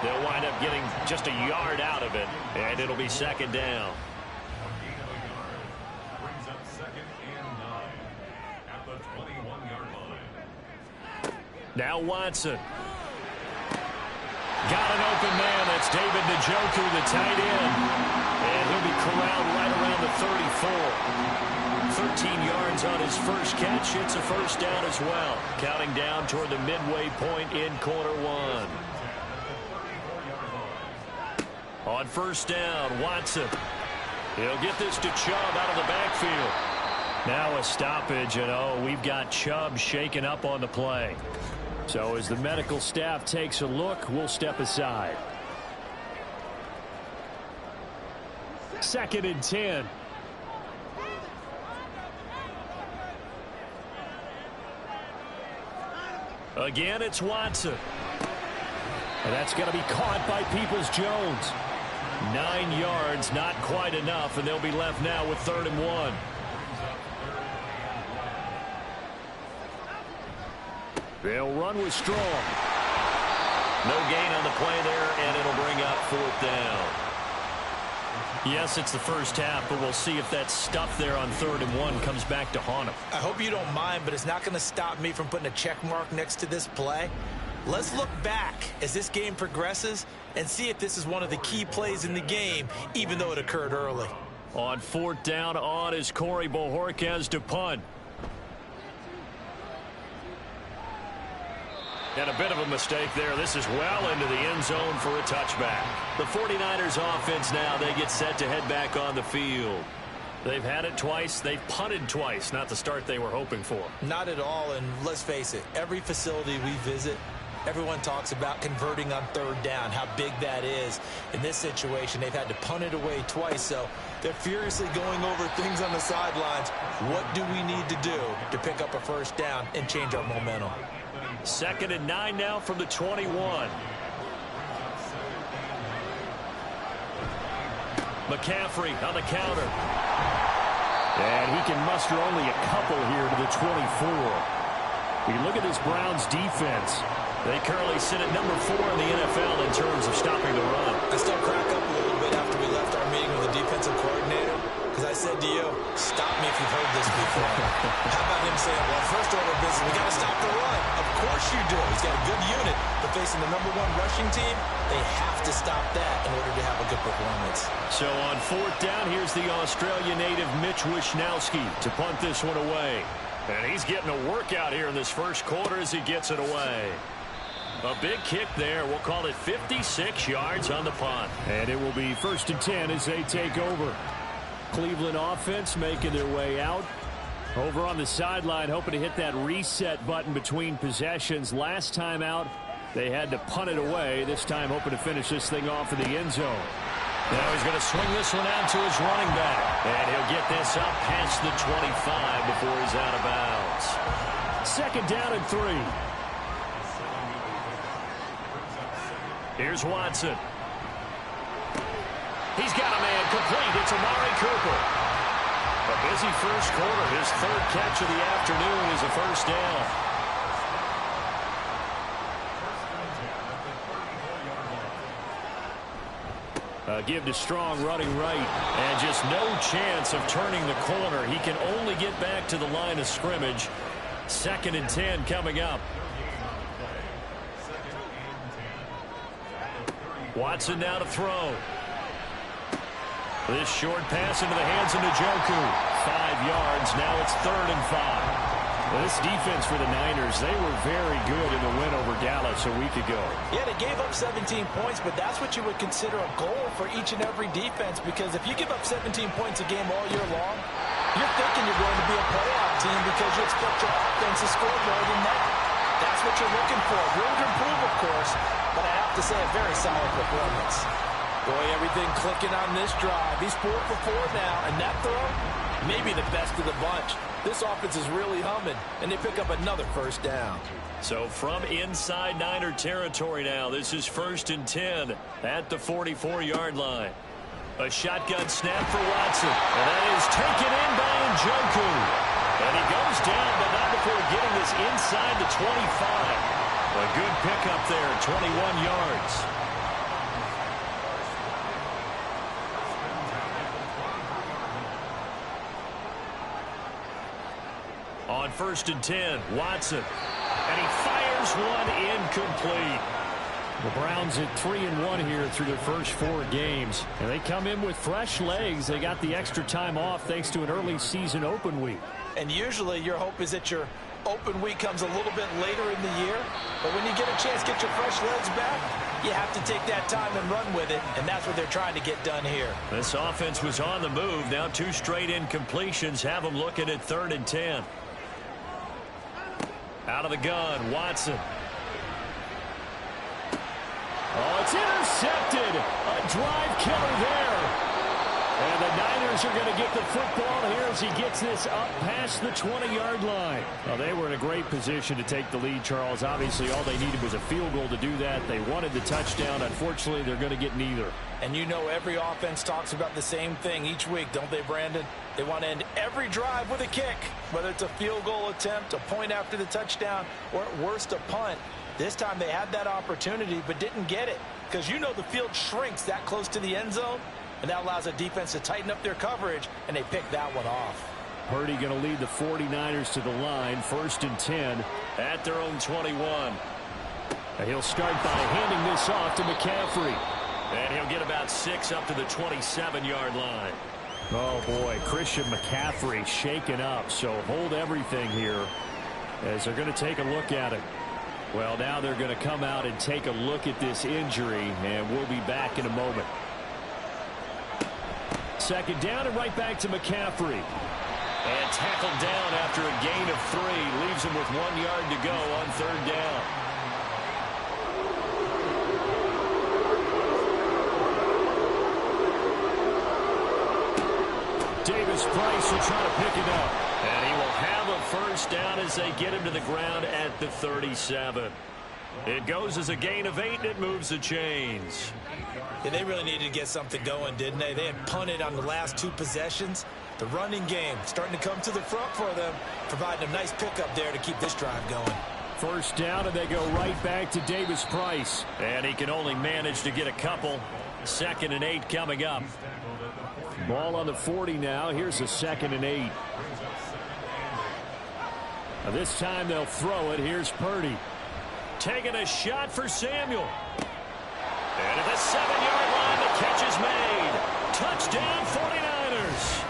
[SPEAKER 2] They'll wind up getting just a yard out of it, and it'll be 2nd down.
[SPEAKER 5] Brings up 2nd and 9 at the 21-yard line.
[SPEAKER 2] Now Watson. Got an open man. That's David Njoku, the tight end. And he'll be corralled right around the 34. 13 yards on his first catch. It's a 1st down as well. Counting down toward the midway point in quarter 1. On 1st down, Watson. He'll get this to Chubb out of the backfield.
[SPEAKER 1] Now a stoppage, and we've got Chubb shaken up on the play. So as the medical staff takes a look, we'll step aside. 2nd and 10.
[SPEAKER 2] Again, it's Watson.
[SPEAKER 1] And that's going to be caught by Peoples-Jones.
[SPEAKER 2] 9 yards, not quite enough, and they'll be left now with 3rd and 1.
[SPEAKER 1] They'll run with Strong.
[SPEAKER 2] No gain on the play there, and it'll bring up 4th down. Yes, it's the first half, but we'll see if that stuff there on 3rd and 1 comes back to haunt him.
[SPEAKER 3] I hope you don't mind, but it's not going to stop me from putting a check mark next to this play. Let's look back as this game progresses and see if this is one of the key plays in the game, even though it occurred early.
[SPEAKER 2] On 4th down, on is Corey Bojorquez to punt. And a bit of a mistake there. This is well into the end zone for a touchback. The 49ers offense now, they get set to head back on the field. They've had it twice. They've punted twice. Not the start they were hoping for.
[SPEAKER 3] Not at all, and let's face it, every facility we visit, everyone talks about converting on 3rd down, how big that is. In this situation, they've had to punt it away twice, so they're furiously going over things on the sidelines. What do we need to do to pick up a 1st down and change our momentum?
[SPEAKER 2] 2nd and 9 now from the 21. McCaffrey on the counter.
[SPEAKER 1] And he can muster only a couple here to the 24. We look at this Browns defense.
[SPEAKER 2] They currently sit at number 4 in the NFL in terms of stopping the run.
[SPEAKER 3] I still crack up a little bit after we left our meeting with the defensive coordinator, because I said to you, stop me if you've heard this before. How about him saying, well, first order of business, we got to stop the run. Of course you do. He's got a good unit, but facing the number 1 rushing team, they have to stop that in order to have a good performance.
[SPEAKER 2] So on 4th down, here's the Australia native Mitch Wishnowski to punt this one away. And he's getting a workout here in this first quarter as he gets it away. A big kick there. We'll call it 56 yards on the punt.
[SPEAKER 1] And it will be 1st and 10 as they take over. Cleveland offense making their way out. Over on the sideline, hoping to hit that reset button between possessions. Last time out, they had to punt it away. This time hoping to finish this thing off in the end zone.
[SPEAKER 2] Now he's going to swing this one out to his running back. And he'll get this up past the 25 before he's out of bounds.
[SPEAKER 1] 2nd down and 3.
[SPEAKER 2] Here's Watson. He's got a man complete. It's Amari Cooper. A busy first quarter. His 3rd catch of the afternoon is a 1st down.
[SPEAKER 1] Give to Strong running right.
[SPEAKER 2] And just no chance of turning the corner. He can only get back to the line of scrimmage. 2nd and 10 coming up. Watson now to throw. This short pass into the hands of Njoku. 5 yards. Now it's 3rd and 5.
[SPEAKER 1] This defense for the Niners, they were very good in the win over Dallas a week ago.
[SPEAKER 3] Yeah, they gave up 17 points, but that's what you would consider a goal for each and every defense, because if you give up 17 points a game all year long, you're thinking you're going to be a playoff team because you expect your offense to score more than that. That's what you're looking for. Room to improve, of course, but I have to say a very solid performance. Boy, everything clicking on this drive. He's 4 for 4 now, and that throw, maybe the best of the bunch. This offense is really humming, and they pick up another first down.
[SPEAKER 2] So from inside Niner territory now, this is 1st and 10 at the 44-yard line. A shotgun snap for Watson, and that is taken in by Njoku. And he goes down, but not before getting this inside the 25. A good pickup there, 21 yards. On 1st and 10, Watson. And he fires one incomplete.
[SPEAKER 1] The Browns at 3-1 here through their first 4 games. And they come in with fresh legs. They got the extra time off thanks to an early season open week.
[SPEAKER 3] And usually your hope is that your open week comes a little bit later in the year. But when you get a chance to get your fresh legs back, you have to take that time and run with it. And that's what they're trying to get done here.
[SPEAKER 2] This offense was on the move. Now 2 straight incompletions have them looking at 3rd and 10. Out of the gun, Watson.
[SPEAKER 1] Oh, it's intercepted. A drive killer there. And the Niners are going to get the football here as he gets this up past the 20-yard line. Well, they were in a great position to take the lead, Charles. Obviously, all they needed was a field goal to do that. They wanted the touchdown. Unfortunately, they're going to get neither.
[SPEAKER 3] And you know every offense talks about the same thing each week, don't they, Brandon? They want to end every drive with a kick, whether it's a field goal attempt, a point after the touchdown, or at worst a punt. This time they had that opportunity but didn't get it, because you know the field shrinks that close to the end zone, and that allows a defense to tighten up their coverage, and they pick that one off.
[SPEAKER 1] Purdy going to lead the 49ers to the line, 1st and 10
[SPEAKER 2] at their own 21.
[SPEAKER 1] And he'll start by handing this off to McCaffrey.
[SPEAKER 2] And he'll get about 6 up to the 27-yard line.
[SPEAKER 1] Oh, boy, Christian McCaffrey shaken up, so hold everything here as they're going to take a look at it. Well, now they're going to come out and take a look at this injury, and we'll be back in a moment. 2nd down and right back to McCaffrey.
[SPEAKER 2] And tackled down after a gain of 3. Leaves him with 1 yard to go on 3rd down.
[SPEAKER 1] Davis Price will try to pick it up.
[SPEAKER 2] And he will have a first down as they get him to the ground at the 37. It goes as a gain of 8, and it moves the chains.
[SPEAKER 3] Yeah, they really needed to get something going, didn't they? They had punted on the last 2 possessions. The running game starting to come to the front for them, providing a nice pickup there to keep this drive going.
[SPEAKER 1] 1st down, and they go right back to Davis Price.
[SPEAKER 2] And he can only manage to get a couple. 2nd and 8 coming up.
[SPEAKER 1] Ball on the 40 now. Here's a 2nd and 8. Now this time they'll throw it. Here's Purdy.
[SPEAKER 2] Taking a shot for Samuel. And at the 7-yard line, the catch is made. Touchdown, 49ers.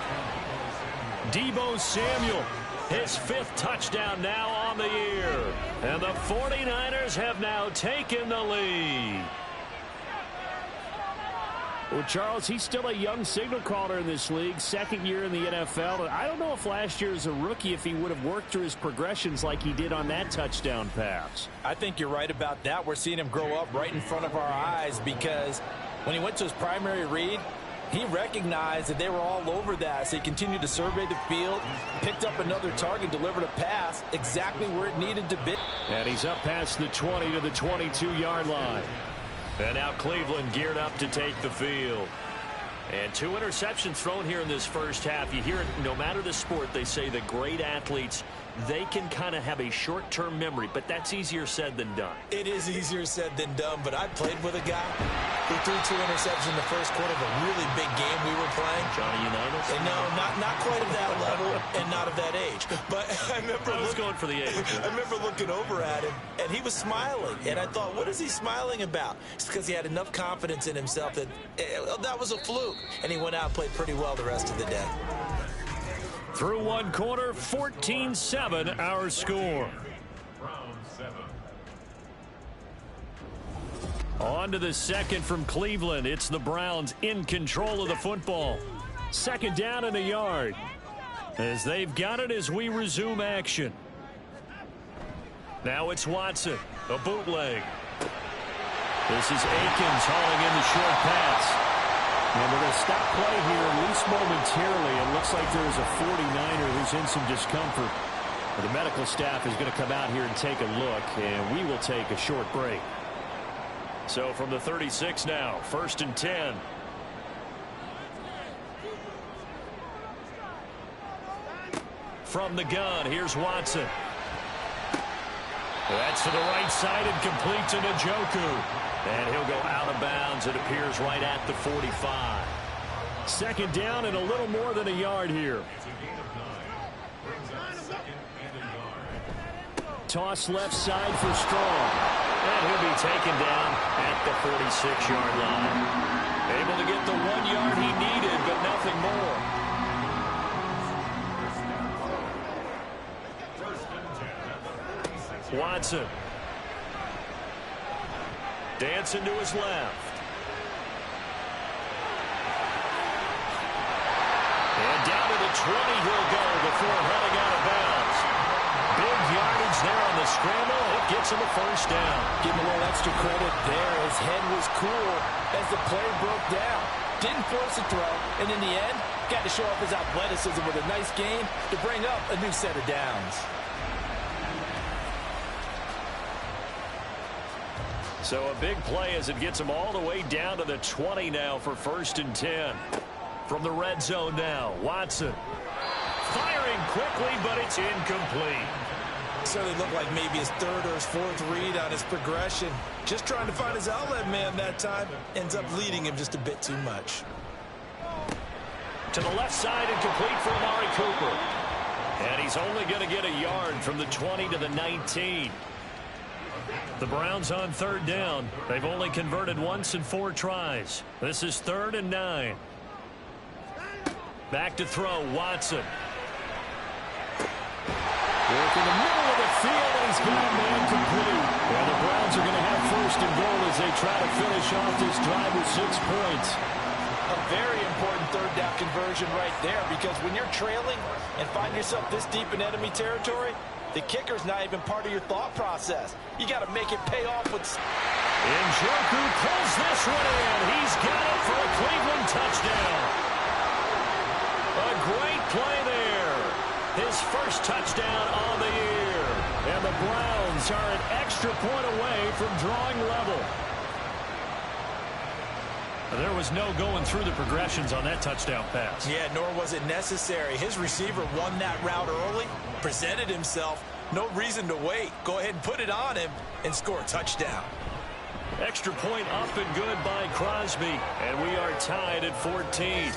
[SPEAKER 2] Deebo Samuel, his 5th touchdown now on the year. And the 49ers have now taken the lead.
[SPEAKER 1] Well, Charles, he's still a young signal caller in this league, 2nd year in the NFL. I don't know if last year as a rookie, if he would have worked through his progressions like he did on that touchdown pass.
[SPEAKER 3] I think you're right about that. We're seeing him grow up right in front of our eyes, because when he went to his primary read, he recognized that they were all over that. So he continued to survey the field, picked up another target, delivered a pass exactly where it needed to be.
[SPEAKER 1] And he's up past the 20 to the 22-yard line.
[SPEAKER 2] And now Cleveland geared up to take the field. And 2 interceptions thrown here in this first half. You hear it, no matter the sport, they say the great athletes, they can kind of have a short-term memory, but that's easier said than done.
[SPEAKER 3] It is easier said than done, but I played with a guy who threw 2 interceptions in the first quarter of a really big game we were playing.
[SPEAKER 2] Johnny Unitas?
[SPEAKER 3] And no, not quite at that level and not of that age. But I remember
[SPEAKER 2] going for the age.
[SPEAKER 3] I remember looking over at him, and he was smiling. And I thought, what is he smiling about? It's because he had enough confidence in himself that that was a fluke. And he went out and played pretty well the rest of the day.
[SPEAKER 2] Through one quarter, 14-7 our score.
[SPEAKER 5] Round 7.
[SPEAKER 2] On to the second from Cleveland. It's the Browns in control of the football. Second down and a yard. As they've got it as we resume action. Now it's Watson. A bootleg. This is Akins hauling in the short pass.
[SPEAKER 1] And we're going to stop play here, at least momentarily. It looks like there's a 49er who's in some discomfort. The medical staff is going to come out here and take a look, and we will take a short break.
[SPEAKER 2] So from the 36 now, 1st and 10. From the gun, here's Watson. That's to the right side and complete to Njoku. And he'll go out of bounds, it appears, right at the 45. Second down and a little more than a yard here.
[SPEAKER 5] It's a gain of 9. Brings up 2nd and a yard.
[SPEAKER 1] Toss left side for Strong.
[SPEAKER 2] And he'll be taken down at the 46-yard line. Able to get the 1 yard he needed, but nothing more.
[SPEAKER 5] First and 10 at the 46.
[SPEAKER 2] Watson. Dancing to his left. And down to the 20 he'll go before running out of bounds. Big yardage there on the scramble. It gets him a first down.
[SPEAKER 3] Give him a little extra credit there. His head was cool as the play broke down. Didn't force a throw, and in the end, got to show off his athleticism with a nice game to bring up a new set of downs.
[SPEAKER 2] So a big play as it gets him all the way down to the 20 now for 1st and 10. From the red zone now, Watson. Firing quickly, but it's incomplete.
[SPEAKER 3] Certainly looked like maybe his 3rd or his 4th read on his progression. Just trying to find his outlet man that time. Ends up leading him just a bit too much.
[SPEAKER 2] To the left side and complete for Amari Cooper. And he's only going to get a yard from the 20 to the 19. The Browns on 3rd down. They've only converted once in 4 tries. This is 3rd and 9. Back to throw, Watson.
[SPEAKER 1] Work in the middle of the field, and he's got a man complete. And the Browns are going to have 1st and goal as they try to finish off this drive with 6 points.
[SPEAKER 3] A very important 3rd down conversion right there, because when you're trailing and find yourself this deep in enemy territory, the kicker's not even part of your thought process. You got to make it pay off with...
[SPEAKER 2] Njoku pulls this one in. He's got it for a Cleveland touchdown. A great play there. His first touchdown on the year. And the Browns are an extra point away from drawing level. There was no going through the progressions on that touchdown pass.
[SPEAKER 3] Yeah, nor was it necessary. His receiver won that route early, presented himself. No reason to wait. Go ahead and put it on him and score a touchdown.
[SPEAKER 2] Extra point up and good by Crosby. And we are tied at 14.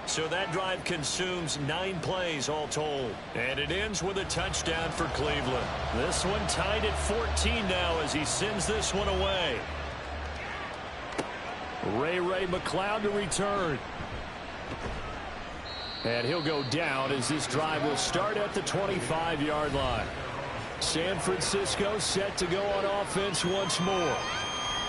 [SPEAKER 2] So that drive consumes 9 plays all told. And it ends with a touchdown for Cleveland. This one tied at 14 now as he sends this one away.
[SPEAKER 1] Ray McLeod to return. And he'll go down as this drive will start at the 25-yard line. San Francisco set to go on offense once more.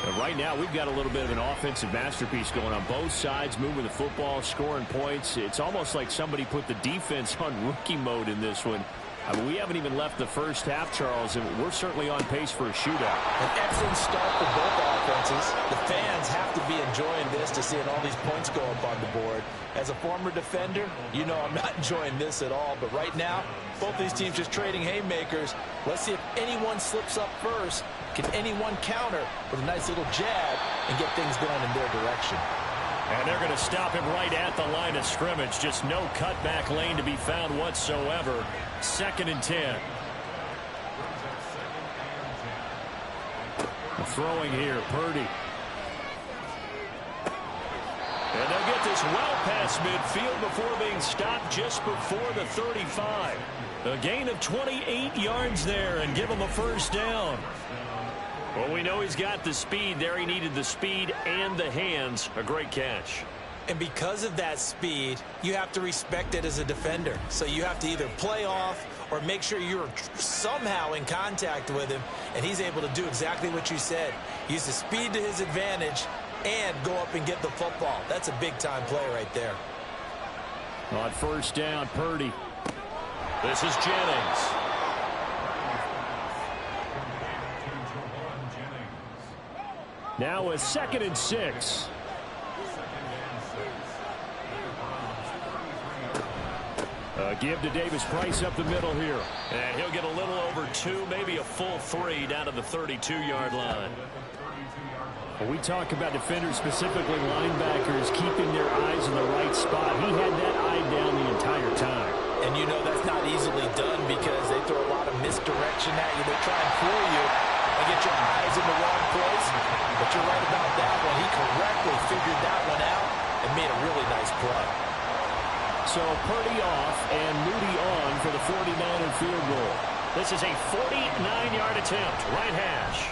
[SPEAKER 1] And right now, we've got a little bit of an offensive masterpiece going on both sides, moving the football, scoring points. It's almost like somebody put the defense on rookie mode in this one. I mean, we haven't even left the first half, Charles, and we're certainly on pace for a shootout.
[SPEAKER 3] An excellent start for both offenses. The fans have to be enjoying this to seeing all these points go up on the board. As a former defender, you know I'm not enjoying this at all. But right now, both these teams just trading haymakers. Let's see if anyone slips up first. Can anyone counter with a nice little jab and get things going in their direction?
[SPEAKER 2] And they're going to stop him right at the line of scrimmage. Just no cutback lane to be found whatsoever. 2nd and 10.
[SPEAKER 1] Throwing here, Purdy.
[SPEAKER 2] And they'll get this well past midfield before being stopped just before the 35. A gain of 28 yards there and give him a first down. Well, we know he's got the speed there. He needed the speed and the hands. A great catch.
[SPEAKER 3] And because of that speed, you have to respect it as a defender. So you have to either play off or make sure you're somehow in contact with him, and he's able to do exactly what you said. Use the speed to his advantage and go up and get the football. That's a big-time play right there.
[SPEAKER 1] On first down, Purdy.
[SPEAKER 2] This is Jennings.
[SPEAKER 1] Now a 2nd and 6. Give to Davis Price up the middle here.
[SPEAKER 2] And he'll get a little over 2, maybe a full 3 down to the 32-yard line.
[SPEAKER 1] When we talk about defenders, specifically linebackers, keeping their eyes in the right spot, he had that eye down the entire time.
[SPEAKER 3] And you know that's not easily done because they throw a lot of misdirection at you. They try and fool you and get your eyes in the wrong place. But you're right about that one. He correctly figured that one out and made a really nice play.
[SPEAKER 1] So Purdy off and Moody on for the 49er field goal.
[SPEAKER 2] This is a 49-yard attempt, right hash.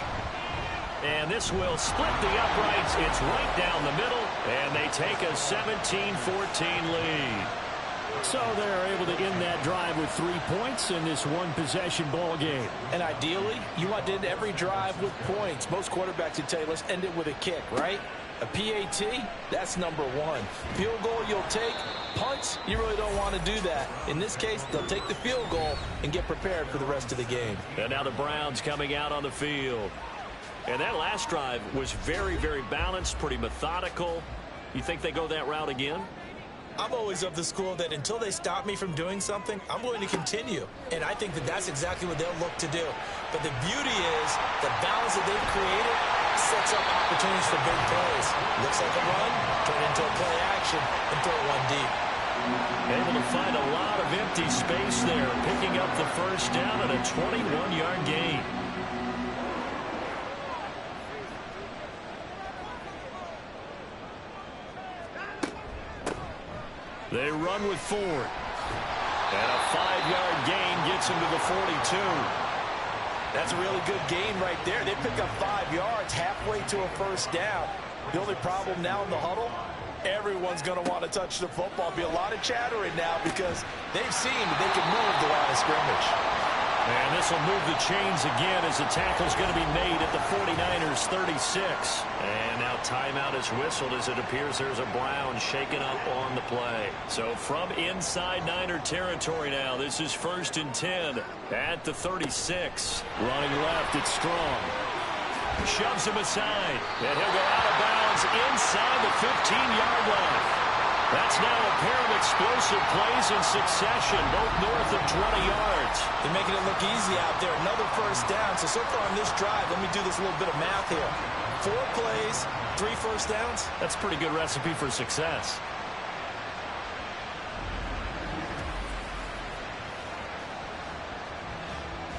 [SPEAKER 2] And this will split the uprights. It's right down the middle, and they take a 17-14 lead.
[SPEAKER 1] So they're able to end that drive with 3 points in this one-possession ball game.
[SPEAKER 3] And ideally, you want to end every drive with points. Most quarterbacks would tell you, let's end it with a kick, right? A PAT, that's number 1. Field goal you'll take. Punts, you really don't want to do that. In this case, they'll take the field goal and get prepared for the rest of the game.
[SPEAKER 2] And now the Browns coming out on the field. And that last drive was very, very balanced, pretty methodical. You think they go that route again?
[SPEAKER 3] I'm always of the school that until they stop me from doing something, I'm going to continue. And I think that that's exactly what they'll look to do. But the beauty is the balance that they've created sets up opportunities for big plays. Looks like a run, turn into a play action, and throw one deep.
[SPEAKER 2] Able to find a lot of empty space there, picking up the first down at a 21-yard gain. They run with Ford. And a 5-yard gain gets him to the 42.
[SPEAKER 3] That's a really good gain right there. They pick up 5 yards halfway to a first down. The only problem now in the huddle, everyone's going to want to touch the football. Be a lot of chattering now because they've seen that they can move the line of scrimmage.
[SPEAKER 2] And this will move the chains again as the tackle's going to be made at the 49ers 36. And now timeout is whistled as it appears there's a Brown shaken up on the play. So from inside Niner territory now, this is 1st and 10 at the 36.
[SPEAKER 1] Running left, it's Strong.
[SPEAKER 2] Shoves him aside. And he'll go out of bounds inside the 15-yard line. That's now a pair of explosive plays in succession, both north of 20 yards.
[SPEAKER 3] They're making it look easy out there. Another first down. So far on this drive, let me do this little bit of math here. 4 plays, 3 first downs.
[SPEAKER 2] That's a pretty good recipe for success.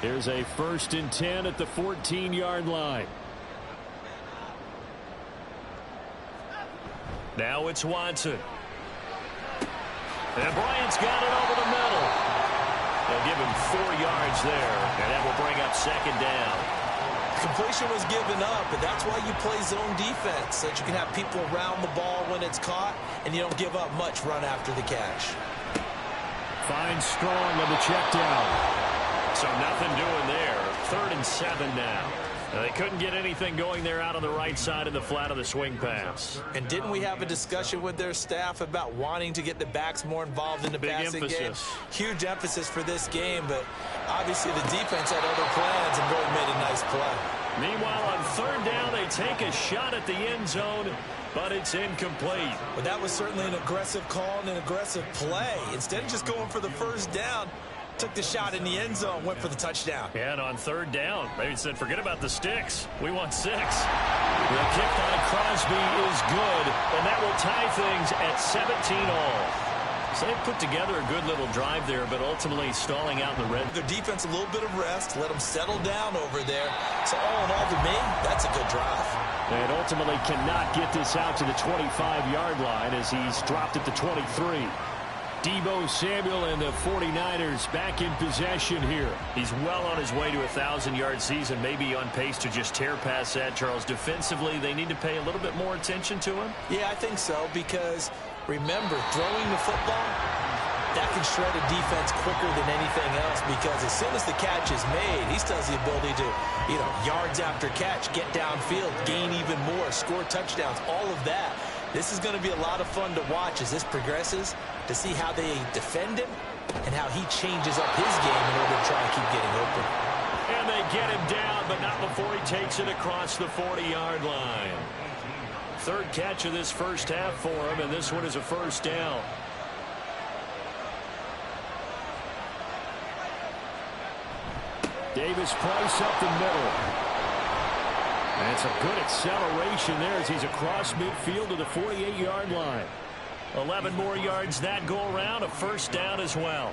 [SPEAKER 1] Here's a 1st and 10 at the 14-yard line.
[SPEAKER 2] Now it's Watson. And Bryant's got it over the middle. They'll give him 4 yards there, and that will bring up 2nd down.
[SPEAKER 3] Completion was given up, but that's why you play zone defense, so that you can have people around the ball when it's caught, and you don't give up much run after the catch.
[SPEAKER 1] Finds Strong on the check down.
[SPEAKER 2] So nothing doing there. 3rd and 7 now. They couldn't get anything going there out on the right side of the flat of the swing pass.
[SPEAKER 3] And didn't we have a discussion with their staff about wanting to get the backs more involved in the passing game? Huge emphasis for this game, but obviously the defense had other plans and really made a nice play.
[SPEAKER 2] Meanwhile, on 3rd down, they take a shot at the end zone, but it's incomplete.
[SPEAKER 3] But that was certainly an aggressive call and an aggressive play. Instead of just going for the first down, took the shot in the end zone, went for the touchdown.
[SPEAKER 2] And on 3rd down, they said, forget about the sticks. We want 6. The kick by Crosby is good, and that will tie things at 17-all. So they put together a good little drive there, but ultimately stalling out in the red.
[SPEAKER 3] Their defense a little bit of rest, let them settle down over there. So all in all, to me, that's a good drive.
[SPEAKER 1] And ultimately cannot get this out to the 25-yard line as he's dropped at the 23. Deebo Samuel and the 49ers back in possession here.
[SPEAKER 2] He's well on his way to a 1,000-yard season, maybe on pace to just tear past that, Charles. Defensively, they need to pay a little bit more attention to him.
[SPEAKER 3] Yeah, I think so, because remember, throwing the football, that can shred a defense quicker than anything else, because as soon as the catch is made, he still has the ability to, yards after catch, get downfield, gain even more, score touchdowns, all of that. This is going to be a lot of fun to watch as this progresses, to see how they defend him and how he changes up his game in order to try and keep getting open.
[SPEAKER 2] And they get him down, but not before he takes it across the 40-yard line. Third catch of this first half for him, and this one is a first down.
[SPEAKER 1] Davis Price up the middle. And it's a good acceleration there as he's across midfield to the 48-yard line.
[SPEAKER 2] 11 more yards that go around, a first down as well.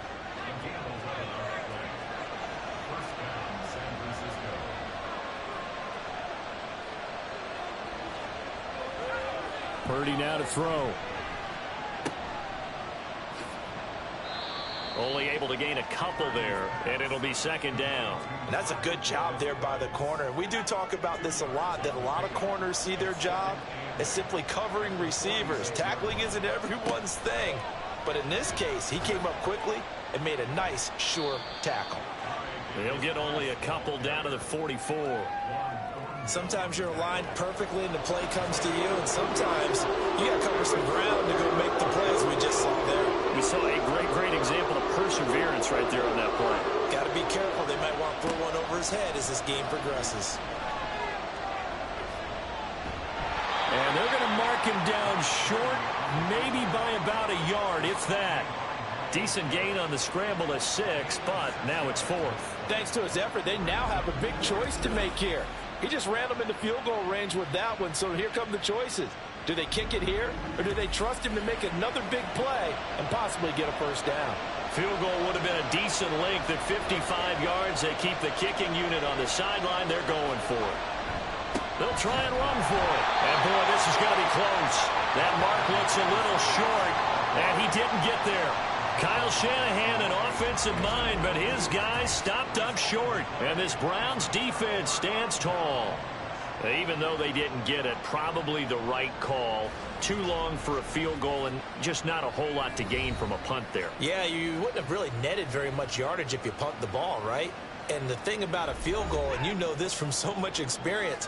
[SPEAKER 1] Purdy now to throw.
[SPEAKER 2] Only able to gain a couple there, and it'll be second down.
[SPEAKER 3] And that's a good job there by the corner. We do talk about this a lot, that a lot of corners see their job as simply covering receivers. Tackling isn't everyone's thing. But in this case, he came up quickly and made a nice, sure tackle.
[SPEAKER 2] He'll get only a couple down to the 44.
[SPEAKER 3] Sometimes you're aligned perfectly and the play comes to you, and sometimes you got to cover some ground to go make the plays we just saw there.
[SPEAKER 2] We saw a great example of perseverance right there on that play.
[SPEAKER 3] Got to be careful. They might want to throw one over his head as this game progresses.
[SPEAKER 1] And they're going to mark him down short, maybe by about a yard, if that.
[SPEAKER 2] Decent gain on the scramble at 6, but now it's 4th.
[SPEAKER 3] Thanks to his effort, they now have a big choice to make here. He just ran them into field goal range with that one, so here come the choices. Do they kick it here, or do they trust him to make another big play and possibly get a first down?
[SPEAKER 2] Field goal would have been a decent length at 55 yards. They keep the kicking unit on the sideline. They're going for it. They'll try and run for it. And, boy, this is going to be close. That mark looks a little short, and he didn't get there. Kyle Shanahan, an offensive mind, but his guys stopped up short. And this Browns defense stands tall. Even though they didn't get it, probably the right call. Too long for a field goal and just not a whole lot to gain from a punt there.
[SPEAKER 3] Yeah, you wouldn't have really netted very much yardage if you punt the ball, right? And the thing about a field goal, and you know this from so much experience,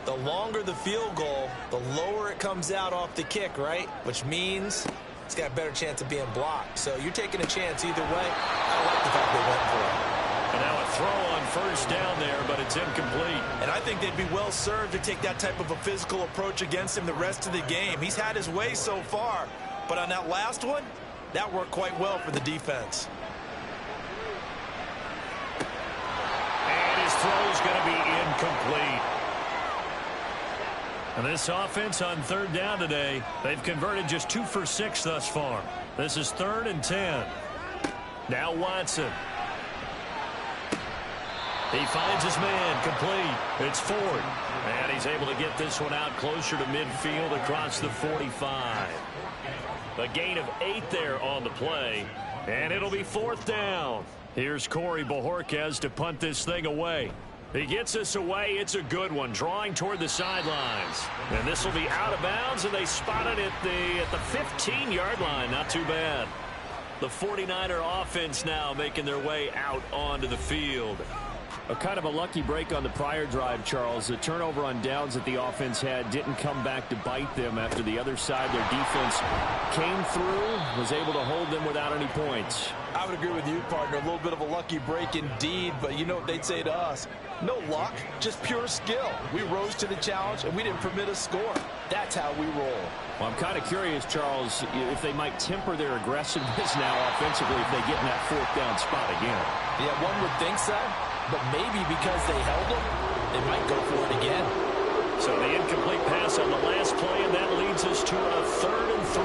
[SPEAKER 3] the longer the field goal, the lower it comes out off the kick, right? Which means it's got a better chance of being blocked. So you're taking a chance either way. I like the fact they went for it.
[SPEAKER 2] And now a throw on first down there, but it's incomplete.
[SPEAKER 3] And I think they'd be well served to take that type of a physical approach against him the rest of the game. He's had his way so far, but on that last one, that worked quite well for the defense.
[SPEAKER 2] And his throw is going to be incomplete. And this offense on third down today, they've converted just 2 for 6 thus far. This is 3rd and 10. Now Watson. He finds his man, complete. It's Ford. And he's able to get this one out closer to midfield across the 45. A gain of 8 there on the play. And it'll be 4th down. Here's Corey Bojorquez to punt this thing away. He gets this away. It's a good one, drawing toward the sidelines. And this will be out of bounds, and they spot it at the 15-yard line. Not too bad. The 49er offense now making their way out onto the field.
[SPEAKER 1] A kind of a lucky break on the prior drive, Charles. The turnover on downs that the offense had didn't come back to bite them after the other side. Their defense came through, was able to hold them without any points.
[SPEAKER 3] I would agree with you, partner. A little bit of a lucky break indeed, but you know what they'd say to us? No luck, just pure skill. We rose to the challenge, and we didn't permit a score. That's how we roll.
[SPEAKER 1] Well, I'm kind of curious, Charles, if they might temper their aggressiveness now offensively if they get in that 4th down spot again.
[SPEAKER 3] Yeah, one would think so. But maybe because they held them, they might go for it again.
[SPEAKER 2] So the incomplete pass on the last play, and that leads us to a 3rd and 3.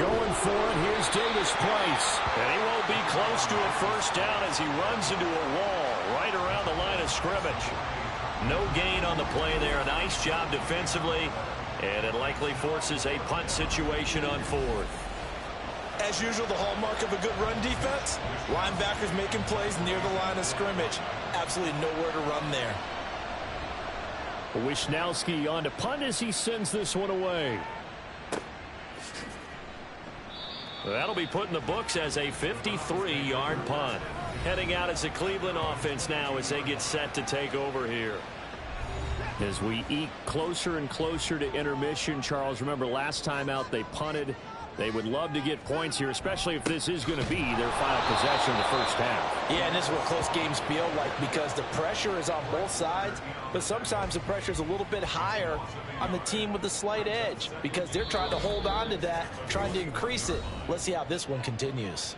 [SPEAKER 1] Going for it, here's Davis Price.
[SPEAKER 2] And he won't be close to a first down as he runs into a wall right around the line of scrimmage. No gain on the play there. Nice job defensively, and it likely forces a punt situation on 4th.
[SPEAKER 3] As usual, the hallmark of a good run defense, linebackers making plays near the line of scrimmage. Absolutely nowhere to run there.
[SPEAKER 1] Wisnowski on to punt as he sends this one away. That'll be put in the books as a 53-yard punt. Heading out as a Cleveland offense now as they get set to take over here. As we eke closer and closer to intermission, Charles, remember last time out they punted. They would love to get points here, especially if this is going to be their final possession of the first half.
[SPEAKER 3] Yeah, and this is what close games feel like because the pressure is on both sides, but sometimes the pressure is a little bit higher on the team with the slight edge because they're trying to hold on to that, trying to increase it. Let's see how this one continues.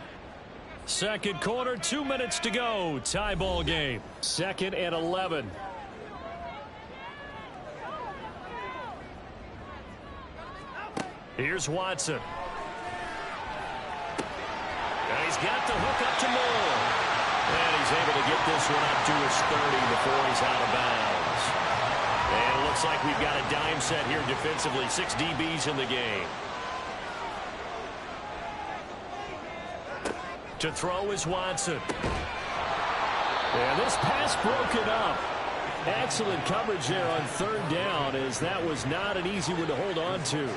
[SPEAKER 1] Second quarter, 2 minutes to go. Tie ball game. 2nd and 11. Here's Watson. And he's got the hook up to Moore. And he's able to get this one up to his 30 before he's out of bounds. And it looks like we've got a dime set here defensively. 6 DBs in the game. To throw is Watson. And this pass broken up. Excellent coverage there on 3rd down as that was not an easy one to hold on to.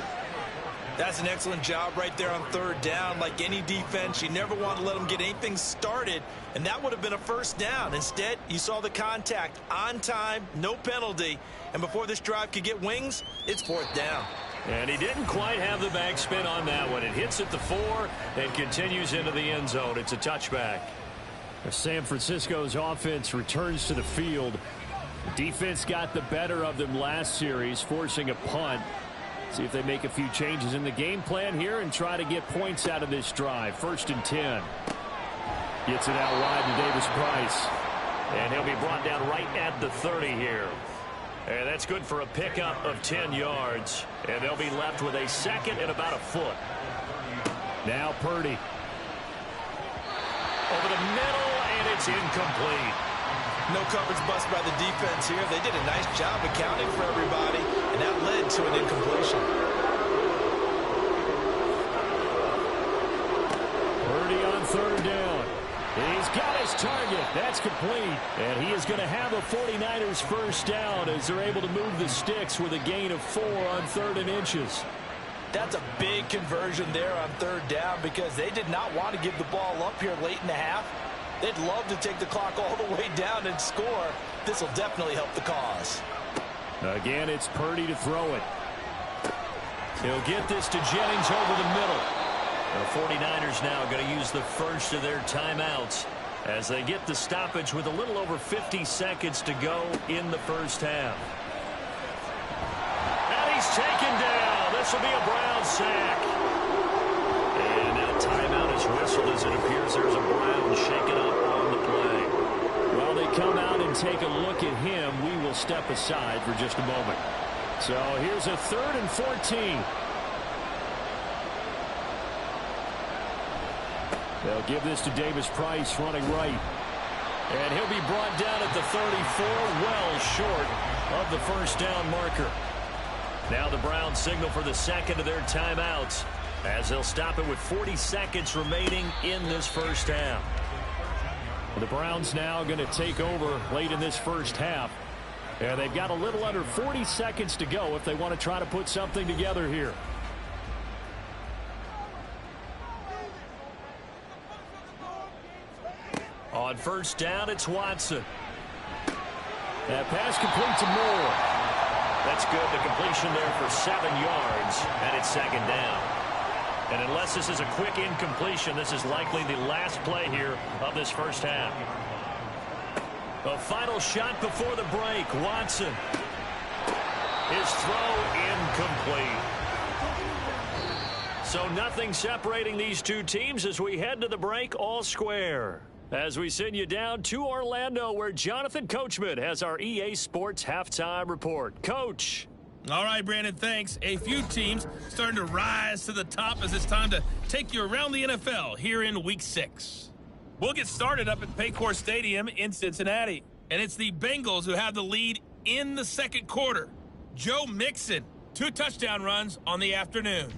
[SPEAKER 3] That's an excellent job right there on 3rd down. Like any defense, you never want to let them get anything started, and that would have been a first down. Instead, you saw the contact on time, no penalty, and before this drive could get wings, it's 4th down.
[SPEAKER 1] And he didn't quite have the backspin on that one. It hits at the 4 and continues into the end zone. It's a touchback. San Francisco's offense returns to the field. The defense got the better of them last series, forcing a punt. See if they make a few changes in the game plan here and try to get points out of this drive. 1st and 10. Gets it out wide to Davis-Price. And he'll be brought down right at the 30 here. And that's good for a pickup of 10 yards. And they'll be left with a 2nd and about a foot. Now Purdy. Over the middle, and it's incomplete.
[SPEAKER 3] No coverage bust by the defense here. They did a nice job accounting for everybody, and that led to an incompletion.
[SPEAKER 1] Purdy on 3rd down. He's got his target. That's complete. And he is going to have a 49ers first down as they're able to move the sticks with a gain of 4 on 3rd and inches.
[SPEAKER 3] That's a big conversion there on 3rd down because they did not want to give the ball up here late in the half. They'd love to take the clock all the way down and score. This will definitely help the cause.
[SPEAKER 1] Again, it's Purdy to throw it. He'll get this to Jennings over the middle. The 49ers now going to use the first of their timeouts as they get the stoppage with a little over 50 seconds to go in the first half. And he's taken down. This will be a Brown sack. And now timeout is whistled as it appears there's a Brown shaken up on the play. While they come out and take a look at him, we will step aside for just a moment. So here's a 3rd and 14. They'll give this to Davis-Price running right. And he'll be brought down at the 34, well short of the first down marker. Now the Browns signal for the 2nd of their timeouts as they'll stop it with 40 seconds remaining in this first half. The Browns now going to take over late in this first half. And they've got a little under 40 seconds to go if they want to try to put something together here. On first down, it's Watson. That pass complete to Moore. That's good. The completion there for 7 yards, and it's 2nd down. And unless this is a quick incompletion, this is likely the last play here of this first half. A final shot before the break. Watson. His throw incomplete. So nothing separating these two teams as we head to the break all square. As we send you down to Orlando where Jonathan Coachman has our EA Sports Halftime Report. Coach.
[SPEAKER 4] All right, Brandon, thanks. A few teams starting to rise to the top as it's time to take you around the NFL here in Week 6. We'll get started up at Paycor Stadium in Cincinnati. And it's the Bengals who have the lead in the 2nd quarter. Joe Mixon, 2 touchdown runs on the afternoon.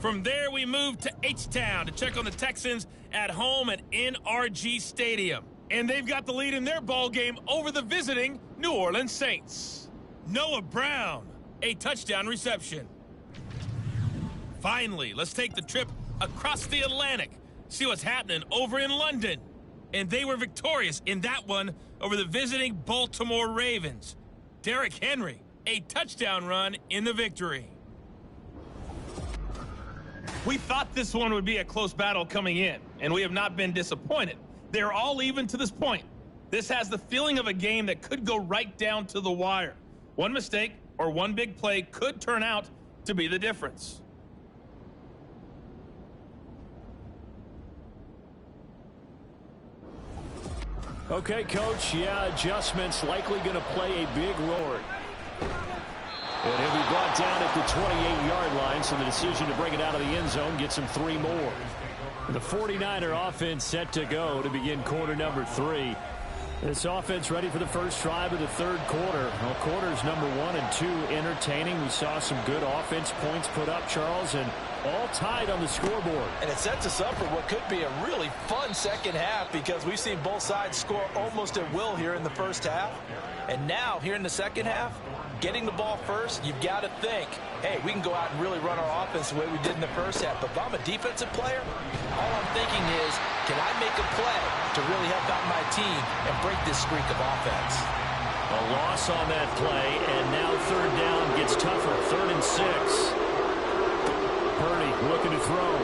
[SPEAKER 4] From there, we move to H-Town to check on the Texans at home at NRG Stadium. And they've got the lead in their ball game over the visiting New Orleans Saints. Noah Brown, a touchdown reception. Finally, let's take the trip across the Atlantic, see what's happening over in London. And they were victorious in that one over the visiting Baltimore Ravens. Derrick Henry, a touchdown run in the victory. We thought this one would be a close battle coming in, and we have not been disappointed. They're all even to this point. This has the feeling of a game that could go right down to the wire. One mistake or one big play could turn out to be the difference.
[SPEAKER 1] Okay, Coach, adjustments likely going to play a big role. And he'll be brought down at the 28-yard line, so the decision to bring it out of the end zone gets him 3 more. The 49er offense set to go to begin quarter number 3. This offense ready for the first drive of the third quarter. Well, quarters number 1 and 2 entertaining. We saw some good offense points put up, Charles, and all tied on the scoreboard.
[SPEAKER 3] And it sets us up for what could be a really fun second half because we've seen both sides score almost at will here in the first half. And now, here in the second half, getting the ball first, you've got to think, hey, we can go out and really run our offense the way we did in the first half. But if I'm a defensive player, all I'm thinking is, can I make a play to really help out my team and break this streak of offense?
[SPEAKER 1] A loss on that play, and now third down gets tougher. 3rd and 6. Purdy looking to throw.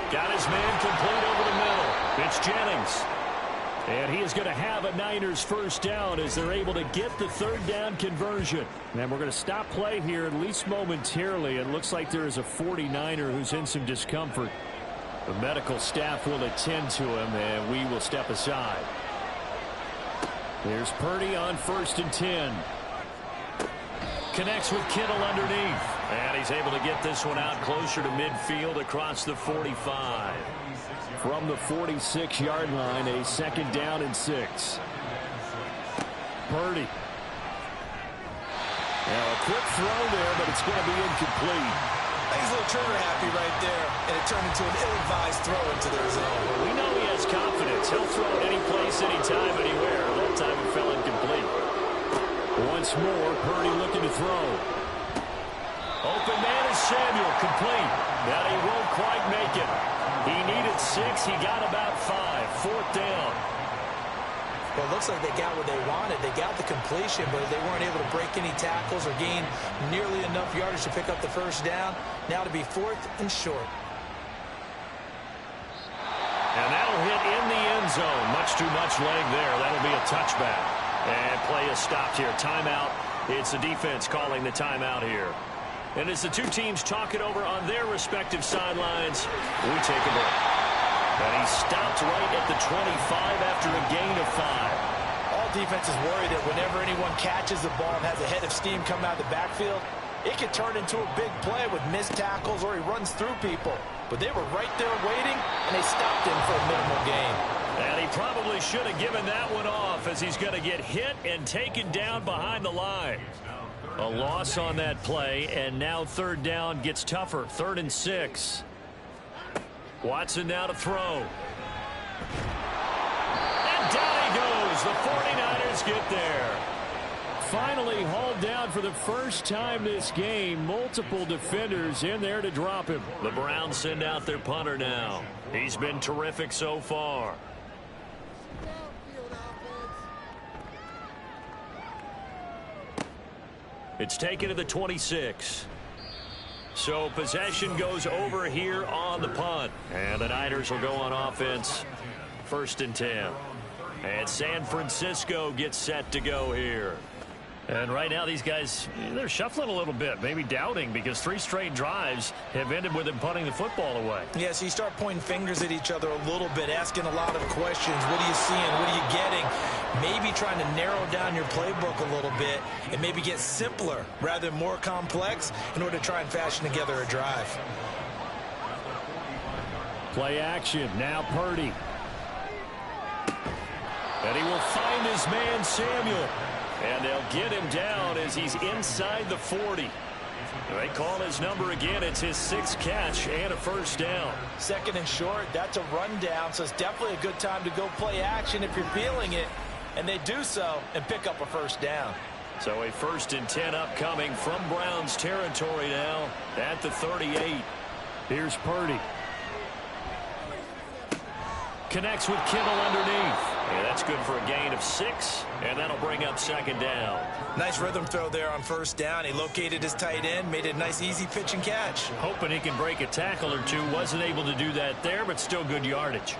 [SPEAKER 1] Got his man complete over the middle. It's Jennings. And he is going to have a Niners first down as they're able to get the third down conversion. And we're going to stop play here at least momentarily. It looks like there is a 49er who's in some discomfort. The medical staff will attend to him, and we will step aside. There's Purdy on 1st and 10. Connects with Kittle underneath. And he's able to get this one out closer to midfield across the 45. From the 46-yard line, a 2nd down and 6. Purdy. Now a quick throw there, but it's going to be incomplete.
[SPEAKER 3] He's a little trigger happy right there, and it turned into an ill-advised throw into their zone.
[SPEAKER 1] We know he has confidence. He'll throw it any place, anytime, anywhere. That time it fell incomplete. Once more, Purdy looking to throw. Open man is Samuel, complete. Now he won't quite make it. He needed 6. He got about 5. 4th down.
[SPEAKER 3] Well, it looks like they got what they wanted. They got the completion, but they weren't able to break any tackles or gain nearly enough yardage to pick up the first down. Now to be 4th and short.
[SPEAKER 1] And that'll hit in the end zone. Much too much leg there. That'll be a touchback. And play is stopped here. Timeout. It's the defense calling the timeout here. And as the two teams talk it over on their respective sidelines, we take a break. And he stopped right at the 25 after a gain of 5.
[SPEAKER 3] All defenses worry that whenever anyone catches the ball and has a head of steam coming out of the backfield, it could turn into a big play with missed tackles or he runs through people. But they were right there waiting, and they stopped him for a minimal gain.
[SPEAKER 1] And he probably should have given that one off as he's going to get hit and taken down behind the line. A loss on that play, and now third down gets tougher. 3rd and 6. Watson now to throw. And down he goes. The 49ers get there. Finally hauled down for the first time this game. Multiple defenders in there to drop him. The Browns send out their punter now. He's been terrific so far. It's taken to the 26. So possession goes over here on the punt. And the Niners will go on offense. 1st and 10. And San Francisco gets set to go here. And right now these guys, they're shuffling a little bit, maybe doubting, because 3 straight drives have ended with them punting the football away.
[SPEAKER 3] Yeah, so you start pointing fingers at each other a little bit, asking a lot of questions. What are you seeing? What are you getting? Maybe trying to narrow down your playbook a little bit and maybe get simpler rather than more complex in order to try and fashion together a drive.
[SPEAKER 1] Play action. Now Purdy. And he will find his man Samuel. And they'll get him down as he's inside the 40.
[SPEAKER 2] They call his number again. It's his 6th catch and a first down.
[SPEAKER 3] 2nd and short, that's a rundown, so it's definitely a good time to go play action if you're feeling it. And they do so and pick up a first down.
[SPEAKER 2] So a 1st and 10 upcoming from Browns territory now at the 38.
[SPEAKER 1] Here's Purdy. Connects with Kittle underneath.
[SPEAKER 2] Yeah, that's good for a gain of 6, and that'll bring up 2nd down.
[SPEAKER 3] Nice rhythm throw there on 1st down. He located his tight end, made it a nice easy pitch and catch.
[SPEAKER 1] Hoping he can break a tackle or two. Wasn't able to do that there, but still good yardage.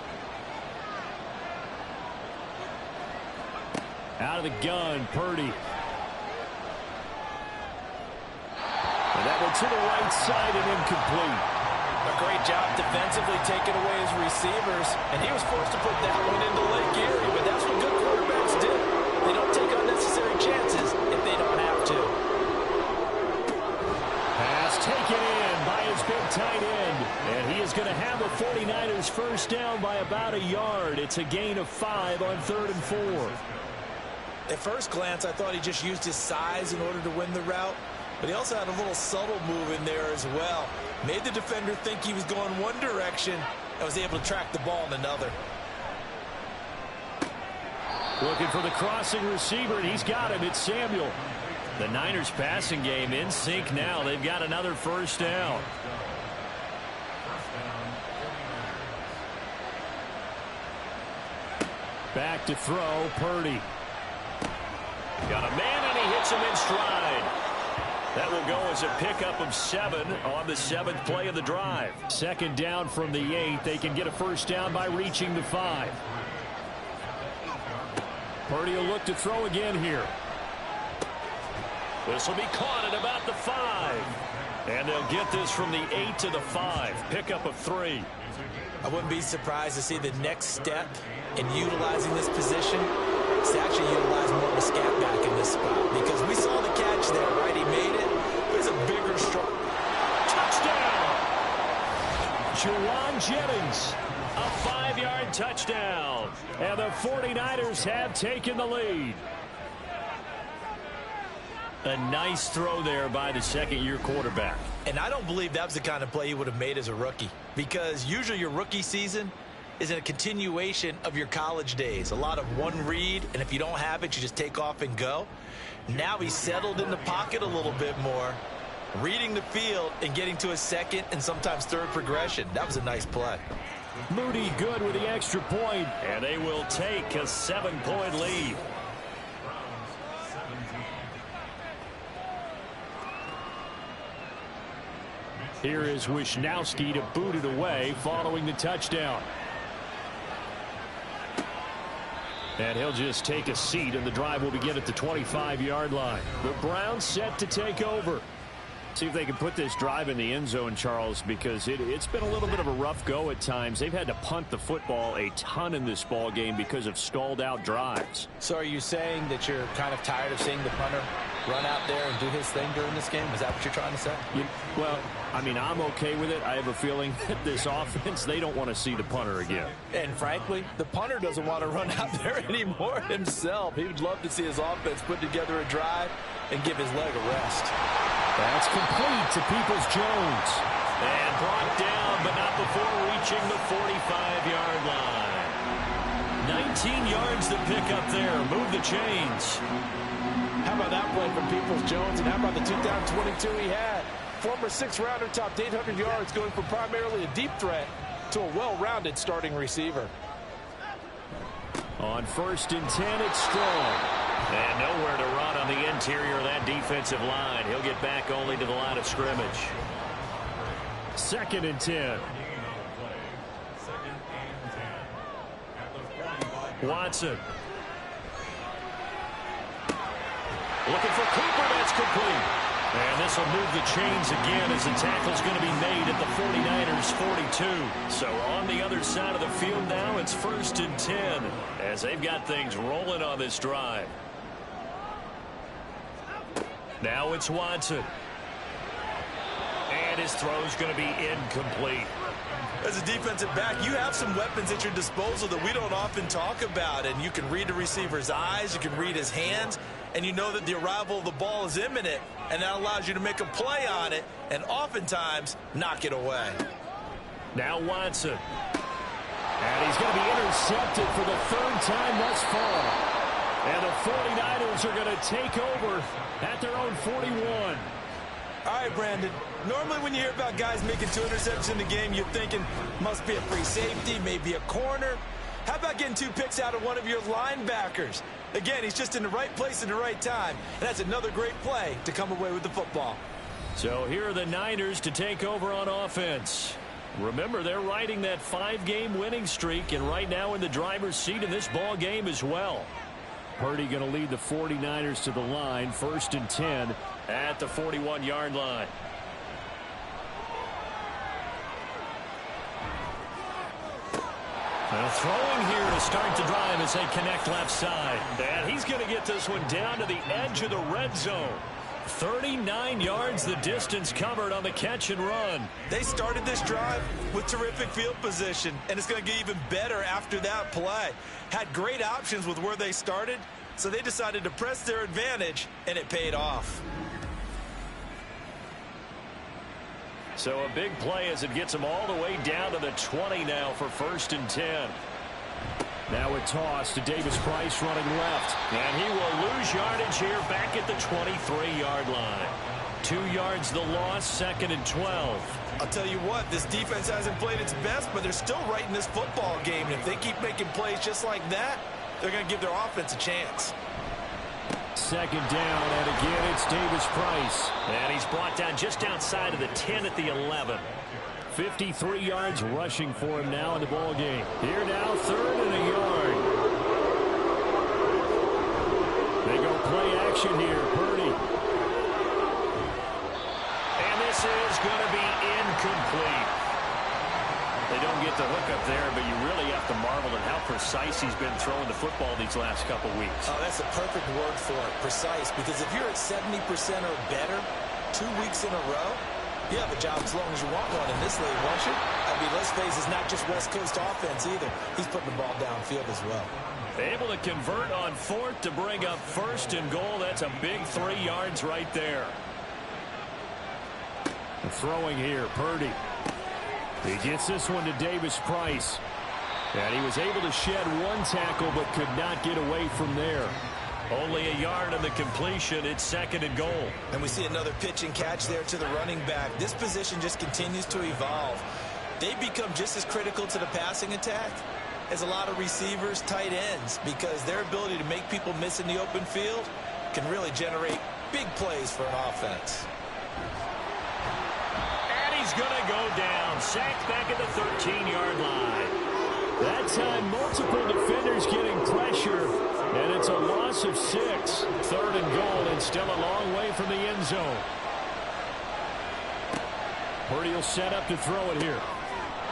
[SPEAKER 1] Out of the gun, Purdy. And that one to the right side and incomplete.
[SPEAKER 3] A great job defensively taking away his receivers, and he was forced to put that one into Lake Erie, but that's what good quarterbacks do. They don't take unnecessary chances if they don't have to.
[SPEAKER 1] Pass taken in by his big tight end, and he is going to have the 49ers first down by about a yard. It's a gain of 5 on 3rd and 4.
[SPEAKER 3] At first glance, I thought he just used his size in order to win the route, but he also had a little subtle move in there as well. Made the defender think he was going one direction and was able to track the ball in another.
[SPEAKER 1] Looking for the crossing receiver, and he's got him. It's Samuel. The Niners passing game in sync now. They've got another first down. Back to throw, Purdy.
[SPEAKER 2] Got a man, and he hits him in stride. That will go as a pickup of 7 on the 7th play of the drive.
[SPEAKER 1] 2nd down from the 8. They can get a first down by reaching the 5. Purdy will look to throw again here.
[SPEAKER 2] This will be caught at about the 5. And they'll get this from the 8 to the 5. Pickup of 3.
[SPEAKER 3] I wouldn't be surprised to see the next step in utilizing this position is to actually utilize more of a scat back in this spot, because we saw the catch there, right? He made it. There's a bigger stroke.
[SPEAKER 2] Touchdown!
[SPEAKER 1] Jawan Jennings.
[SPEAKER 2] A 5-yard touchdown.
[SPEAKER 1] And the 49ers have taken the lead. A nice throw there by the 2nd-year quarterback.
[SPEAKER 3] And I don't believe that was the kind of play he would have made as a rookie, because usually your rookie season is a continuation of your college days. A lot of one read, and if you don't have it, you just take off and go. Now he's settled in the pocket a little bit more, reading the field and getting to a 2nd and sometimes 3rd progression. That was a nice play.
[SPEAKER 1] Moody good with the extra point.
[SPEAKER 2] And they will take a 7-point lead.
[SPEAKER 1] Here is Wisnowski to boot it away following the touchdown. And he'll just take a seat, and the drive will begin at the 25-yard line. The Browns set to take over. See if they can put this drive in the end zone, Charles, because it's been a little bit of a rough go at times. They've had to punt the football a ton in this ball game because of stalled-out drives.
[SPEAKER 3] So are you saying that you're kind of tired of seeing the punter run out there and do his thing during this game? Is that what you're trying to say?
[SPEAKER 1] Well, I mean, I'm okay with it. I have a feeling that this offense, they don't want to see the punter again.
[SPEAKER 3] And frankly, the punter doesn't want to run out there anymore himself. He would love to see his offense put together a drive and give his leg a rest.
[SPEAKER 1] That's complete to Peoples-Jones.
[SPEAKER 2] And brought down, but not before reaching the 45-yard line. 19 yards to pick up there. Move the chains.
[SPEAKER 3] How about that play from Peoples-Jones? And how about the 2-down-22 he had? Former 6th-rounder topped 800 yards, going from primarily a deep threat to a well-rounded starting receiver.
[SPEAKER 1] On 1st and 10, it's Strong.
[SPEAKER 2] And nowhere to run on the interior of that defensive line. He'll get back only to the line of scrimmage.
[SPEAKER 1] 2nd and 10.
[SPEAKER 2] Watson. Looking for Cooper. That's complete. And this will move the chains again as the tackle's going to be made at the 49ers' 42. So on the other side of the field now, it's 1st and 10 as they've got things rolling on this drive. Now it's Watson. And his throw's going to be incomplete.
[SPEAKER 3] As a defensive back, you have some weapons at your disposal that we don't often talk about. And you can read the receiver's eyes, you can read his hands, and you know that the arrival of the ball is imminent, and that allows you to make a play on it and oftentimes knock it away.
[SPEAKER 1] Now Watson. And he's going to be intercepted for the third time thus far. And the 49ers are going to take over at their own 41.
[SPEAKER 3] All right, Brandon. Normally when you hear about guys making 2 interceptions in the game, you're thinking must be a free safety, maybe a corner. How about getting 2 picks out of one of your linebackers? Again, he's just in the right place at the right time. And that's another great play to come away with the football.
[SPEAKER 1] So here are the Niners to take over on offense. Remember, they're riding that 5-game winning streak, and right now in the driver's seat in this ball game as well. Purdy going to lead the 49ers to the line, 1st and 10 at the 41-yard line. Throwing here to start the drive as they connect left side. And he's going to get this one down to the edge of the red zone. 39 yards the distance covered on the catch and run.
[SPEAKER 3] They started this drive with terrific field position, and it's going to get even better after that play. Had great options with where they started, so they decided to press their advantage, and it paid off.
[SPEAKER 1] So a big play as it gets them all the way down to the 20 now for 1st and 10. Now a toss to Davis Price running left. And he will lose yardage here back at the 23-yard line. 2 yards the loss, 2nd and 12.
[SPEAKER 3] I'll tell you what, this defense hasn't played its best, but they're still right in this football game. And if they keep making plays just like that, they're going to give their offense a chance.
[SPEAKER 1] 2nd down, and again it's Davis Price. And he's brought down just outside of the 10 at the 11. 53 yards rushing for him now in the ball game. Here now, 3rd and a yard. They go play action here. Purdy. And this is going to be incomplete. They don't get the hook up there, but you really have to marvel at how precise he's been throwing the football these last couple weeks.
[SPEAKER 3] Oh, that's a perfect word for it, precise, because if you're at 70% or better 2 weeks in a row, you have a job as long as you want one in this league, won't you? I mean, let's face it, it's not just West Coast offense either. He's putting the ball downfield as well.
[SPEAKER 1] Able to convert on 4th to bring up 1st and goal. That's a big 3 yards right there. Throwing here, Purdy. He gets this one to Davis Price. And he was able to shed 1 tackle but could not get away from there. Only a yard on the completion. It's 2nd and goal.
[SPEAKER 3] And we see another pitch and catch there to the running back. This position just continues to evolve. They become just as critical to the passing attack as a lot of receivers, tight ends, because their ability to make people miss in the open field can really generate big plays for an offense.
[SPEAKER 1] And he's going to go down. Sacked back at the 13-yard line. That time, multiple defenders getting pressure. And it's a loss of 6. 3rd and goal, and still a long way from the end zone. Purdy will set up to throw it here.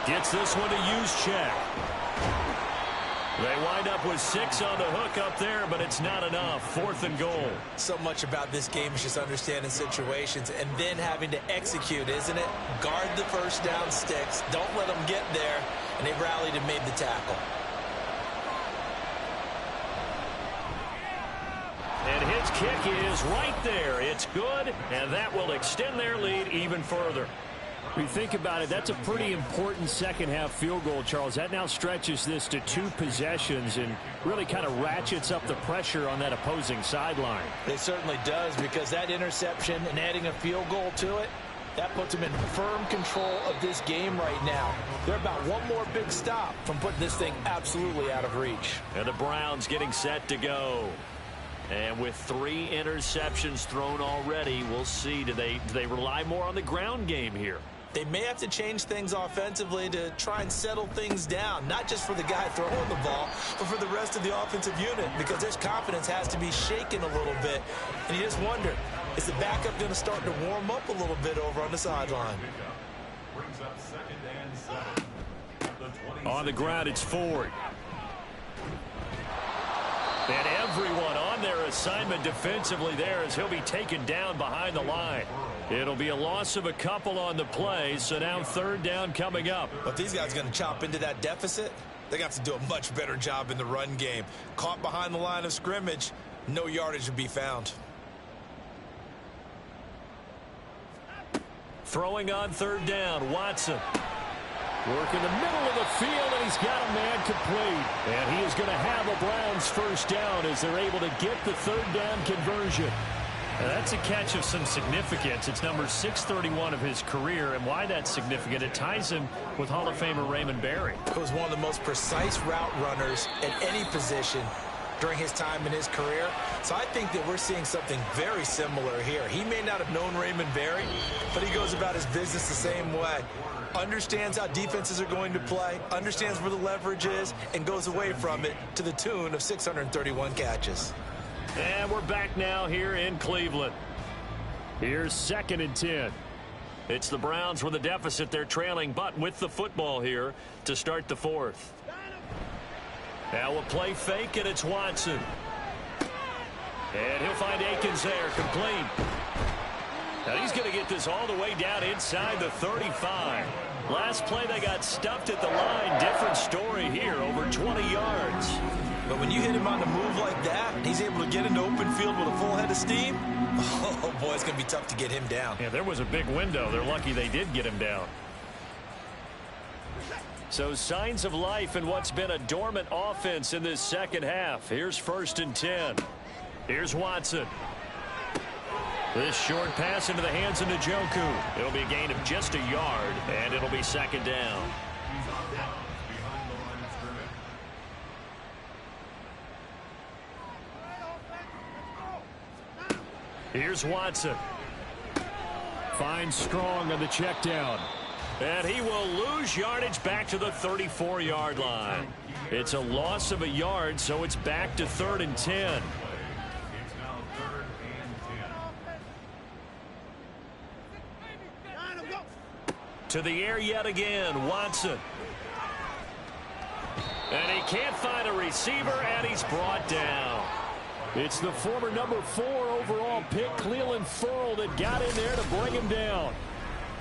[SPEAKER 1] Gets this one to Juszczyk. They wind up with 6 on the hook up there, but it's not enough. 4th and goal.
[SPEAKER 3] So much about this game is just understanding situations and then having to execute, isn't it? Guard the first down sticks. Don't let them get there. And they rallied and made the tackle.
[SPEAKER 1] And his kick is right there. It's good, and that will extend their lead even further. When you think about it, that's a pretty important second-half field goal, Charles. That now stretches this to 2 possessions and really kind of ratchets up the pressure on that opposing sideline.
[SPEAKER 3] It certainly does, because that interception and adding a field goal to it, that puts them in firm control of this game right now. They're about 1 more big stop from putting this thing absolutely out of reach.
[SPEAKER 1] And the Browns getting set to go. And with 3 interceptions thrown already, we'll see. Do they rely more on the ground game here?
[SPEAKER 3] They may have to change things offensively to try and settle things down, not just for the guy throwing the ball, but for the rest of the offensive unit, because their confidence has to be shaken a little bit. And you just wonder, is the backup going to start to warm up a little bit over on the sideline?
[SPEAKER 5] Brings up 2nd and 7.
[SPEAKER 1] On the ground, it's Ford. And everyone on their
[SPEAKER 2] assignment defensively there as he'll be taken down behind the line. It'll be a loss of a couple on the play, so now third down coming up.
[SPEAKER 3] But these guys are going to chop into that deficit. They're going to have to do a much better job in the run game. Caught behind the line of scrimmage, no yardage to be found.
[SPEAKER 2] Throwing on third down, Watson.
[SPEAKER 1] Work in the middle of the field, and he's got a man complete. And he is going to have a Browns first down as they're able to get the third down conversion.
[SPEAKER 2] Now that's a catch of some significance. It's number 631 of his career, and why that's significant, it ties him with Hall of Famer Raymond Berry.
[SPEAKER 3] He was one of the most precise route runners at any position during his time in his career. So I think that we're seeing something very similar here. He may not have known Raymond Berry, but he goes about his business the same way. Understands how defenses are going to play, understands where the leverage is, and goes away from it to the tune of 631 catches.
[SPEAKER 2] And we're back now here in Cleveland.
[SPEAKER 1] Here's 2nd and 10.
[SPEAKER 2] It's the Browns with a deficit. They're trailing, but with the football here to start the fourth. Now we'll play fake, and it's Watson. And he'll find Akins there, complete. Now he's going to get this all the way down inside the 35. Last play, they got stuffed at the line. Different story here, over 20 yards.
[SPEAKER 3] But when you hit him on the move like that, he's able to get into open field with a full head of steam. Oh, boy, it's going to be tough to get him down.
[SPEAKER 2] Yeah, there was a big window. They're lucky they did get him down. So signs of life in what's been a dormant offense in this second half. Here's 1st and 10. Here's Watson. This short pass into the hands of Njoku. It'll be a gain of just a yard, and it'll be 2nd down. Here's Watson.
[SPEAKER 1] Finds Strong on the check down.
[SPEAKER 2] And he will lose yardage back to the 34-yard line. It's a loss of a yard, so it's back to 3rd and 10.
[SPEAKER 5] It's now 3rd and 10.
[SPEAKER 2] To the air yet again, Watson. And he can't find a receiver, and he's brought down.
[SPEAKER 1] It's the former number 4 overall pick, Cleveland Ferrell, that got in there to bring him down.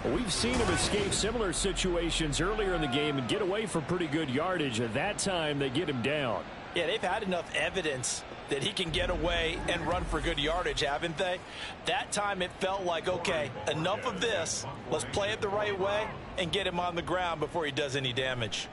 [SPEAKER 1] We've seen him escape similar situations earlier in the game and get away from pretty good yardage. At that time, they get him down.
[SPEAKER 3] Yeah, they've had enough evidence that he can get away and run for good yardage, haven't they? That time it felt like, okay, enough of this. Let's play it the right way and get him on the ground before he does any damage.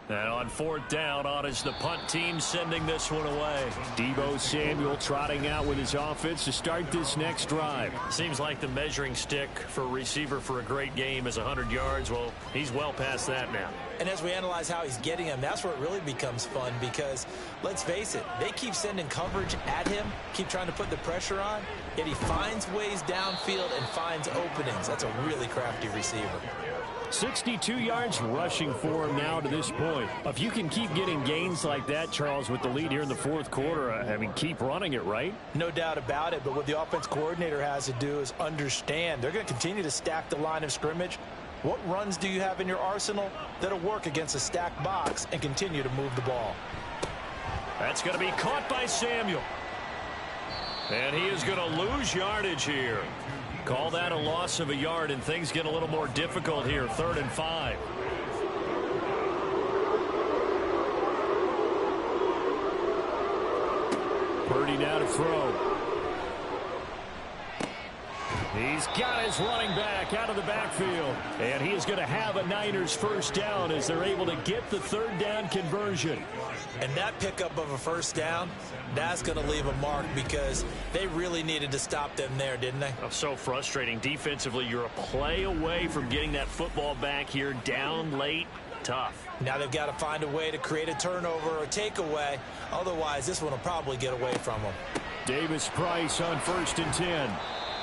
[SPEAKER 2] And on 4th down, on is the punt team sending this one away.
[SPEAKER 1] Deebo Samuel trotting out with his offense to start this next drive.
[SPEAKER 2] Seems like the measuring stick for a receiver for a great game is 100 yards. Well, he's well past that now.
[SPEAKER 3] And as we analyze how he's getting him, that's where it really becomes fun because, let's face it, they keep sending coverage at him, keep trying to put the pressure on, yet he finds ways downfield and finds openings. That's a really crafty receiver.
[SPEAKER 1] 62 yards rushing for him now to this point. If you can keep getting gains like that, Charles, with the lead here in the 4th quarter, I mean, keep running it, right?
[SPEAKER 3] No doubt about it, but what the offense coordinator has to do is understand. They're going to continue to stack the line of scrimmage. What runs do you have in your arsenal that'll work against a stacked box and continue to move the ball?
[SPEAKER 2] That's going to be caught by Samuel. And he is going to lose yardage here. Call that a loss of a yard, and things get a little more difficult here. 3rd and 5.
[SPEAKER 1] Purdy now to throw. He's got his running back out of the backfield. And he is going to have a Niners first down as they're able to get the 3rd down conversion.
[SPEAKER 3] And that pickup of a first down, that's going to leave a mark because they really needed to stop them there, didn't they?
[SPEAKER 2] Oh, so frustrating. Defensively, you're a play away from getting that football back here down late. Tough.
[SPEAKER 3] Now they've got to find a way to create a turnover or a takeaway. Otherwise, this one will probably get away from them.
[SPEAKER 1] Davis Price on 1st and 10.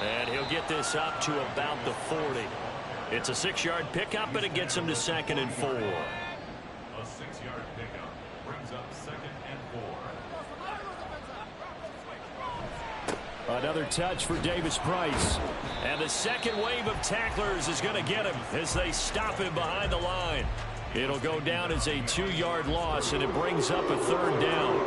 [SPEAKER 2] And he'll get this up to about the 40. It's a 6-yard pickup, and it gets him to 2nd and 4.
[SPEAKER 5] A 6-yard pickup brings up 2nd and 4.
[SPEAKER 1] Another touch for Davis Price.
[SPEAKER 2] And the second wave of tacklers is going to get him as they stop him behind the line. It'll go down as a 2-yard loss, and it brings up a 3rd down.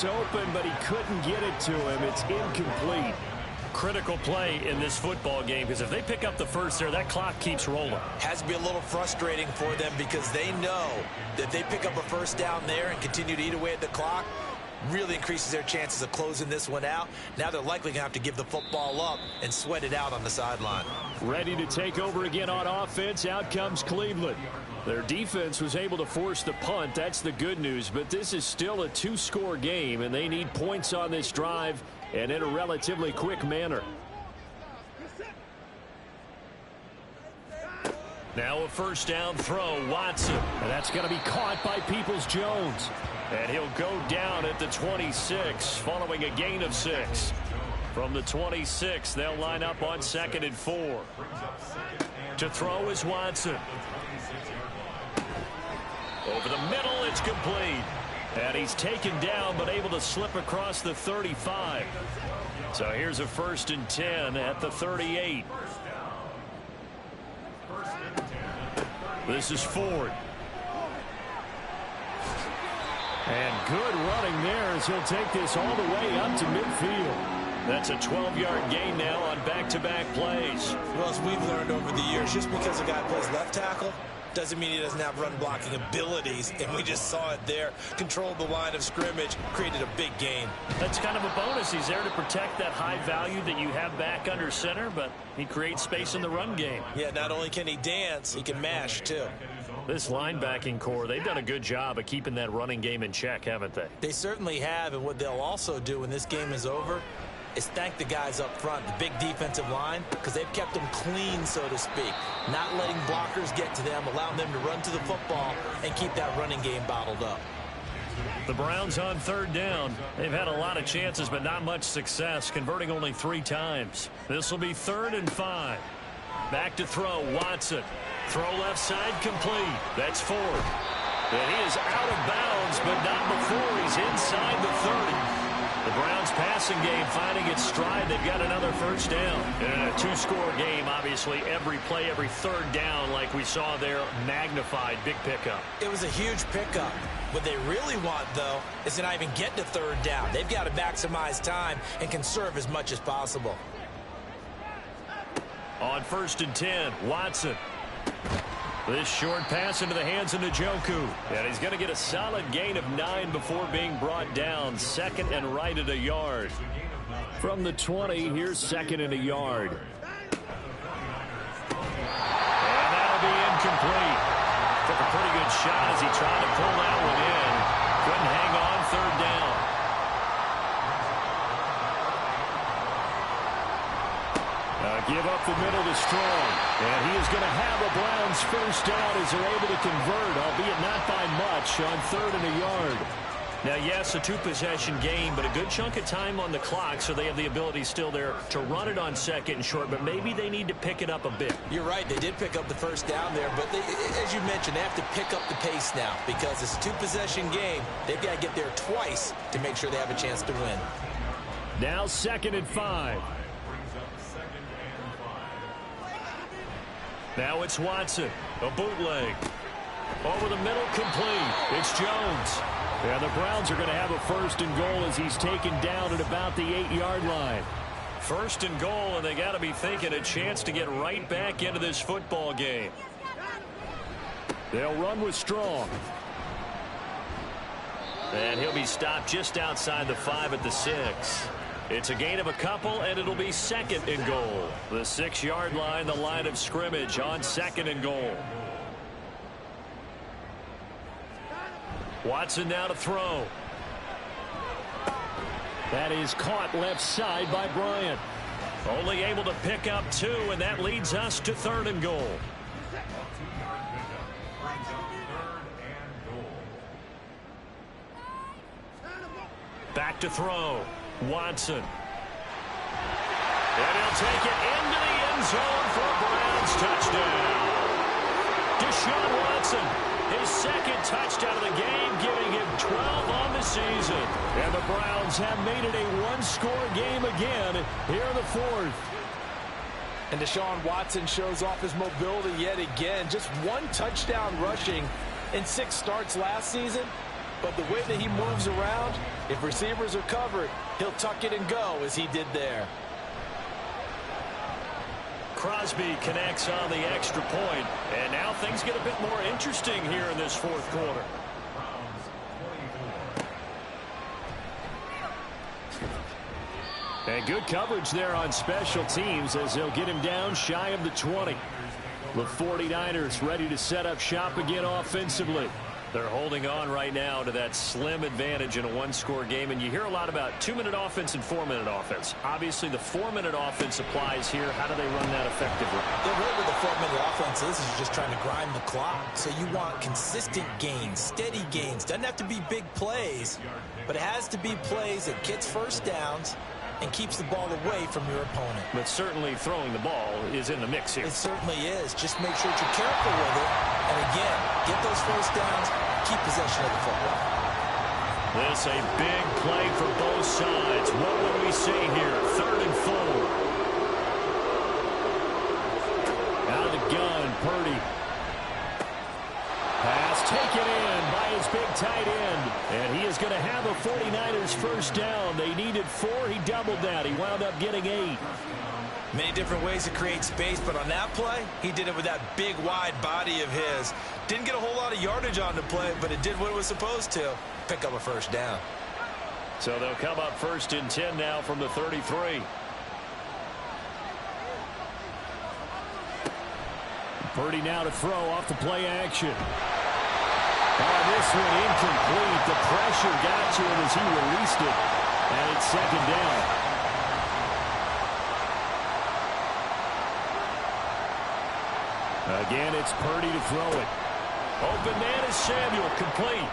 [SPEAKER 1] was open, but he couldn't get it to him. It's incomplete.
[SPEAKER 2] Critical play in this football game, because if they pick up the first there, that clock keeps rolling.
[SPEAKER 3] Has to be a little frustrating for them because they know that if they pick up a first down there and continue to eat away at the clock, really increases their chances of closing this one out. Now they're likely going to have to give the football up and sweat it out on the sideline.
[SPEAKER 1] Ready to take over again on offense. Out comes Cleveland. Their defense was able to force the punt. That's the good news. But this is still a two-score game, and they need points on this drive and in a relatively quick manner.
[SPEAKER 2] Now a first down throw, Watson.
[SPEAKER 1] And that's going to be caught by Peoples-Jones.
[SPEAKER 2] And he'll go down at the 26, following a gain of 6. From the 26, they'll line up on 2nd and 4. To throw is Watson. Over the middle, it's complete. And he's taken down, but able to slip across the 35. So here's a 1st and 10 at the 38. This is Ford.
[SPEAKER 1] And good running there as he'll take this all the way up to midfield.
[SPEAKER 2] That's a 12-yard gain now on back-to-back plays.
[SPEAKER 3] Well, as we've learned over the years, just because a guy plays left tackle doesn't mean he doesn't have run blocking abilities, and we just saw it there. Controlled the line of scrimmage, created a big gain.
[SPEAKER 2] That's kind of a bonus. He's there to protect that high value that you have back under center, but he creates space in the run game.
[SPEAKER 3] Yeah, not only can he dance, he can mash, too.
[SPEAKER 2] This linebacking core, they've done a good job of keeping that running game in check, haven't they?
[SPEAKER 3] They certainly have, and what they'll also do when this game is over is thank the guys up front, the big defensive line, because they've kept them clean, so to speak. Not letting blockers get to them, allowing them to run to the football and keep that running game bottled up.
[SPEAKER 2] The Browns on 3rd down. They've had a lot of chances, but not much success, converting only 3 times. This will be 3rd and 5. Back to throw, Watson. Throw left side, complete. That's Ford. And he is out of bounds, but not before he's inside the 30. The Browns passing game finding its stride. They've got another first down. And in a two-score game, obviously, every play, every 3rd down, like we saw there, magnified. Big pickup.
[SPEAKER 3] It was a huge pickup. What they really want, though, is to not even get to 3rd down. They've got to maximize time and conserve as much as possible.
[SPEAKER 2] On 1st and 10, Watson. This short pass into the hands of Njoku. And he's going to get a solid gain of 9 before being brought down. 2nd and right at a yard.
[SPEAKER 1] From the 20, here's 2nd and a yard.
[SPEAKER 2] And that'll be incomplete. Took a pretty good shot as he tried to pull that one in. Couldn't hang on, 3rd down.
[SPEAKER 1] Give up the middle to Strong. And he is going to have a Browns first down as they're able to convert, albeit not by much, on 3rd and a yard.
[SPEAKER 2] Now, yes, a 2-possession game, but a good chunk of time on the clock, so they have the ability still there to run it on 2nd and short, but maybe they need to pick it up a bit.
[SPEAKER 3] You're right. They did pick up the first down there, but as you mentioned, they have to pick up the pace now because it's a 2-possession game. They've got to get there twice to make sure they have a chance to win.
[SPEAKER 1] Now 2nd and 5.
[SPEAKER 2] Now it's Watson, a bootleg. Over the middle, complete. It's Jones.
[SPEAKER 1] And the Browns are going to have a 1st and goal as he's taken down at about the 8-yard line.
[SPEAKER 2] 1st and goal, and they got to be thinking a chance to get right back into this football game.
[SPEAKER 1] They'll run with Strong.
[SPEAKER 2] And he'll be stopped just outside the 5 at the 6. It's a gain of a couple, and it'll be 2nd and goal. The 6-yard line, the line of scrimmage on 2nd and goal. Watson now to throw.
[SPEAKER 1] That is caught left side by Bryant.
[SPEAKER 2] Only able to pick up 2, and that leads us to 3rd and goal. Back to throw. Watson. And he'll take it into the end zone for a Browns touchdown. Deshaun Watson, his 2nd touchdown of the game, giving him 12 on the season.
[SPEAKER 1] And the Browns have made it a 1-score game again here in the 4th.
[SPEAKER 3] And Deshaun Watson shows off his mobility yet again. Just 1 touchdown rushing in 6 starts last season. But the way that he moves around, if receivers are covered, he'll tuck it and go as he did there.
[SPEAKER 2] Crosby connects on the extra point, and now things get a bit more interesting here in this fourth quarter.
[SPEAKER 1] And good coverage there on special teams as they'll get him down shy of the 20. The 49ers ready to set up shop again offensively.
[SPEAKER 2] They're holding on right now to that slim advantage in a one-score game, and you hear a lot about 2-minute offense and 4-minute offense. Obviously, the 4-minute offense applies here. How do they run that effectively?
[SPEAKER 3] Yeah, really with the 4-minute offense, this is just trying to grind the clock. So you want consistent gains, steady gains. Doesn't have to be big plays, but it has to be plays that gets first downs and keeps the ball away from your opponent.
[SPEAKER 2] But certainly throwing the ball is in the mix here.
[SPEAKER 3] It certainly is. Just make sure that you're careful with it. And again, get those first downs, keep possession of the football.
[SPEAKER 2] This a big play for both sides. What will we see here? 3rd and 4.
[SPEAKER 1] Out of the gun, Purdy. Pass taken in by his big tight end. And he is going to have a 49ers first down. They needed 4. He doubled that. He wound up getting 8.
[SPEAKER 3] Many different ways to create space, but on that play, he did it with that big, wide body of his. Didn't get a whole lot of yardage on the play, but it did what it was supposed to. Pick up a first down.
[SPEAKER 2] So they'll come up 1st and 10 now from the 33.
[SPEAKER 1] Purdy now to throw off the play action. Oh, this one incomplete. The pressure got to him as he released it. And it's 2nd down. Again, it's Purdy to throw it.
[SPEAKER 2] Open man is Samuel, complete.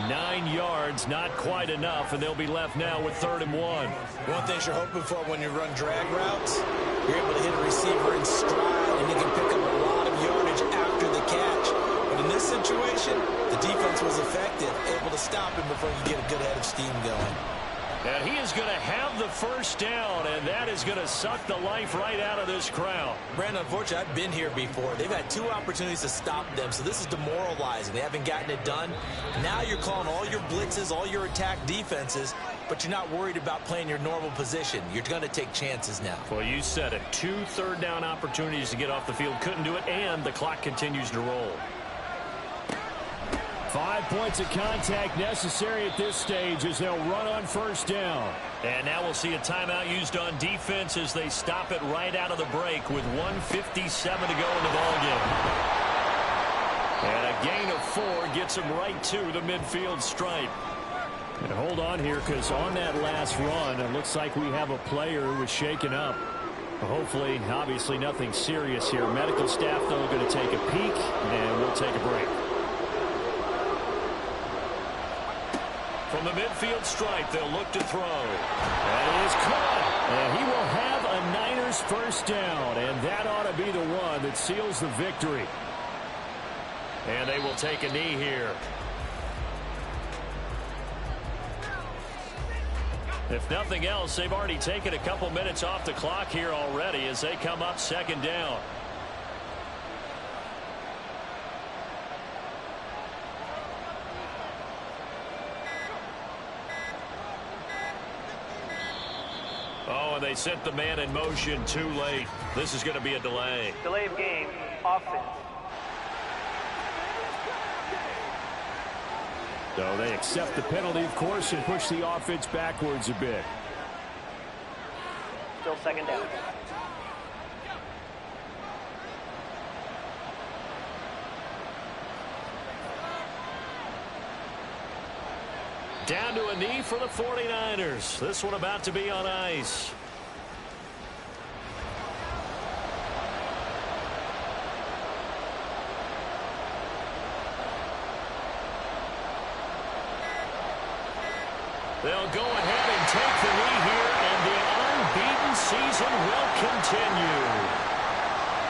[SPEAKER 1] 9 yards, not quite enough, and they'll be left now with 3rd and 1.
[SPEAKER 3] One thing you're hoping for when you run drag routes, you're able to hit a receiver in stride, and you can pick up a lot of yardage after the catch. But in this situation, the defense was effective, able to stop him before you get a good head of steam going.
[SPEAKER 2] And he is going to have the first down, and that is going to suck the life right out of this crowd.
[SPEAKER 3] Brandon, unfortunately, I've been here before. They've had 2 opportunities to stop them, so this is demoralizing. They haven't gotten it done. Now you're calling all your blitzes, all your attack defenses, but you're not worried about playing your normal position. You're going to take chances now.
[SPEAKER 2] Well, you said it. 2 third-down opportunities to get off the field. Couldn't do it, and the clock continues to roll.
[SPEAKER 1] 5 points of contact necessary at this stage as they'll run on first down.
[SPEAKER 2] And now we'll see a timeout used on defense as they stop it right out of the break with 1:57 to go in the ballgame. And a gain of 4 gets them right to the midfield stripe.
[SPEAKER 1] And hold on here, because on that last run, it looks like we have a player who was shaken up. Hopefully, obviously nothing serious here. Medical staff, though, going to take a peek, and we'll take a break.
[SPEAKER 2] From the midfield stripe, they'll look to throw.
[SPEAKER 1] That is caught. And he will have a Niners first down, and that ought to be the one that seals the victory.
[SPEAKER 2] And they will take a knee here. If nothing else, they've already taken a couple minutes off the clock here already as they come up 2nd down. Oh, and they sent the man in motion too late. This is going to be a delay.
[SPEAKER 7] Delay of game, offense.
[SPEAKER 1] So they accept the penalty, of course, and push the offense backwards a bit.
[SPEAKER 7] Still 2nd down.
[SPEAKER 2] Down to a knee for the 49ers. This one about to be on ice. They'll go ahead and take the knee here, and the unbeaten season will continue.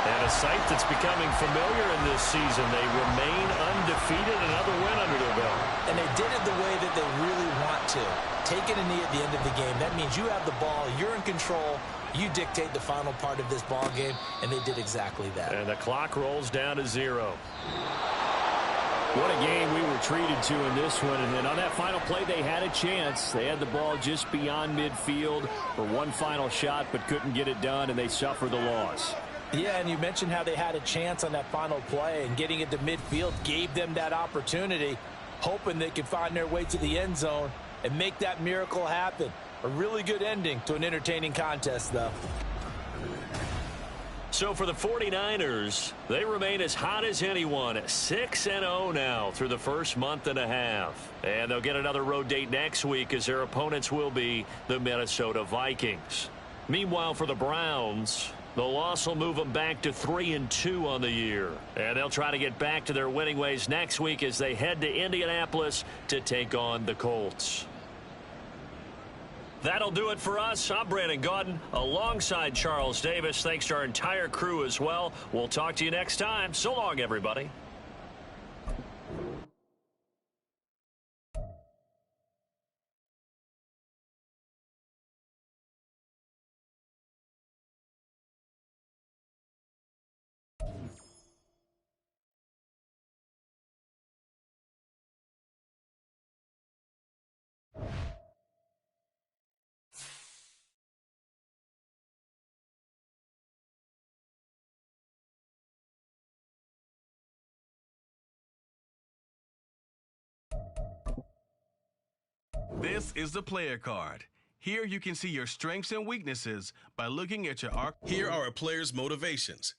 [SPEAKER 2] And a sight that's becoming familiar in this season. They remain undefeated, another win under their belt.
[SPEAKER 3] And they did it the way that they really want to. Taking a knee at the end of the game, that means you have the ball, you're in control, you dictate the final part of this ball game, and they did exactly that.
[SPEAKER 2] And the clock rolls down to 0.
[SPEAKER 1] What a game we were treated to in this one. And then on that final play, they had a chance. They had the ball just beyond midfield for one final shot, but couldn't get it done, and they suffer the loss.
[SPEAKER 3] Yeah, and you mentioned how they had a chance on that final play, and getting it to midfield gave them that opportunity, hoping they could find their way to the end zone and make that miracle happen. A really good ending to an entertaining contest, though.
[SPEAKER 2] So for the 49ers, they remain as hot as anyone, 6-0 now through the first month and a half. And they'll get another road date next week as their opponents will be the Minnesota Vikings. Meanwhile, for the Browns, the loss will move them back to 3-2 on the year. And they'll try to get back to their winning ways next week as they head to Indianapolis to take on the Colts. That'll do it for us. I'm Brandon Gaudin alongside Charles Davis. Thanks to our entire crew as well. We'll talk to you next time. So long, everybody.
[SPEAKER 6] This is the player card. Here you can see your strengths and weaknesses by looking at your arc. Here are a player's motivations.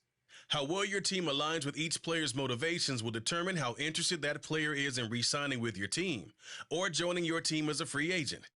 [SPEAKER 6] How well your team aligns with each player's motivations will determine how interested that player is in re-signing with your team or joining your team as a free agent.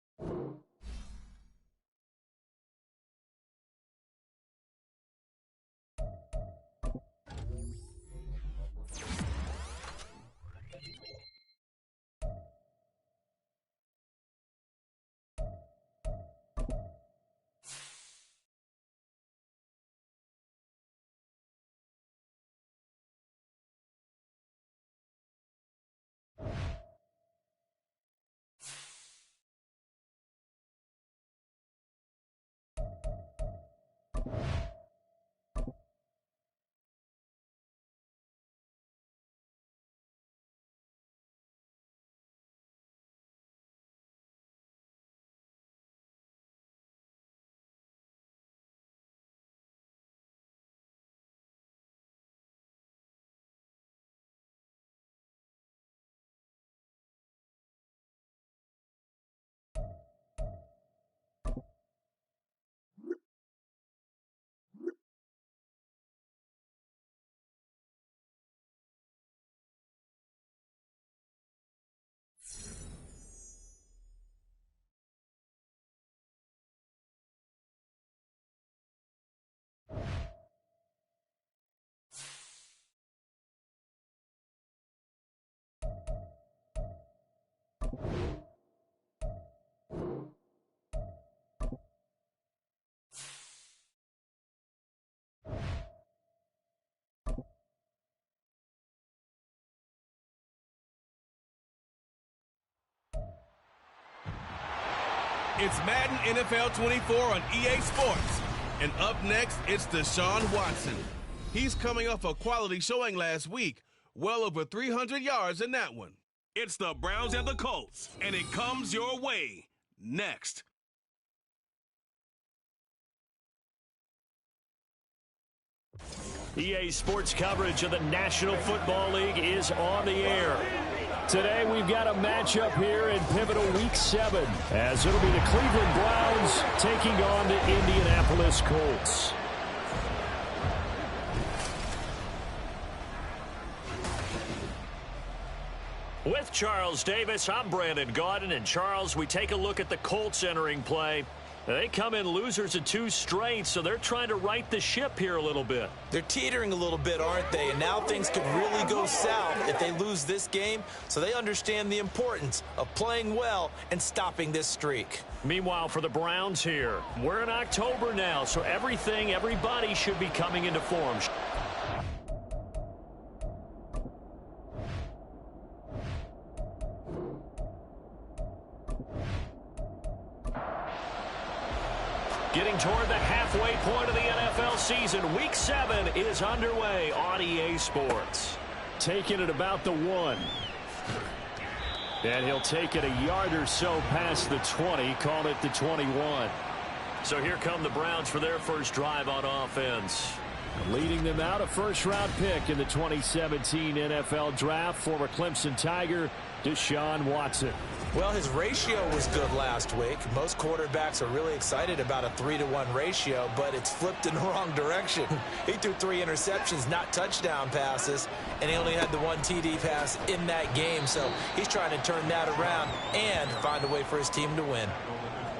[SPEAKER 6] It's Madden NFL 24 on EA Sports. And up next, it's Deshaun Watson. He's coming off a quality showing last week, well over 300 yards in that one. It's the Browns and the Colts, and it comes your way next.
[SPEAKER 2] EA Sports coverage of the National Football League is on the air.
[SPEAKER 1] Today we've got a matchup here in pivotal Week 7, as it'll be the Cleveland Browns taking on the Indianapolis Colts.
[SPEAKER 2] With Charles Davis, I'm Brandon Gaudin. And Charles, we take a look at the Colts entering play. They come in losers of 2 straight, so they're trying to right the ship here a little bit.
[SPEAKER 3] They're teetering a little bit, aren't they? And now things could really go south if they lose this game, so they understand the importance of playing well and stopping this streak.
[SPEAKER 2] Meanwhile, for the Browns here, we're in October now, so everybody should be coming into form. Getting toward the halfway point of the NFL season, Week 7 is underway on EA Sports.
[SPEAKER 1] Taking it about the 1. And he'll take it a yard or so past the 20, called it the 21.
[SPEAKER 2] So here come the Browns for their first drive on offense.
[SPEAKER 1] Leading them out, a first-round pick in the 2017 NFL Draft, former Clemson Tiger, Deshaun Watson.
[SPEAKER 3] Well, his ratio was good last week. Most quarterbacks are really excited about a 3-to-1 ratio, but it's flipped in the wrong direction. He threw 3 interceptions, not touchdown passes, and he only had the 1 TD pass in that game. So he's trying to turn that around and find a way for his team to win.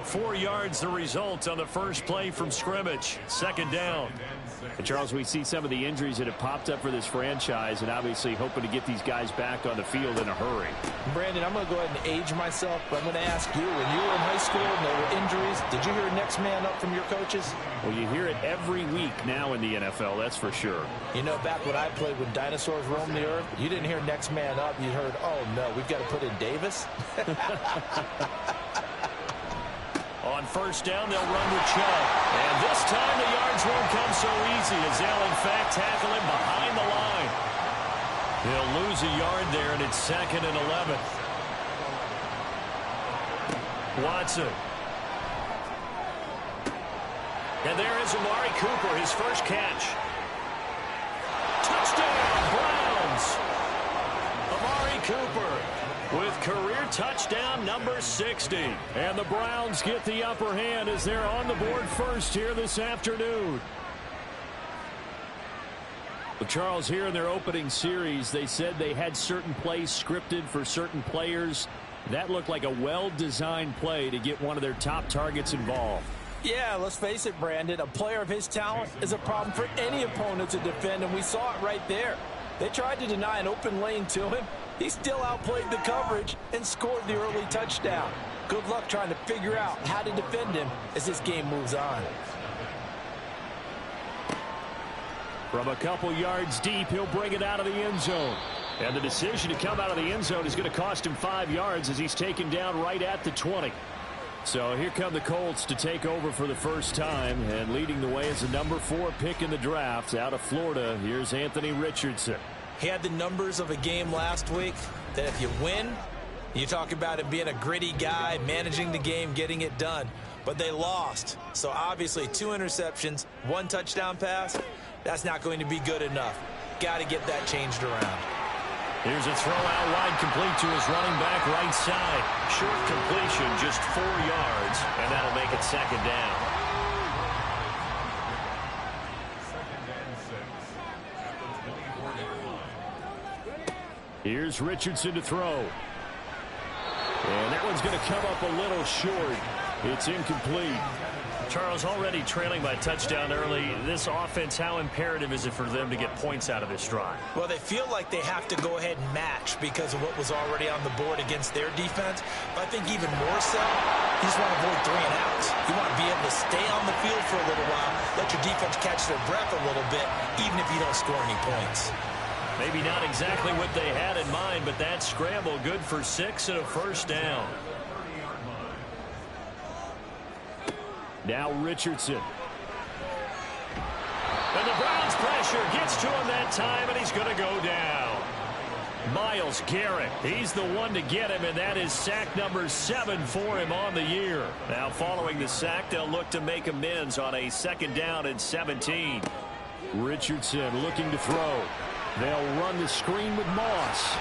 [SPEAKER 2] 4 yards the result on the first play from scrimmage. Second down.
[SPEAKER 1] And Charles, we see some of the injuries that have popped up for this franchise, and obviously hoping to get these guys back on the field in a hurry.
[SPEAKER 3] Brandon, I'm going to go ahead and age myself, but I'm going to ask you, when you were in high school and there were injuries, did you hear next man up from your coaches?
[SPEAKER 1] Well, you hear it every week now in the NFL, that's for sure.
[SPEAKER 3] You know, back when I played when dinosaurs roamed the earth, you didn't hear next man up. You heard, oh, no, we've got to put in Davis.
[SPEAKER 2] On first down, they'll run with Chubb. And this time the yards won't come so easy as they'll, in fact, tackle him behind the line. He'll lose a yard there, and it's 2nd and 11. Watson. And there is Amari Cooper, his first catch. Touchdown, Browns! Amari Cooper with career touchdown number 60.
[SPEAKER 1] And the Browns get the upper hand as they're on the board first here this afternoon. Well, Charles, here in their opening series, they said they had certain plays scripted for certain players. That looked like a well-designed play to get one of their top targets involved.
[SPEAKER 3] Yeah, let's face it, Brandon. A player of his talent is a problem for any opponent to defend, and we saw it right there. They tried to deny an open lane to him. He still outplayed the coverage and scored the early touchdown. Good luck trying to figure out how to defend him as this game moves on.
[SPEAKER 1] From a couple yards deep, he'll bring it out of the end zone. And the decision to come out of the end zone is going to cost him 5 yards as he's taken down right at the 20. So here come the Colts to take over for the first time, and leading the way is the number 4 pick in the draft out of Florida. Here's Anthony Richardson.
[SPEAKER 3] He had the numbers of a game last week that if you win, you talk about him being a gritty guy, managing the game, getting it done. But they lost. So obviously 2 interceptions, 1 touchdown pass, that's not going to be good enough. Got to get that changed around.
[SPEAKER 2] Here's a throw out wide, complete to his running back right side. Short completion, just 4 yards, and that'll make it 2nd down.
[SPEAKER 1] Here's Richardson to throw. And that one's going to come up a little short. It's incomplete.
[SPEAKER 2] Charles, already trailing by a touchdown early. This offense, how imperative is it for them to get points out of this drive?
[SPEAKER 3] Well, they feel like they have to go ahead and match because of what was already on the board against their defense. But I think even more so, you just want to avoid 3 and outs. You want to be able to stay on the field for a little while, let your defense catch their breath a little bit, even if you don't score any points.
[SPEAKER 2] Maybe not exactly what they had in mind, but that scramble good for 6 and a first down.
[SPEAKER 1] Now Richardson.
[SPEAKER 2] And the Browns pressure gets to him that time, and he's going to go down. Myles Garrett, he's the one to get him, and that is sack number 7 for him on the year. Now following the sack, they'll look to make amends on a 2nd down and 17.
[SPEAKER 1] Richardson looking to throw. They'll run the screen with Moss.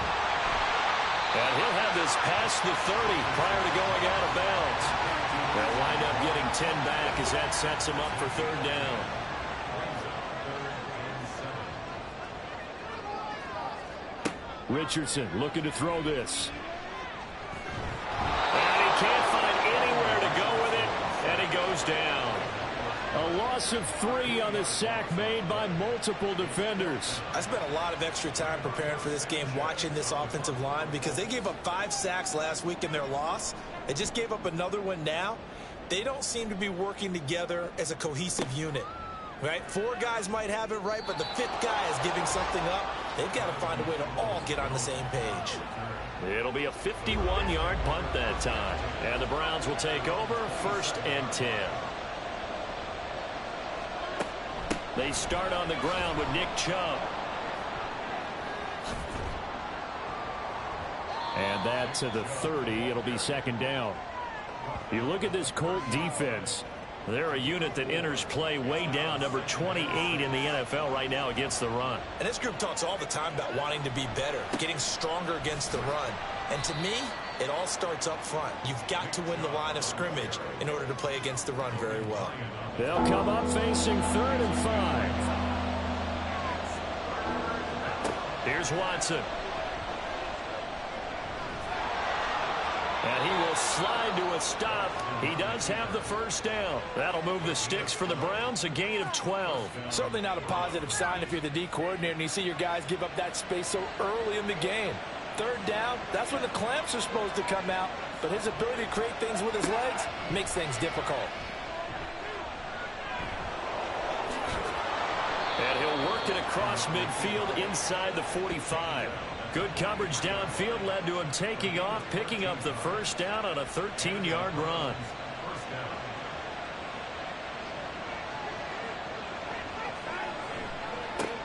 [SPEAKER 2] And he'll have this past the 30 prior to going out of bounds. They'll wind up getting 10 back as that sets him up for 3rd down.
[SPEAKER 1] Richardson looking to throw this.
[SPEAKER 2] And he can't find anywhere to go with it, and he goes down.
[SPEAKER 1] A loss of 3 on the sack made by multiple defenders.
[SPEAKER 3] I spent a lot of extra time preparing for this game, watching this offensive line, because they gave up 5 sacks last week in their loss. They just gave up another one now. They don't seem to be working together as a cohesive unit. Right? 4 guys might have it right, but the 5th guy is giving something up. They've got to find a way to all get on the same page.
[SPEAKER 2] It'll be a 51-yard punt that time. And the Browns will take over 1st and 10. They start on the ground with Nick Chubb.
[SPEAKER 1] and that to the 30. It'll be second down. You look at this Colt defense. They're a unit that enters play way down, number 28 in the NFL right now against the run.
[SPEAKER 3] And this group talks all the time about wanting to be better, getting stronger against the run. And to me, it all starts up front. You've got to win the line of scrimmage in order to play against the run very well.
[SPEAKER 1] They'll come up facing 3rd and 5. Here's Watson. And he will slide to a stop. He does have the first down. That'll move the sticks for the Browns, a gain of 12.
[SPEAKER 3] Certainly not a positive sign if you're the D coordinator and you see your guys give up that space so early in the game. 3rd down, that's when the clamps are supposed to come out. But his ability to create things with his legs makes things difficult.
[SPEAKER 1] And he'll work it across midfield inside the 45. Good coverage downfield led to him taking off, picking up the first down on a 13-yard run.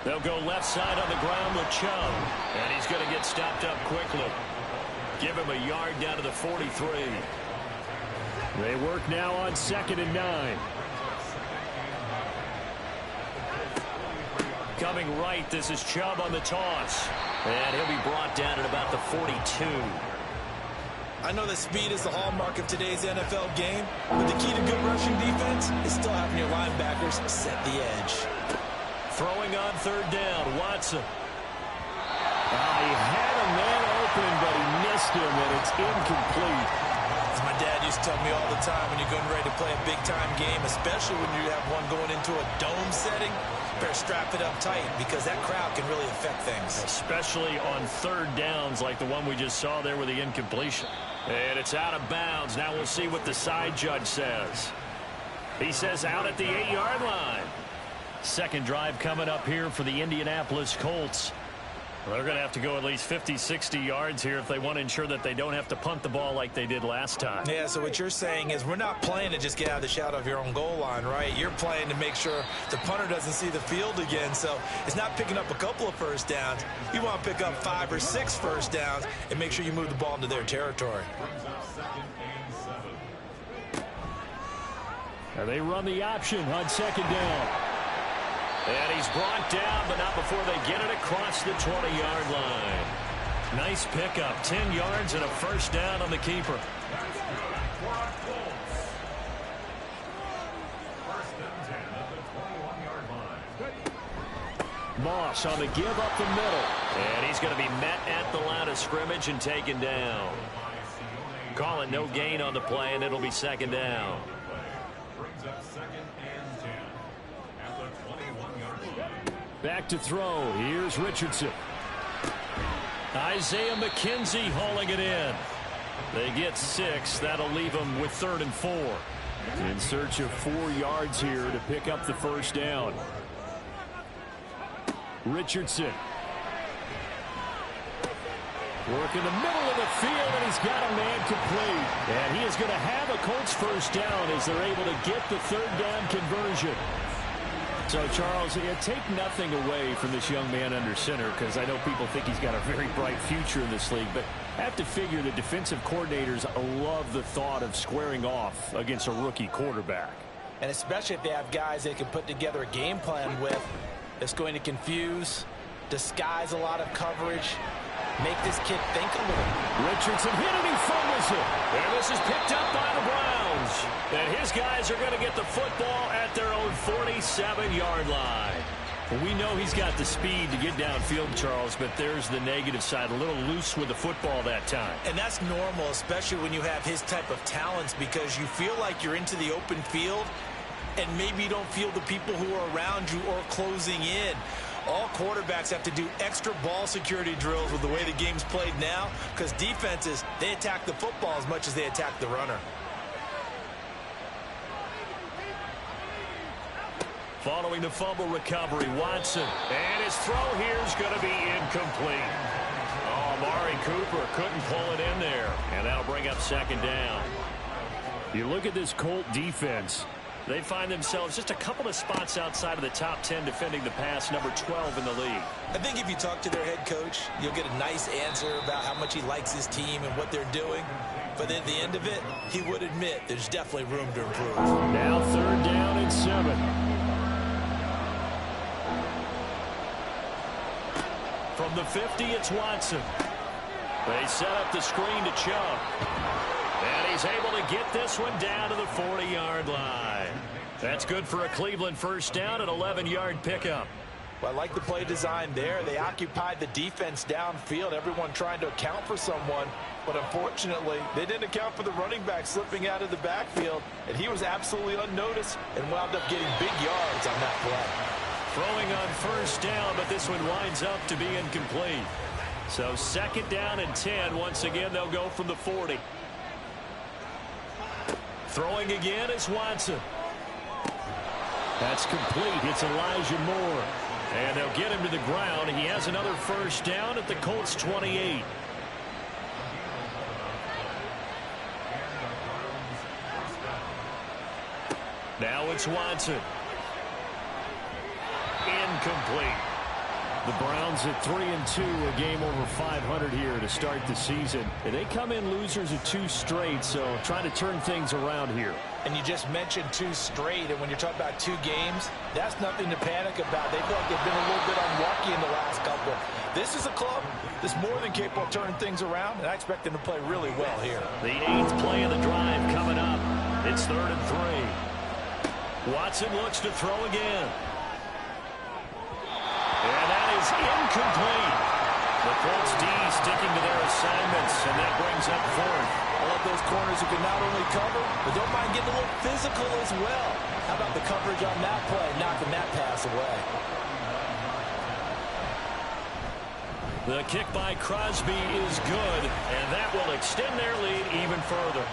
[SPEAKER 1] They'll go left side on the ground with Chubb. And he's going to get stopped up quickly. Give him a yard down to the 43. They work now on 2nd and 9. Coming right, this is Chubb on the toss. And he'll be brought down at about the 42.
[SPEAKER 3] I know that speed is the hallmark of today's NFL game, but the key to good rushing defense is still having your linebackers set the edge.
[SPEAKER 1] Throwing on 3rd down, Watson. He had a man open, but he missed him, and it's incomplete.
[SPEAKER 3] As my dad used to tell me all the time, when you're getting ready to play a big-time game, especially when you have one going into a dome setting, better strap it up tight because that crowd can really affect things.
[SPEAKER 1] Especially on 3rd downs like the one we just saw there with the incompletion. And it's out of bounds. Now we'll see what the side judge says. He says out at the 8-yard line. Second drive coming up here for the Indianapolis Colts. They're going to have to go at least 50, 60 yards here if they want to ensure that they don't have to punt the ball like they did last time.
[SPEAKER 3] Yeah, so what you're saying is we're not playing to just get out of the shadow of your own goal line, right? You're playing to make sure the punter doesn't see the field again. So it's not picking up a couple of first downs. You want to pick up 5 or 6 first downs and make sure you move the ball into their territory.
[SPEAKER 1] And they run the option on 2nd down. And he's brought down, but not before they get it across the 20-yard line. Nice pickup, 10 yards and a first down on the keeper. Moss on the give up the middle. And he's going to be met at the line of scrimmage and taken down. Calling no gain on the play, and it'll be 2nd down. Back to throw. Here's Richardson. Isaiah McKenzie hauling it in. They get 6. That'll leave them with 3rd and 4. In search of 4 yards here to pick up the first down. Richardson. Work in the middle of the field, and he's got a man complete. And he is going to have a Colts first down as they're able to get the 3rd down conversion. So, Charles, take nothing away from this young man under center because I know people think he's got a very bright future in this league, but I have to figure the defensive coordinators love the thought of squaring off against a rookie quarterback.
[SPEAKER 3] And especially if they have guys they can put together a game plan with that's going to confuse, disguise a lot of coverage, make this kid think a little.
[SPEAKER 1] Richardson hit and he fumbles it. And this is picked up by the Browns. And his guys are going to get the football at their own 47-yard line. Well, we know he's got the speed to get downfield, Charles, but there's the negative side. A little loose with the football that time.
[SPEAKER 3] And that's normal, especially when you have his type of talents, because you feel like you're into the open field and maybe you don't feel the people who are around you or closing in. All quarterbacks have to do extra ball security drills with the way the game's played now because defenses, they attack the football as much as they attack the runner.
[SPEAKER 1] Following the fumble recovery, Watson. And his throw here is going to be incomplete. Oh, Amari Cooper couldn't pull it in there. And that'll bring up 2nd down. You look at this Colt defense.
[SPEAKER 2] They find themselves just a couple of spots outside of the top 10 defending the pass, number 12 in the league.
[SPEAKER 3] I think if you talk to their head coach, you'll get a nice answer about how much he likes his team and what they're doing. But at the end of it, he would admit there's definitely room to improve.
[SPEAKER 1] Now 3rd down and 7.
[SPEAKER 2] From the 50, it's Watson. They set up the screen to Chubb. And he's able to get this one down to the 40-yard line. That's good for a Cleveland first down, an 11-yard pickup.
[SPEAKER 3] Well, I like the play design there. They occupied the defense downfield, everyone trying to account for someone. But unfortunately, they didn't account for the running back slipping out of the backfield. And he was absolutely unnoticed and wound up getting big yards on that play.
[SPEAKER 2] Throwing on first down, but this one winds up to be incomplete. So 2nd down and 10. Once again, they'll go from the 40. Throwing again is Watson.
[SPEAKER 1] That's complete. It's Elijah Moore.
[SPEAKER 2] And they'll get him to the ground. He has another first down at the Colts 28. Now it's Watson. Incomplete.
[SPEAKER 1] The Browns at 3-2, a game over 500 here to start the season. And they come in losers of 2 straight, so trying to turn things around here.
[SPEAKER 3] And you just mentioned 2 straight, and when you're talking about 2 games, that's nothing to panic about. They feel like they've been a little bit unlucky in the last couple. This is a club that's more than capable of turning things around, and I expect them to play really well here.
[SPEAKER 2] The 8th play of the drive coming up. It's 3rd and 3. Watson looks to throw again. And that is incomplete. The Colts D sticking to their assignments, and that brings up 4th.
[SPEAKER 3] I love those corners who can not only cover, but don't mind getting a little physical as well. How about the coverage on that play, knocking that pass away?
[SPEAKER 2] The kick by Crosby is good, and that will extend their lead even further.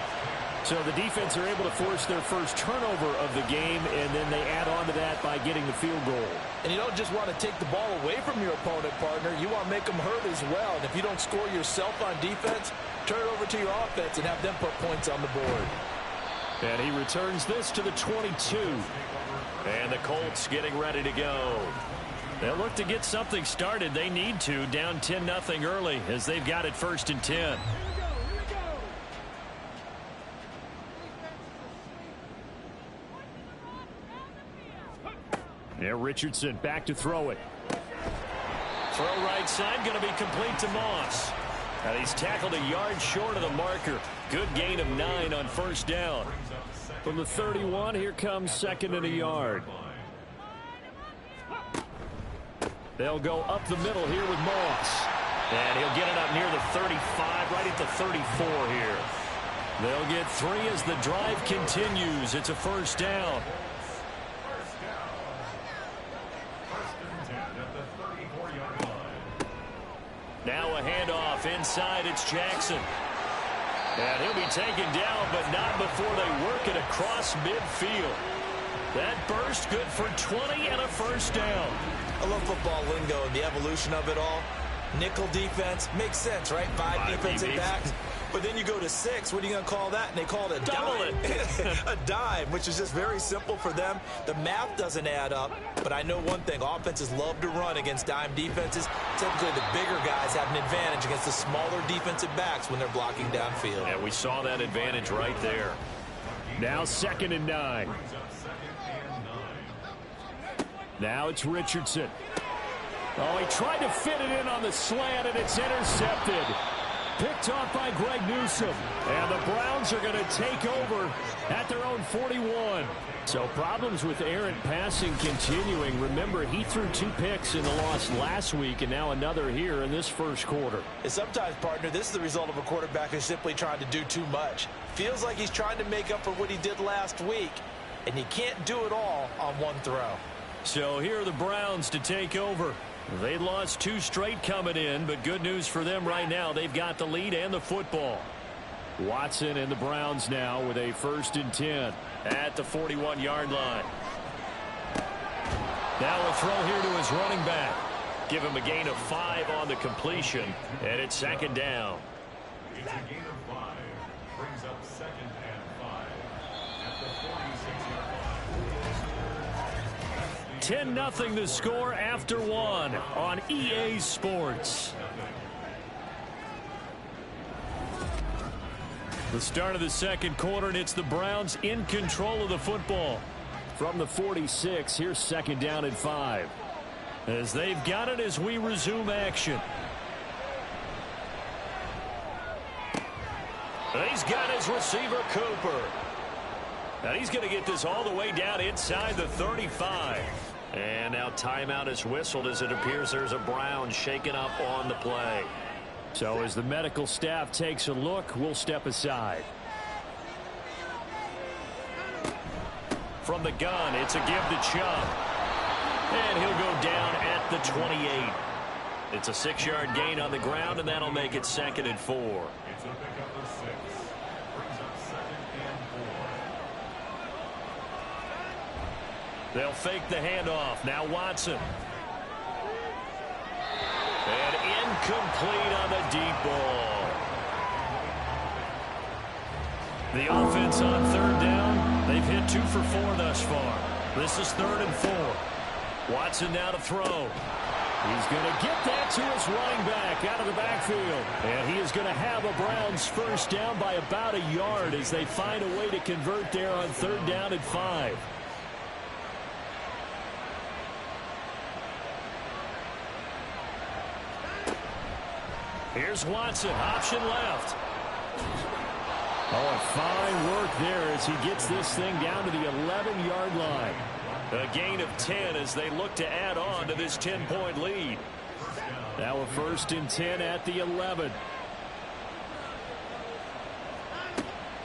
[SPEAKER 1] So the defense are able to force their first turnover of the game, and then they add on to that by getting the field goal.
[SPEAKER 3] And you don't just want to take the ball away from your opponent, partner. You want to make them hurt as well. And if you don't score yourself on defense, turn it over to your offense and have them put points on the board.
[SPEAKER 1] And he returns this to the 22.
[SPEAKER 2] And the Colts getting ready to go.
[SPEAKER 1] They'll look to get something started. They need to, down 10-0 early, as they've got it 1st and 10. Now Richardson back to throw it.
[SPEAKER 2] Throw right side, going to be complete to Moss. And he's tackled a yard short of the marker. Good gain of 9 on first down.
[SPEAKER 1] From the 31, here comes 2nd and a yard. They'll go up the middle here with Moss.
[SPEAKER 2] And he'll get it up near the 35, right at the 34 here.
[SPEAKER 1] They'll get 3 as the drive continues. It's a first down.
[SPEAKER 2] Now a handoff inside. It's Jackson. And he'll be taken down, but not before they work it across midfield. That burst good for 20 and a first down.
[SPEAKER 3] I love football lingo and the evolution of it all. Nickel defense makes sense, right? 5 defensive backs. But then you go to 6. What are you going to call that? And they call it a dime. A dime, which is just very simple for them. The math doesn't add up. But I know one thing. Offenses love to run against dime defenses. Typically, the bigger guys have an advantage against the smaller defensive backs when they're blocking downfield.
[SPEAKER 2] And we saw that advantage right there.
[SPEAKER 1] Now 2nd and 9. Now it's Richardson. Oh, he tried to fit it in on the slant, and it's intercepted. Picked off by Greg Newsome. And the Browns are going to take over at their own 41. So problems with errant passing continuing. Remember, he threw 2 picks in the loss last week, and now another here in this first quarter.
[SPEAKER 3] And sometimes, partner, this is the result of a quarterback who's simply trying to do too much. Feels like he's trying to make up for what he did last week, and you can't do it all on one throw.
[SPEAKER 2] So here are the Browns to take over. They lost 2 straight coming in, but good news for them right now. They've got the lead and the football.
[SPEAKER 1] Watson and the Browns now with a 1st and 10
[SPEAKER 2] at the 41-yard line. Now a throw here to his running back. Give him a gain of 5 on the completion, and it's 2nd down.
[SPEAKER 5] It's a gain of 5. Brings up 2nd and 5.
[SPEAKER 1] 10-0 the score after one on EA Sports. The start of the second quarter, and it's the Browns in control of the football. From the 46, here's second down and 5. As they've got it as we resume action. And he's got his receiver, Cooper. Now he's going to get this all the way down inside the 35. And now timeout is whistled as it appears there's a Brown shaken up on the play. So as the medical staff takes a look, we'll step aside. From the gun, it's a give to Chubb. And he'll go down at the 28. It's a 6-yard gain on the ground, and that'll make it 2nd and 4.
[SPEAKER 5] It's a pickup of 6. Brings up 2nd and 4.
[SPEAKER 1] They'll fake the handoff. Now Watson. And incomplete on the deep ball. The offense on 3rd down. They've hit 2 for 4 thus far. This is 3rd and 4. Watson now to throw. He's going to get that to his running back out of the backfield. And he is going to have a Browns first down by about a yard as they find a way to convert there on 3rd down and 5. Here's Watson, option left. Oh, fine work there as he gets this thing down to the 11-yard line. A gain of 10 as they look to add on to this 10-point lead. Now a 1st and 10 at the 11.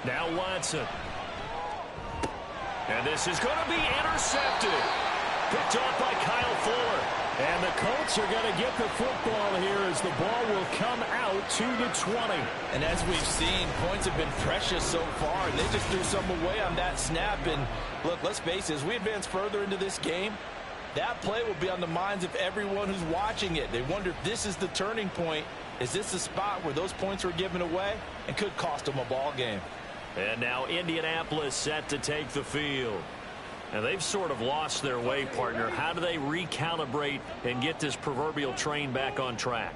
[SPEAKER 1] Now Watson. And this is going to be intercepted. Picked off by Kyle Fuller. And the Colts are going to get the football here as the ball will come out to the 20.
[SPEAKER 3] And as we've seen, points have been precious so far, and they just threw some away on that snap. And look, let's face it, as we advance further into this game, that play will be on the minds of everyone who's watching it. They wonder if this is the turning point. Is this the spot where those points were given away and could cost them a ball game?
[SPEAKER 1] And now Indianapolis set to take the field. And they've sort of lost their way, partner. How do they recalibrate and get this proverbial train back on track?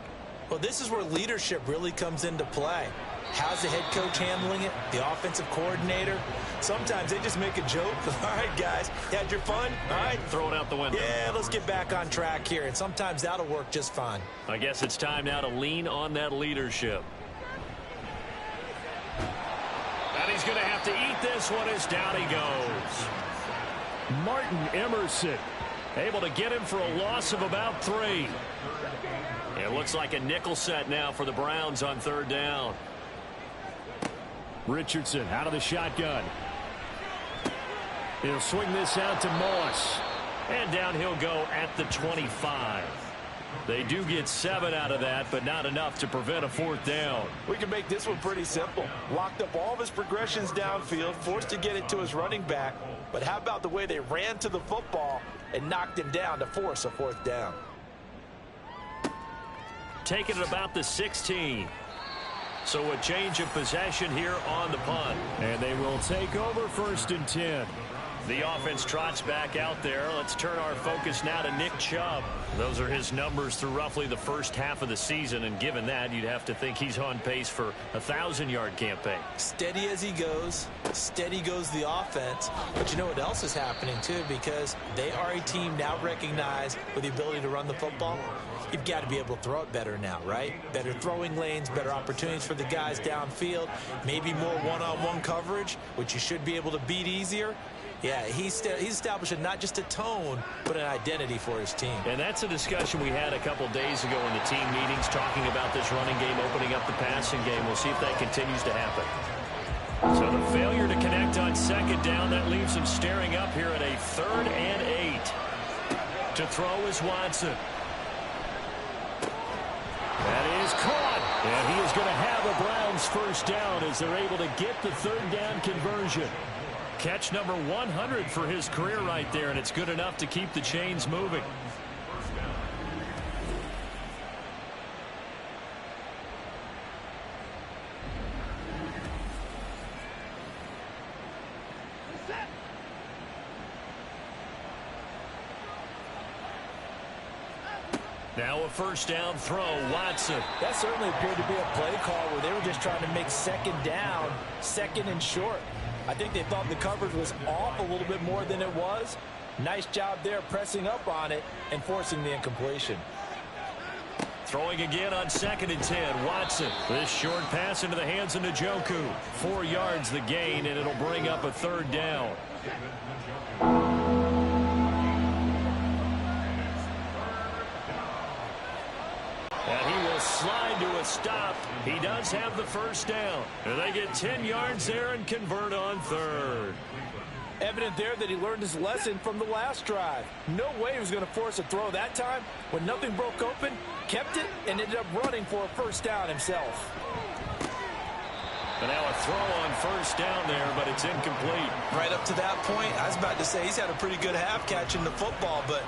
[SPEAKER 3] Well, this is where leadership really comes into play. How's the head coach handling it? The offensive coordinator? Sometimes they just make a joke. All right, guys, you had your fun? All right.
[SPEAKER 1] Throw it out the window.
[SPEAKER 3] Yeah, let's get back on track here. And sometimes that'll work just fine.
[SPEAKER 1] I guess it's time now to lean on that leadership. And he's going to have to eat this one as down he goes. Martin Emerson able to get him for a loss of about 3. It looks like a nickel set now for the Browns on 3rd down. Richardson out of the shotgun. He'll swing this out to Moss. And down he'll go at the 25. They do get 7 out of that, but not enough to prevent a 4th down.
[SPEAKER 3] We can make this one pretty simple. Locked up all of his progressions downfield, forced to get it to his running back. But how about the way they ran to the football and knocked him down to force a 4th down?
[SPEAKER 1] Taking it about the 16. So a change of possession here on the punt. And they will take over 1st and 10. The offense trots back out there. Let's turn our focus now to Nick Chubb. Those are his numbers through roughly the first half of the season, and given that, you'd have to think he's on pace for a 1,000-yard campaign.
[SPEAKER 3] Steady as he goes. Steady goes the offense. But you know what else is happening, too, because they are a team now recognized with the ability to run the football. You've got to be able to throw it better now, right? Better throwing lanes, better opportunities for the guys downfield, maybe more one-on-one coverage, which you should be able to beat easier. Yeah, he's establishing not just a tone, but an identity for his team.
[SPEAKER 1] And that's a discussion we had a couple days ago in the team meetings, talking about this running game, opening up the passing game. We'll see if that continues to happen. So the failure to connect on 2nd down, that leaves him staring up here at a 3rd and 8. To throw is Watson. That is caught. And he is going to have a Browns first down as they're able to get the 3rd down conversion. Catch number 100 for his career right there, and it's good enough to keep the chains moving.
[SPEAKER 2] Now a first down throw, Watson.
[SPEAKER 3] That certainly appeared to be a play call where they were just trying to make second down, second and short. I think they thought the coverage was off a little bit more than it was. Nice job there pressing up on it and forcing the incompletion.
[SPEAKER 2] Throwing again on 2nd and 10, Watson. This short pass into the hands of Njoku. 4 yards the gain, and it'll bring up a 3rd down. And he will slide to a stop. He does have the first down. And they get 10 yards there and convert on 3rd.
[SPEAKER 3] Evident there that he learned his lesson from the last drive. No way he was going to force a throw that time. When nothing broke open, kept it, and ended up running for a first down himself.
[SPEAKER 2] And now a throw on first down there, but it's incomplete.
[SPEAKER 3] Right up to that point, I was about to say he's had a pretty good half catching the football, but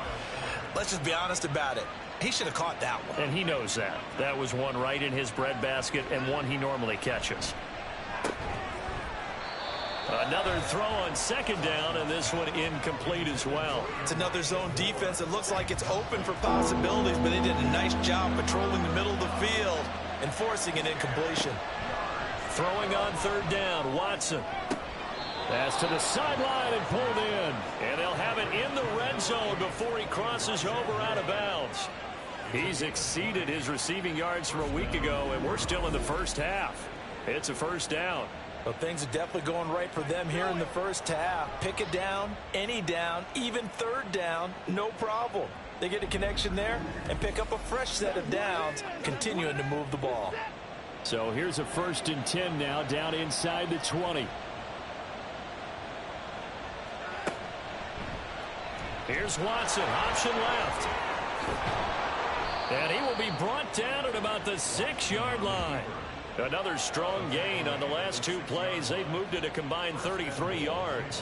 [SPEAKER 3] let's just be honest about it. He should have caught that one.
[SPEAKER 2] And he knows that. That was one right in his breadbasket and one he normally catches. Another throw on 2nd down, and this one incomplete as well.
[SPEAKER 3] It's another zone defense. It looks like it's open for possibilities, but they did a nice job patrolling the middle of the field and forcing an incompletion.
[SPEAKER 2] Throwing on 3rd down, Watson. Pass to the sideline and pulled in. And they'll have it in the red zone before he crosses over out of bounds. He's exceeded his receiving yards from a week ago, and we're still in the first half. It's a first down.
[SPEAKER 3] Well, things are definitely going right for them here in the first half. Pick a down, any down, even 3rd down, no problem. They get a connection there and pick up a fresh set of downs, continuing to move the ball.
[SPEAKER 1] So here's a 1st and 10 now, down inside the 20.
[SPEAKER 2] Here's Watson, option left. And he will be brought down at about the 6-yard line. Another strong gain on the last 2 plays. They've moved it a combined 33 yards.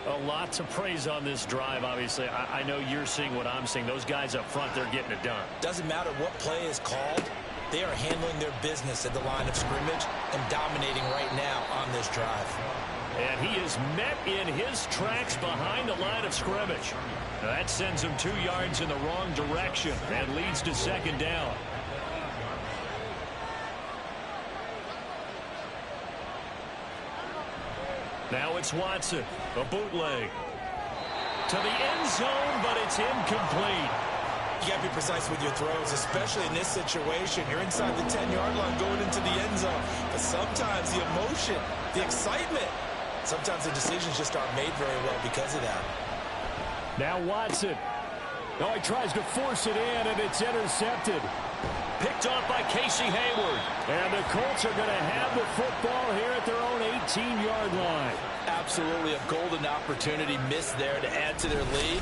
[SPEAKER 2] A lot to praise on this drive, obviously. I know you're seeing what I'm seeing. Those guys up front, they're getting it done.
[SPEAKER 3] Doesn't matter what play is called. They are handling their business at the line of scrimmage and dominating right now on this drive.
[SPEAKER 2] And he is met in his tracks behind the line of scrimmage. Now that sends him 2 yards in the wrong direction and leads to 2nd down. Now it's Watson, a bootleg. To the end zone, but it's incomplete.
[SPEAKER 3] You got to be precise with your throws, especially in this situation. You're inside the 10-yard line going into the end zone. But sometimes the emotion, the excitement, sometimes the decisions just aren't made very well because of that.
[SPEAKER 1] Now Watson. Oh, he tries to force it in, and it's intercepted.
[SPEAKER 2] Picked off by Casey Hayward.
[SPEAKER 1] And the Colts are going to have the football here at their own 18-yard line.
[SPEAKER 3] Absolutely a golden opportunity missed there to add to their lead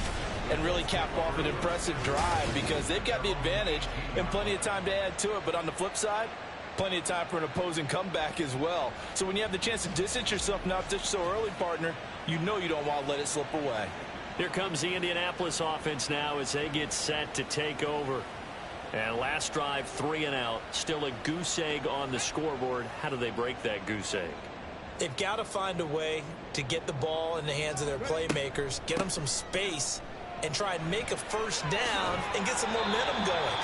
[SPEAKER 3] and really cap off an impressive drive because they've got the advantage and plenty of time to add to it. But on the flip side, plenty of time for an opposing comeback as well. So when you have the chance to distance yourself not just so early, partner, you know you don't want to let it slip away.
[SPEAKER 2] Here comes the Indianapolis offense now as they get set to take over. And last drive, 3 and out. Still a goose egg on the scoreboard. How do they break that goose egg?
[SPEAKER 3] They've got to find a way to get the ball in the hands of their playmakers, get them some space, and try and make a first down and get some momentum going.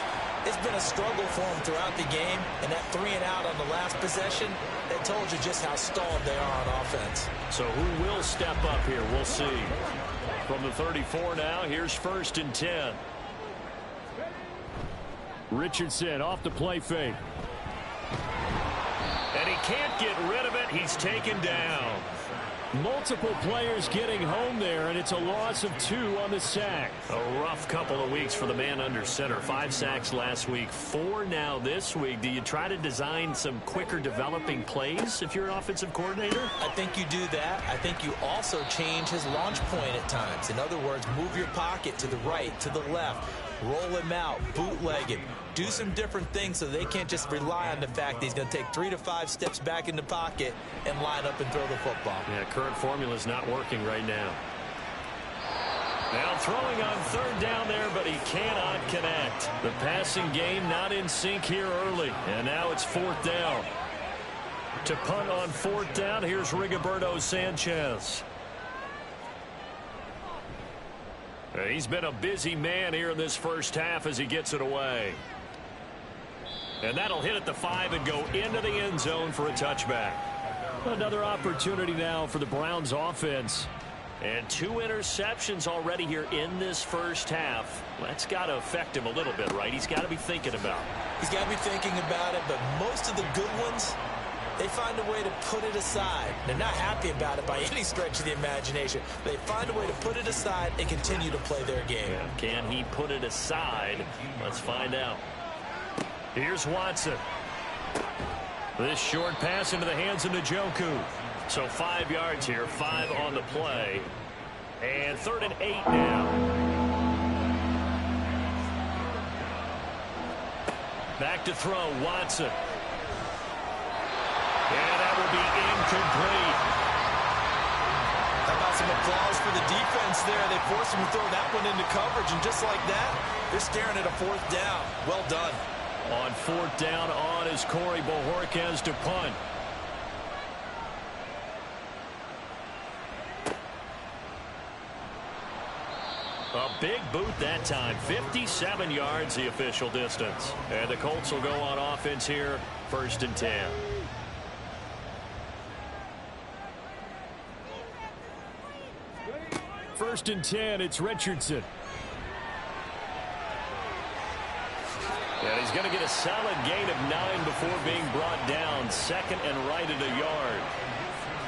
[SPEAKER 3] It's been a struggle for them throughout the game, and that 3 and out on the last possession, that told you just how stalled they are on offense.
[SPEAKER 2] So who will step up here? We'll see. From the 34 now, here's 1st and 10.
[SPEAKER 1] Richardson off the play fake.
[SPEAKER 2] And he can't get rid of it. He's taken down.
[SPEAKER 1] Multiple players getting home there, and it's a loss of 2 on the sack.
[SPEAKER 2] A rough couple of weeks for the man under center. 5 sacks last week, 4 now this week. Do you try to design some quicker developing plays if you're an offensive coordinator?
[SPEAKER 3] I think you do that. I think you also change his launch point at times. In other words, move your pocket to the right, to the left, roll him out, bootleg him. Do some different things so they can't just rely on the fact that he's going to take 3 to 5 steps back in the pocket and line up and throw the football.
[SPEAKER 2] Yeah, current formula is not working right now. Now throwing on 3rd down there, but he cannot connect. The passing game not in sync here early, and now it's 4th down. To punt on 4th down, here's Rigoberto Sanchez. He's been a busy man here in this first half as he gets it away. And that'll hit at the 5 and go into the end zone for a touchback.
[SPEAKER 1] Another opportunity now for the Browns offense.
[SPEAKER 2] And 2 interceptions already here in this first half. That's got to affect him a little bit, right? He's got to be thinking about it.
[SPEAKER 3] He's got to be thinking about it, but most of the good ones, they find a way to put it aside. They're not happy about it by any stretch of the imagination. They find a way to put it aside and continue to play their game.
[SPEAKER 2] Yeah, can he put it aside? Let's find out. Here's Watson. This short pass into the hands of Njoku. So 5 yards here, 5 on the play. And 3rd and 8 now. Back to throw, Watson. And that will be incomplete.
[SPEAKER 3] How about some applause for the defense there? They forced him to throw that one into coverage, and just like that, they're staring at a 4th down. Well done.
[SPEAKER 2] On 4th down on is Corey Bojorquez to punt. A big boot that time. 57 yards the official distance. And the Colts will go on offense here. 1st and 10.
[SPEAKER 1] First and 10, it's Richardson.
[SPEAKER 2] And he's going to get a solid gain of 9 before being brought down. 2nd and right at a yard.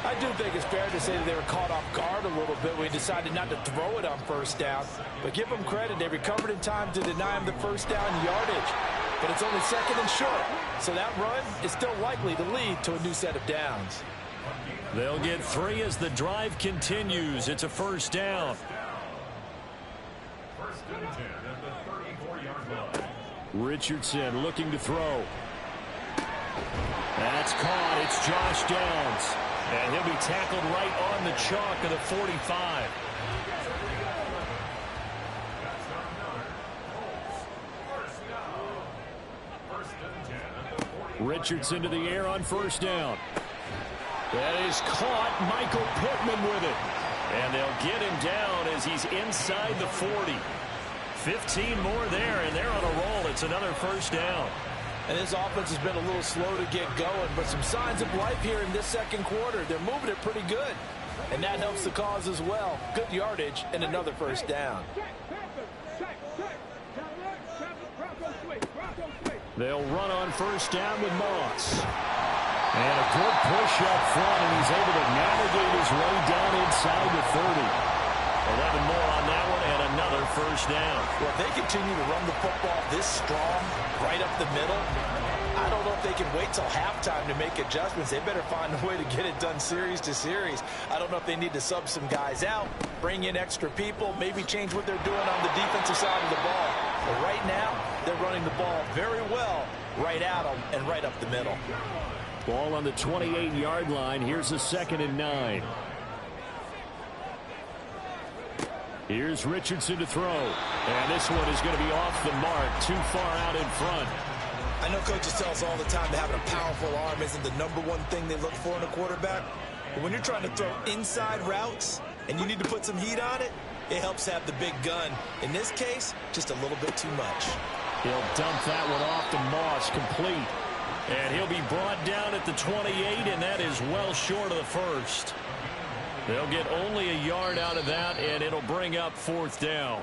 [SPEAKER 8] I do think it's fair to say that they were caught off guard a little bit when he decided not to throw it on 1st down. But give them credit. They recovered in time to deny him the 1st down yardage. But it's only 2nd and short. So that run is still likely to lead to a new set of downs.
[SPEAKER 2] They'll get 3 as the drive continues. It's a 1st down.
[SPEAKER 5] 1st and 10 at the 34-yard line.
[SPEAKER 1] Richardson looking to throw.
[SPEAKER 2] That's caught. It's Josh Downs. And he'll be tackled right on the chalk of the 45.
[SPEAKER 1] Richardson to the air on 1st down. That is caught. Michael Pittman with it.
[SPEAKER 2] And they'll get him down as he's inside the 40. 15 more there, and they're on a roll. It's another 1st down.
[SPEAKER 8] And this offense has been a little slow to get going, but some signs of life here in this 2nd quarter. They're moving it pretty good, and that helps the cause as well. Good yardage and another 1st down.
[SPEAKER 1] They'll run on 1st down with Moss. And a good push up front, and he's able to navigate his way down inside the 30.
[SPEAKER 2] 11 more on that one, and another 1st down.
[SPEAKER 3] Well, if they continue to run the football this strong, right up the middle, I don't know if they can wait till halftime to make adjustments. They better find a way to get it done series to series. I don't know if they need to sub some guys out, bring in extra people, maybe change what they're doing on the defensive side of the ball. But right now, they're running the ball very well right at them and right up the middle.
[SPEAKER 1] Ball on the 28-yard line. Here's a 2nd and 9. Here's Richardson to throw. And this one is going to be off the mark. Too far out in front.
[SPEAKER 3] I know coaches tell us all the time that having a powerful arm isn't the #1 thing they look for in a quarterback. But when you're trying to throw inside routes and you need to put some heat on it, it helps have the big gun. In this case, just a little bit too much.
[SPEAKER 1] He'll dump that one off to Moss, complete.
[SPEAKER 2] And he'll be brought down at the 28, and that is well short of the 1st. They'll get only a yard out of that, and it'll bring up 4th down.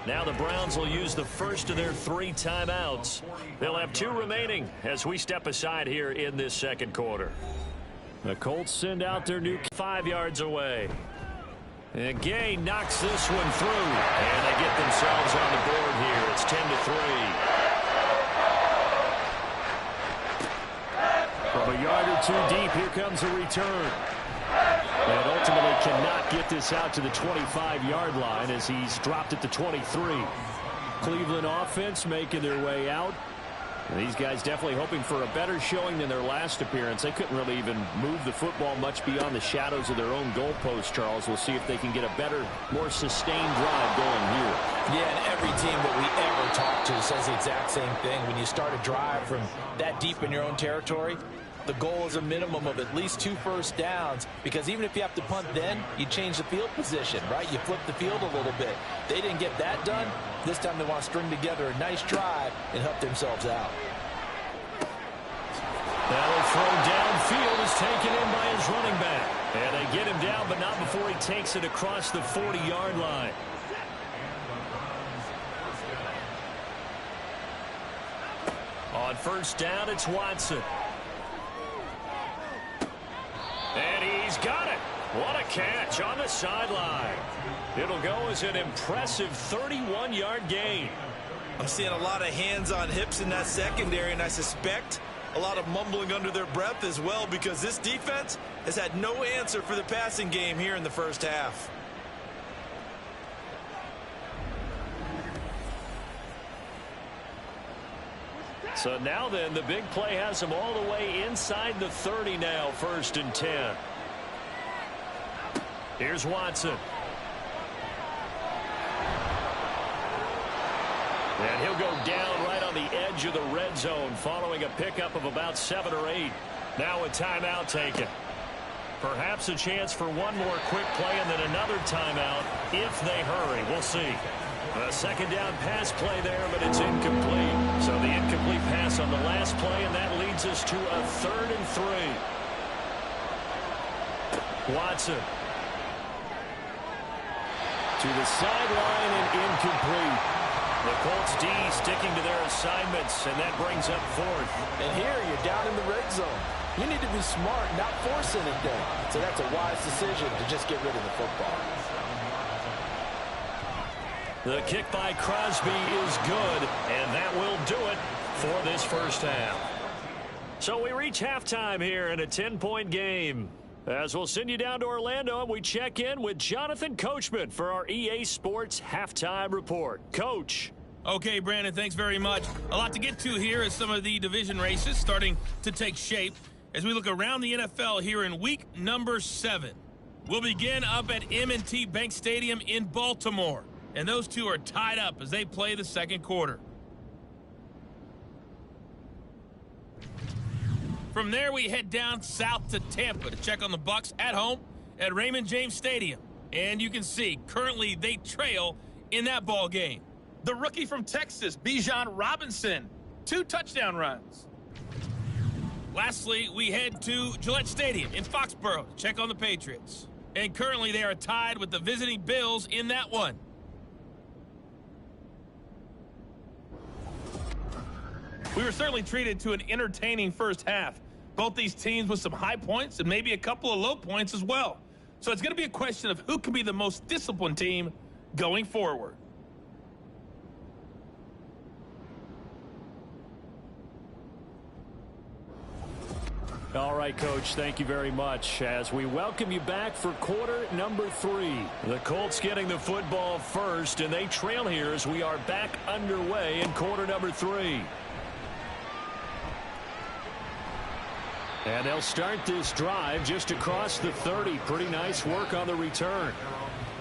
[SPEAKER 2] Now the Browns will use the first of their 3 timeouts. They'll have 2 remaining as we step aside here in this 2nd quarter.
[SPEAKER 1] The Colts send out their new
[SPEAKER 2] 5 yards away. And Gay knocks this one through, and they get themselves on the board here. It's 10-3.
[SPEAKER 1] From a yard or 2 deep, here comes a return. And ultimately cannot get this out to the 25-yard line as he's dropped it to 23. Cleveland offense making their way out. And these guys definitely hoping for a better showing than their last appearance. They couldn't really even move the football much beyond the shadows of their own goalpost, Charles. We'll see if they can get a better, more sustained drive going here.
[SPEAKER 8] Yeah, and every team that we ever talk to says the exact same thing. When you start a drive from that deep in your own territory, the goal is a minimum of at least 2 first downs, because even if you have to punt then, you change the field position, right? You flip the field a little bit. They didn't get that done. This time they want to string together a nice drive and help themselves out.
[SPEAKER 1] That'll throw downfield is taken in by his running back. And they get him down, but not before he takes it across the 40-yard line. On first down, it's Watson. And he's got it. What a catch on the sideline. It'll go as an impressive 31-yard gain.
[SPEAKER 3] I'm seeing a lot of hands on hips in that secondary, and I suspect a lot of mumbling under their breath as well, because this defense has had no answer for the passing game here in the first half.
[SPEAKER 1] So now then, the big play has him all the way inside the 30 now, 1st and 10. Here's Watson. And he'll go down right on the edge of the red zone following a pickup of about 7 or 8. Now a timeout taken. Perhaps a chance for one more quick play and then another timeout if they hurry. We'll see. A second down pass play there, but it's incomplete. So the incomplete pass on the last play, and that leads us to a 3rd and 3. Watson. To the sideline and incomplete. The Colts D sticking to their assignments, and that brings up 4th.
[SPEAKER 8] And here you're down in the red zone. You need to be smart, not force anything. So that's a wise decision to just get rid of the football.
[SPEAKER 1] The kick by Crosby is good, and that will do it for this first half. So we reach halftime here in a 10-point game. As we'll send you down to Orlando, and we check in with Jonathan Coachman for our EA Sports Halftime Report. Coach.
[SPEAKER 4] Okay, Brandon, thanks very much. A lot to get to here as some of the division races starting to take shape as we look around the NFL here in week number 7. We'll begin up at M&T Bank Stadium in Baltimore. And those two are tied up as they play the second quarter. From there, we head down south to Tampa to check on the Bucs at home at Raymond James Stadium. And you can see, currently, they trail in that ball game. The rookie from Texas, Bijan Robinson, 2 touchdown runs. Lastly, we head to Gillette Stadium in Foxborough to check on the Patriots. And currently, they are tied with the visiting Bills in that one. We were certainly treated to an entertaining first half. Both these teams with some high points and maybe a couple of low points as well. So it's going to be a question of who can be the most disciplined team going forward.
[SPEAKER 1] All right, Coach, thank you very much as we welcome you back for quarter number 3. The Colts getting the football first, and they trail here as we are back underway in quarter number 3. And they'll start this drive just across the 30. Pretty nice work on the return.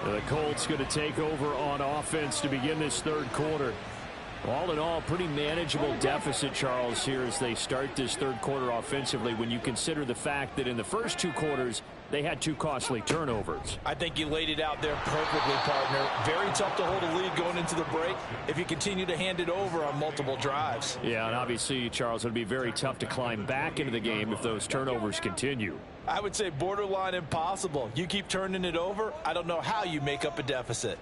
[SPEAKER 1] The Colts going to take over on offense to begin this third quarter. All in all, pretty manageable deficit, Charles, here as they start this third quarter offensively when you consider the fact that in the first 2 quarters, they had 2 costly turnovers.
[SPEAKER 8] I think you laid it out there perfectly, partner. Very tough to hold a lead going into the break if you continue to hand it over on multiple drives.
[SPEAKER 1] Yeah, and obviously, Charles, it would be very tough to climb back into the game if those turnovers continue.
[SPEAKER 8] I would say borderline impossible. You keep turning it over, I don't know how you make up a deficit.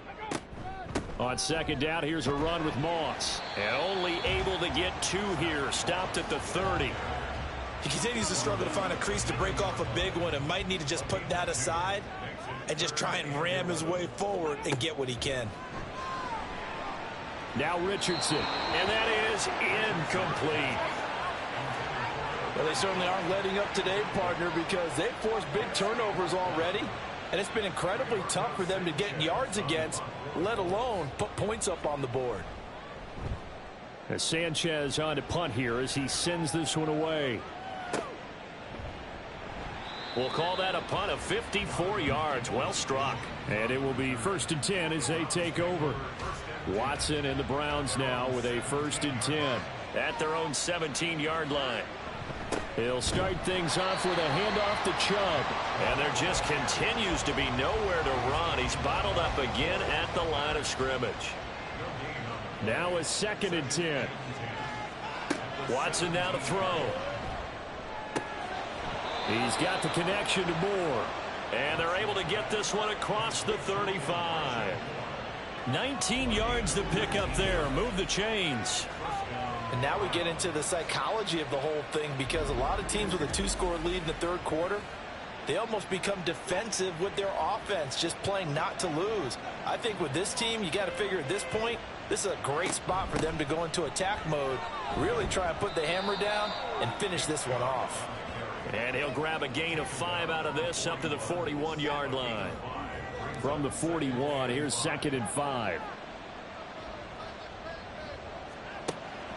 [SPEAKER 1] On second down, here's a run with Moss. And only able to get 2 here. Stopped at the 30.
[SPEAKER 3] He continues to struggle to find a crease to break off a big one and might need to just put that aside and just try and ram his way forward and get what he can.
[SPEAKER 1] Now Richardson. And that is incomplete.
[SPEAKER 8] Well, they certainly aren't letting up today, partner, because they've forced big turnovers already. And it's been incredibly tough for them to get yards against, let alone put points up on the board.
[SPEAKER 1] As Sanchez on to punt here as he sends this one away. We'll call that a punt of 54 yards. Well struck. And it will be 1st and 10 as they take over. Watson and the Browns now with a 1st and 10 at their own 17-yard line. He'll start things off with a handoff to Chubb.
[SPEAKER 2] And there just continues to be nowhere to run. He's bottled up again at the line of scrimmage.
[SPEAKER 1] Now a 2nd and 10.
[SPEAKER 2] Watson now to throw.
[SPEAKER 1] He's got the connection to Moore.
[SPEAKER 2] And they're able to get this one across the 35. 19 yards to pick up there. Move the chains.
[SPEAKER 8] And now we get into the psychology of the whole thing, because a lot of teams with a 2-score lead in the 3rd quarter, they almost become defensive with their offense, just playing not to lose. I think with this team, you got to figure at this point, this is a great spot for them to go into attack mode, really try and put the hammer down and finish this one off.
[SPEAKER 2] And he'll grab a gain of 5 out of this up to the 41-yard line.
[SPEAKER 1] From the 41, here's 2nd and 5.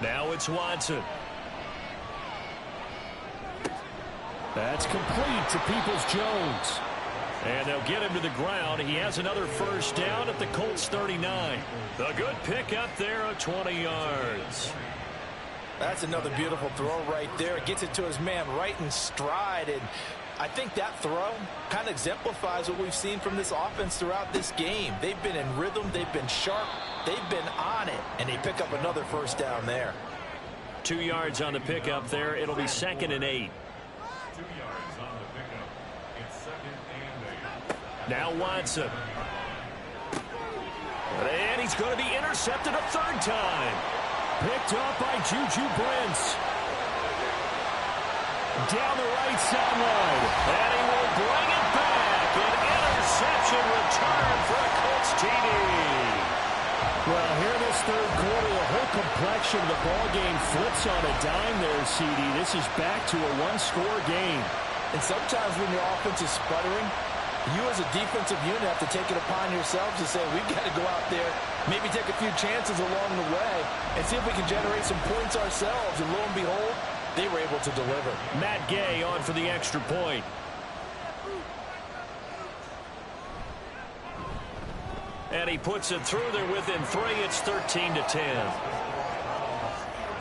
[SPEAKER 2] Now it's Watson.
[SPEAKER 1] That's complete to Peoples-Jones.
[SPEAKER 2] And they'll get him to the ground. He has another first down at the Colts 39. The good pick up there of 20 yards.
[SPEAKER 8] That's another beautiful throw right there. It gets it to his man right in stride. And I think that throw kind of exemplifies what we've seen from this offense throughout this game. They've been in rhythm. They've been sharp. They've been on it. And they pick up another first down there.
[SPEAKER 2] 2 yards on the pickup there. It'll be 2nd and 8.
[SPEAKER 5] 2 yards on the pickup. It's 2nd and 8.
[SPEAKER 2] Now Watson. And he's going to be intercepted a 3rd time.
[SPEAKER 1] Picked up by Juju Brents. Down the right sideline.
[SPEAKER 2] And he will bring it back. An interception return for a Colts TD.
[SPEAKER 1] Well, here in this 3rd quarter, the whole complexion of the ball game flips on a dime there, CD. This is back to a 1-score game.
[SPEAKER 8] And sometimes when your offense is sputtering, you as a defensive unit have to take it upon yourselves to say, we've got to go out there, maybe take a few chances along the way, and see if we can generate some points ourselves. And lo and behold, they were able to deliver.
[SPEAKER 2] Matt Gay on for the extra point. And he puts it through there within 3. It's 13-10.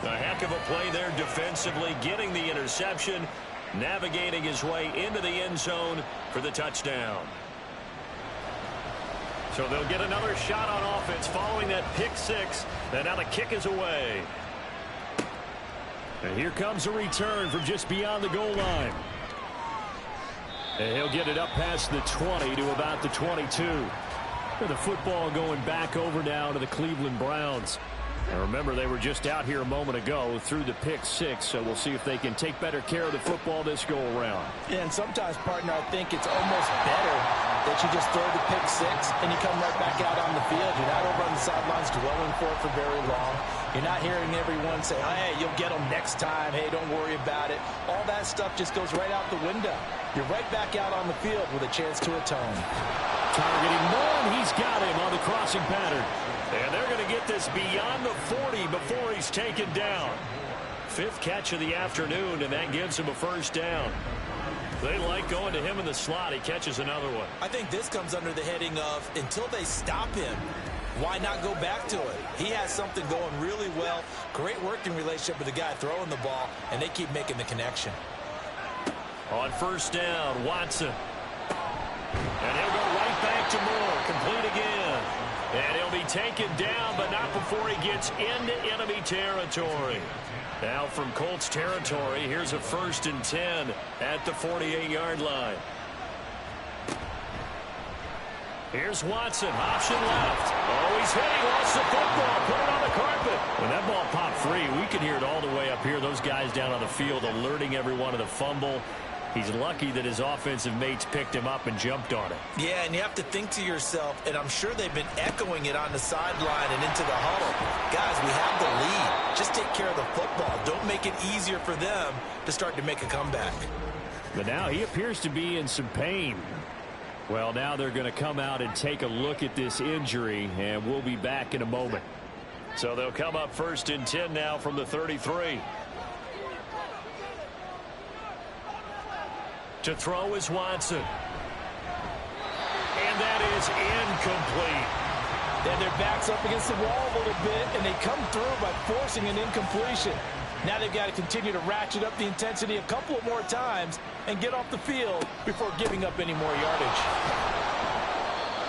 [SPEAKER 2] A heck of a play there defensively, getting the interception, navigating his way into the end zone for the touchdown. So they'll get another shot on offense following that pick 6. And now the kick is away.
[SPEAKER 1] And here comes a return from just beyond the goal line. And he'll get it up past the 20 to about the 22. The football going back over now to the Cleveland Browns. And remember, they were just out here a moment ago through the pick 6, so we'll see if they can take better care of the football this go-around.
[SPEAKER 8] Yeah, and sometimes, partner, I think it's almost better that you just throw the pick 6 and you come right back out on the field. You're not over on the sidelines dwelling for it for very long. You're not hearing everyone say, hey, you'll get them next time. Hey, don't worry about it. All that stuff just goes right out the window. You're right back out on the field with a chance to atone.
[SPEAKER 1] Targeting Moore, he's got him on the crossing pattern.
[SPEAKER 2] And they're going to get this beyond the 40 before he's taken down. 5th catch of the afternoon, and that gives him a first down. They like going to him in the slot. He catches another one.
[SPEAKER 3] I think this comes under the heading of, until they stop him, why not go back to it? He has something going really well. Great working relationship with the guy throwing the ball, and they keep making the connection.
[SPEAKER 2] On first down, Watson. And he'll go right back to Moore. Complete again. And he'll be taken down, but not before he gets into enemy territory. Now from Colts territory, here's a 1st and 10 at the 48-yard line. Here's Watson, option left. Oh, he's hit. He lost the football. Put it on the carpet.
[SPEAKER 1] When that ball popped free, we could hear it all the way up here. Those guys down on the field alerting everyone of the fumble. He's lucky that his offensive mates picked him up and jumped on it.
[SPEAKER 3] Yeah, and you have to think to yourself, and I'm sure they've been echoing it on the sideline and into the huddle. Guys, we have the lead. Just take care of the football. Don't make it easier for them to start to make a comeback.
[SPEAKER 1] But now he appears to be in some pain. Well, now they're going to come out and take a look at this injury, and we'll be back in a moment.
[SPEAKER 2] So they'll come up 1st and 10 now from the 33. To throw is Watson. And that is incomplete.
[SPEAKER 8] Then their back's up against the wall a little bit, and they come through by forcing an incompletion. Now they've got to continue to ratchet up the intensity a couple of more times and get off the field before giving up any more yardage.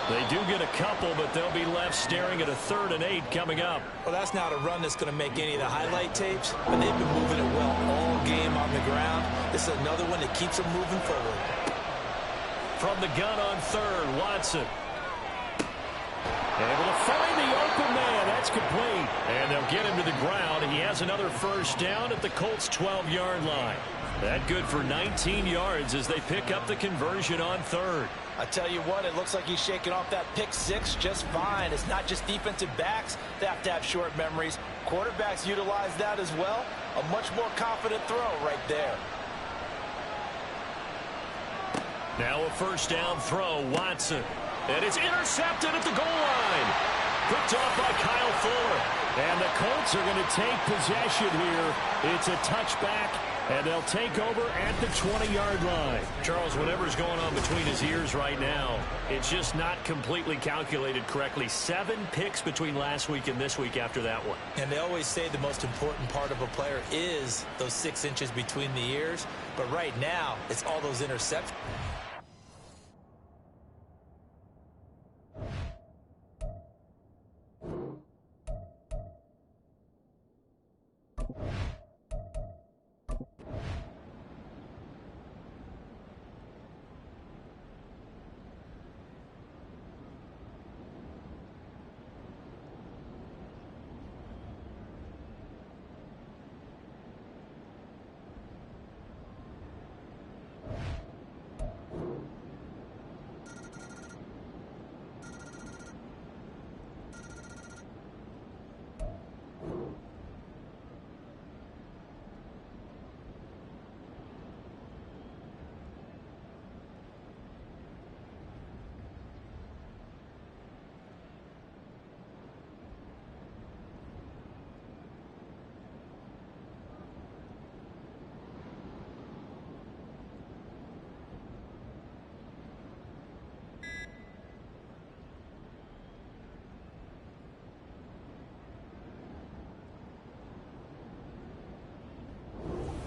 [SPEAKER 2] They do get a couple, but they'll be left staring at a 3rd and 8 coming up.
[SPEAKER 3] Well, that's not a run that's going to make any of the highlight tapes, but they've been moving it well all game on the ground. This is another one that keeps them moving forward.
[SPEAKER 2] From the gun on 3rd, Watson. Able to find the open man. That's complete. And they'll get him to the ground. He has another first down at the Colts' 12-yard line. That good for 19 yards as they pick up the conversion on 3rd.
[SPEAKER 8] I tell you what, it looks like he's shaking off that pick 6 just fine. It's not just defensive backs that have to have short memories. Quarterbacks utilize that as well. A much more confident throw right there.
[SPEAKER 2] Now a first down throw, Watson. And it's intercepted at the goal line. Picked off by Kyle Fuller. And the Colts are going to take possession here. It's a touchback, and they'll take over at the 20-yard line. Charles, whatever's going on between his ears right now, it's just not completely calculated correctly. 7 picks between last week and this week after that one.
[SPEAKER 3] And they always say the most important part of a player is those 6 inches between the ears. But right now, it's all those interceptions.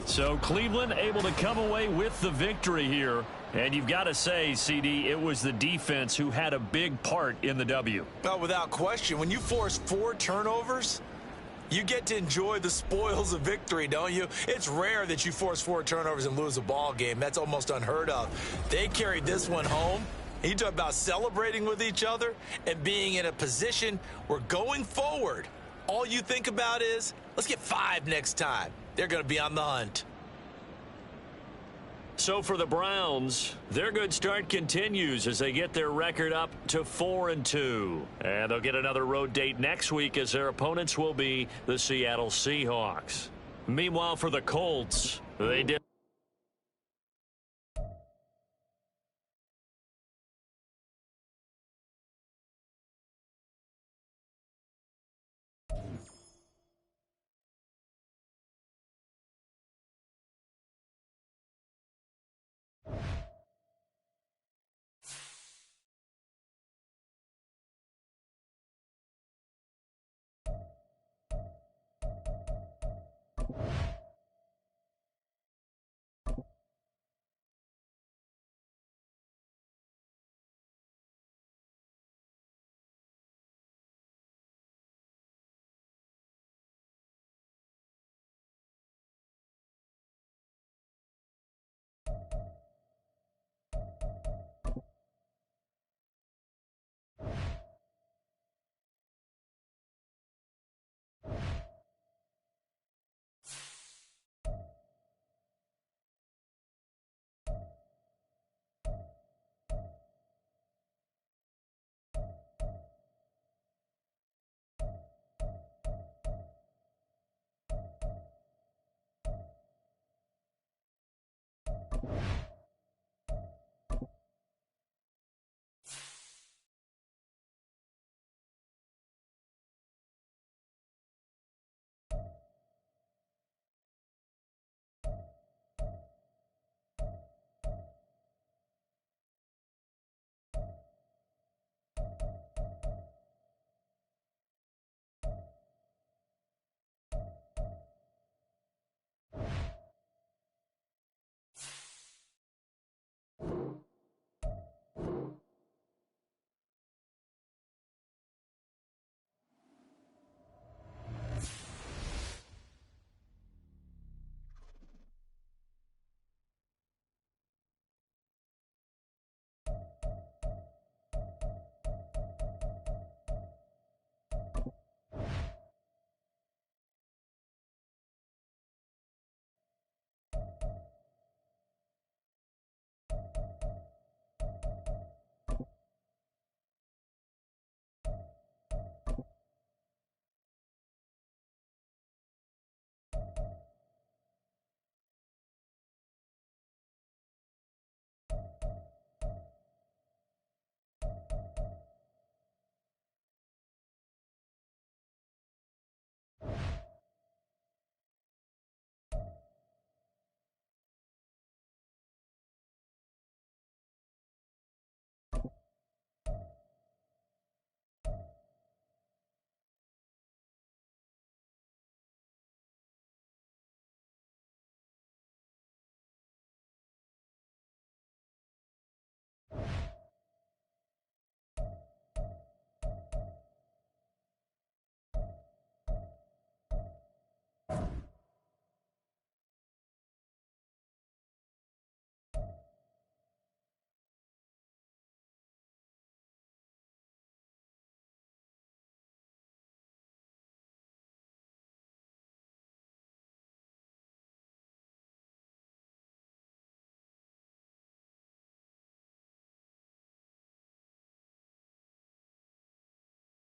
[SPEAKER 2] So Cleveland able to come away with the victory here. And you've got to say, CD, it was the defense who had a big part in the W.
[SPEAKER 3] Well, without question, when you force 4 turnovers, you get to enjoy the spoils of victory, don't you? It's rare that you force 4 turnovers and lose a ball game. That's almost unheard of. They carried this one home. You talk about celebrating with each other and being in a position where going forward, all you think about is, let's get 5 next time. They're going to be on the hunt.
[SPEAKER 2] So for the Browns, their good start continues as they get their record up to 4-2. And they'll get another road date next week as their opponents will be the Seattle Seahawks. Meanwhile, for the Colts, they did